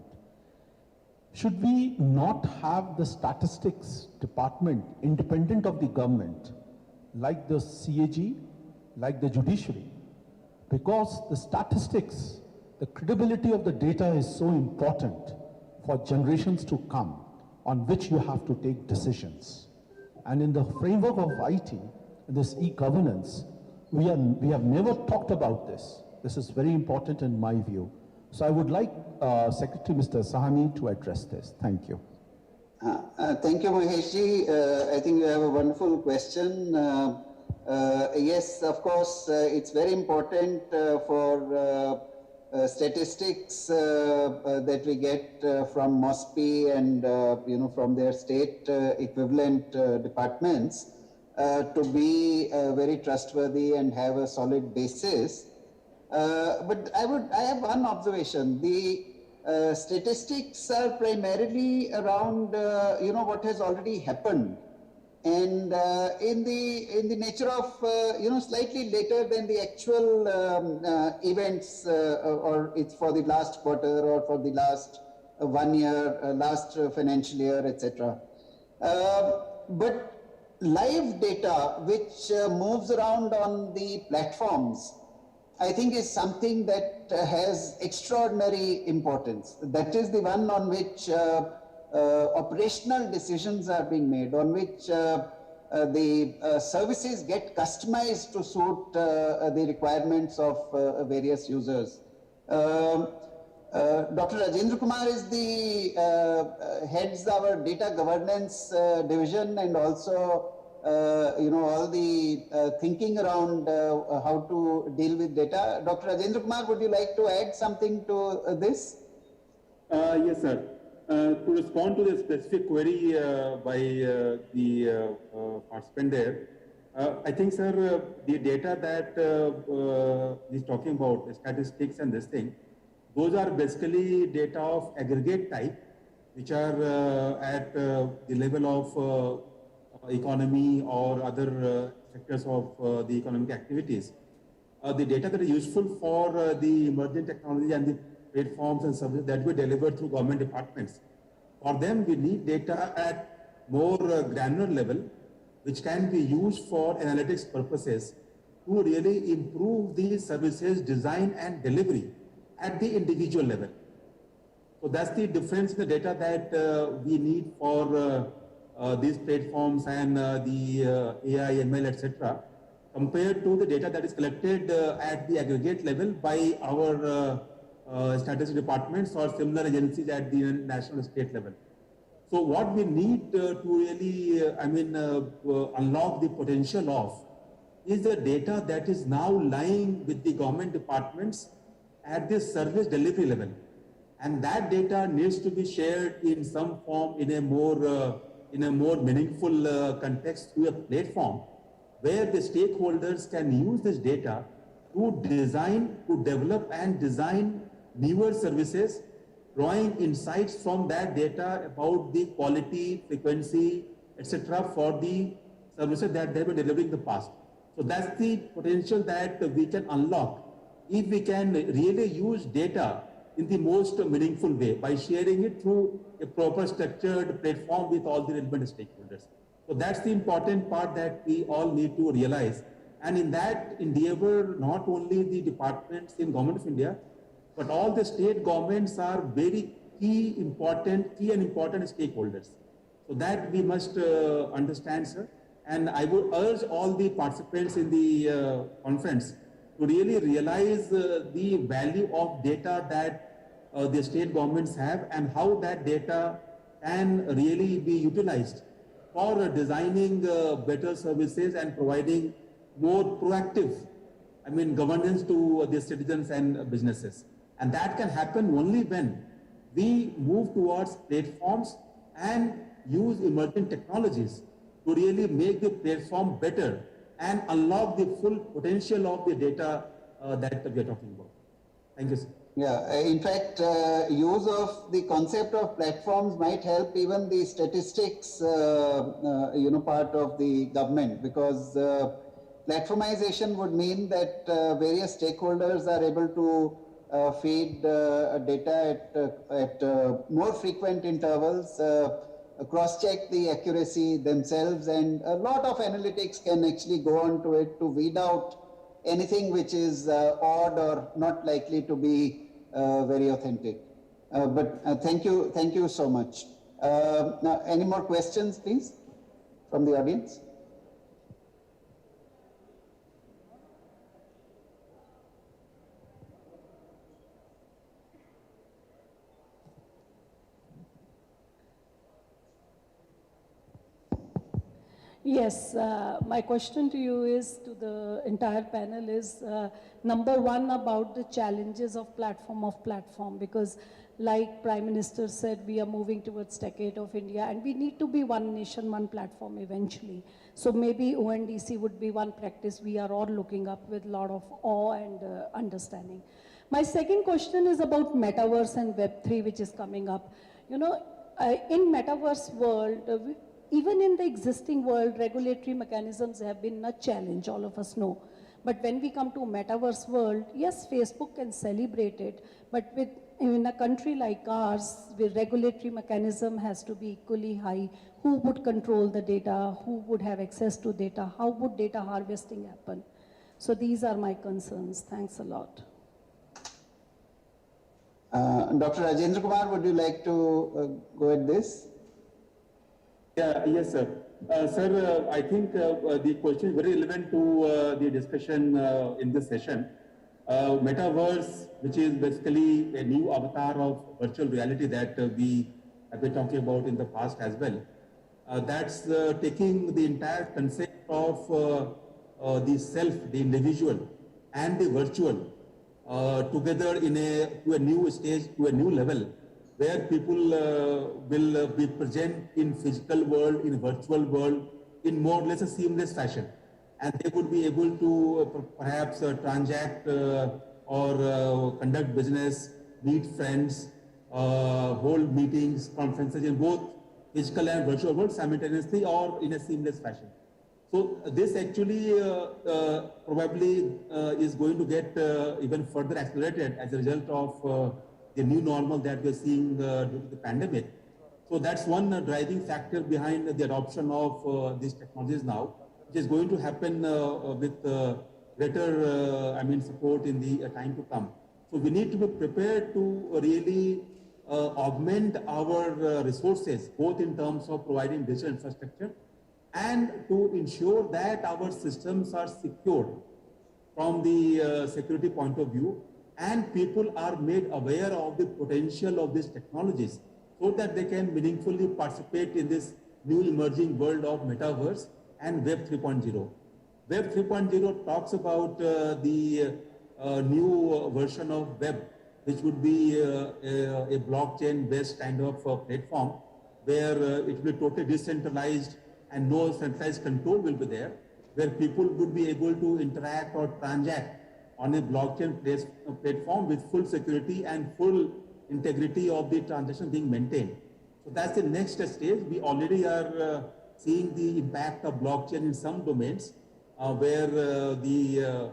[SPEAKER 22] Should we not have the statistics department independent of the government, like the CAG, like the judiciary? Because the statistics, the credibility of the data is so important for generations to come, on which you have to take decisions. And in the framework of IT, this e-governance, we have never talked about this. This is very important in my view. So I would like Secretary Mr. Sahani to address this. Thank you.
[SPEAKER 3] Thank you, Maheshji. I think you have a wonderful question. Yes, of course, it's very important for statistics that we get from MOSPI and from their state equivalent departments to be very trustworthy and have a solid basis. But I have one observation. The statistics are primarily around what has already happened, and in the nature of slightly later than the actual events, or it's for the last quarter or for the last 1 year, last financial year, etc. But live data which moves around on the platforms, I think, is something that has extraordinary importance. That is the one on which operational decisions are being made, on which the services get customized to suit the requirements of various users. Dr. Rajendra Kumar is the heads our data governance division, and also all the thinking around how to deal with data. Dr. Rajendra Kumar, would you like to add something to this?
[SPEAKER 18] Yes, sir. To respond to the specific query by the participant there, I think, sir, the data that he's talking about, the statistics and this thing, those are basically data of aggregate type, which are at the level of economy or other sectors of the economic activities. The data that are useful for the emerging technology and the platforms and services that we deliver through government departments. For them, we need data at more granular level, which can be used for analytics purposes to really improve the services design and delivery at the individual level. So that's the difference in the data that we need for these platforms and the AI, ML, etc., compared to the data that is collected at the aggregate level by our statistics departments or similar agencies at the national state level. So what we need to really, unlock the potential of is the data that is now lying with the government departments at the service delivery level. And that data needs to be shared in some form in a more meaningful context through a platform where the stakeholders can use this data to develop and design newer services, drawing insights from that data about the quality, frequency, etc. for the services that they were delivering in the past. So that's the potential that we can unlock if we can really use data in the most meaningful way by sharing it through a proper structured platform with all the relevant stakeholders. So that's the important part that we all need to realize. And in that endeavor, not only the departments in Government of India, but all the state governments are very key and important stakeholders. So that we must understand, sir. And I would urge all the participants in the conference to really realize the value of data that the state governments have and how that data can really be utilized for designing better services and providing more proactive, governance to the citizens and businesses. And that can happen only when we move towards platforms and use emerging technologies to really make the platform better and unlock the full potential of the data that we are talking about. Thank you, sir.
[SPEAKER 3] Yeah, in fact, use of the concept of platforms might help even the statistics, part of the government, because platformization would mean that various stakeholders are able to feed data at more frequent intervals, cross-check the accuracy themselves, and a lot of analytics can actually go on to it to weed out anything which is odd or not likely to be very authentic. But thank you so much. Now, any more questions, please, from the audience?
[SPEAKER 6] Yes, my question to you is, to the entire panel is, number one, about the challenges of platform, because like Prime Minister said, we are moving towards decade of India, and we need to be one nation, one platform eventually. So maybe ONDC would be one practice we are all looking up with a lot of awe and understanding. My second question is about Metaverse and Web3, which is coming up. You know, in Metaverse world, even in the existing world, regulatory mechanisms have been a challenge, all of us know. But when we come to Metaverse world, yes, Facebook can celebrate it, but in a country like ours, the regulatory mechanism has to be equally high. Who would control the data? Who would have access to data? How would data harvesting happen? So these are my concerns. Thanks a lot.
[SPEAKER 3] Dr. Rajendra Kumar, would you like to go at this?
[SPEAKER 18] Yes, sir. Sir, I think the question is very relevant to the discussion in this session. Metaverse, which is basically a new avatar of virtual reality that we have been talking about in the past as well. That's taking the entire concept of the self, the individual, and the virtual together to a new stage, to a new level, where people will be present in physical world, in virtual world, in more or less a seamless fashion. And they would be able to perhaps transact or conduct business, meet friends, hold meetings, conferences in both physical and virtual world simultaneously or in a seamless fashion. So this actually probably is going to get even further accelerated as a result of the new normal that we're seeing due to the pandemic. So that's one driving factor behind the adoption of these technologies now, which is going to happen with greater support in the time to come. So we need to be prepared to really augment our resources, both in terms of providing digital infrastructure and to ensure that our systems are secured from the security point of view, and people are made aware of the potential of these technologies so that they can meaningfully participate in this new emerging world of Metaverse and Web 3.0. Web 3.0 talks about the new version of Web, which would be a blockchain-based kind of platform where it will be totally decentralized and no centralized control will be there, where people would be able to interact or transact on a blockchain platform with full security and full integrity of the transaction being maintained. So that's the next stage. We already are seeing the impact of blockchain in some domains where the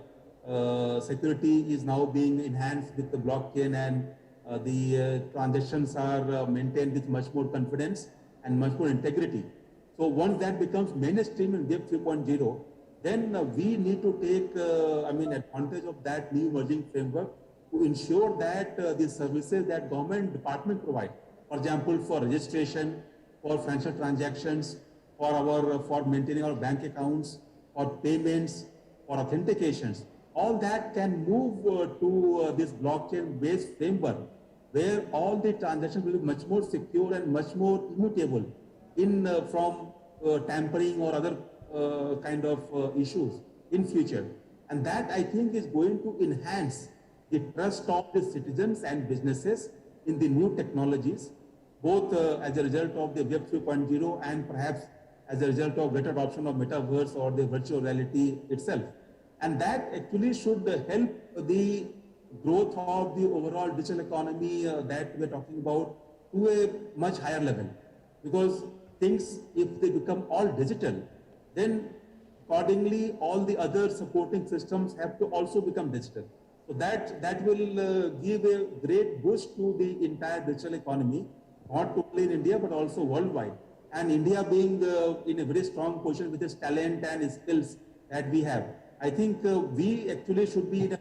[SPEAKER 18] security is now being enhanced with the blockchain, and the transactions are maintained with much more confidence and much more integrity. So once that becomes mainstream in Web 3.0, then we need to take advantage of that new emerging framework to ensure that the services that government department provide, for example, for registration, for financial transactions, for maintaining our bank accounts, for payments, for authentications, all that can move to this blockchain-based framework, where all the transactions will be much more secure and much more immutable from tampering or other kind of issues in future. And that, I think, is going to enhance the trust of the citizens and businesses in the new technologies, both as a result of the Web 3.0 and perhaps as a result of greater adoption of Metaverse or the virtual reality itself. And that actually should help the growth of the overall digital economy that we're talking about to a much higher level. Because things, if they become all digital, then accordingly all the other supporting systems have to also become digital. So that will give a great boost to the entire digital economy, not only in India but also worldwide. And India being in a very strong position with its talent and skills that we have, I think we actually should be in a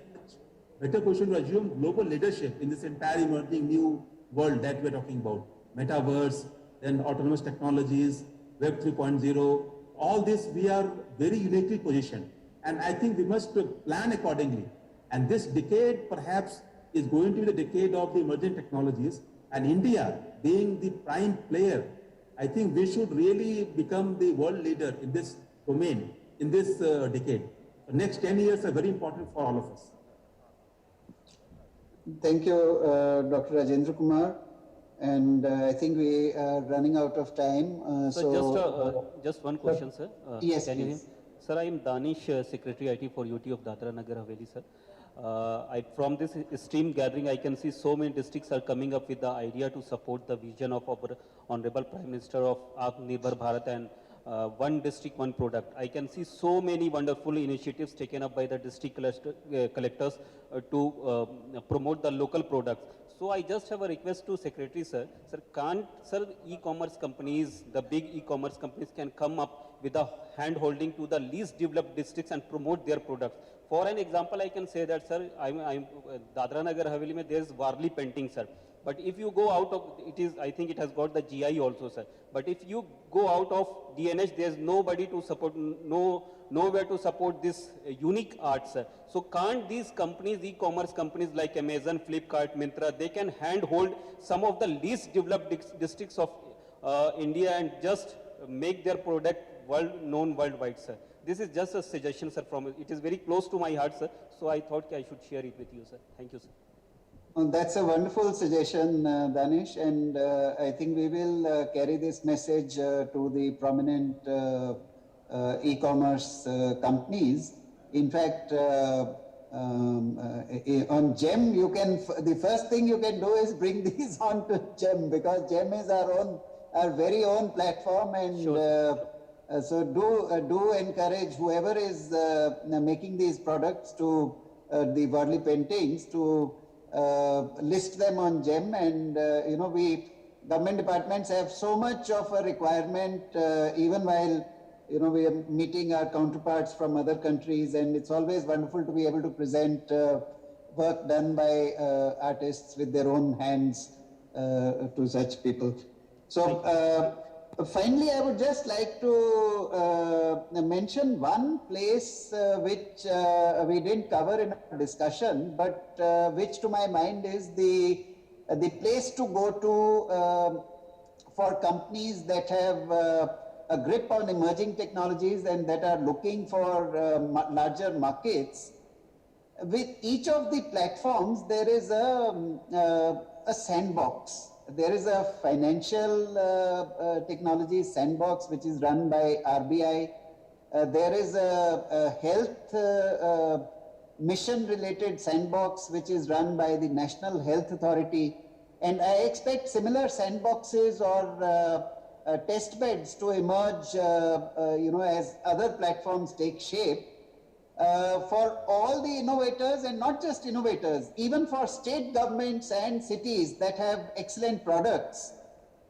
[SPEAKER 18] better position to assume global leadership in this entire emerging new world that we're talking about. Metaverse, then autonomous technologies, Web 3.0, all this we are very uniquely positioned. And I think we must plan accordingly. And this decade perhaps is going to be the decade of the emerging technologies. And India being the prime player, I think we should really become the world leader in this domain, in this decade. The next 10 years are very important for all of us.
[SPEAKER 3] Thank you, Dr. Rajendra Kumar. And I think we are running out of time.
[SPEAKER 4] Just one question, sir.
[SPEAKER 3] Yes,
[SPEAKER 4] can you hear?
[SPEAKER 3] please.
[SPEAKER 4] Sir, I am Danish, Secretary IT for UT of Dadra Nagar Haveli, sir. From this stream gathering, I can see so many districts are coming up with the idea to support the vision of our Honorable Prime Minister of Atmanirbhar Bharat and one district, one product. I can see so many wonderful initiatives taken up by the district collectors to promote the local products. So I just have a request to Secretary, sir. Sir, e-commerce companies, the big e-commerce companies can come up with a hand-holding to the least developed districts and promote their products. For an example, I can say that, sir, I'm Dadra Nagar Haveli mein there is Warli painting, sir. But if you go out of, I think it has got the GI also, sir. But if you go out of DNH, there's nobody to support, nowhere to support this unique art, sir. So can't these companies, e-commerce companies like Amazon, Flipkart, Myntra, they can handhold some of the least developed districts of India and just make their product known worldwide, sir. This is just a suggestion, sir, it is very close to my heart, sir. So I thought I should share it with you, sir. Thank you, sir.
[SPEAKER 3] That's a wonderful suggestion, Danish, and I think we will carry this message to the prominent e-commerce companies. In fact, on GEM, the first thing you can do is bring these on to GEM, because GEM is our very own platform, and so do encourage whoever is making these products to the Warli paintings to list them on GEM. And government departments have so much of a requirement, even while we are meeting our counterparts from other countries, and it's always wonderful to be able to present work done by artists with their own hands to such people. So finally, I would just like to mention one place which we didn't cover in our discussion, but which to my mind is the place to go to for companies that have a grip on emerging technologies and that are looking for larger markets. With each of the platforms, there is a sandbox. There is a financial technology sandbox which is run by RBI. There is a health mission related sandbox which is run by the National Health Authority. And I expect similar sandboxes or test beds to emerge as other platforms take shape. For all the innovators, and not just innovators, even for state governments and cities that have excellent products.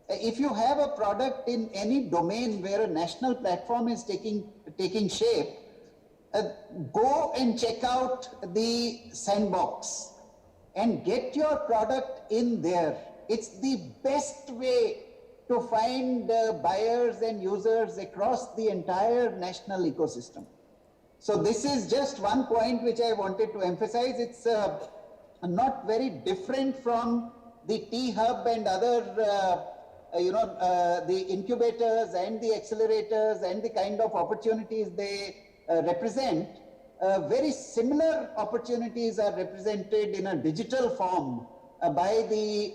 [SPEAKER 3] If you have a product in any domain where a national platform is taking shape, go and check out the sandbox and get your product in there. It's the best way to find buyers and users across the entire national ecosystem. So this is just one point which I wanted to emphasize. It's not very different from the T-Hub and other, the incubators and the accelerators and the kind of opportunities they represent. Very similar opportunities are represented in a digital form by the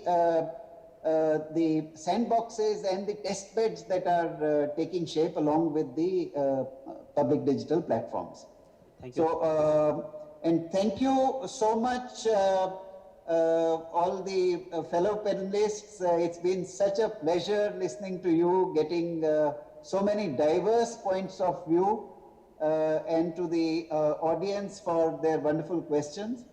[SPEAKER 3] sandboxes and the test beds that are taking shape along with the public digital platforms.
[SPEAKER 4] Thank you.
[SPEAKER 3] So And thank you so much, all the fellow panelists. It's been such a pleasure listening to you, getting so many diverse points of view, and to the audience for their wonderful questions.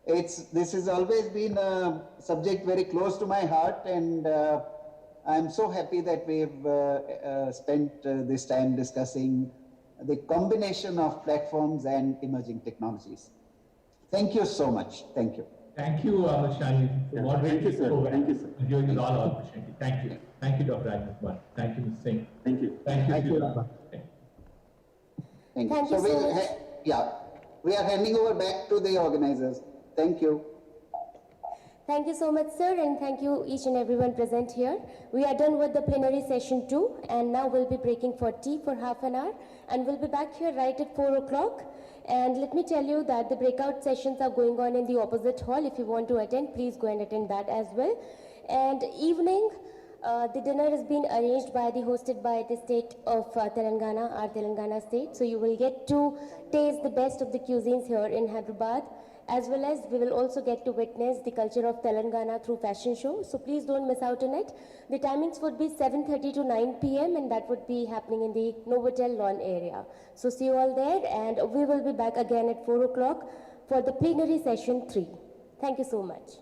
[SPEAKER 3] This has always been a subject very close to my heart, and I'm so happy that we've spent this time discussing the combination of platforms and emerging technologies. Thank you so much. Thank you.
[SPEAKER 17] Thank you, Shani, for moderating this program.
[SPEAKER 18] Thank you, sir.
[SPEAKER 17] And giving us all the opportunity. Thank you. Thank you, Dr. Rajkumar. Thank you, Ms. Singh.
[SPEAKER 18] Thank you.
[SPEAKER 17] Thank you.
[SPEAKER 19] Thank you,
[SPEAKER 17] Sridhar.
[SPEAKER 3] Thank you.
[SPEAKER 1] Thank you so much.
[SPEAKER 3] We are handing over back to the organizers. Thank you.
[SPEAKER 1] Thank you so much, sir, and thank you each and everyone present here. We are done with the plenary session 2, and now we'll be breaking for tea for half an hour, and we'll be back here right at 4 o'clock. And let me tell you that the breakout sessions are going on in the opposite hall. If you want to attend, please go and attend that as well. And evening, the dinner has been arranged hosted by the state of Telangana, our Telangana state. So you will get to taste the best of the cuisines here in Hyderabad, as well as we will also get to witness the culture of Telangana through fashion show. So please don't miss out on it. The timings would be 7:30 to 9 p.m. and that would be happening in the Novotel lawn area. So see you all there, and we will be back again at 4 o'clock for the plenary session 3. Thank you so much.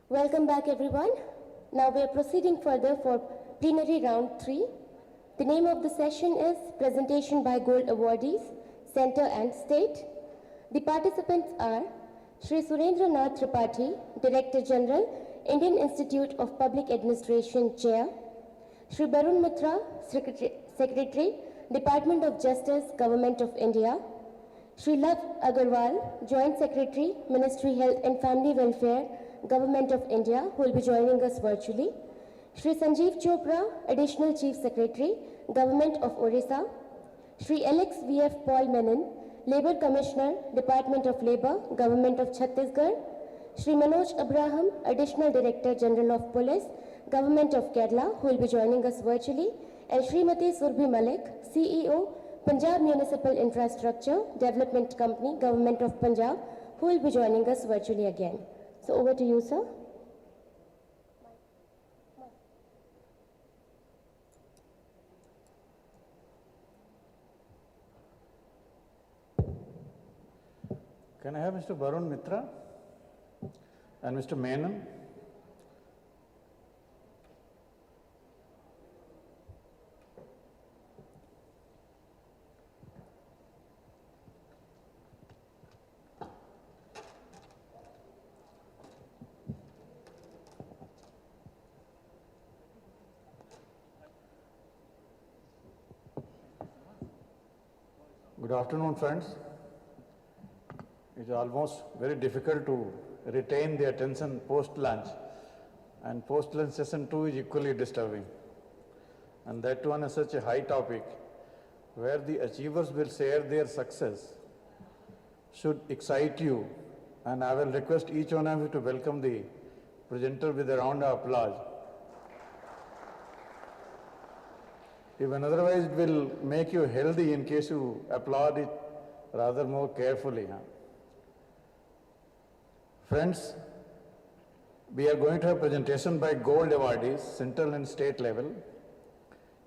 [SPEAKER 1] Welcome back, everyone. Now we are proceeding further for plenary round 3. The name of the session is Presentation by Gold Awardees, Center and State. The participants are Shri Surendra Nath Tripathi, Director General, Indian Institute of Public Administration, Chair; Shri Barun Mitra, Secretary, Department of Justice, Government of India; Shri Lav Agarwal, Joint Secretary, Ministry Health and Family Welfare, Government of India, who will be joining us virtually; Shri Sanjeev Chopra, Additional Chief Secretary, Government of Orissa; Shri Alex V.F. Paul Menon, Labour Commissioner, Department of Labour, Government of Chhattisgarh; Shri Manoj Abraham, Additional Director General of Police, Government of Kerala, who will be joining us virtually; and Srimati Surbhi Malik, CEO, Punjab Municipal Infrastructure Development Company, Government of Punjab, who will be joining us virtually again. So over to you, sir.
[SPEAKER 14] Can I have Mr. Barun Mitra and Mr. Menon? Good afternoon, friends. It's almost very difficult to retain the attention post-lunch, and post-lunch session 2 is equally disturbing. And that too on such a high topic, where the achievers will share their success, should excite you. And I will request each one of you to welcome the presenter with a round of applause. Even otherwise it will make you healthy in case you applaud it rather more carefully. Friends, we are going to have presentation by gold awardees, central and state level.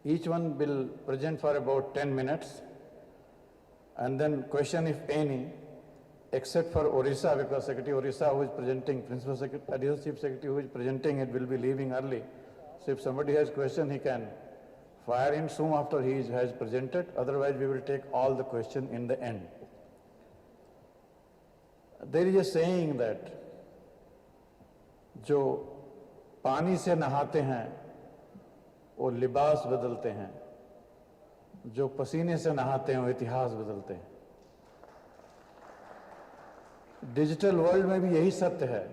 [SPEAKER 14] Each one will present for about 10 minutes, and then question if any, except for Orissa, because Secretary Orissa who is presenting, Principal Secretary, Additional Chief Secretary who is presenting it will be leaving early. So if somebody has question, he can fire in soon after he has presented. Otherwise, we will take all the question in the end. There is a saying that जो पानी से नहाते हैं वो लिबास बदलते हैं, जो पसीने से नहाते हैं वो इतिहास बदलते हैं। डिजिटल वर्ल्ड में भी यही सत्य है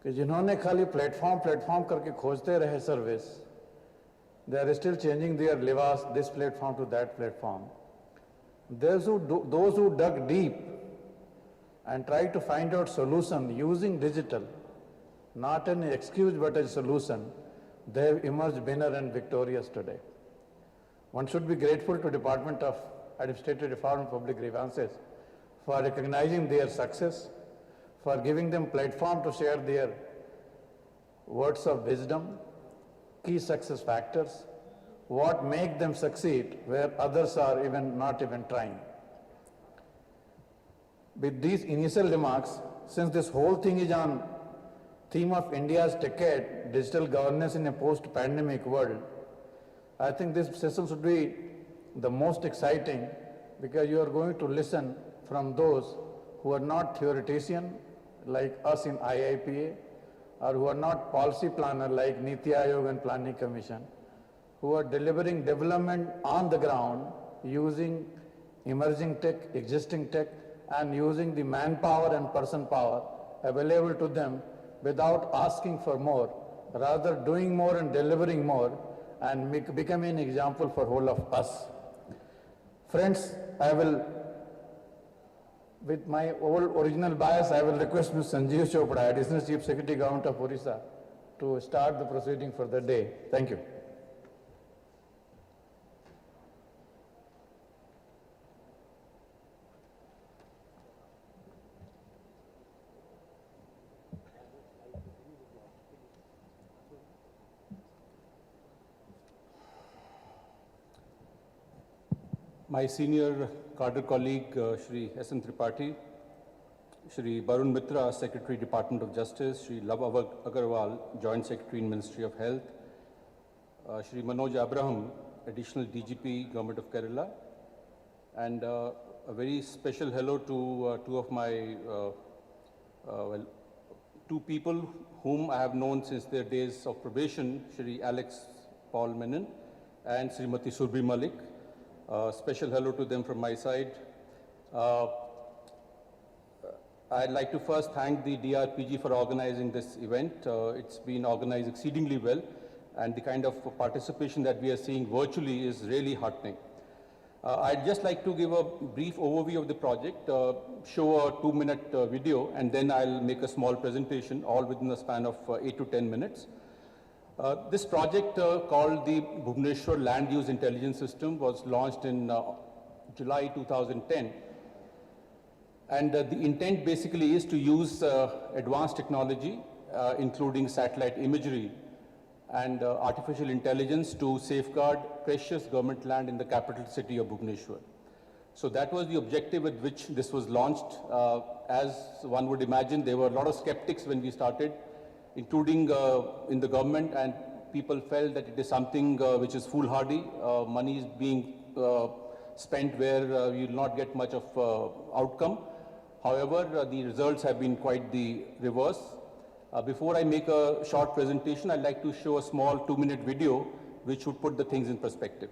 [SPEAKER 14] कि जिन्होंने खाली प्लेटफॉर्म करके खोजते रहे service, they are still changing their libas, this platform to that platform. Those who dug deep and tried to find out solution using digital, not an excuse but a solution, they have emerged winner and victorious today. One should be grateful to Department of Administrative Reform and Public Grievances for recognizing their success, for giving them platform to share their words of wisdom, key success factors, what make them succeed where others are not even trying. With these initial remarks, since this whole thing is on theme of India's decade, digital governance in a post-pandemic world, I think this session should be the most exciting because you are going to listen from those who are not theoretician like us in IIPA, or who are not policy planner like Niti Aayog and Planning Commission, who are delivering development on the ground using emerging tech, existing tech, and using the manpower and person power available to them without asking for more, rather doing more and delivering more, and becoming an example for whole of us. Friends, I will, with my old original bias, I will request Mr. Sanjeev Chopra, Additional Chief Secretary, Government of Orissa, to start the proceeding for the day. Thank you.
[SPEAKER 8] My senior cadre colleague, Shri S.N. Tripathi, Shri Barun Mitra, Secretary, Department of Justice, Shri Love Agarwal, Joint Secretary in Ministry of Health, Shri Manoj Abraham, Additional DGP, Government of Kerala, and a very special hello to two of my, two people whom I have known since their days of probation, Shri Alex Paul Menon and Srimati Surbhi Malik. Special hello to them from my side. I'd like to first thank the DRPG for organizing this event. It's been organized exceedingly well, and the kind of participation that we are seeing virtually is really heartening. I'd just like to give a brief overview of the project, show a 2-minute video, and then I'll make a small presentation, all within a span of 8 to 10 minutes. This project called the Bhubaneswar Land Use Intelligence System was launched in July 2010. And the intent basically is to use advanced technology, including satellite imagery and artificial intelligence to safeguard precious government land in the capital city of Bhubaneswar. So that was the objective with which this was launched. As one would imagine, there were a lot of skeptics when we started, including in the government, and people felt that it is something which is foolhardy. Money is being spent where you will not get much of outcome. However, the results have been quite the reverse. Before I make a short presentation, I'd like to show a small 2-minute video which would put the things in perspective.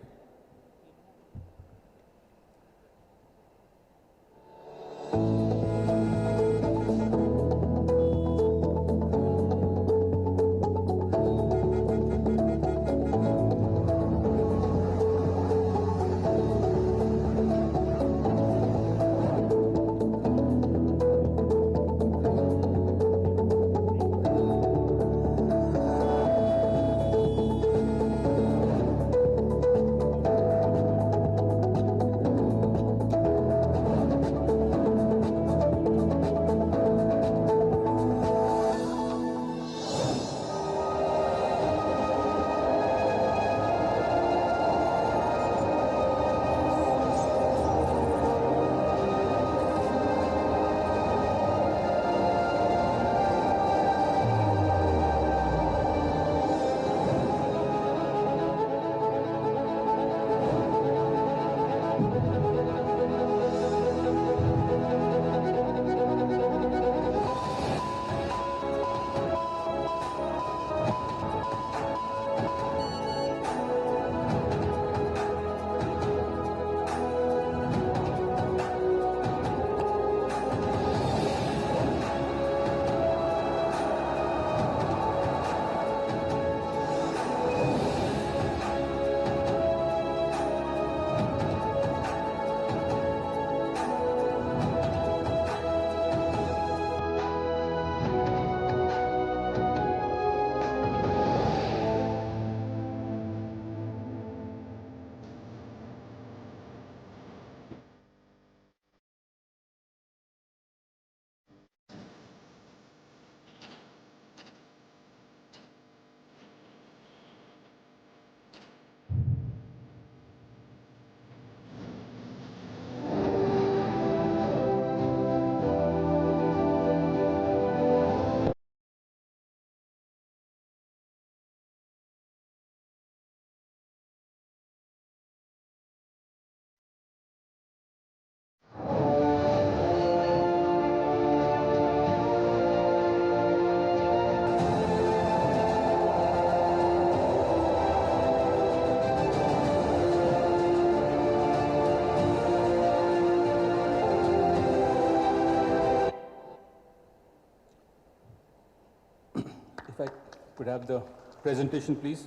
[SPEAKER 8] If I could have the presentation, please.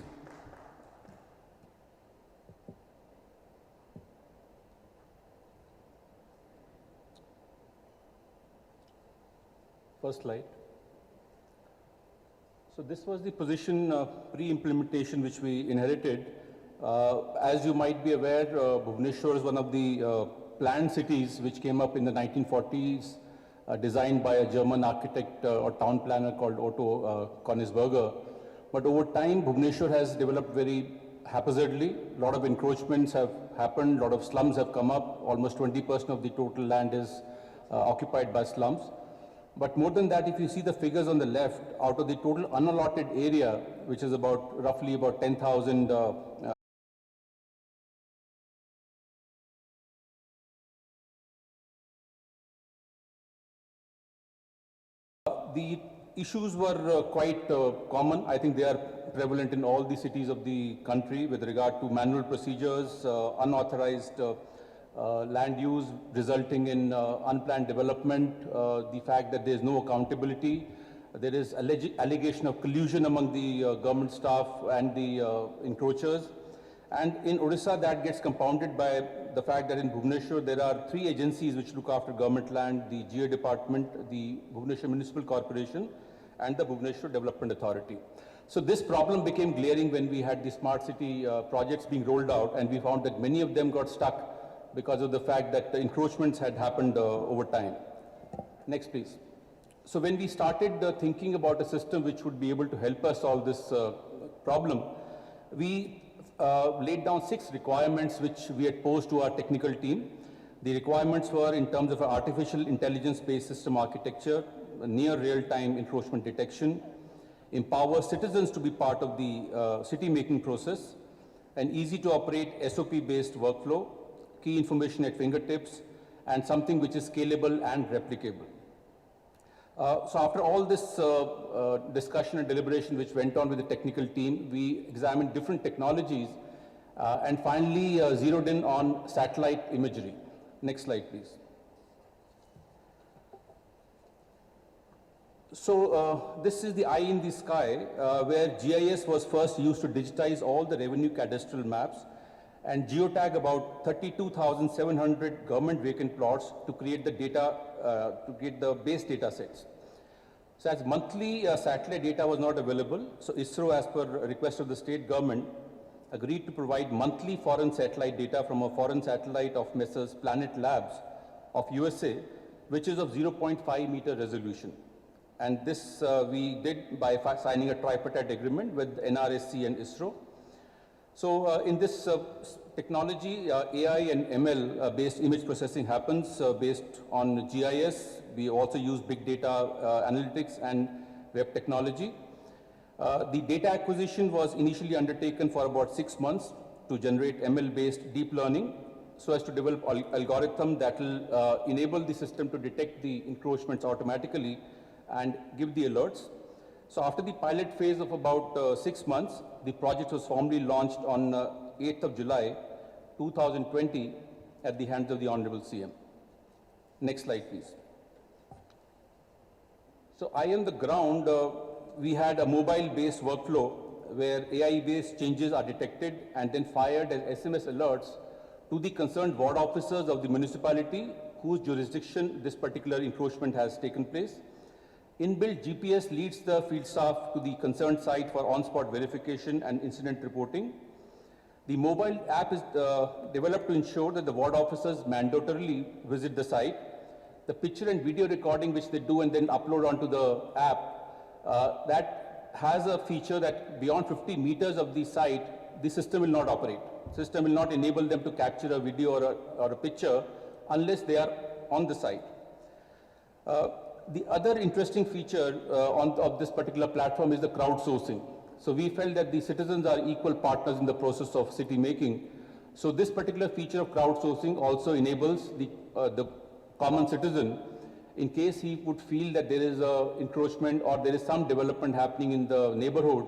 [SPEAKER 8] First slide. So this was the position pre-implementation which we inherited. As you might be aware, Bhubaneswar is one of the planned cities which came up in the 1940s, designed by a German architect or town planner called Otto Königsberger. But over time, Bhubaneswar has developed very haphazardly. A lot of encroachments have happened, a lot of slums have come up. Almost 20% of the total land is occupied by slums. But more than that, if you see the figures on the left, out of the total unallotted area, which is about roughly about 10,000 the issues were quite common. I think they are prevalent in all the cities of the country with regard to manual procedures, unauthorized land use resulting in unplanned development, the fact that there is no accountability, there is allegation of collusion among the government staff and the encroachers. And in Odisha, that gets compounded by the fact that in Bhubaneswar, there are 3 agencies which look after government land: the GA Department, the Bhubaneswar Municipal Corporation, and the Bhubaneswar Development Authority. So this problem became glaring when we had the smart city projects being rolled out, and we found that many of them got stuck because of the fact that the encroachments had happened over time. Next, please. So when we started thinking about a system which would be able to help us solve this problem, we laid down 6 requirements which we had posed to our technical team. The requirements were in terms of artificial intelligence-based system architecture, near real-time encroachment detection, empower citizens to be part of the city-making process, an easy-to-operate SOP-based workflow, key information at fingertips, and something which is scalable and replicable. So after all this discussion and deliberation which went on with the technical team, we examined different technologies and finally zeroed in on satellite imagery. Next slide, please. So this is the eye in the sky where GIS was first used to digitize all the revenue cadastral maps and geotag about 32,700 government vacant plots to create the data, to get the base data sets. So as monthly satellite data was not available, so ISRO, as per request of the state government, agreed to provide monthly foreign satellite data from a foreign satellite of Messrs. Planet Labs of USA, which is of 0.5 meter resolution. And this we did by signing a tripartite agreement with NRSC and ISRO. So in this technology, AI and ML based image processing happens based on GIS. We also use big data analytics and web technology. The data acquisition was initially undertaken for about 6 months to generate ML based deep learning so as to develop algorithm that will enable the system to detect the encroachments automatically and give the alerts. So after the pilot phase of about 6 months, the project was formally launched on 8th of July, 2020 at the hands of the Honorable CM. Next slide, please. So eye on the ground, we had a mobile-based workflow where AI-based changes are detected and then fired as SMS alerts to the concerned ward officers of the municipality whose jurisdiction this particular encroachment has taken place. Inbuilt GPS leads the field staff to the concerned site for on-spot verification and incident reporting. The mobile app is developed to ensure that the ward officers mandatorily visit the site. The picture and video recording which they do and then upload onto the app, that has a feature that beyond 50 meters of the site, the system will not operate. The system will not enable them to capture a video or a picture unless they are on the site. The other interesting feature of this particular platform is the crowdsourcing. So we felt that the citizens are equal partners in the process of city making. So this particular feature of crowdsourcing also enables the common citizen, in case he would feel that there is an encroachment or there is some development happening in the neighborhood,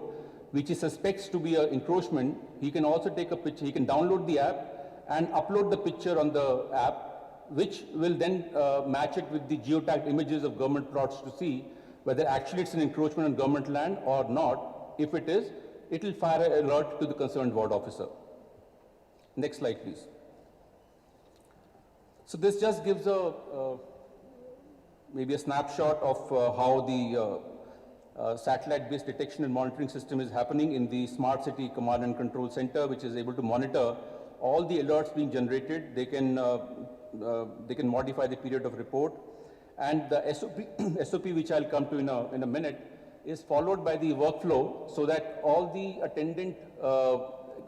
[SPEAKER 8] which he suspects to be an encroachment, he can also take a picture, he can download the app and upload the picture on the app, which will then match it with the geotagged images of government plots to see whether actually it's an encroachment on government land or not. If it is, it will fire an alert to the concerned ward officer. Next slide, please. So this just gives maybe a snapshot of how the satellite-based detection and monitoring system is happening in the Smart City Command and Control Center, which is able to monitor all the alerts being generated. They can modify the period of report, and the SOP which I'll come to in a minute is followed by the workflow so that all the attendant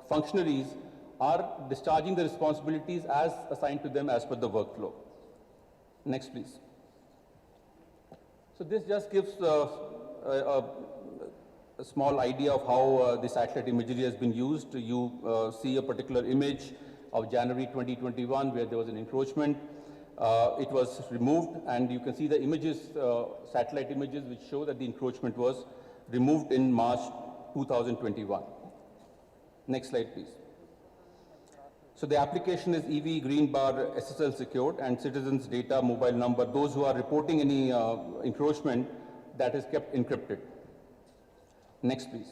[SPEAKER 8] functionaries are discharging the responsibilities as assigned to them as per the workflow. Next, please. So this just gives a small idea of how the satellite imagery has been used. You see a particular image of January 2021 where there was an encroachment. It was removed, and you can see the images, satellite images, which show that the encroachment was removed in March 2021. Next slide, please. So the application is EV Green Bar SSL secured, and citizens' data, mobile number, those who are reporting any encroachment, that is kept encrypted. Next, please.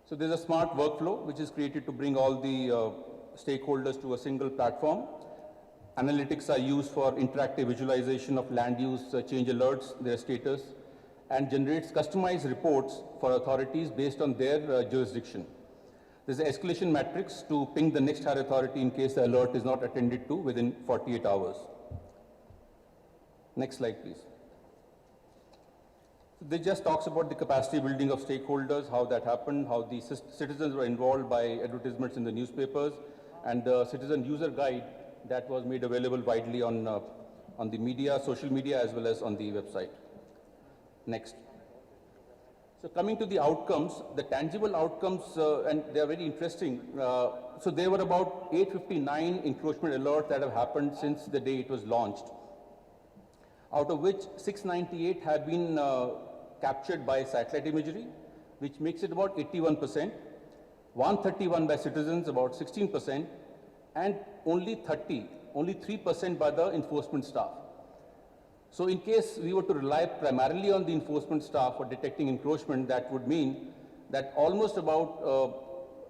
[SPEAKER 8] So there's a smart workflow which is created to bring all the stakeholders to a single platform. Analytics are used for interactive visualization of land use change alerts, their status, and generates customized reports for authorities based on their jurisdiction. There's an escalation matrix to ping the next higher authority in case the alert is not attended to within 48 hours. Next slide, please. So this just talks about the capacity building of stakeholders, how that happened, how the citizens were involved by advertisements in the newspapers, and the citizen user guide that was made available widely on the media, social media, as well as on the website. Next. So coming to the outcomes, the tangible outcomes, and they are very interesting. So there were about 859 encroachment alerts that have happened since the day it was launched, out of which 698 have been captured by satellite imagery, which makes it about 81%, 131 by citizens, about 16%, and only 3% by the enforcement staff. So in case we were to rely primarily on the enforcement staff for detecting encroachment, that would mean that almost about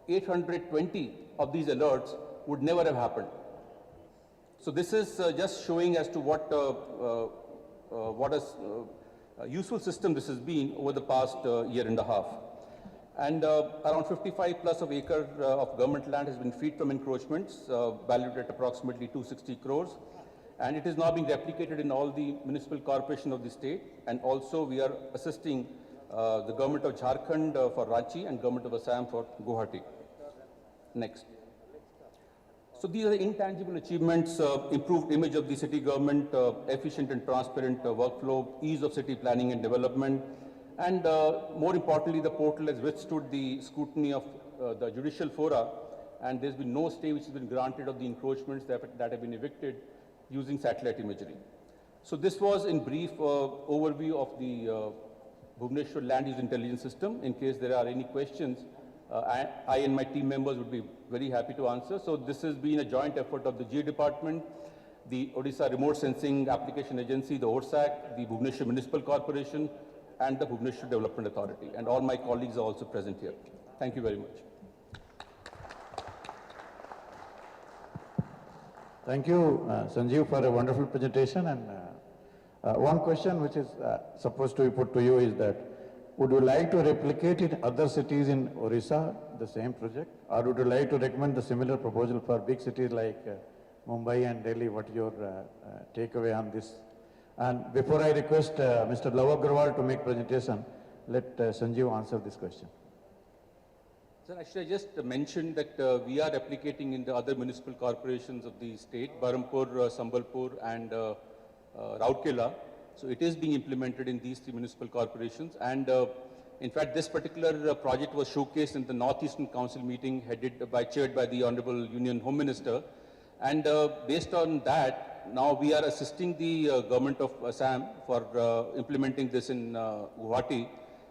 [SPEAKER 8] 820 of these alerts would never have happened. So this is just showing as to what a useful system this has been over the past year and a half. And around 55 plus of acre of government land has been freed from encroachments, valued at approximately 260 crores. And it is now being replicated in all the municipal corporations of the state. And also we are assisting the government of Jharkhand for Ranchi and government of Assam for Guwahati. Next. So these are the intangible achievements: improved image of the city government, efficient and transparent workflow, ease of city planning and development, and more importantly, the portal has withstood the scrutiny of the judicial fora, and there's been no stay which has been granted of the encroachments that have been evicted using satellite imagery. So this was in brief overview of the Bhubaneswar Land Use Intelligence System. In case there are any questions, I and my team members would be very happy to answer. So this has been a joint effort of the GA Department, the Odisha Remote Sensing Application Agency, the ORSAC, the Bhubaneswar Municipal Corporation, and the Bhubaneswar Development Authority. And all my colleagues are also present here. Thank you very much.
[SPEAKER 14] Thank you, Sanjeev, for a wonderful presentation. And one question which is supposed to be put to you is that, would you like to replicate in other cities in Orissa, the same project? Or would you like to recommend the similar proposal for big cities like Mumbai and Delhi? What is your takeaway on this? And before I request Mr. Love Agrawal to make presentation, let Sanjeev answer this question.
[SPEAKER 8] Sir, actually, I just mentioned that we are replicating in the other municipal corporations of the state, Berhampur, Sambalpur, and Rourkela. So it is being implemented in these three municipal corporations. And in fact, this particular project was showcased in the Northeastern Council meeting chaired by the Honorable Union Home Minister. And based on that, now we are assisting the government of Assam for implementing this in Guwahati,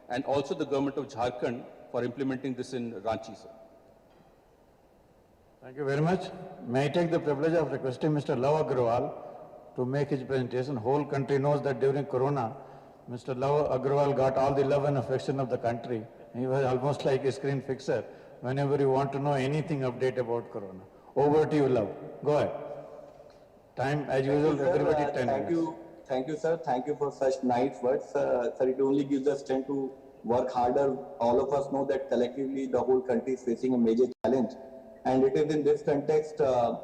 [SPEAKER 8] and also the government of Jharkhand for implementing this in Ranchi, sir.
[SPEAKER 14] Thank you very much. May I take the privilege of requesting Mr. Love Agrawal to make his presentation. Whole country knows that during Corona, Mr. Love Agrawal got all the love and affection of the country. He was almost like a screen fixer whenever you want to know anything update about Corona. Over to you, Love. Go ahead. Time, as usual, everybody 10 minutes.
[SPEAKER 11] Thank you, sir. Thank you for such nice words. Sir, it only gives us strength to work harder. All of us know that collectively the whole country is facing a major challenge. And it is in this context, I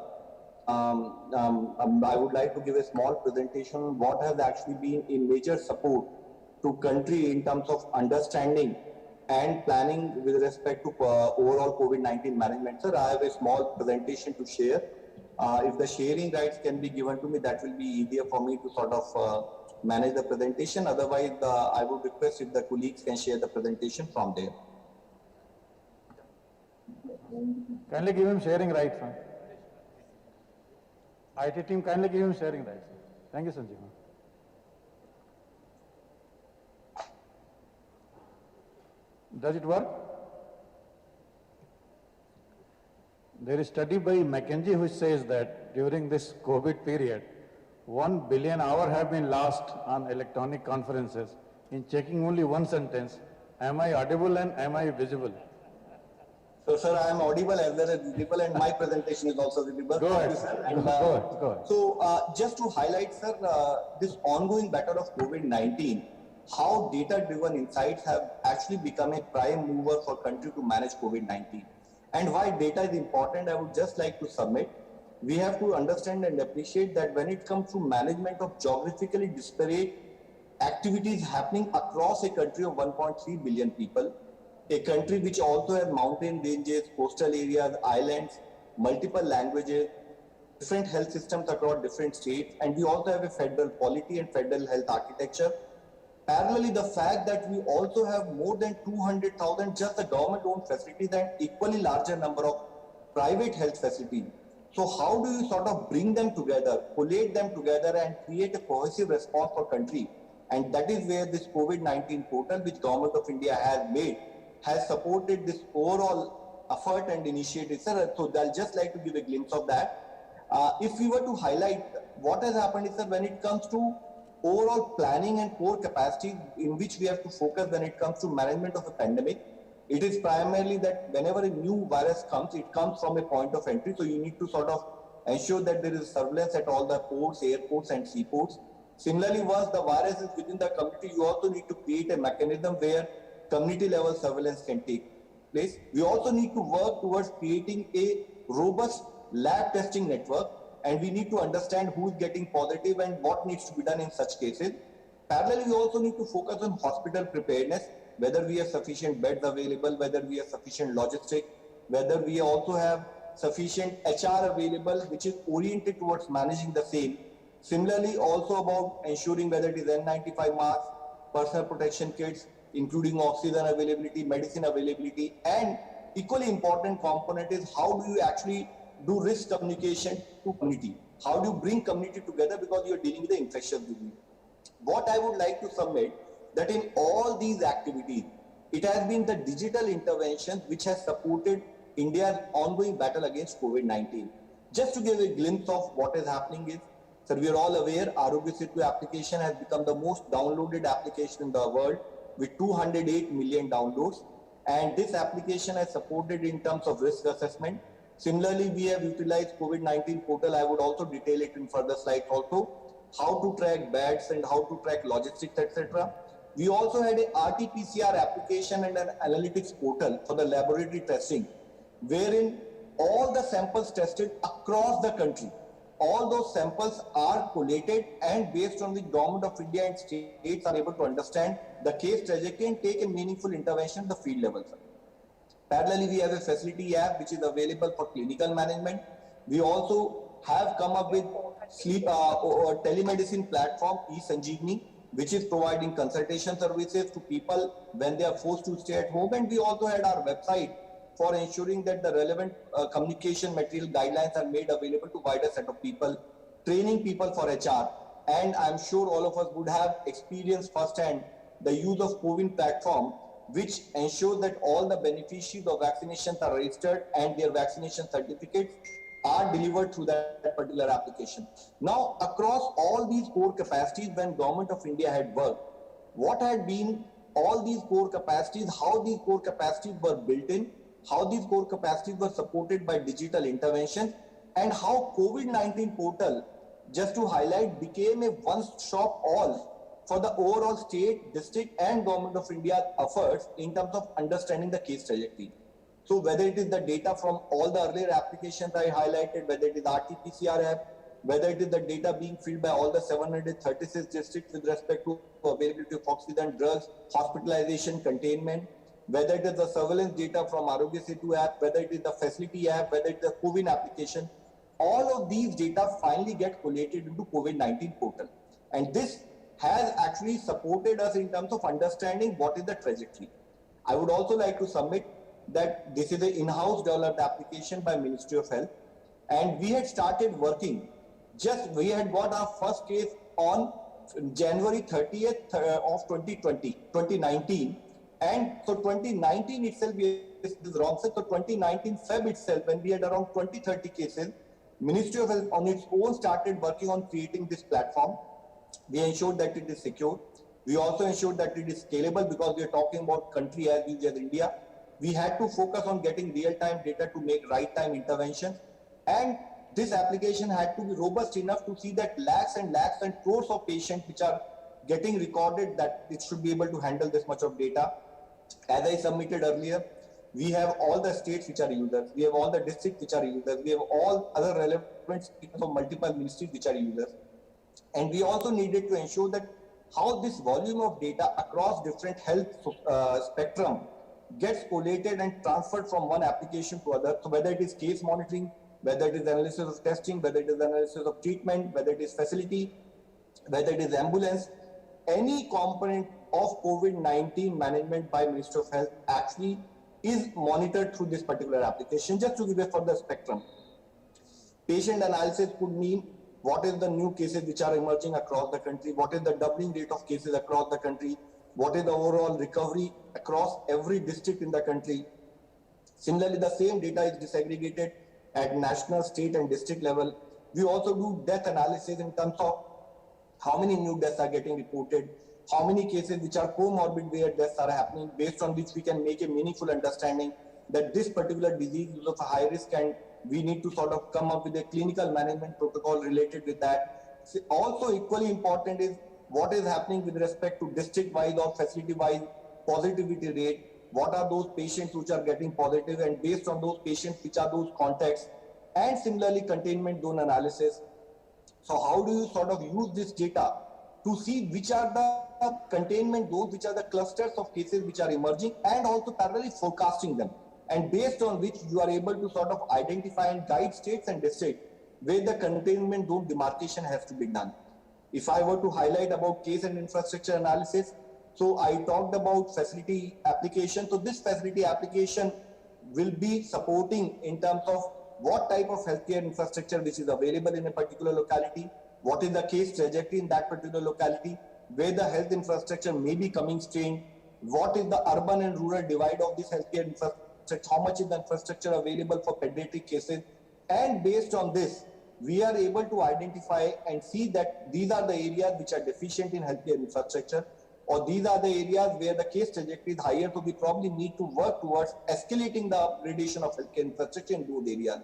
[SPEAKER 11] would like to give a small presentation on what has actually been a major support to country in terms of understanding and planning with respect to overall COVID-19 management. Sir, I have a small presentation to share. If the sharing rights can be given to me, that will be easier for me to sort of manage the presentation. Otherwise, I would request if the colleagues can share the presentation from there.
[SPEAKER 14] Kindly give him sharing rights. IT team, kindly give him sharing rights. Thank you, Sanjeev. Does it work? There is a study by McKinsey which says that during this COVID period, 1 billion hours have been lost on electronic conferences in checking only one sentence, am I audible and am I visible?
[SPEAKER 11] So, sir, I am audible as well as visible, and my presentation is also visible.
[SPEAKER 14] Go ahead. Go ahead.
[SPEAKER 11] So, just to highlight, sir, this ongoing battle of COVID-19, how data-driven insights have actually become a prime mover for country to manage COVID-19. And why data is important, I would just like to submit. We have to understand and appreciate that when it comes to management of geographically disparate activities happening across a country of 1.3 billion people, a country which also has mountain ranges, coastal areas, islands, multiple languages, different health systems across different states, and we also have a federal polity and federal health architecture. Parallelly, the fact that we also have more than 200,000 just the government-owned facilities and equally larger number of private health facilities. So how do you sort of bring them together, collate them together and create a cohesive response for country? And that is where this COVID-19 portal, which Government of India has made, has supported this overall effort and initiative. Sir, so I'll just like to give a glimpse of that. If we were to highlight what has happened is that when it comes to overall planning and core capacity in which we have to focus when it comes to management of a pandemic, it is primarily that whenever a new virus comes, it comes from a point of entry. So you need to sort of ensure that there is surveillance at all the ports, airports and seaports. Similarly, once the virus is within the community, you also need to create a mechanism where community level surveillance can take place. We also need to work towards creating a robust lab testing network, and we need to understand who is getting positive and what needs to be done in such cases. Parallelly, we also need to focus on hospital preparedness, whether we have sufficient beds available, whether we have sufficient logistics, whether we also have sufficient HR available, which is oriented towards managing the same. Similarly, also about ensuring whether it is N95 masks, personal protection kits, including oxygen availability, medicine availability, and equally important component is how do you actually do risk communication to community? How do you bring community together because you are dealing with the infectious disease? What I would like to submit that in all these activities, it has been the digital intervention which has supported India's ongoing battle against COVID-19. Just to give a glimpse of what is happening is, sir, we are all aware Arogya Setu application has become the most downloaded application in the world with 208 million downloads. And this application has supported in terms of risk assessment. Similarly, we have utilized COVID-19 portal. I would also detail it in further slides also, how to track beds and how to track logistics, etc. We also had a RT-PCR application and an analytics portal for the laboratory testing, wherein all the samples tested across the country, all those samples are collated and based on the Government of India and states are able to understand the case trajectory and take a meaningful intervention at the field level. Parallelly, we have a facility app which is available for clinical management. We also have come up with telemedicine platform eSanjeevani, which is providing consultation services to people when they are forced to stay at home. And we also had our website for ensuring that the relevant communication material guidelines are made available to wider set of people, training people for HR. And I'm sure all of us would have experienced firsthand the use of COVID platform, which ensures that all the beneficiaries of vaccinations are registered and their vaccination certificates are delivered through that particular application. Now, across all these core capacities, when Government of India had worked, what had been all these core capacities, how these core capacities were built in, how these core capacities were supported by digital intervention, and how COVID-19 portal, just to highlight, became a one-stop all for the overall state, district and Government of India efforts in terms of understanding the case trajectory. So whether it is the data from all the earlier applications I highlighted, whether it is RT-PCR app, whether it is the data being filled by all the 736 districts with respect to availability of oxygen, drugs, hospitalization, containment, whether it is the surveillance data from Arogya Setu app, whether it is the facility app, whether it is the COVID application, all of these data finally get collated into COVID-19 portal. And this
[SPEAKER 9] has actually supported us in terms of understanding what is the trajectory. I would also like to submit that this is an in-house developed application by Ministry of Health, and we had started working. We had got our first case on January 30th of 2019, and so 2019 itself, this is wrong, sir. So 2019 Feb itself, when we had around 20-30 cases, Ministry of Health on its own started working on creating this platform. We ensured that it is secure. We also ensured that it is scalable, because we are talking about country as huge as India. We had to focus on getting real-time data to make right-time interventions. And this application had to be robust enough to see that lakhs and crores of patients which are getting recorded, that it should be able to handle this much of data. As I submitted earlier, we have all the states which are users. We have all the districts which are users. We have all other relevant states of multiple ministries which are users. And we also needed to ensure that how this volume of data across different health spectrum gets collated and transferred from one application to other. So whether it is case monitoring, whether it is analysis of testing, whether it is analysis of treatment, whether it is facility, whether it is ambulance, any component of COVID-19 management by Ministry of Health actually is monitored through this particular application. Just to give a further spectrum, patient analysis could mean what is the new cases which are emerging across the country, what is the doubling rate of cases across the country, what is the overall recovery across every district in the country. Similarly, the same data is disaggregated at national, state and district level. We also do death analysis in terms of how many new deaths are getting reported, how many cases which are comorbid where deaths are happening, based on which we can make a meaningful understanding that this particular disease is of a high risk, and we need to sort of come up with a clinical management protocol related with that. Also equally important is what is happening with respect to district-wise or facility-wise positivity rate. What are those patients which are getting positive, and based on those patients, which are those contacts, and similarly containment zone analysis. So how do you sort of use this data to see which are the containment zones, which are the clusters of cases which are emerging, and also parallelly forecasting them, and based on which you are able to sort of identify and guide states and districts where the containment zone demarcation has to be done. If I were to highlight about case and infrastructure analysis, so I talked about facility application. So this facility application will be supporting in terms of what type of healthcare infrastructure which is available in a particular locality, what is the case trajectory in that particular locality, where the health infrastructure may be coming strained, what is the urban and rural divide of this healthcare infrastructure, how much is the infrastructure available for pediatric cases, and based on this, we are able to identify and see that these are the areas which are deficient in healthcare infrastructure, or these are the areas where the case trajectory is higher, so we probably need to work towards escalating the upgradation of healthcare infrastructure in those areas.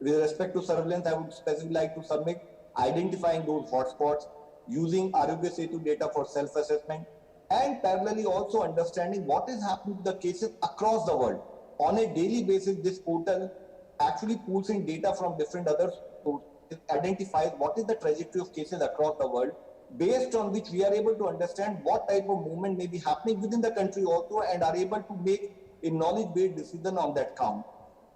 [SPEAKER 9] With respect to surveillance, I would specifically like to submit identifying those hotspots, using Arogya Setu data for self-assessment, and parallelly also understanding what is happening to the cases across the world. On a daily basis, this portal actually pulls in data from different other sources, identifies what is the trajectory of cases across the world, based on which we are able to understand what type of movement may be happening within the country also, and are able to make a knowledge-based decision on that count.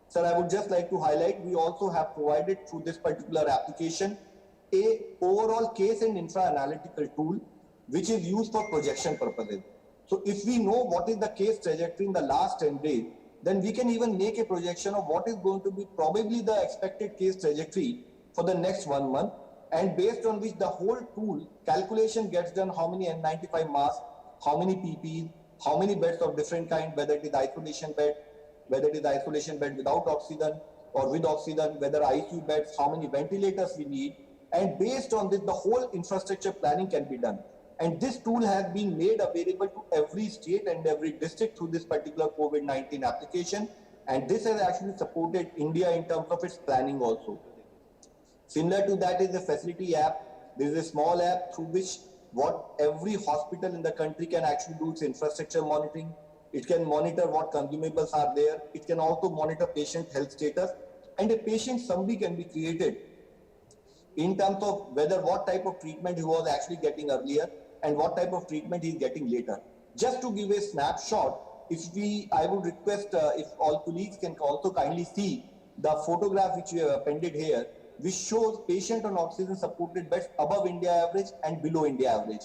[SPEAKER 9] Sir, I would just like to highlight, we also have provided through this particular application a overall case and infra analytical tool which is used for projection purposes. So if we know what is the case trajectory in the last 10 days, then we can even make a projection of what is going to be probably the expected case trajectory for the next 1 month, and based on which the whole tool calculation gets done, how many N95 masks, how many PPEs, how many beds of different kind, whether it is isolation bed, whether it is isolation bed without oxygen or with oxygen, whether ICU beds, how many ventilators we need, and based on this, the whole infrastructure planning can be done. And this tool has been made available to every state and every district through this particular COVID-19 application, and this has actually supported India in terms of its planning also. Similar to that is the facility app. There is a small app through which what every hospital in the country can actually do its infrastructure monitoring. It can monitor what consumables are there. It can also monitor patient health status, and a patient summary can be created in terms of whether what type of treatment he was actually getting earlier and what type of treatment he is getting later. Just to give a snapshot, I would request if all colleagues can also kindly see the photograph which we have appended here. which shows patient on oxygen supported beds above India average and below India average,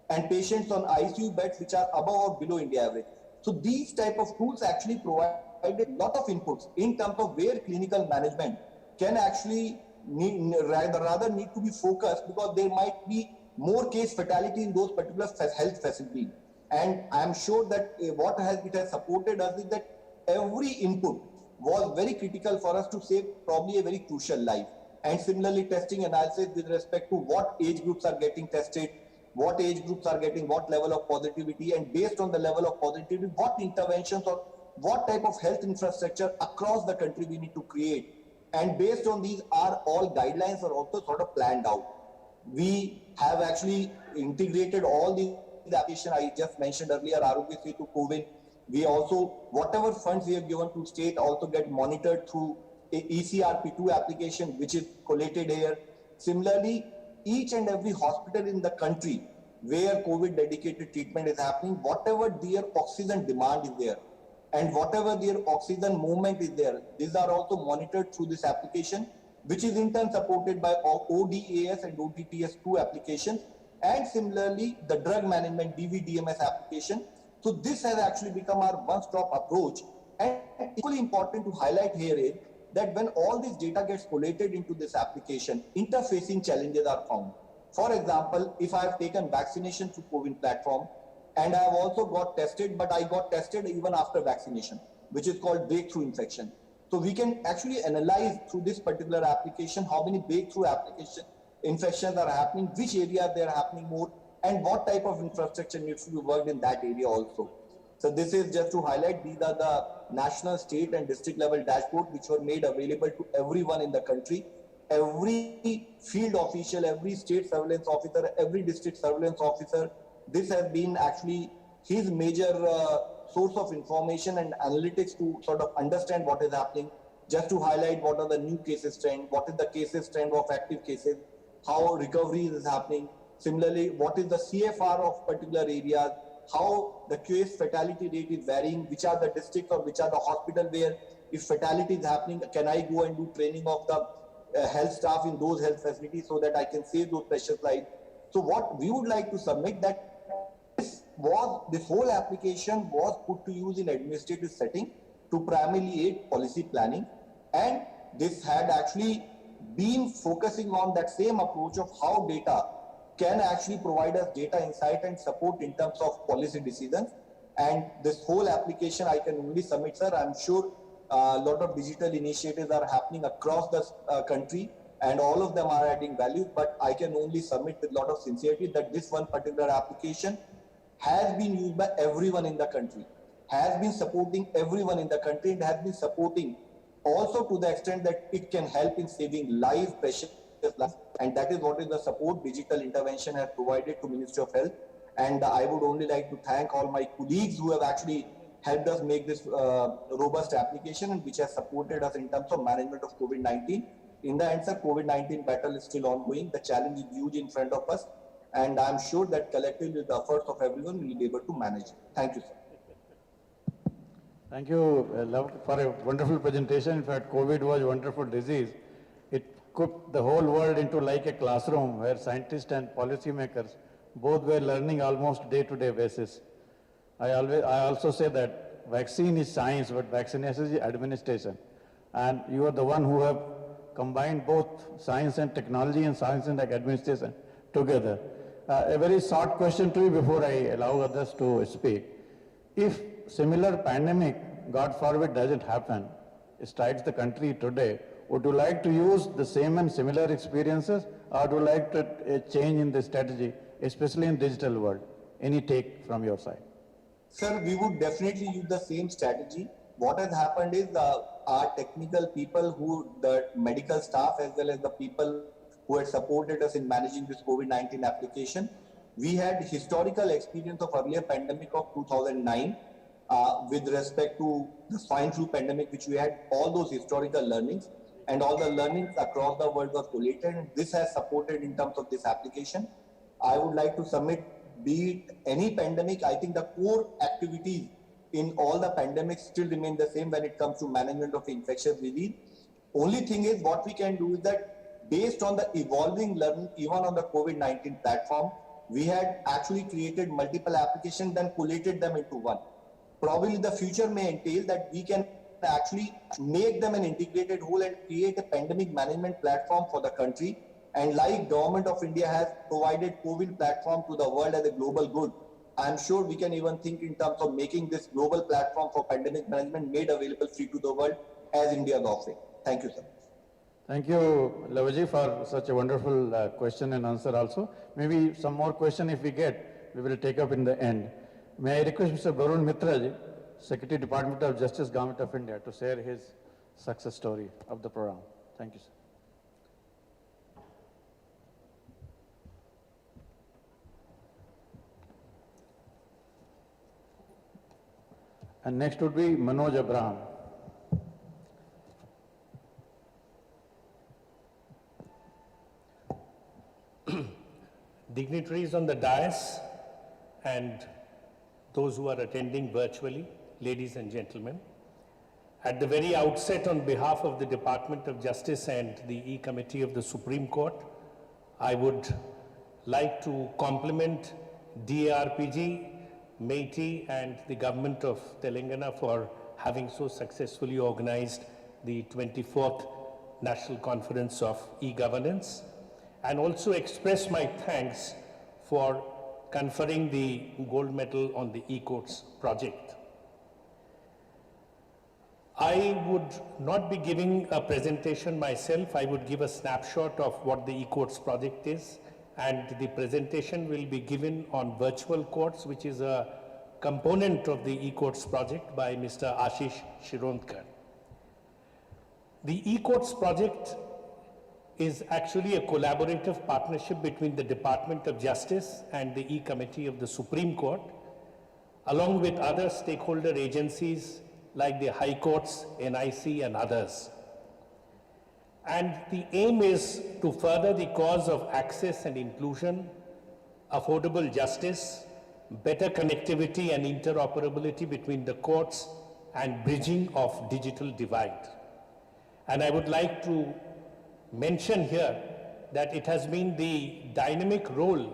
[SPEAKER 9] and patients on ICU beds which are above or below India average. So these type of tools actually provide a lot of inputs in terms of where clinical management can actually rather need to be focused, because there might be more case fatality in those particular health facilities. And I am sure that what it has supported us is that every input was very critical for us to save probably a very crucial life. And similarly, testing analysis with respect to what age groups are getting tested, what age groups are getting what level of positivity, and based on the level of positivity, what interventions or what type of health infrastructure across the country we need to create. And based on these, are all guidelines are also sort of planned out. We have actually integrated all these applications I just mentioned earlier, Arogya Setu, COVID. We also, whatever funds we have given to state also get monitored through a ECRP2 application, which is collated here. Similarly, each and every hospital in the country where COVID dedicated treatment is happening, whatever their oxygen demand is there and whatever their oxygen movement is there, these are also monitored through this application, which is in turn supported by ODAS and OTTS2 applications, and similarly the drug management DVDMS application. So this has actually become our one-stop approach. And equally important to highlight here is that when all this data gets collated into this application, interfacing challenges are found. For example, if I have taken vaccination through COVID platform, and I have also got tested, but I got tested even after vaccination, which is called breakthrough infection. So we can actually analyze through this particular application how many breakthrough infections are happening, which area they are happening more, and what type of infrastructure needs to be worked in that area also. So this is just to highlight, these are the national, state and district level dashboard which were made available to everyone in the country. Every field official, every state surveillance officer, every district surveillance officer, this has been actually his major source of information and analytics to sort of understand what is happening. Just to highlight, what are the new cases trend, what is the cases trend of active cases, how recovery is happening. Similarly, what is the CFR of particular areas, how the case fatality rate is varying, which are the districts or which are the hospital where if fatality is happening, can I go and do training of the health staff in those health facilities so that I can save those precious lives. So what we would like to submit, that this whole application was put to use in administrative setting to primarily aid policy planning, and this had actually been focusing on that same approach of how data can actually provide us data insight and support in terms of policy decisions. And this whole application I can only submit, sir. I'm sure a lot of digital initiatives are happening across the country, and all of them are adding value, but I can only submit with a lot of sincerity that this one particular application has been used by everyone in the country, has been supporting everyone in the country, and has been supporting also to the extent that it can help in saving lives, precious lives, and that is what is the support digital intervention has provided to Ministry of Health. And I would only like to thank all my colleagues who have actually helped us make this robust application, and which has supported us in terms of management of COVID-19. In the end, sir, COVID-19 battle is still ongoing. The challenge is huge in front of us, and I'm sure that collectively with the efforts of everyone, we will be able to manage it. Thank you, sir.
[SPEAKER 14] Thank you, Love, for a wonderful presentation. In fact, COVID was a wonderful disease. It cooked the whole world into like a classroom where scientists and policymakers both were learning almost day-to-day basis. I also say that vaccine is science, but vaccination is administration. And you are the one who have combined both science and technology and science and administration together. A very short question to you before I allow others to speak. If similar pandemic, God forbid, doesn't happen, strikes the country today, would you like to use the same and similar experiences, or would you like to change in the strategy, especially in digital world? Any take from your side?
[SPEAKER 9] Sir, we would definitely use the same strategy. What has happened is our technical people, the medical staff, as well as the people who had supported us in managing this COVID-19 application, we had historical experience of earlier pandemic of 2009 with respect to the swine flu pandemic, which we had all those historical learnings, and all the learnings across the world were collated, and this has supported in terms of this application. I would like to submit, be it any pandemic, I think the core activities in all the pandemics still remain the same when it comes to management of infectious disease. Only thing is, what we can do is that based on the evolving learning, even on the COVID-19 platform, we had actually created multiple applications, then collated them into one. Probably the future may entail that we can actually make them an integrated whole and create a pandemic management platform for the country. And like Government of India has provided COVID platform to the world as a global good, I'm sure we can even think in terms of making this global platform for pandemic management made available free to the world as India is offering. Thank you, sir.
[SPEAKER 14] Thank you, Lavaji, for such a wonderful question and answer also. Maybe some more question if we get, we will take up in the end. May I request Mr. Varun Mitraji, Secretary, Department of Justice, Government of India, to share his success story of the program. Thank you, sir. And next would be Manoj Abraham.
[SPEAKER 7] Dignitaries on the dais and those who are attending virtually, ladies and gentlemen. At the very outset, on behalf of the Department of Justice and the E-Committee of the Supreme Court, I would like to compliment DARPG, MeitY and the government of Telangana for having so successfully organized the 24th National Conference of E-Governance, and also express my thanks for conferring the gold medal on the e-courts project. I would not be giving a presentation myself. I would give a snapshot of what the e-courts project is, and the presentation will be given on virtual courts, which is a component of the e-courts project, by Mr. Ashish Shirodkar. The e-courts project is actually a collaborative partnership between the Department of Justice and the E-Committee of the Supreme Court, along with other stakeholder agencies like the High Courts, NIC and others. And the aim is to further the cause of access and inclusion, affordable justice, better connectivity and interoperability between the courts, and bridging of digital divide. And I would like to mention here that it has been the dynamic role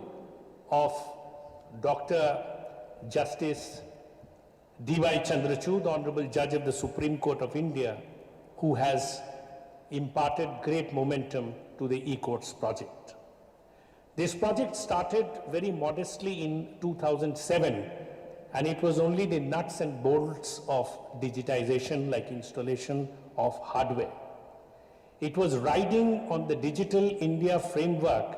[SPEAKER 7] of Dr. Justice D.Y. Chandrachud, Honorable Judge of the Supreme Court of India, who has imparted great momentum to the e-courts project. This project started very modestly in 2007, and it was only the nuts and bolts of digitization, like installation of hardware. It was riding on the Digital India framework,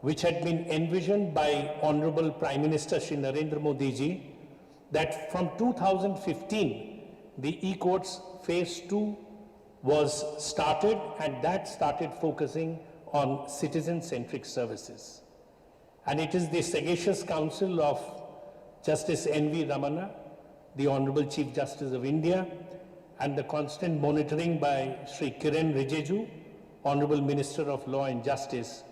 [SPEAKER 7] which had been envisioned by Honorable Prime Minister Shri Narendra Modi ji, that from 2015, the e-courts phase 2 was started, and that started focusing on citizen-centric services. And it is the sagacious counsel of Justice N.V. Ramana, the Honorable Chief Justice of India, and the constant monitoring by Sri Kiren Rijiju, Honorable Minister of Law and Justice,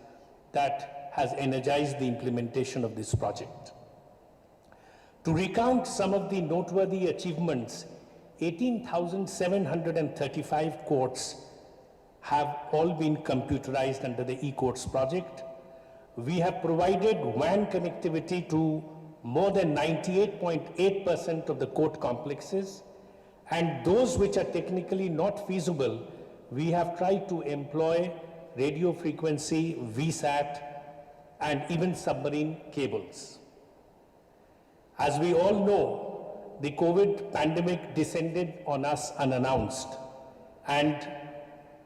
[SPEAKER 7] that has energized the implementation of this project. To recount some of the noteworthy achievements, 18,735 courts have all been computerized under the e-courts project. We have provided WAN connectivity to more than 98.8% of the court complexes, and those which are technically not feasible, we have tried to employ radio frequency, VSAT, and even submarine cables. As we all know, the COVID pandemic descended on us unannounced, and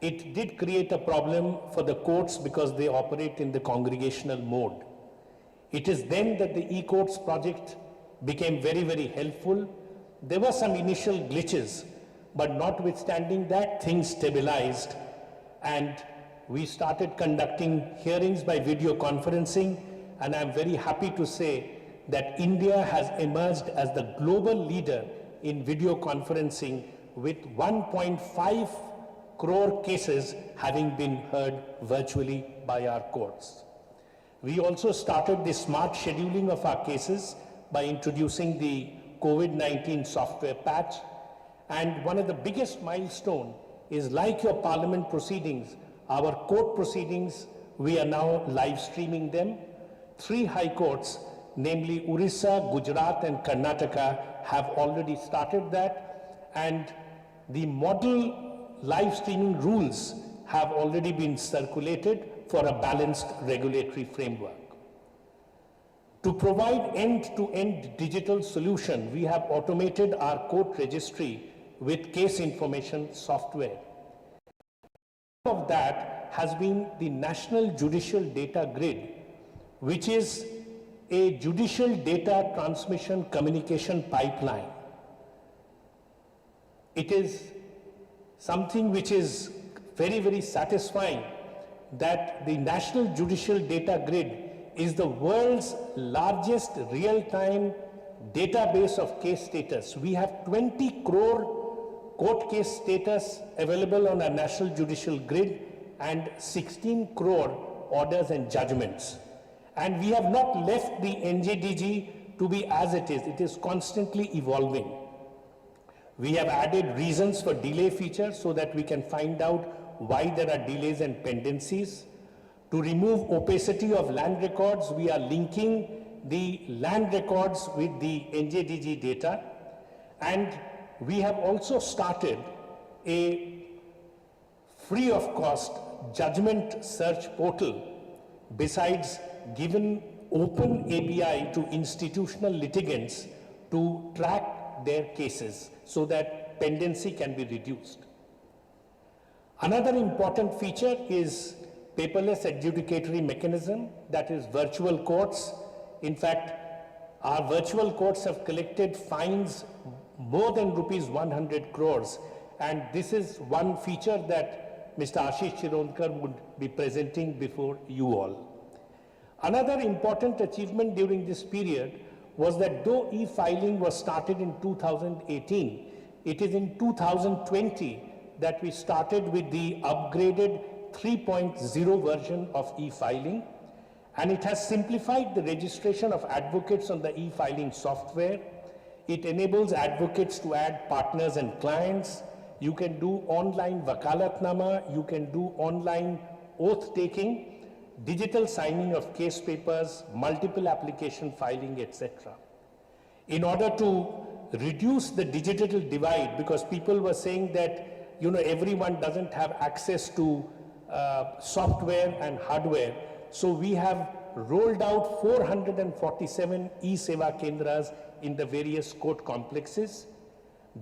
[SPEAKER 7] it did create a problem for the courts because they operate in the congregational mode. It is then that the e-courts project became very, very helpful. There were some initial glitches, but notwithstanding that, things stabilized, and we started conducting hearings by video conferencing, and I'm very happy to say that India has emerged as the global leader in video conferencing, with 1.5 crore cases having been heard virtually by our courts. We also started the smart scheduling of our cases by introducing the COVID-19 software patch. And one of the biggest milestones is, like your parliament proceedings, Our court proceedings, we are now live streaming them. 3 high courts, namely Orissa, Gujarat and Karnataka, have already started that, and the model live streaming rules have already been circulated for a balanced regulatory framework. To provide end-to-end digital solution, we have automated our court registry with case information software. Of that has been the National Judicial Data Grid, which is a judicial data transmission communication pipeline. It is something which is very, very satisfying that the National Judicial Data Grid is the world's largest real-time database of case status. We have 20 crore court case status available on our National Judicial Grid and 16 crore orders and judgments. And we have not left the NJDG to be as it is constantly evolving. We have added reasons for delay features so that we can find out why there are delays and pendencies. To remove opacity of land records, we are linking the land records with the NJDG data. And we have also started a free of cost judgment search portal, besides given open API to institutional litigants to track their cases so that pendency can be reduced. Another important feature is paperless adjudicatory mechanism, that is virtual courts. In fact, our virtual courts have collected fines more than rupees 100 crores, and this is one feature that Mr. Ashish Chironkar would be presenting before you all. Another important achievement during this period was that though e-filing was started in 2018, it is in 2020 that we started with the upgraded 3.0 version of e-filing, and it has simplified the registration of advocates on the e-filing software. It enables advocates to add partners and clients. You can do online vakalatnama, you can do online oath taking, digital signing of case papers, multiple application filing, etc. In order to reduce the digital divide, because people were saying that everyone doesn't have access to software and hardware, so we have rolled out 447 e-Seva Kendras in the various court complexes.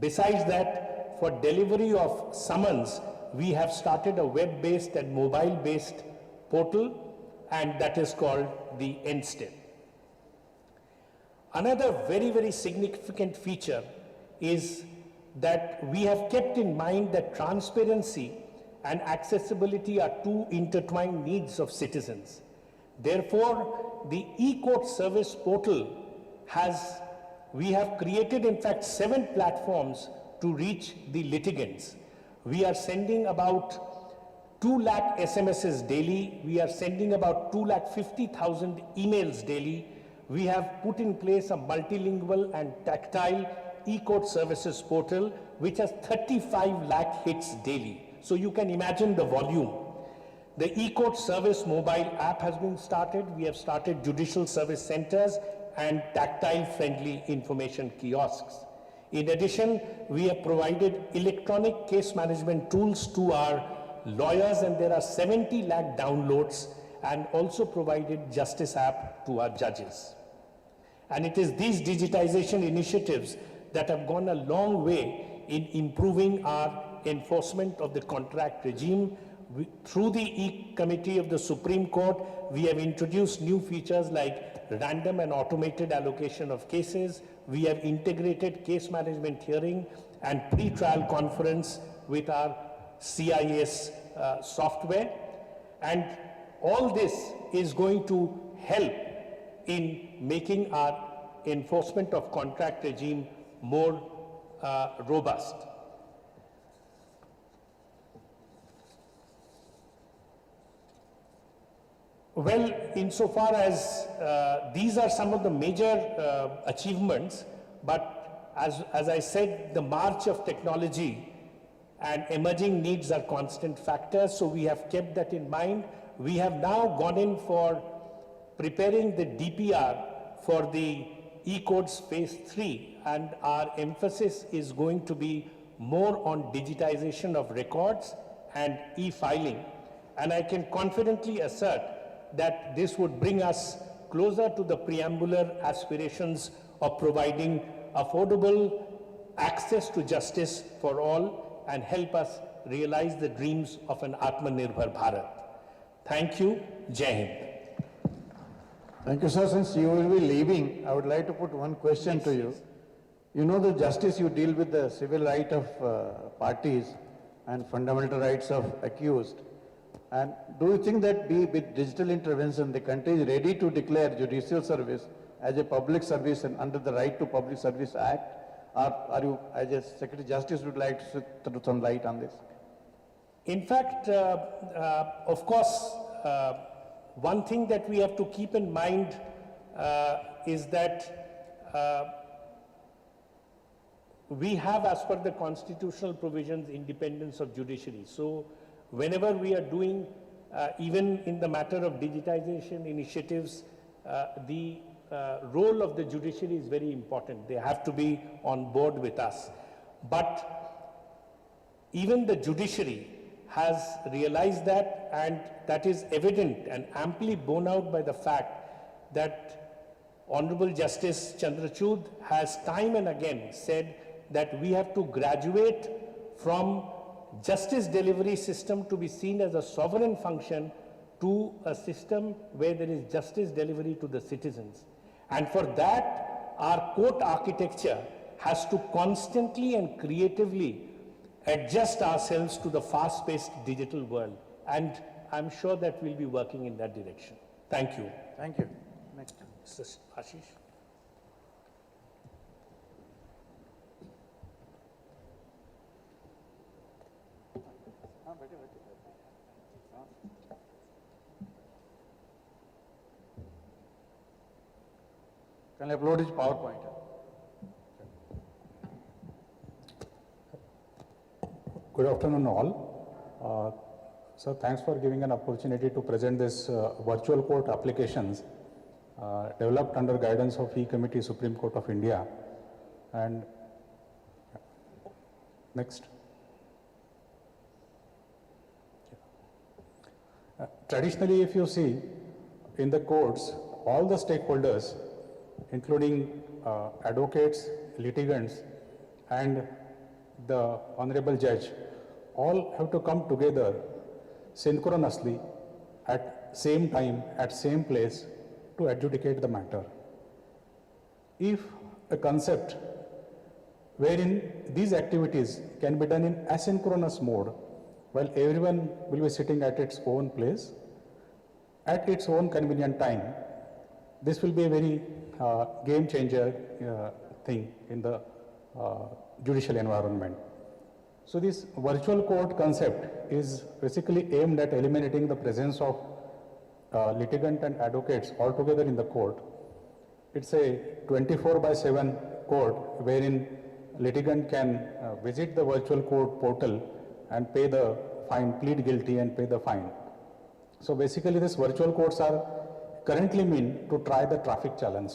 [SPEAKER 7] Besides that, for delivery of summons, we have started a web-based and mobile-based portal, and that is called the NSTEP. Another very, very significant feature is that we have kept in mind that transparency and accessibility are two intertwined needs of citizens. Therefore, the e-court service portal we have created in fact 7 platforms to reach the litigants. We are sending about 2 lakh SMSs daily. We are sending about 2,50,000 emails daily. We have put in place a multilingual and tactile e-court services portal which has 35 lakh hits daily. So you can imagine the volume. The e-court service mobile app has been started. We have started judicial service centers and tactile friendly information kiosks. In addition, we have provided electronic case management tools to our lawyers, and there are 70 lakh downloads, and also provided justice app to our judges. And it is these digitization initiatives that have gone a long way in improving our enforcement of the contract regime. Through the E-Committee of the Supreme Court, we have introduced new features like random and automated allocation of cases. We have integrated case management hearing and pre-trial conference with our CIS software. And all this is going to help in making our enforcement of contract regime more robust. Well, insofar as these are some of the major achievements, but as I said, the march of technology and emerging needs are constant factors, so we have kept that in mind. We have now gone in for preparing the DPR for the e-codes phase 3, and our emphasis is going to be more on digitization of records and e-filing. And I can confidently assert that this would bring us closer to the preambular aspirations of providing affordable access to justice for all and help us realize the dreams of an Atmanirbhar Bharat. Thank you. Jai Hind.
[SPEAKER 14] Thank you, sir. Since you will be leaving, I would like to put one question to you. You know the justice, you deal with the civil right of parties and fundamental rights of accused. And do you think that with digital intervention, the country is ready to declare judicial service as a public service and under the Right to Public Service Act? Or are you, as a Secretary of Justice, would like to throw some light on this?
[SPEAKER 7] In fact, of course, one thing that we have to keep in mind is that we have, as per the constitutional provisions, independence of judiciary. So whenever we are doing, even in the matter of digitization initiatives, the role of the judiciary is very important. They have to be on board with us. But even the judiciary has realized that, and that is evident and amply borne out by the fact that Honorable Justice Chandrachud has time and again said that we have to graduate from justice delivery system to be seen as a sovereign function to a system where there is justice delivery to the citizens. And for that, our court architecture has to constantly and creatively adjust ourselves to the fast-paced digital world. And I'm sure that we'll be working in that direction. Thank you.
[SPEAKER 14] Thank you. Next.
[SPEAKER 7] Mr. Ashish.
[SPEAKER 14] Can I upload his PowerPoint?
[SPEAKER 10] Good afternoon all. So thanks for giving an opportunity to present this virtual court applications developed under guidance of E-Committee, Supreme Court of India. And next. Traditionally, if you see in the courts, all the stakeholders, including advocates, litigants, and the honorable judge, all have to come together synchronously at same time, at same place to adjudicate the matter. If a concept wherein these activities can be done in asynchronous mode, while everyone will be sitting at its own place, at its own convenient time, this will be a very game changer thing in the judicial environment. So this virtual court concept is basically aimed at eliminating the presence of litigant and advocates altogether in the court. It's a 24/7 court wherein litigant can visit the virtual court portal and pay the fine, plead guilty and pay the fine. So basically these virtual courts are currently meant to try the traffic challenge.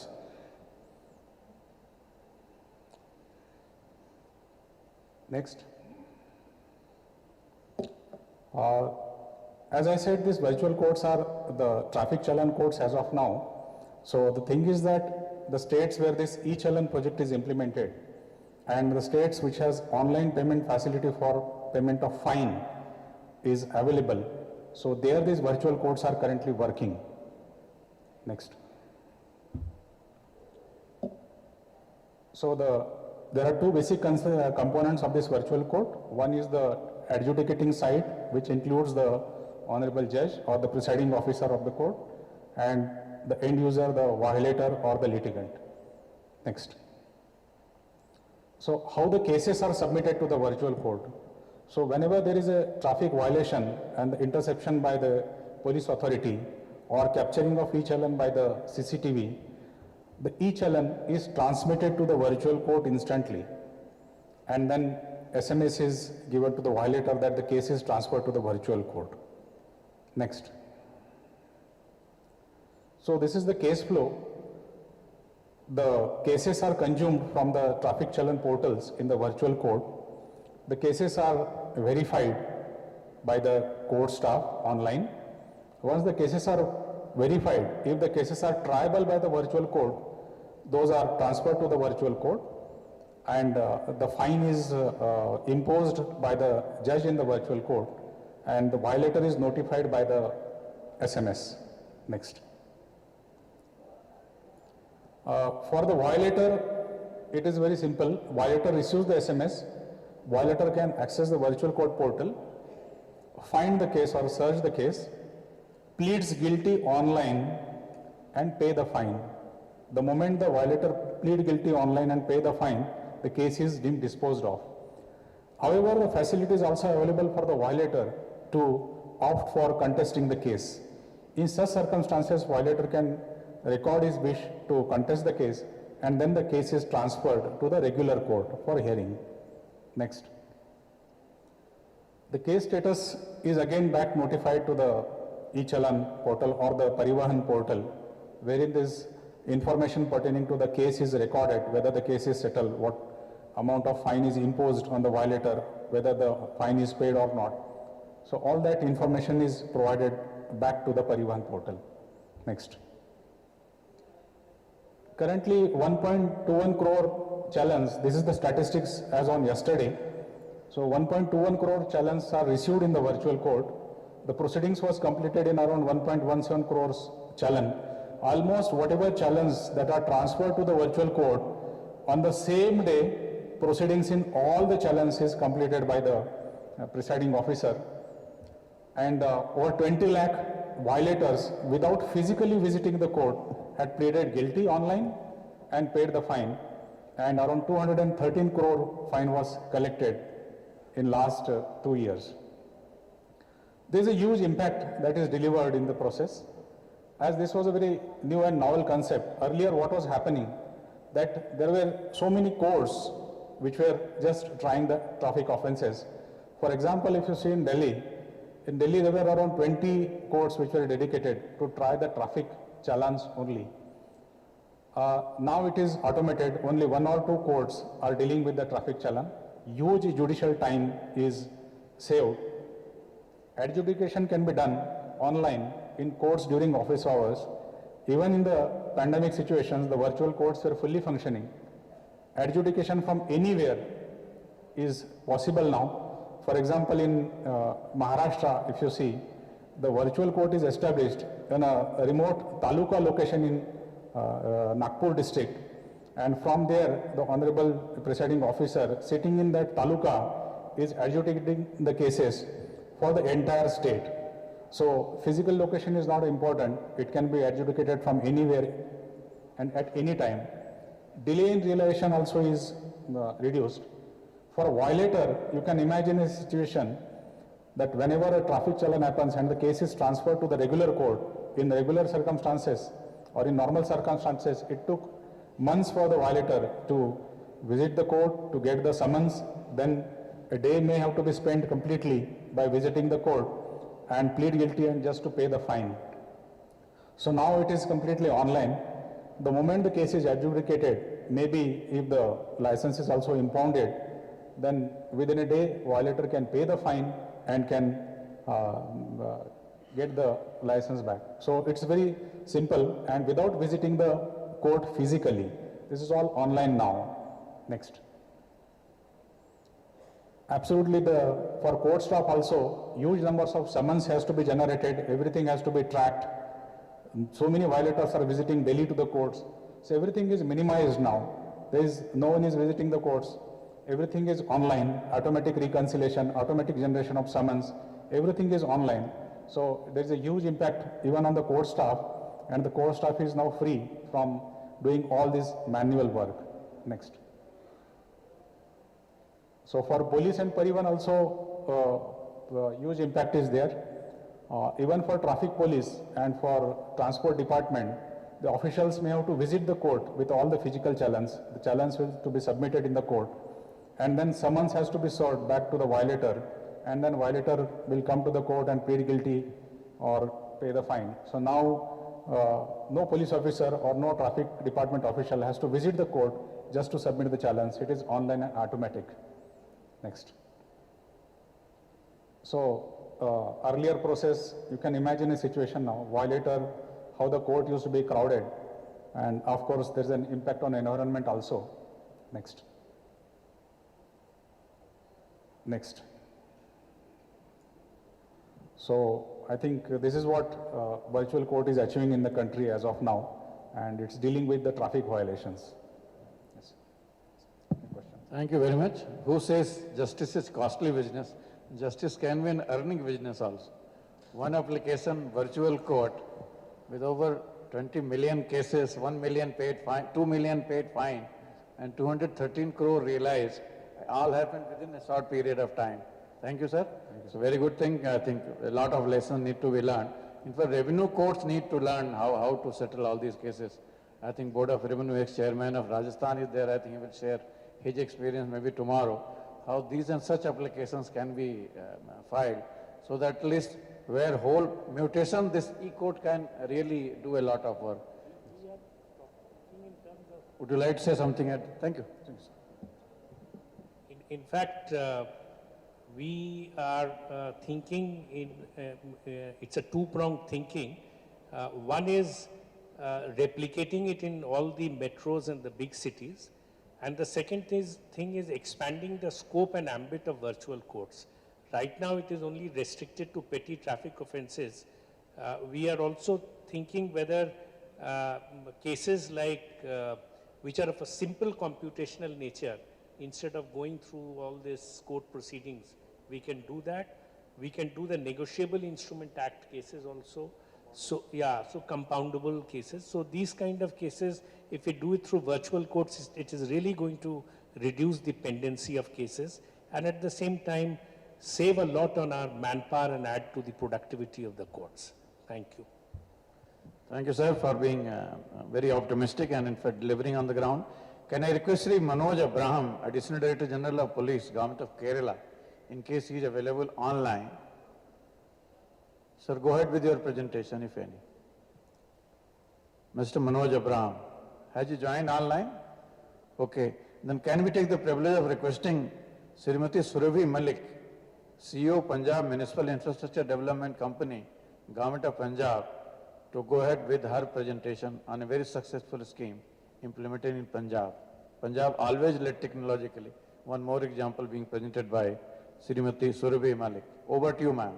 [SPEAKER 10] Next. As I said, these virtual courts are the traffic challan courts as of now. So the thing is that the states where this e-challan project is implemented and the states which has online payment facility for payment of fine is available. So there these virtual courts are currently working. Next. So there are two basic components of this virtual court. One is the adjudicating side, which includes the honorable judge or the presiding officer of the court, and the end user, the violator or the litigant. Next. So how the cases are submitted to the virtual court. So whenever there is a traffic violation and the interception by the police authority or capturing of e-challan by the CCTV, the e-challan is transmitted to the virtual court instantly. And then SMS is given to the violator that the case is transferred to the virtual court. Next. So this is the case flow. The cases are consumed from the traffic challan portals in the virtual court. The cases are verified by the court staff online. Once the cases are verified, if the cases are triable by the virtual court, those are transferred to the virtual court, and the fine is imposed by the judge in the virtual court, and the violator is notified by the SMS. Next. For the violator, it is very simple. Violator receives the SMS. Violator can access the virtual court portal, find the case or search the case, pleads guilty online and pay the fine. The moment the violator plead guilty online and pay the fine, the case is deemed disposed of. However, the facility is also available for the violator to opt for contesting the case. In such circumstances, violator can record his wish to contest the case, and then the case is transferred to the regular court for hearing. Next. The case status is again back notified to the e-challan portal or the Parivahan portal, wherein this information pertaining to the case is recorded, whether the case is settled, what amount of fine is imposed on the violator, whether the fine is paid or not. So all that information is provided back to the Parivahan portal. Next. Currently 1.21 crore challans, this is the statistics as on yesterday. So 1.21 crore challans are received in the virtual court. The proceedings was completed in around 1.17 crores challan. Almost whatever challans that are transferred to the virtual court, on the same day, proceedings in all the challans is completed by the presiding officer. And over 20 lakh violators, without physically visiting the court, had pleaded guilty online and paid the fine. And around 213 crore fine was collected in last 2 years. There is a huge impact that is delivered in the process, as this was a very new and novel concept. Earlier what was happening, that there were so many courts which were just trying the traffic offences. For example, if you see in Delhi there were around 20 courts which were dedicated to try the traffic challans only. Now it is automated, only 1 or 2 courts are dealing with the traffic challan. Huge judicial time is saved. Adjudication can be done online in courts during office hours. Even in the pandemic situations, the virtual courts were fully functioning. Adjudication from anywhere is possible now. For example, in Maharashtra, if you see, the virtual court is established in a remote taluka location in Nagpur district. And from there, the Honorable Presiding Officer sitting in that taluka is adjudicating the cases for the entire state. So physical location is not important. It can be adjudicated from anywhere and at any time. Delay in realization also is reduced. For a violator, you can imagine a situation that whenever a traffic challan happens and the case is transferred to the regular court, in regular circumstances or in normal circumstances, it took months for the violator to visit the court, to get the summons, then a day may have to be spent completely by visiting the court and plead guilty and just to pay the fine. So now it is completely online. The moment the case is adjudicated, maybe if the license is also impounded, then within a day, violator can pay the fine and can get the license back. So it's very simple and without visiting the court physically. This is all online now. Next. Absolutely, for court staff also, huge numbers of summons has to be generated, everything has to be tracked. So many violators are visiting Delhi to the courts. So everything is minimized now. No one is visiting the courts. Everything is online, automatic reconciliation, automatic generation of summons, everything is online. So there is a huge impact even on the court staff, and the court staff is now free from doing all this manual work. Next. So for police and Parivahan also huge impact is there. Even for traffic police and for transport department, the officials may have to visit the court with all the physical challans. The challans will to be submitted in the court. and then summons has to be served back to the violator, and then violator will come to the court and plead guilty or pay the fine. So now no police officer or no traffic department official has to visit the court just to submit the challenge. It is online and automatic. Next. So earlier process, you can imagine a situation now, violator, how the court used to be crowded, and of course there's an impact on environment also. Next. Next. So I think this is what virtual court is achieving in the country as of now, and it's dealing with the traffic violations. Yes.
[SPEAKER 14] Thank you very much. Who says justice is costly business? Justice can be an earning business also. One application, virtual court, with over 20 million cases, 1 million paid fine, 2 million paid fine, and 213 crore realized, all happened within a short period of time. Thank you, sir. It's a very good thing. I think a lot of lessons need to be learned. In fact, revenue courts need to learn how to settle all these cases. I think Board of Revenue ex-chairman of Rajasthan is there. I think he will share his experience maybe tomorrow, how these and such applications can be filed, so that at least where whole mutation, this e-court can really do a lot of work. Would you like to say something? Thank you.
[SPEAKER 7] In fact, we are thinking in, it's a two-pronged thinking. One is replicating it in all the metros and the big cities. And the second thing is expanding the scope and ambit of virtual courts. Right now it is only restricted to petty traffic offences. We are also thinking whether cases like, which are of a simple computational nature, instead of going through all these court proceedings, we can do that. We can do the Negotiable Instrument Act cases also. So, yeah, so compoundable cases. So these kind of cases, if we do it through virtual courts, it is really going to reduce the pendency of cases, and at the same time, save a lot on our manpower and add to the productivity of the courts. Thank you.
[SPEAKER 14] Thank you, sir, for being very optimistic and in fact delivering on the ground. Can I request Sri Manoj Abraham, Additional Director General of Police, Government of Kerala, in case he is available online. Sir, go ahead with your presentation, if any. Mr. Manoj Abraham, has he joined online? Okay. Then can we take the privilege of requesting Srimati Surabhi Malik, CEO, Punjab Municipal Infrastructure Development Company, Government of Punjab, to go ahead with her presentation on a very successful scheme implemented in Punjab. Punjab always led technologically. One more example being presented by Srimati Surabhi Malik. Over to you, ma'am.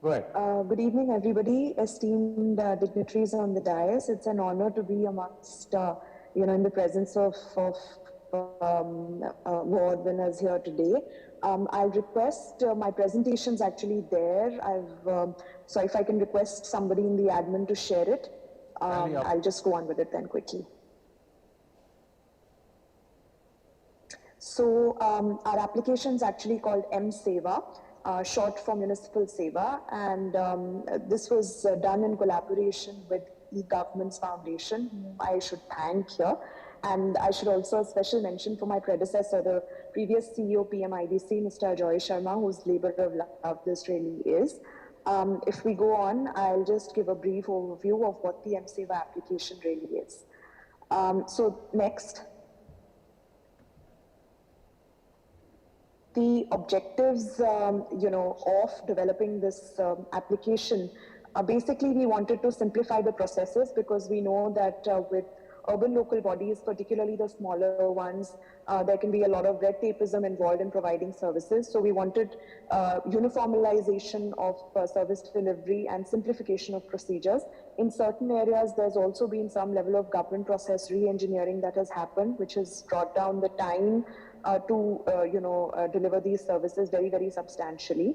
[SPEAKER 14] Go ahead.
[SPEAKER 13] Good evening, everybody, esteemed dignitaries on the dais. It's an honor to be amongst, in the presence of award winners here today. I'll request, my presentation's actually there. So if I can request somebody in the admin to share it, I'll just go on with it then quickly. So our application is actually called M-Seva, short for Municipal Seva, and this was done in collaboration with E-Government's Foundation, whom I should thank here. And I should also a special mention for my predecessor, the previous CEO PMIDC, Mr. Ajoy Sharma, whose labor of love this really is. If we go on, I'll just give a brief overview of what the M-Seva application really is. So next. The objectives, of developing this application, basically we wanted to simplify the processes, because we know that with urban local bodies, particularly the smaller ones, there can be a lot of red tapeism involved in providing services. So we wanted uniformization of service delivery and simplification of procedures. In certain areas, there's also been some level of government process re-engineering that has happened, which has brought down the time to deliver these services very, very substantially.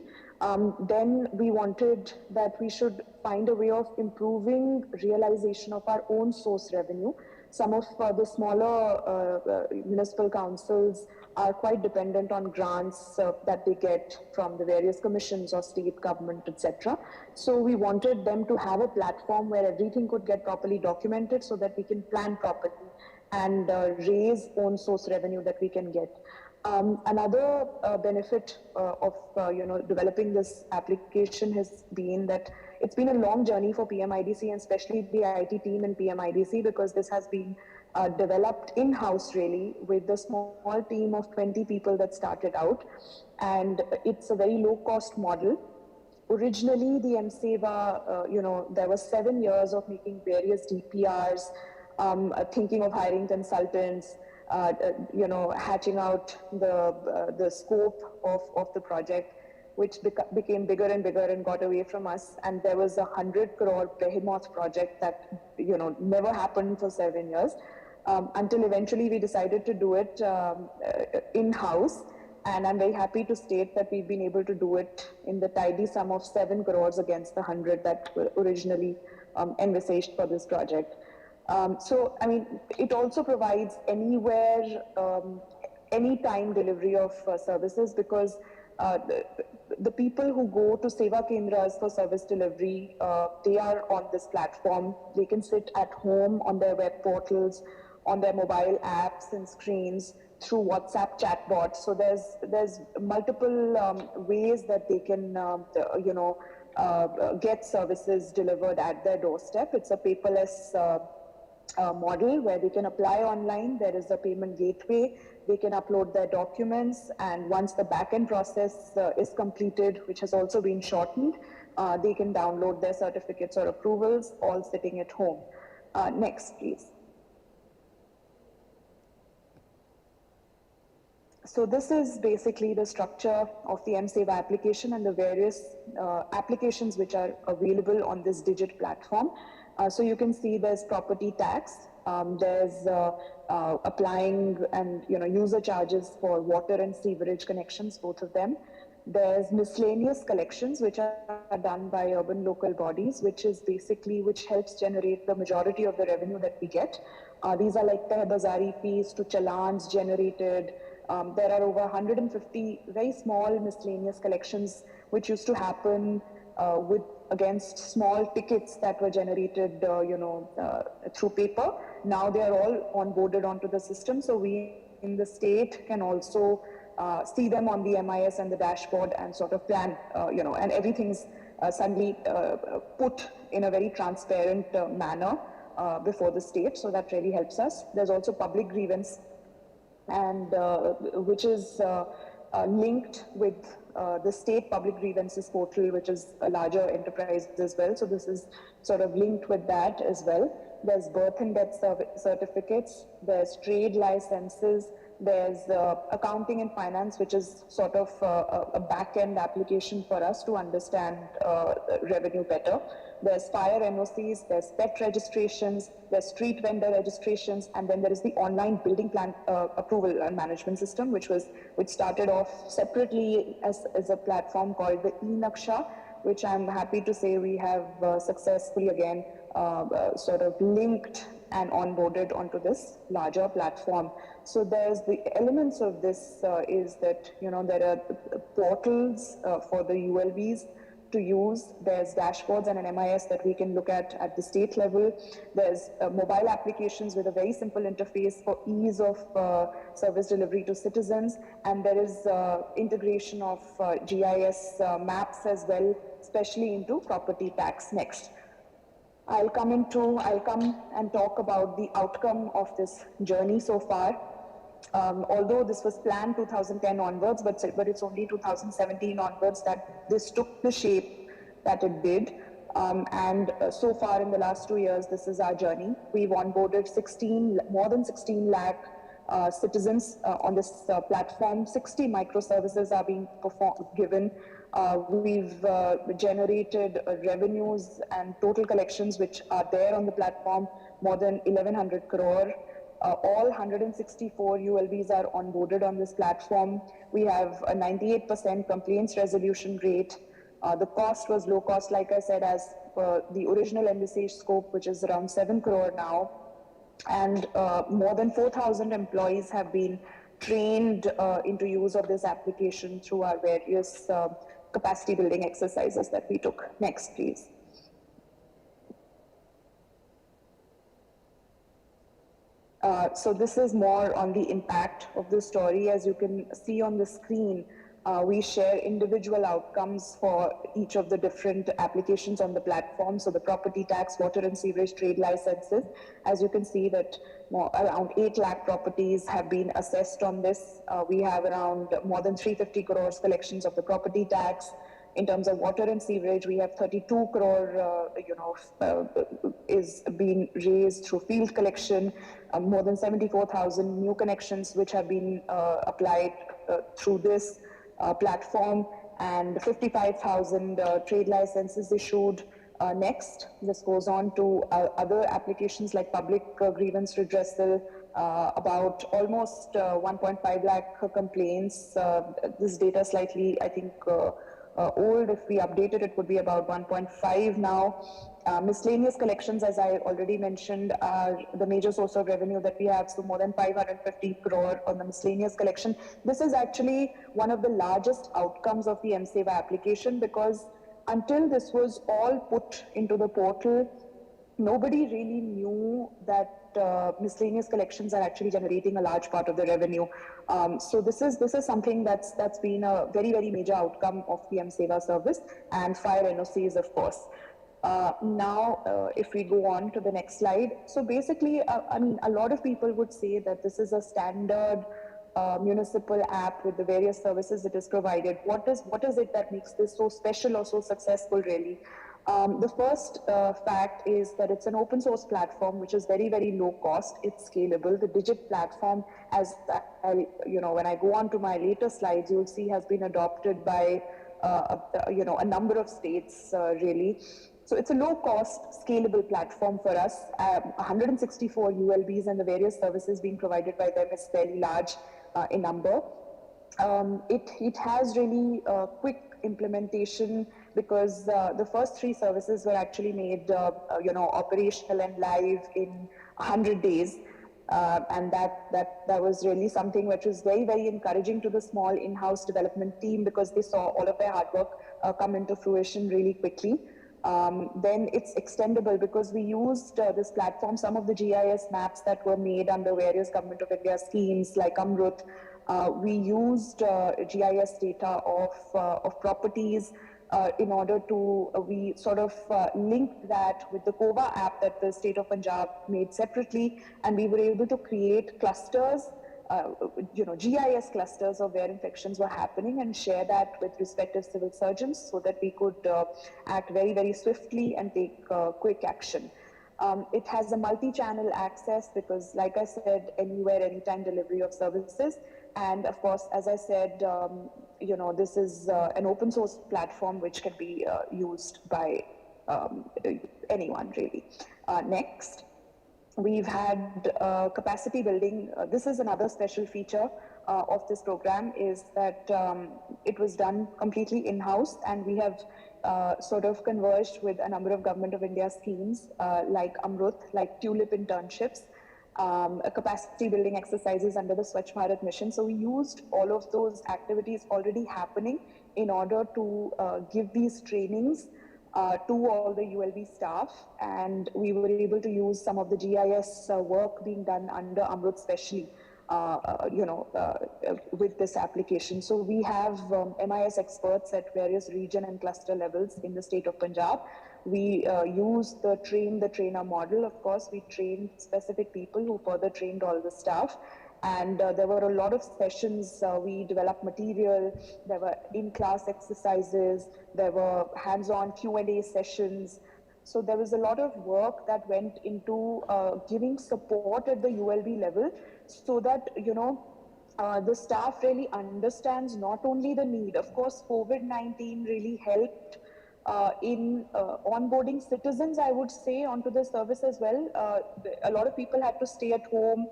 [SPEAKER 13] Then we wanted that we should find a way of improving realization of our own source revenue. Some of the smaller municipal councils are quite dependent on grants that they get from the various commissions or state government, etc. So we wanted them to have a platform where everything could get properly documented so that we can plan properly. and raise own source revenue that we can get. Another benefit of developing this application has been that it's been a long journey for PMIDC and especially the IT team in PMIDC, because this has been developed in-house really with the small team of 20 people that started out, and it's a very low-cost model. Originally, the MSEVA, there was 7 years of making various DPRs, thinking of hiring consultants, hatching out the scope of the project, which became bigger and bigger and got away from us. And there was a 100 crore behemoth project that, never happened for 7 years, until eventually we decided to do it in-house. And I'm very happy to state that we've been able to do it in the tidy sum of 7 crores against the 100 that were originally envisaged for this project. So, I mean, it also provides anywhere, anytime delivery of services, because the people who go to Seva Kendras for service delivery, they are on this platform. They can sit at home on their web portals, on their mobile apps and screens, through WhatsApp chatbots. So there's multiple ways that they can, get services delivered at their doorstep. It's a paperless model where they can apply online. There is a payment gateway. They can upload their documents, and once the back-end process is completed, which has also been shortened, they can download their certificates or approvals, all sitting at home. Next, please. So this is basically the structure of the MSEVA application and the various applications which are available on this Digit platform. So you can see there's property tax, there's applying and user charges for water and sewerage connections, both of them. There's miscellaneous collections which are done by urban local bodies, which helps generate the majority of the revenue that we get. These are like Tehbazari fees to challans generated. There are over 150 very small miscellaneous collections which used to happen against small tickets that were generated, through paper. Now they are all onboarded onto the system, so we in the state can also see them on the MIS and the dashboard and sort of plan, and everything's suddenly put in a very transparent manner before the state, so that really helps us. There's also public grievance, and which is linked with the state public grievances portal, which is a larger enterprise as well. So this is sort of linked with that as well. There's birth and death certificates, there's trade licenses, there's accounting and finance, which is sort of a back-end application for us to understand revenue better. There's fire NOCs, there's pet registrations, there's street vendor registrations, and then there is the online building plan approval and management system, which started off separately as a platform called the eNaksha, which I'm happy to say we have successfully again sort of linked and onboarded onto this larger platform. So there's the elements of this is that, there are portals for the ULBs to use. There's dashboards and an MIS that we can look at the state level. There's mobile applications with a very simple interface for ease of service delivery to citizens. And there is integration of GIS maps as well, especially into property tax. Next. I'll come and talk about the outcome of this journey so far. Although this was planned 2010 onwards, but it's only 2017 onwards that this took the shape that it did. And so far in the last 2 years, this is our journey. We've onboarded more than 16 lakh citizens on this platform. 60 microservices are being given. We've generated revenues and total collections which are there on the platform, more than 1100 crore. All 164 ULBs are onboarded on this platform. We have a 98% complaints resolution rate. The cost was low cost, like I said, as per the original envisaged scope, which is around 7 crore now. And more than 4,000 employees have been trained into use of this application through our various capacity building exercises that we took. Next, please. So this is more on the impact of the story. As you can see on the screen, we share individual outcomes for each of the different applications on the platform. So the property tax, water and sewerage trade licenses. As you can see that around 8 lakh properties have been assessed on this. We have around more than 350 crores collections of the property tax. In terms of water and sewerage, we have 32 crore, is being raised through field collection, more than 74,000 new connections which have been applied through this platform, and 55,000 trade licenses issued. Next, this goes on to other applications like public grievance redressal, about almost 1.5 lakh complaints. This data slightly, I think, old. If we update it, it would be about 1.5 now. Miscellaneous collections, as I already mentioned, are the major source of revenue that we have. So more than 550 crore on the miscellaneous collection. This is actually one of the largest outcomes of the M-Seva application, because until this was all put into the portal, nobody really knew that miscellaneous collections are actually generating a large part of the revenue. So this is something that's been a very, very major outcome of the M-Seva service, and fire NOCs, of course. Now, if we go on to the next slide. So basically, I mean, a lot of people would say that this is a standard municipal app with the various services it is provided. What is it that makes this so special or so successful, really? The first fact is that it's an open source platform which is very, very low cost. It's scalable. The Digit platform, as when I go on to my later slides, you'll see has been adopted by a number of states, really. So it's a low cost, scalable platform for us. 164 ULBs and the various services being provided by them is fairly large in number. It has really quick implementation, because the first 3 services were actually made operational and live in 100 days. And that was really something which was very, very encouraging to the small in-house development team, because they saw all of their hard work come into fruition really quickly. Then it's extendable, because we used this platform, some of the GIS maps that were made under various Government of India schemes like Amrut. We used GIS data of properties in order to, we sort of linked that with the COVA app that the state of Punjab made separately, and we were able to create clusters, GIS clusters of where infections were happening, and share that with respective civil surgeons so that we could act very, very swiftly and take quick action. It has a multi-channel access, because, like I said, anywhere, anytime delivery of services. And of course, as I said, this is an open source platform which can be used by anyone, really. Next, we've had capacity building. This is another special feature of this program, is that it was done completely in-house, and we have sort of converged with a number of Government of India schemes like Amrut, like Tulip internships, capacity building exercises under the Swachh Bharat mission. So we used all of those activities already happening in order to give these trainings to all the ULB staff, and we were able to use some of the GIS work being done under Amrut specially, with this application. So we have MIS experts at various region and cluster levels in the state of Punjab. We used the train the trainer model. Of course, we trained specific people who further trained all the staff. And there were a lot of sessions. We developed material. There were in-class exercises. There were hands-on Q&A sessions. So there was a lot of work that went into giving support at the ULB level, so that, the staff really understands not only the need. Of course, COVID-19 really helped in onboarding citizens, I would say, onto the service as well. A lot of people had to stay at home,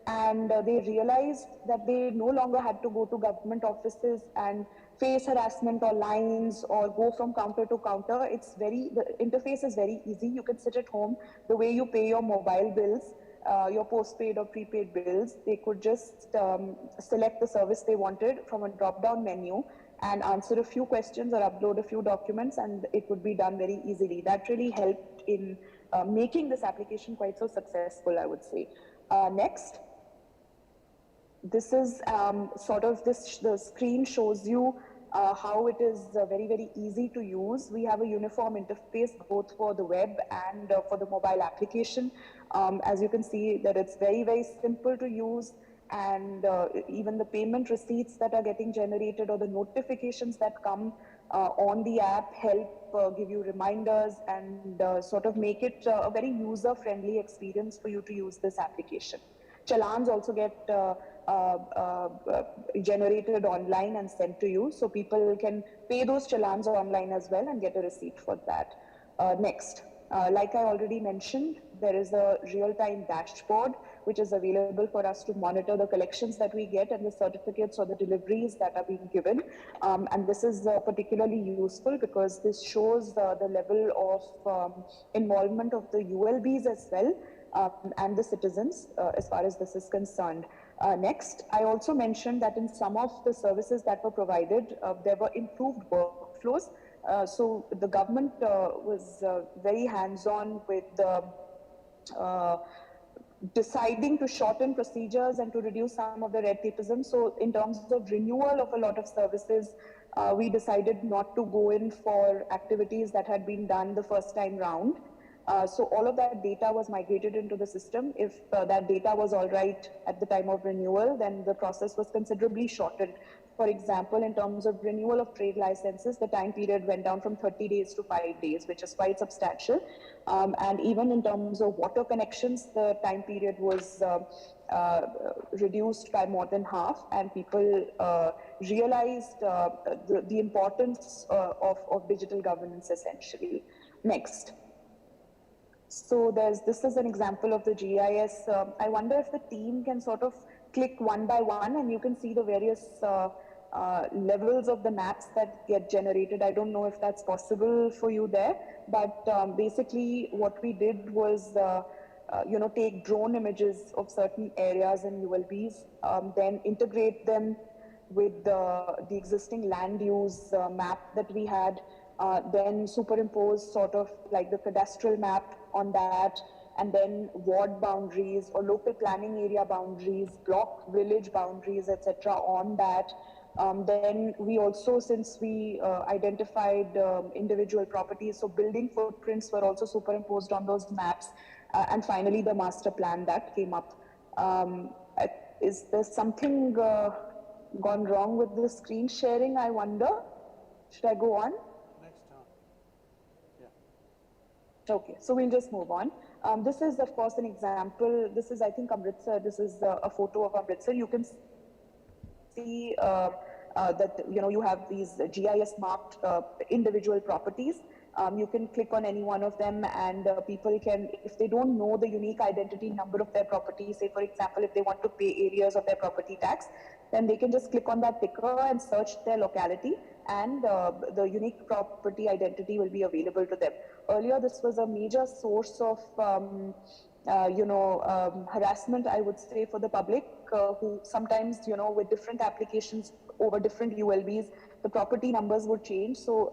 [SPEAKER 13] and they realized that they no longer had to go to government offices and face harassment or lines or go from counter to counter. The interface is very easy. You can sit at home. The way you pay your mobile bills, your postpaid or prepaid bills, they could just select the service they wanted from a drop-down menu and answer a few questions or upload a few documents, and it would be done very easily. That really helped in making this application quite so successful, I would say. Next. This is the screen shows you how it is very, very easy to use. We have a uniform interface both for the web and for the mobile application. As you can see that it's very, very simple to use, and even the payment receipts that are getting generated or the notifications that come on the app help give you reminders and sort of make it a very user-friendly experience for you to use this application. Challans also get generated online and sent to you, so people can pay those challans online as well and get a receipt for that. Next, like I already mentioned, there is a real-time dashboard which is available for us to monitor the collections that we get and the certificates or the deliveries that are being given. And this is particularly useful because this shows the level of involvement of the ULBs as well, and the citizens as far as this is concerned. Next, I also mentioned that in some of the services that were provided, there were improved workflows. So the government was very hands-on with deciding to shorten procedures and to reduce some of the red tapeism. So in terms of renewal of a lot of services, we decided not to go in for activities that had been done the first time round. So all of that data was migrated into the system. If that data was all right at the time of renewal, then the process was considerably shortened. For example, in terms of renewal of trade licenses, the time period went down from 30 days to 5 days, which is quite substantial. And even in terms of water connections, the time period was reduced by more than half, and people realized the importance of digital governance essentially. Next. So this is an example of the GIS. I wonder if the team can sort of click one by one and you can see the various levels of the maps that get generated. I don't know if that's possible for you there, but basically what we did was take drone images of certain areas in ULBs, then integrate them with the existing land use map that we had, then superimpose sort of like the cadastral map on that, and then ward boundaries or local planning area boundaries, block village boundaries, etc. on that. Then we also, since we identified individual properties, so building footprints were also superimposed on those maps. And finally, the master plan that came up. Is there something gone wrong with the screen sharing, I wonder? Should I go on? Okay, so we'll just move on. This is, of course, an example. This is, I think, Amritsar. This is a photo of Amritsar. You can see that, you have these GIS marked individual properties. You can click on any one of them, and people can, if they don't know the unique identity number of their property, say, for example, if they want to pay areas of their property tax, then they can just click on that ticker and search their locality, and the unique property identity will be available to them. Earlier, this was a major source of harassment, I would say, for the public, who sometimes, with different applications over different ULBs, the property numbers would change. So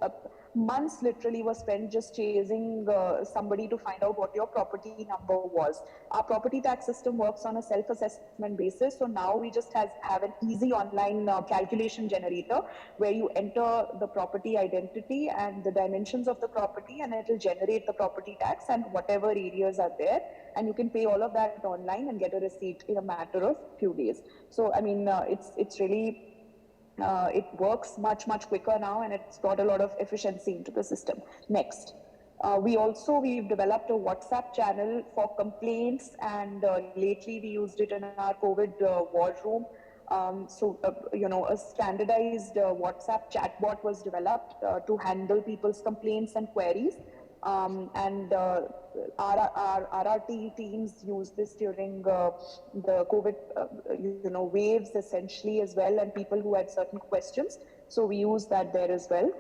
[SPEAKER 13] months literally were spent just chasing somebody to find out what your property number was. Our property tax system works on a self-assessment basis. So now we just have an easy online calculation generator where you enter the property identity and the dimensions of the property, and it will generate the property tax and whatever areas are there. And you can pay all of that online and get a receipt in a matter of few days. So, I mean, it's really, it works much quicker now, and it's brought a lot of efficiency into the system. Next. We've developed a WhatsApp channel for complaints, and lately we used it in our COVID war room. A standardized WhatsApp chatbot was developed to handle people's complaints and queries. Our RRT teams used this during the COVID, waves essentially as well, and people who had certain questions. So we use that there as well.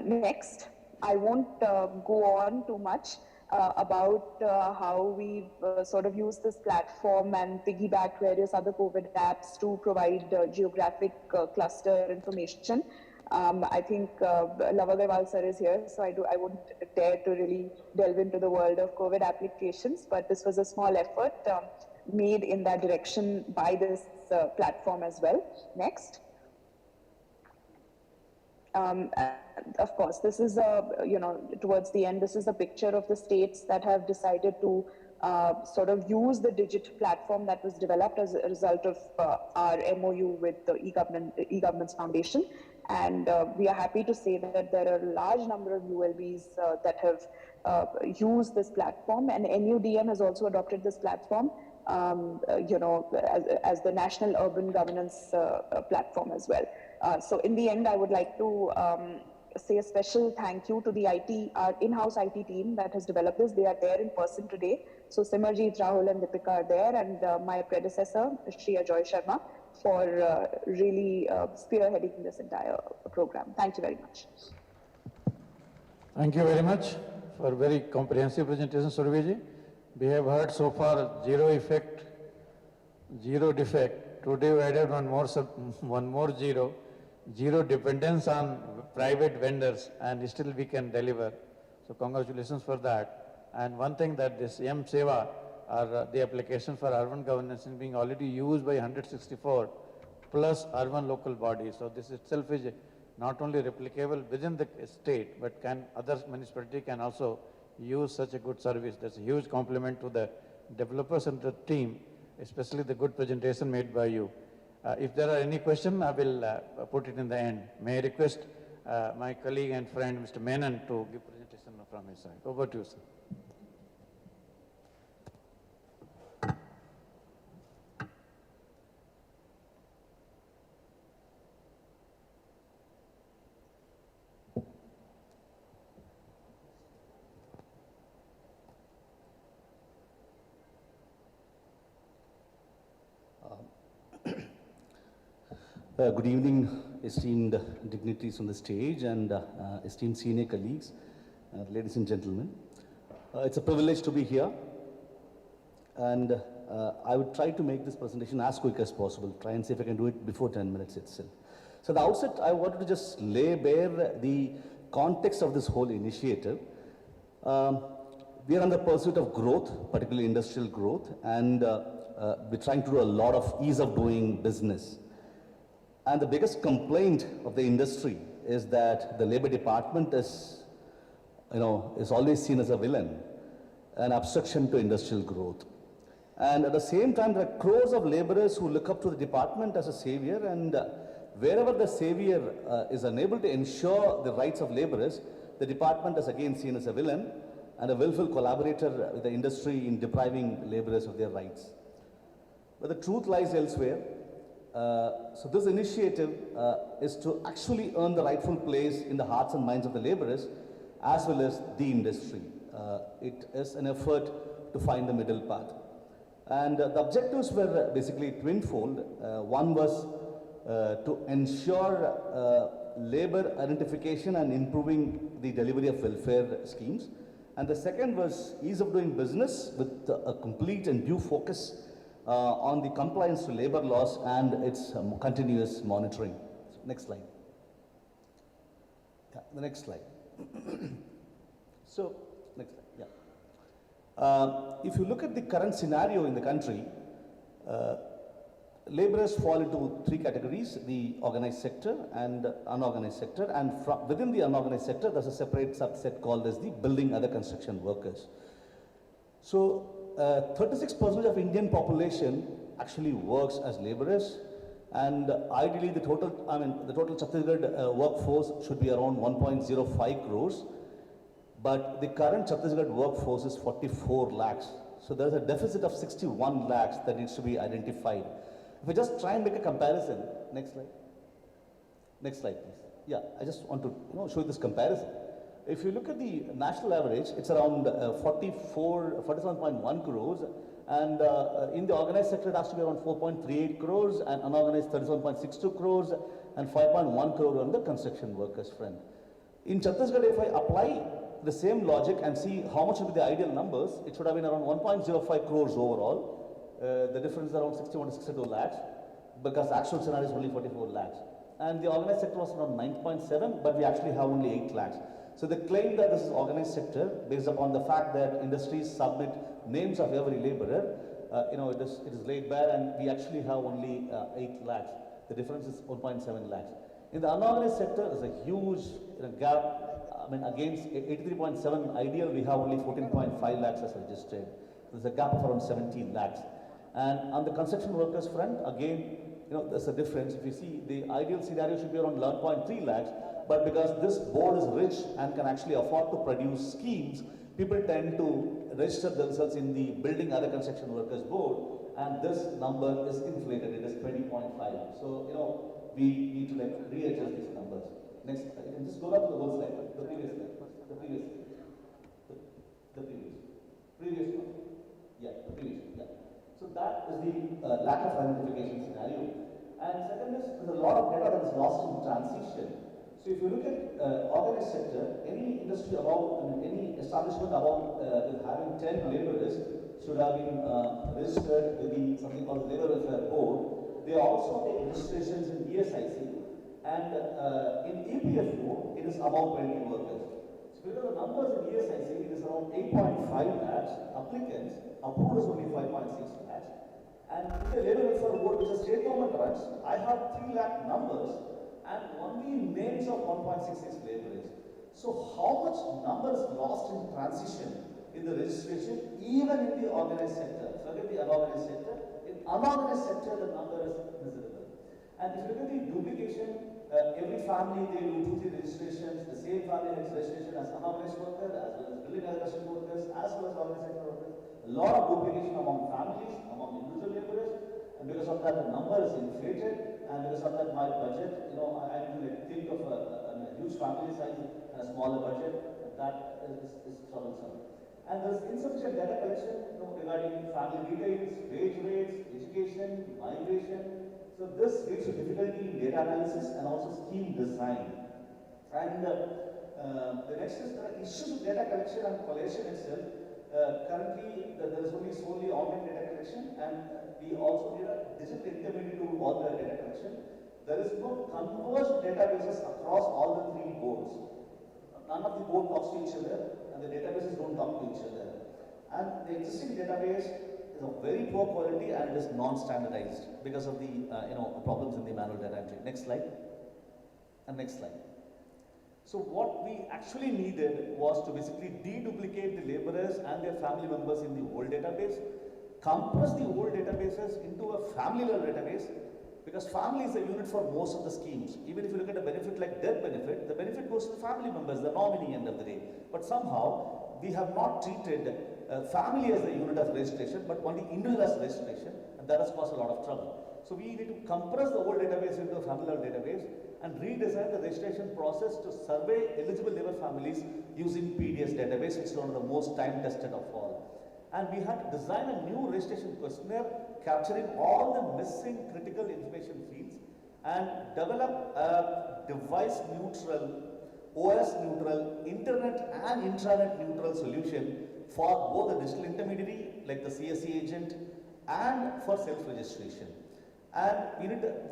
[SPEAKER 13] Next, I won't go on too much about how we've sort of used this platform and piggybacked various other COVID apps to provide geographic cluster information. I think Lava Agarwal sir is here, so I wouldn't dare to really delve into the world of COVID applications, but this was a small effort. made in that direction by this platform as well. Next. And of course, this is towards the end, this is a picture of the states that have decided to sort of use the Digit platform that was developed as a result of our MOU with the e-Governance Foundation. And we are happy to say that there are a large number of ULBs that have used this platform, and NUDM has also adopted this platform, as the National Urban Governance platform as well. So in the end, I would like to say a special thank you to the our in-house IT team that has developed this. They are there in person today. So Simarjeet, Rahul and Deepika are there, and my predecessor, Shri Ajoy Sharma, for really spearheading this entire program. Thank you very much.
[SPEAKER 14] Thank you very much for a very comprehensive presentation, Surveji. We have heard so far zero effect, zero defect. Today we added one more zero. Zero dependence on private vendors, and still we can deliver. So congratulations for that. And one thing that this M-Seva, or the application for urban governance, is being already used by 164 plus urban local bodies. So this itself is not only replicable within the state, but other municipality can also use such a good service. That's a huge compliment to the developers and the team, especially the good presentation made by you. If there are any questions, I will put it in the end. May I request my colleague and friend, Mr. Menon, to give presentation from his side. Over to you, sir.
[SPEAKER 15] Good evening, esteemed dignitaries on the stage and esteemed senior colleagues, ladies and gentlemen. It's a privilege to be here, and I would try to make this presentation as quick as possible, try and see if I can do it before 10 minutes itself. So at the outset, I wanted to just lay bare the context of this whole initiative. We are on the pursuit of growth, particularly industrial growth, and we're trying to do a lot of ease of doing business. And the biggest complaint of the industry is that the labor department is always seen as a villain, an obstruction to industrial growth. And at the same time, there are crores of laborers who look up to the department as a savior, and wherever the savior is unable to ensure the rights of laborers, the department is again seen as a villain and a willful collaborator with the industry in depriving laborers of their rights. But the truth lies elsewhere. So this initiative is to actually earn the rightful place in the hearts and minds of the laborers as well as the industry. It is an effort to find the middle path. And the objectives were basically twinfold. One was to ensure labor identification and improving the delivery of welfare schemes. And the second was ease of doing business with a complete and due focus on the compliance to labor laws and its continuous monitoring. Next slide. Yeah, the next slide. So, next slide, yeah. If you look at the current scenario in the country, laborers fall into three categories: the organized sector and unorganized sector, and within the unorganized sector, there's a separate subset called as the building other construction workers. So, 36% of Indian population actually works as laborers, and ideally the total Chhattisgarh workforce should be around 1.05 crores, but the current Chhattisgarh workforce is 44 lakhs. So there's a deficit of 61 lakhs that needs to be identified. If we just try and make a comparison, next slide. Next slide, please. Yeah, I just want to show you this comparison. If you look at the national average, it's around 47.1 crores, and in the organized sector it has to be around 4.38 crores, and unorganized 37.62 crores, and 5.1 crore on the construction workers front. In Chhattisgarh, if I apply the same logic and see how much would be the ideal numbers, it should have been around 1.05 crores overall. The difference is around 61 to 62 lakhs, because the actual scenario is only 44 lakhs. And the organized sector was around 9.7, but we actually have only 8 lakhs. So the claim that this is organized sector, based upon the fact that industries submit names of every laborer, it is laid bare, and we actually have only 8 lakhs. The difference is 1.7 lakhs. In the unorganized sector, there's a huge gap. I mean, against 83.7 ideal, we have only 14.5 lakhs as registered. There's a gap of around 17 lakhs. And on the construction workers front, again, there's a difference. If you see, the ideal scenario should be around 11.3 lakhs, but because this board is rich and can actually afford to produce schemes, people tend to register themselves in the Building Other Construction Workers Board, and this number is inflated. It is 20.5. So, we need to readjust these numbers. Next, you can just go back to the whole slide, the previous slide, the previous one. Yeah, the previous one. Yeah. So that is the lack of identification scenario. And second is, there's a lot of data that is lost in transition. So if you look at organized sector, any industry any establishment about having 10 laborers should have been registered with something called the Labor Welfare Board. They also take registrations in ESIC, and in EPFO, it is about 20 workers. So because the numbers in ESIC, it is around 8.5 lakhs applicants, approved is only 5.6 lakhs. And in the Labor Welfare Board, which the state government runs, I have 3 lakh numbers and only names of 1.66 laborers. So how much numbers lost in transition in the registration, even in the organized sector? Forget the unorganized sector. In unorganized sector, the number is visible. And if you look at the duplication, every family they do 2-3 registrations. The same family has registration as unorganized workers, as well as building other construction workers, as well as organized sector workers. A lot of duplication among families, among individual laborers, and because of that, the number is inflated. And because of that, my budget, I need to think of a huge family size and a smaller budget. That is troublesome. And there's insufficient data collection regarding family details, wage rates, education, migration. So this leads to difficulty in data analysis and also scheme design. And the next is the issues with data collection and collation itself. Currently, there is only solely online data collection, and we also need a digital intermediary to do all the data collection. There is no converged databases across all the 3 boards. None of the boards talks to each other, and the databases don't talk to each other. And the existing database is of very poor quality, and it is non-standardized because of the problems in the manual data entry. Next slide. And next slide. So what we actually needed was to basically deduplicate the laborers and their family members in the old database, compress the old databases into a family level database, because family is a unit for most of the schemes. Even if you look at a benefit like death benefit, the benefit goes to the family members, the nominee end of the day. But somehow, we have not treated family as a unit of registration, but only individual as registration, and that has caused a lot of trouble. So we need to compress the old database into a family level database and redesign the registration process to survey eligible labor families using PDS database, which is one of the most time tested of all. And we had to design a new registration questionnaire capturing all the missing critical information fields and develop a device neutral, OS neutral, internet and intranet neutral solution for both the digital intermediary like the CSC agent and for self-registration. And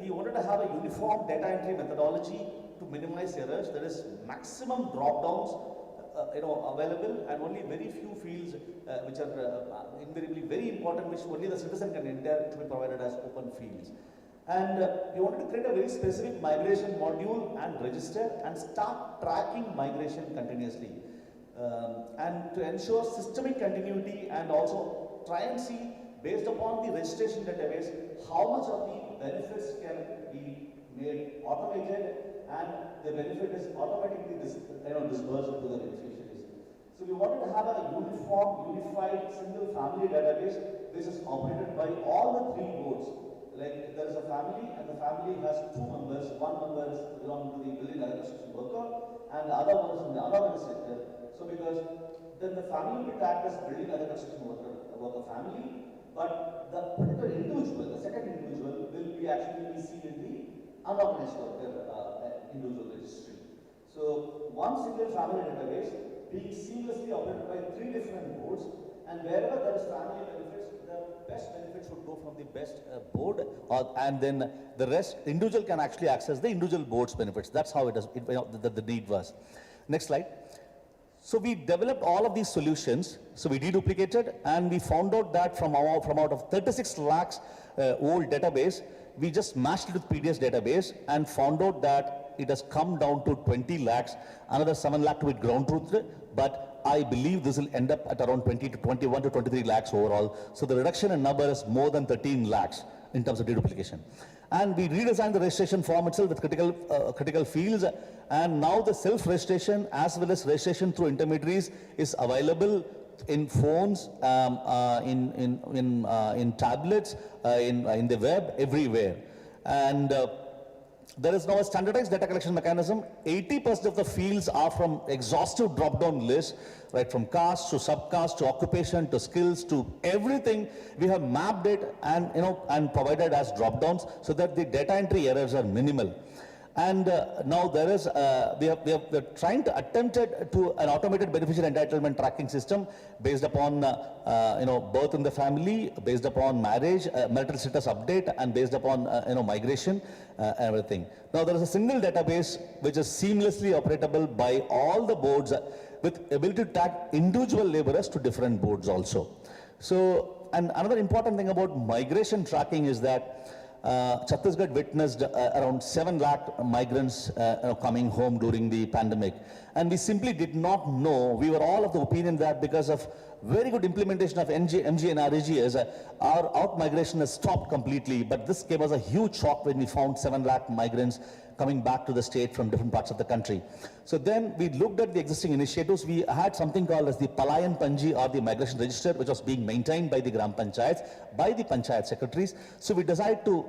[SPEAKER 15] we wanted to have a uniform data entry methodology to minimize errors. There is maximum drop-downs available, and only very few fields which are invariably very important, which only the citizen can enter, to be provided as open fields. And we wanted to create a very specific migration module and register and start tracking migration continuously. And to ensure systemic continuity and also try and see, based upon the registration database, how much of the benefits can be made automated and the benefit is automatically disbursed to the beneficiaries. So we wanted to have a unified, single family database which is operated by all the 3 boards. Like there is a family, and the family has 2 members. One member is belonging to the building other construction worker, and the other one is from the unorganized sector. So because then the family will act as building other construction worker family, but the particular individual, the second individual, will be actually seen in the unorganized worker individual registry. So one single family database being seamlessly operated by 3 different boards, and wherever there is family benefits, the best benefits would go from the best board, and then the rest, individual can actually access the individual board's benefits. That's how it is, the need was. Next slide. So we developed all of these solutions. So we deduplicated, and we found out that from out of 36 lakhs old database, we just matched it with PDS database and found out that it has come down to 20 lakhs, another 7 lakh to be ground truthed, but I believe this will end up at around 20 to 21 to 23 lakhs overall. So the reduction in number is more than 13 lakhs in terms of deduplication. And we redesigned the registration form itself with critical fields, and now the self-registration as well as registration through intermediaries is available in phones, in tablets, in the web, everywhere. And there is now a standardized data collection mechanism. 80% of the fields are from exhaustive drop-down list, right, from caste to subcaste to occupation to skills to everything. We have mapped it and and provided as drop-downs so that the data entry errors are minimal. And now there is, we're trying to attempt it to an automated beneficiary entitlement tracking system based upon, birth in the family, based upon marriage, marital status update, and based upon, migration, everything. Now there is a single database which is seamlessly operatable by all the boards with ability to tag individual laborers to different boards also. So, and another important thing about migration tracking is that Chhattisgarh witnessed around 7 lakh migrants coming home during the pandemic. And we simply did not know, we were all of the opinion that because of very good implementation of MG and RGS, our out-migration has stopped completely. But this gave us a huge shock when we found 7 lakh migrants coming back to the state from different parts of the country. So then we looked at the existing initiatives. We had something called as the Palayan Panji, or the migration register, which was being maintained by the Gram Panchayats, by the Panchayat secretaries. So we decided to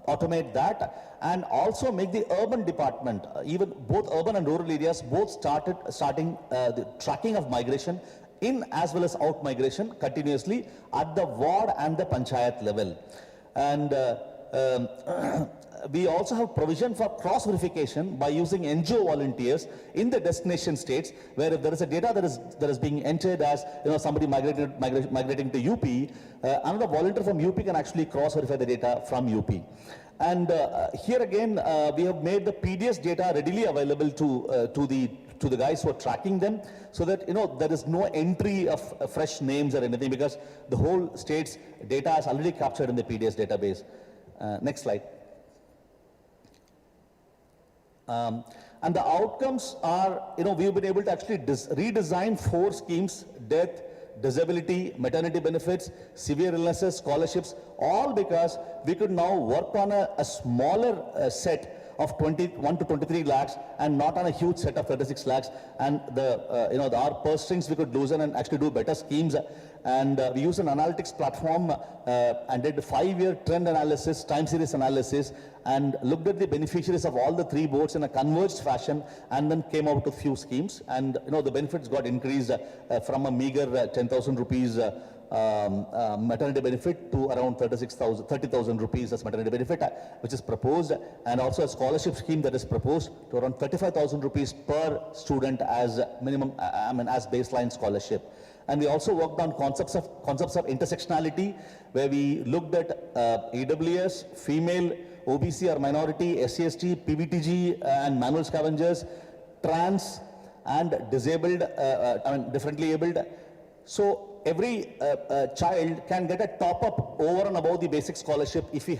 [SPEAKER 15] automate that and also make the urban department, even both urban and rural areas, both starting the tracking of migration in as well as out migration continuously at the ward and the Panchayat level. And we also have provision for cross-verification by using NGO volunteers in the destination states, where if there is a data that is being entered as somebody migrating to UP, another volunteer from UP can actually cross-verify the data from UP. And here again, we have made the PDS data readily available to the guys who are tracking them, so that there is no entry of fresh names or anything, because the whole state's data is already captured in the PDS database. Next slide. And the outcomes are, we've been able to actually redesign 4 schemes: death, disability, maternity benefits, severe illnesses, scholarships, all because we could now work on a smaller set of 21 to 23 lakhs and not on a huge set of 36 lakhs. And our purse strings we could loosen and actually do better schemes. And we used an analytics platform and did 5-year trend analysis, time series analysis, and looked at the beneficiaries of all the 3 boards in a converged fashion, and then came out with a few schemes. And the benefits got increased from a meager 10,000 rupees maternity benefit to around 30,000 rupees as maternity benefit, which is proposed, and also a scholarship scheme that is proposed to around 35,000 rupees per student as minimum, as baseline scholarship. And we also worked on concepts of intersectionality, where we looked at AWS, female, OBC or minority, SC/ST, PBTG and manual scavengers, trans and disabled, differently abled. So every child can get a top-up over and above the basic scholarship if he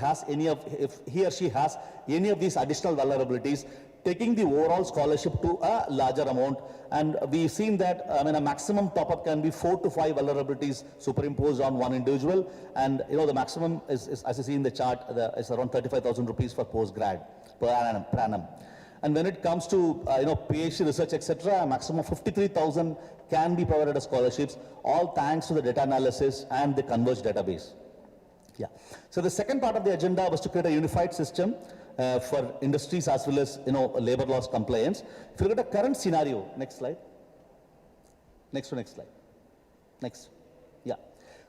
[SPEAKER 15] or she has any of these additional vulnerabilities, taking the overall scholarship to a larger amount. And we've seen that a maximum top-up can be 4 to 5 vulnerabilities superimposed on one individual. And the maximum is as you see in the chart, is around 35,000 rupees for post-grad per annum. And when it comes to PhD research, etc., a maximum of 53,000 can be provided as scholarships, all thanks to the data analysis and the converged database. Yeah. So the second part of the agenda was to create a unified system for industries as well as labor laws compliance. If you look at the current scenario, next slide. Next slide. Next. Yeah.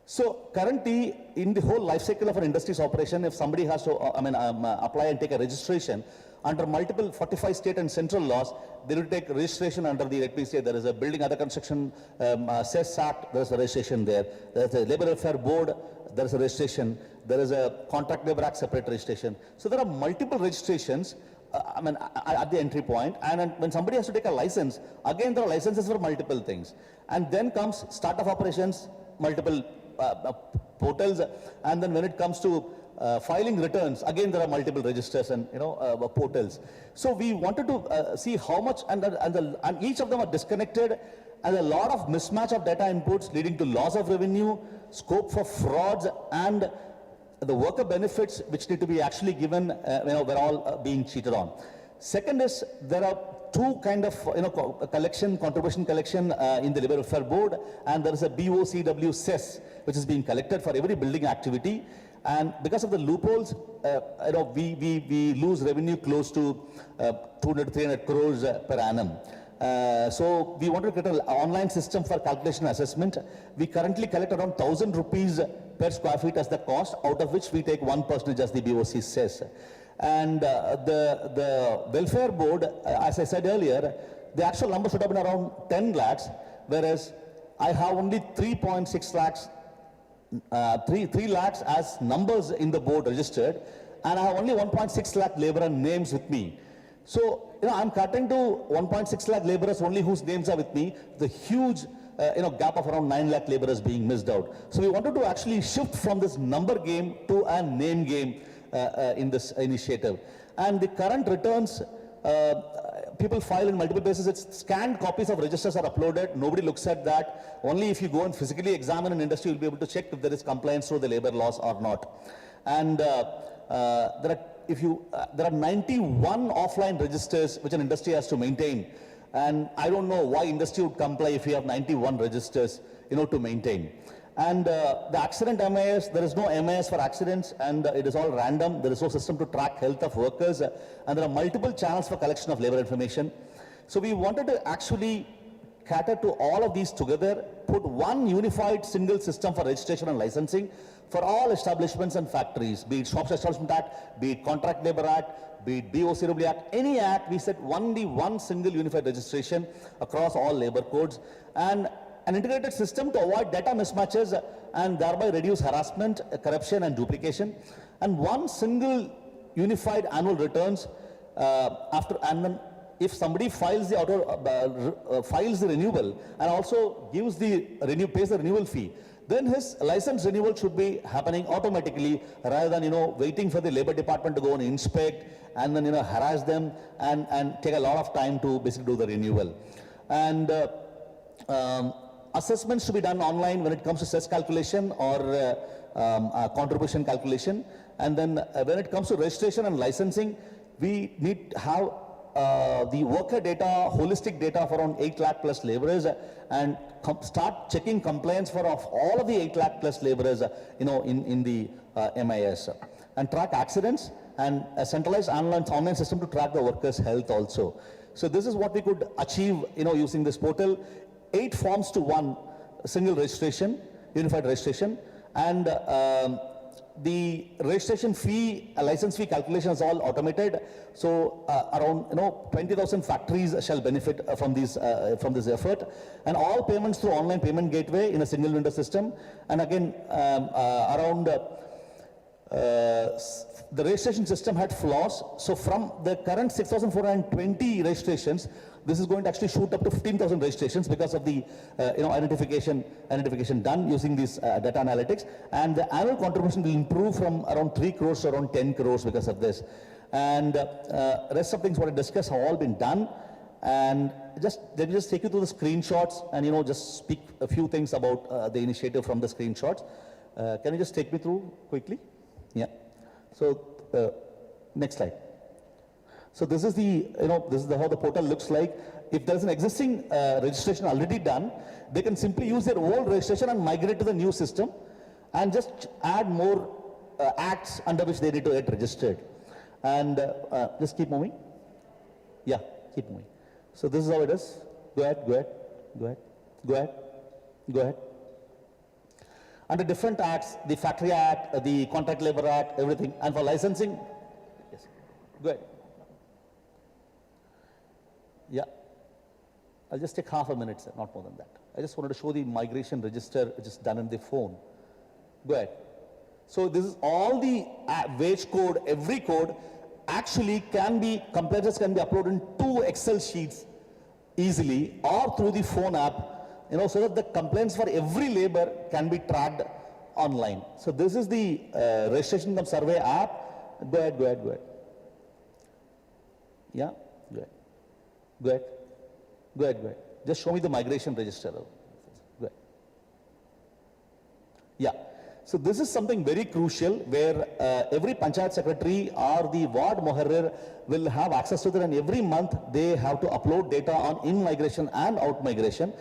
[SPEAKER 15] So currently, in the whole life cycle of an industry's operation, if somebody has to apply and take a registration under multiple 45 state and central laws, they will take registration under the, let me say, there is a Building Other Construction Cess Act, there is a registration there. There is a Labor Welfare Board, there is a registration. There is a Contract Labor Act separate registration. So there are multiple registrations at the entry point, and then when somebody has to take a license, again there are licenses for multiple things, and then comes start of operations, multiple portals, and then when it comes to filing returns, again there are multiple registers and portals. So we wanted to see how much, and each of them are disconnected, and a lot of mismatch of data inputs leading to loss of revenue, scope for frauds, and the worker benefits which need to be actually given, we're all being cheated on. Second is, there are two kind of, contribution collection in the Labour Welfare Board, and there is a BOCW cess which is being collected for every building activity. And because of the loopholes, we lose revenue close to 200-300 crores per annum. So we wanted to create an online system for calculation and assessment. We currently collect around 1,000 rupees per square feet as the cost, out of which we take 1% as the BOC says. And the welfare board, as I said earlier, the actual number should have been around 10 lakhs, whereas I have only 3.6 lakhs, 3 lakhs as numbers in the board registered, and I have only 1.6 lakh laborer names with me. So, I'm cutting to 1.6 lakh laborers only whose names are with me, the huge gap of around 9 lakh laborers being missed out. So we wanted to actually shift from this number game to a name game in this initiative. And the current returns, people file in multiple places. It's scanned copies of registers are uploaded. Nobody looks at that. Only if you go and physically examine an industry, you'll be able to check if there is compliance through the labor laws or not. And there are 91 offline registers which an industry has to maintain. And I don't know why industry would comply if you have 91 registers, to maintain. And the accident MIS, there is no MIS for accidents, and it is all random. There is no system to track health of workers, and there are multiple channels for collection of labor information. So we wanted to actually cater to all of these together, put one unified single system for registration and licensing for all establishments and factories, be it Shops Establishment Act, be it Contract Labor Act, be it BOCW Act, any act, we set only one single unified registration across all labor codes, and an integrated system to avoid data mismatches and thereby reduce harassment, corruption and duplication, and one single unified annual returns and then if somebody files the files the renewal and also gives pays the renewal fee, then his license renewal should be happening automatically rather than waiting for the labor department to go and inspect and then harass them and take a lot of time to basically do the renewal. And assessments to be done online when it comes to cess calculation or contribution calculation. And then when it comes to registration and licensing, we need to have the worker data, holistic data of around 8 lakh plus laborers, and start checking compliance for all of the 8 lakh plus laborers, in the MIS, and track accidents, and a centralized online system to track the workers' health also. So this is what we could achieve, using this portal. 8 forms to 1 single registration, unified registration, and the registration fee, license fee calculation is all automated. So around 20,000 factories shall benefit from this effort, and all payments through online payment gateway in a single window system. And again, around the registration system had flaws. So from the current 6,420 registrations, this is going to actually shoot up to 15,000 registrations because of the identification done using these data analytics, and the annual contribution will improve from around 3 crores to around 10 crores because of this. And rest of things what I discussed have all been done. And let me just take you through the screenshots and just speak a few things about the initiative from the screenshots. Can you just take me through quickly? Yeah. So next slide. So this is how the portal looks like. If there's an existing registration already done, they can simply use their old registration and migrate to the new system and just add more acts under which they need to get registered. And just keep moving. Yeah, keep moving. So this is how it is. Go ahead. Under different acts, the Factory Act, the Contract Labor Act, everything. And for licensing, yes, go ahead. Yeah, I'll just take half a minute, sir, not more than that. I just wanted to show the migration register which is done in the phone. Go ahead. So this is all the wage code, every code actually complaints can be uploaded in 2 Excel sheets easily or through the phone app, so that the complaints for every labor can be tracked online. So this is the registration income survey app. Go ahead. Yeah, go ahead. Just show me the migration register. Go ahead. Yeah. So this is something very crucial where every panchayat secretary or the ward muharrir will have access to that, and every month they have to upload data on in-migration and out-migration,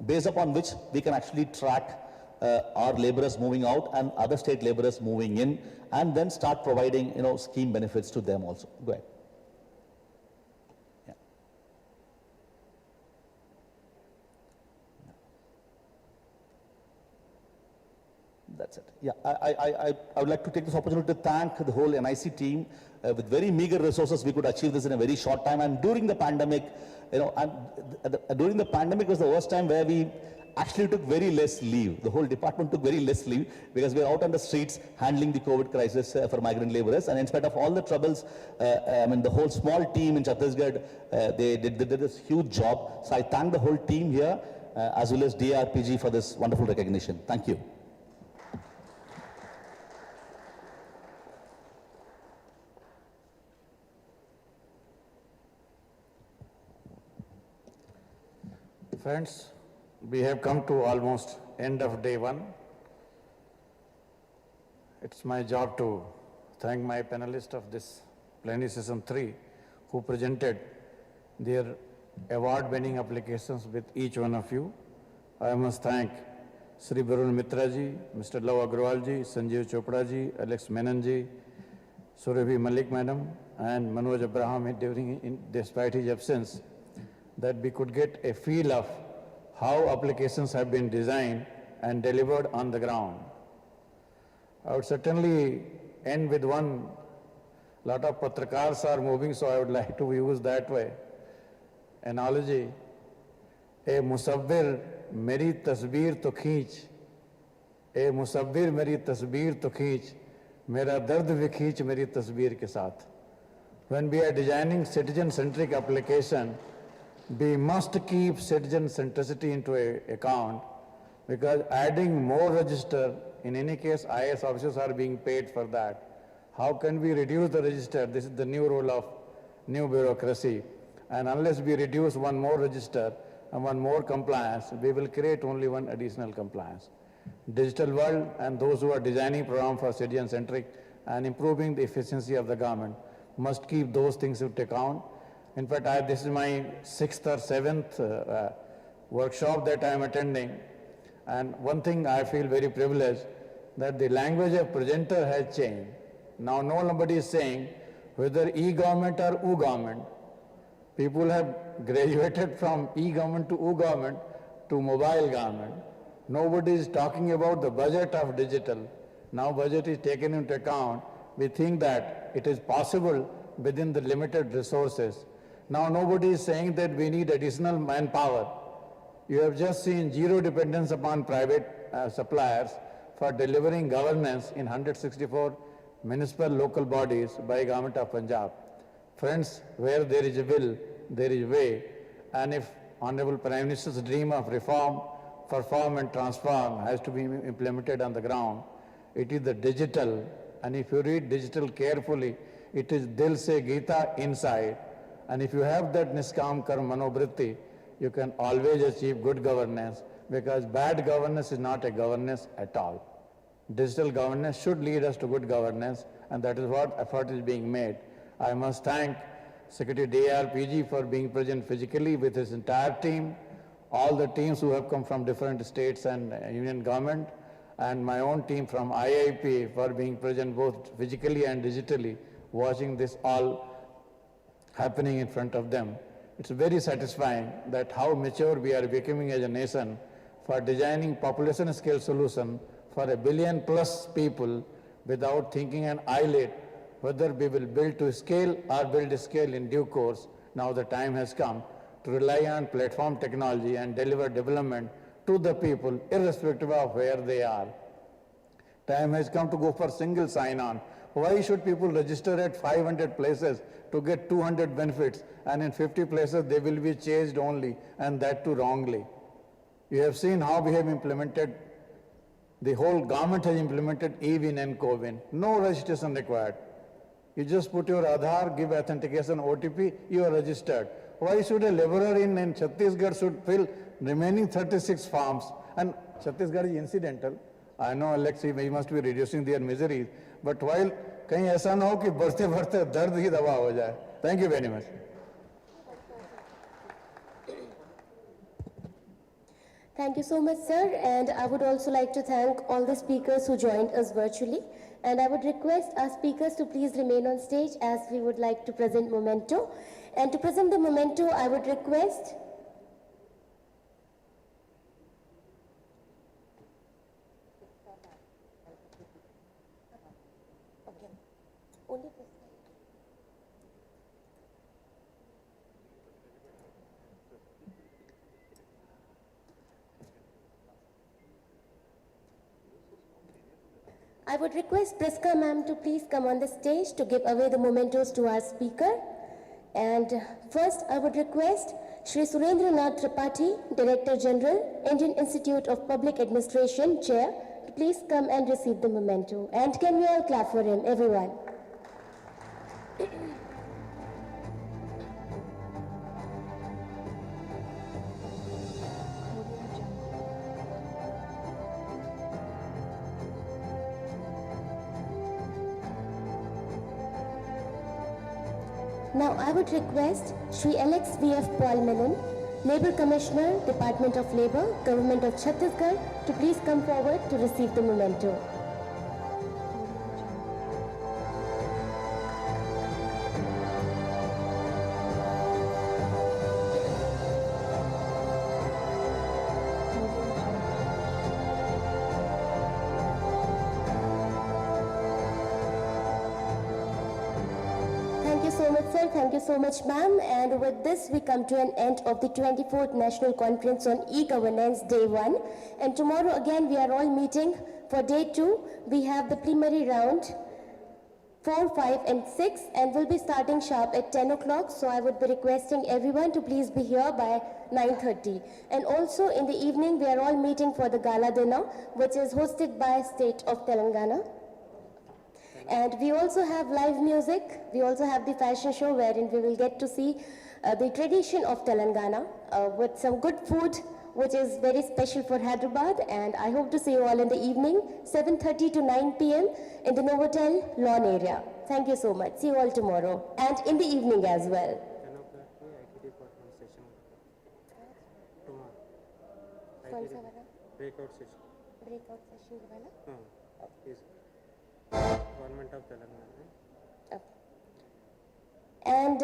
[SPEAKER 15] based upon which we can actually track our laborers moving out and other state laborers moving in, and then start providing scheme benefits to them also. Go ahead. That's it. Yeah, I would like to take this opportunity to thank the whole NIC team. With very meager resources, we could achieve this in a very short time. And during the pandemic, during the pandemic was the worst time where we actually took very less leave. The whole department took very less leave because we were out on the streets handling the COVID crisis for migrant laborers. And in spite of all the troubles, the whole small team in Chhattisgarh, they did this huge job. So I thank the whole team here, as well as DRPG for this wonderful recognition. Thank you.
[SPEAKER 14] Friends, we have come to almost end of day 1. It's my job to thank my panelists of this plenary session 3 who presented their award-winning applications with each one of you. I must thank Sri Barun Mitra ji, Mr. Lav Agrawal ji, Sanjeev Chopra ji, Alex Menon ji, Surabhi Malik madam, and Manoj Abraham despite his absence, that we could get a feel of how applications have been designed and delivered on the ground. I would certainly end with one. Lot of patrakars are moving, so I would like to use that way analogy. ए मुसव्विर मेरी तस्वीर तो खींच, ए मुसव्विर मेरी तस्वीर तो खींच, मेरा दर्द भी खींच मेरी तस्वीर के साथ. When we are designing citizen-centric application, we must keep citizen centricity into account, because adding more register, in any case IAS officers are being paid for that. How can we reduce the register? This is the new role of new bureaucracy. And unless we reduce one more register and one more compliance, we will create only one additional compliance. Digital world and those who are designing program for citizen centric and improving the efficiency of the government must keep those things into account. In fact, this is my 6th or 7th workshop that I am attending, and one thing I feel very privileged, that the language of presenter has changed. Now nobody is saying whether e-government or u-government. People have graduated from e-government to u-government to mobile government. Nobody is talking about the budget of digital. Now budget is taken into account. We think that it is possible within the limited resources. Now nobody is saying that we need additional manpower. You have just seen zero dependence upon private suppliers for delivering governance in 164 municipal local bodies by Government of Punjab. Friends, where there is a will, there is a way. And if Honorable Prime Minister's dream of reform, perform and transform has to be implemented on the ground, it is the digital. And if you read digital carefully, it is Dil Se Gita inside. And if you have that Niskam Karm Manobritti, you can always achieve good governance, because bad governance is not a governance at all. Digital governance should lead us to good governance, and that is what effort is being made. I must thank Secretary DRPG for being present physically with his entire team, all the teams who have come from different states and union government, and my own team from IIP for being present both physically and digitally, watching this all happening in front of them. It's very satisfying that how mature we are becoming as a nation for designing population scale solution for 1 billion plus people without thinking an eyelid whether we will build to scale or build a scale in due course. Now the time has come to rely on platform technology and deliver development to the people irrespective of where they are. Time has come to go for single sign-on Why should people register at 500 places to get 200 benefits, and in 50 places they will be chased only, and that too wrongly? You have seen how we have implemented, the whole government has implemented e-win and co-win. No registration required. You just put your Aadhaar, give authentication OTP, you are registered. Why should a laborer in Chhattisgarh should fill remaining 36 forms? And Chhattisgarh is incidental. I know, Alex, we must be reducing their miseries. But while कहीं ऐसा ना हो कि बढ़ते बढ़ते दर्द ही दवा हो जाए. Thank you very much.
[SPEAKER 1] Thank you so much, sir. And I would also like to thank all the speakers who joined us virtually. And I would request our speakers to please remain on stage as we would like to present memento. And to present the memento, I would request I would request Priska ma'am to please come on the stage to give away the mementos to our speaker. And first, I would request Shri Surendranath Tripathi, Director General, Indian Institute of Public Administration, Chair, to please come and receive the memento. And can we all clap for him, everyone? Now I would request Shri Alex V.F. Paul Menon, Labour Commissioner, Department of Labour, Government of Chhattisgarh, to please come forward to receive the memento. Thank you so much, ma'am. And with this, we come to an end of the 24th National Conference on E-Governance, Day 1. And tomorrow, again, we are all meeting for Day 2. We have the preliminary round, 4, 5, and 6, and we'll be starting sharp at 10 o'clock. So I would be requesting everyone to please be here by 9:30. And also, in the evening, we are all meeting for the gala dinner, which is hosted by State of Telangana. And we also have live music. We also have the fashion show wherein we will get to see the tradition of Telangana with some good food, which is very special for Hyderabad. And I hope to see you all in the evening, 7:30 to 9 p.m. in the Novotel lawn area. Thank you so much. See you all tomorrow and in the evening as well.
[SPEAKER 2] Breakout session.
[SPEAKER 1] Breakout session वाला?
[SPEAKER 2] Government of Telangana.
[SPEAKER 1] And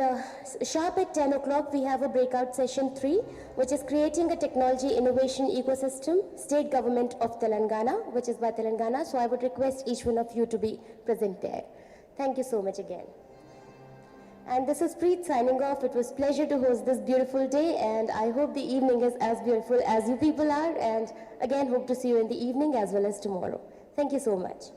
[SPEAKER 1] sharp at 10 o'clock, we have a breakout session 3, which is creating a technology innovation ecosystem, State Government of Telangana, which is by Telangana. So I would request each one of you to be present there. Thank you so much again. And this is Preet signing off. It was a pleasure to host this beautiful day, and I hope the evening is as beautiful as you people are. And again, hope to see you in the evening as well as tomorrow. Thank you so much.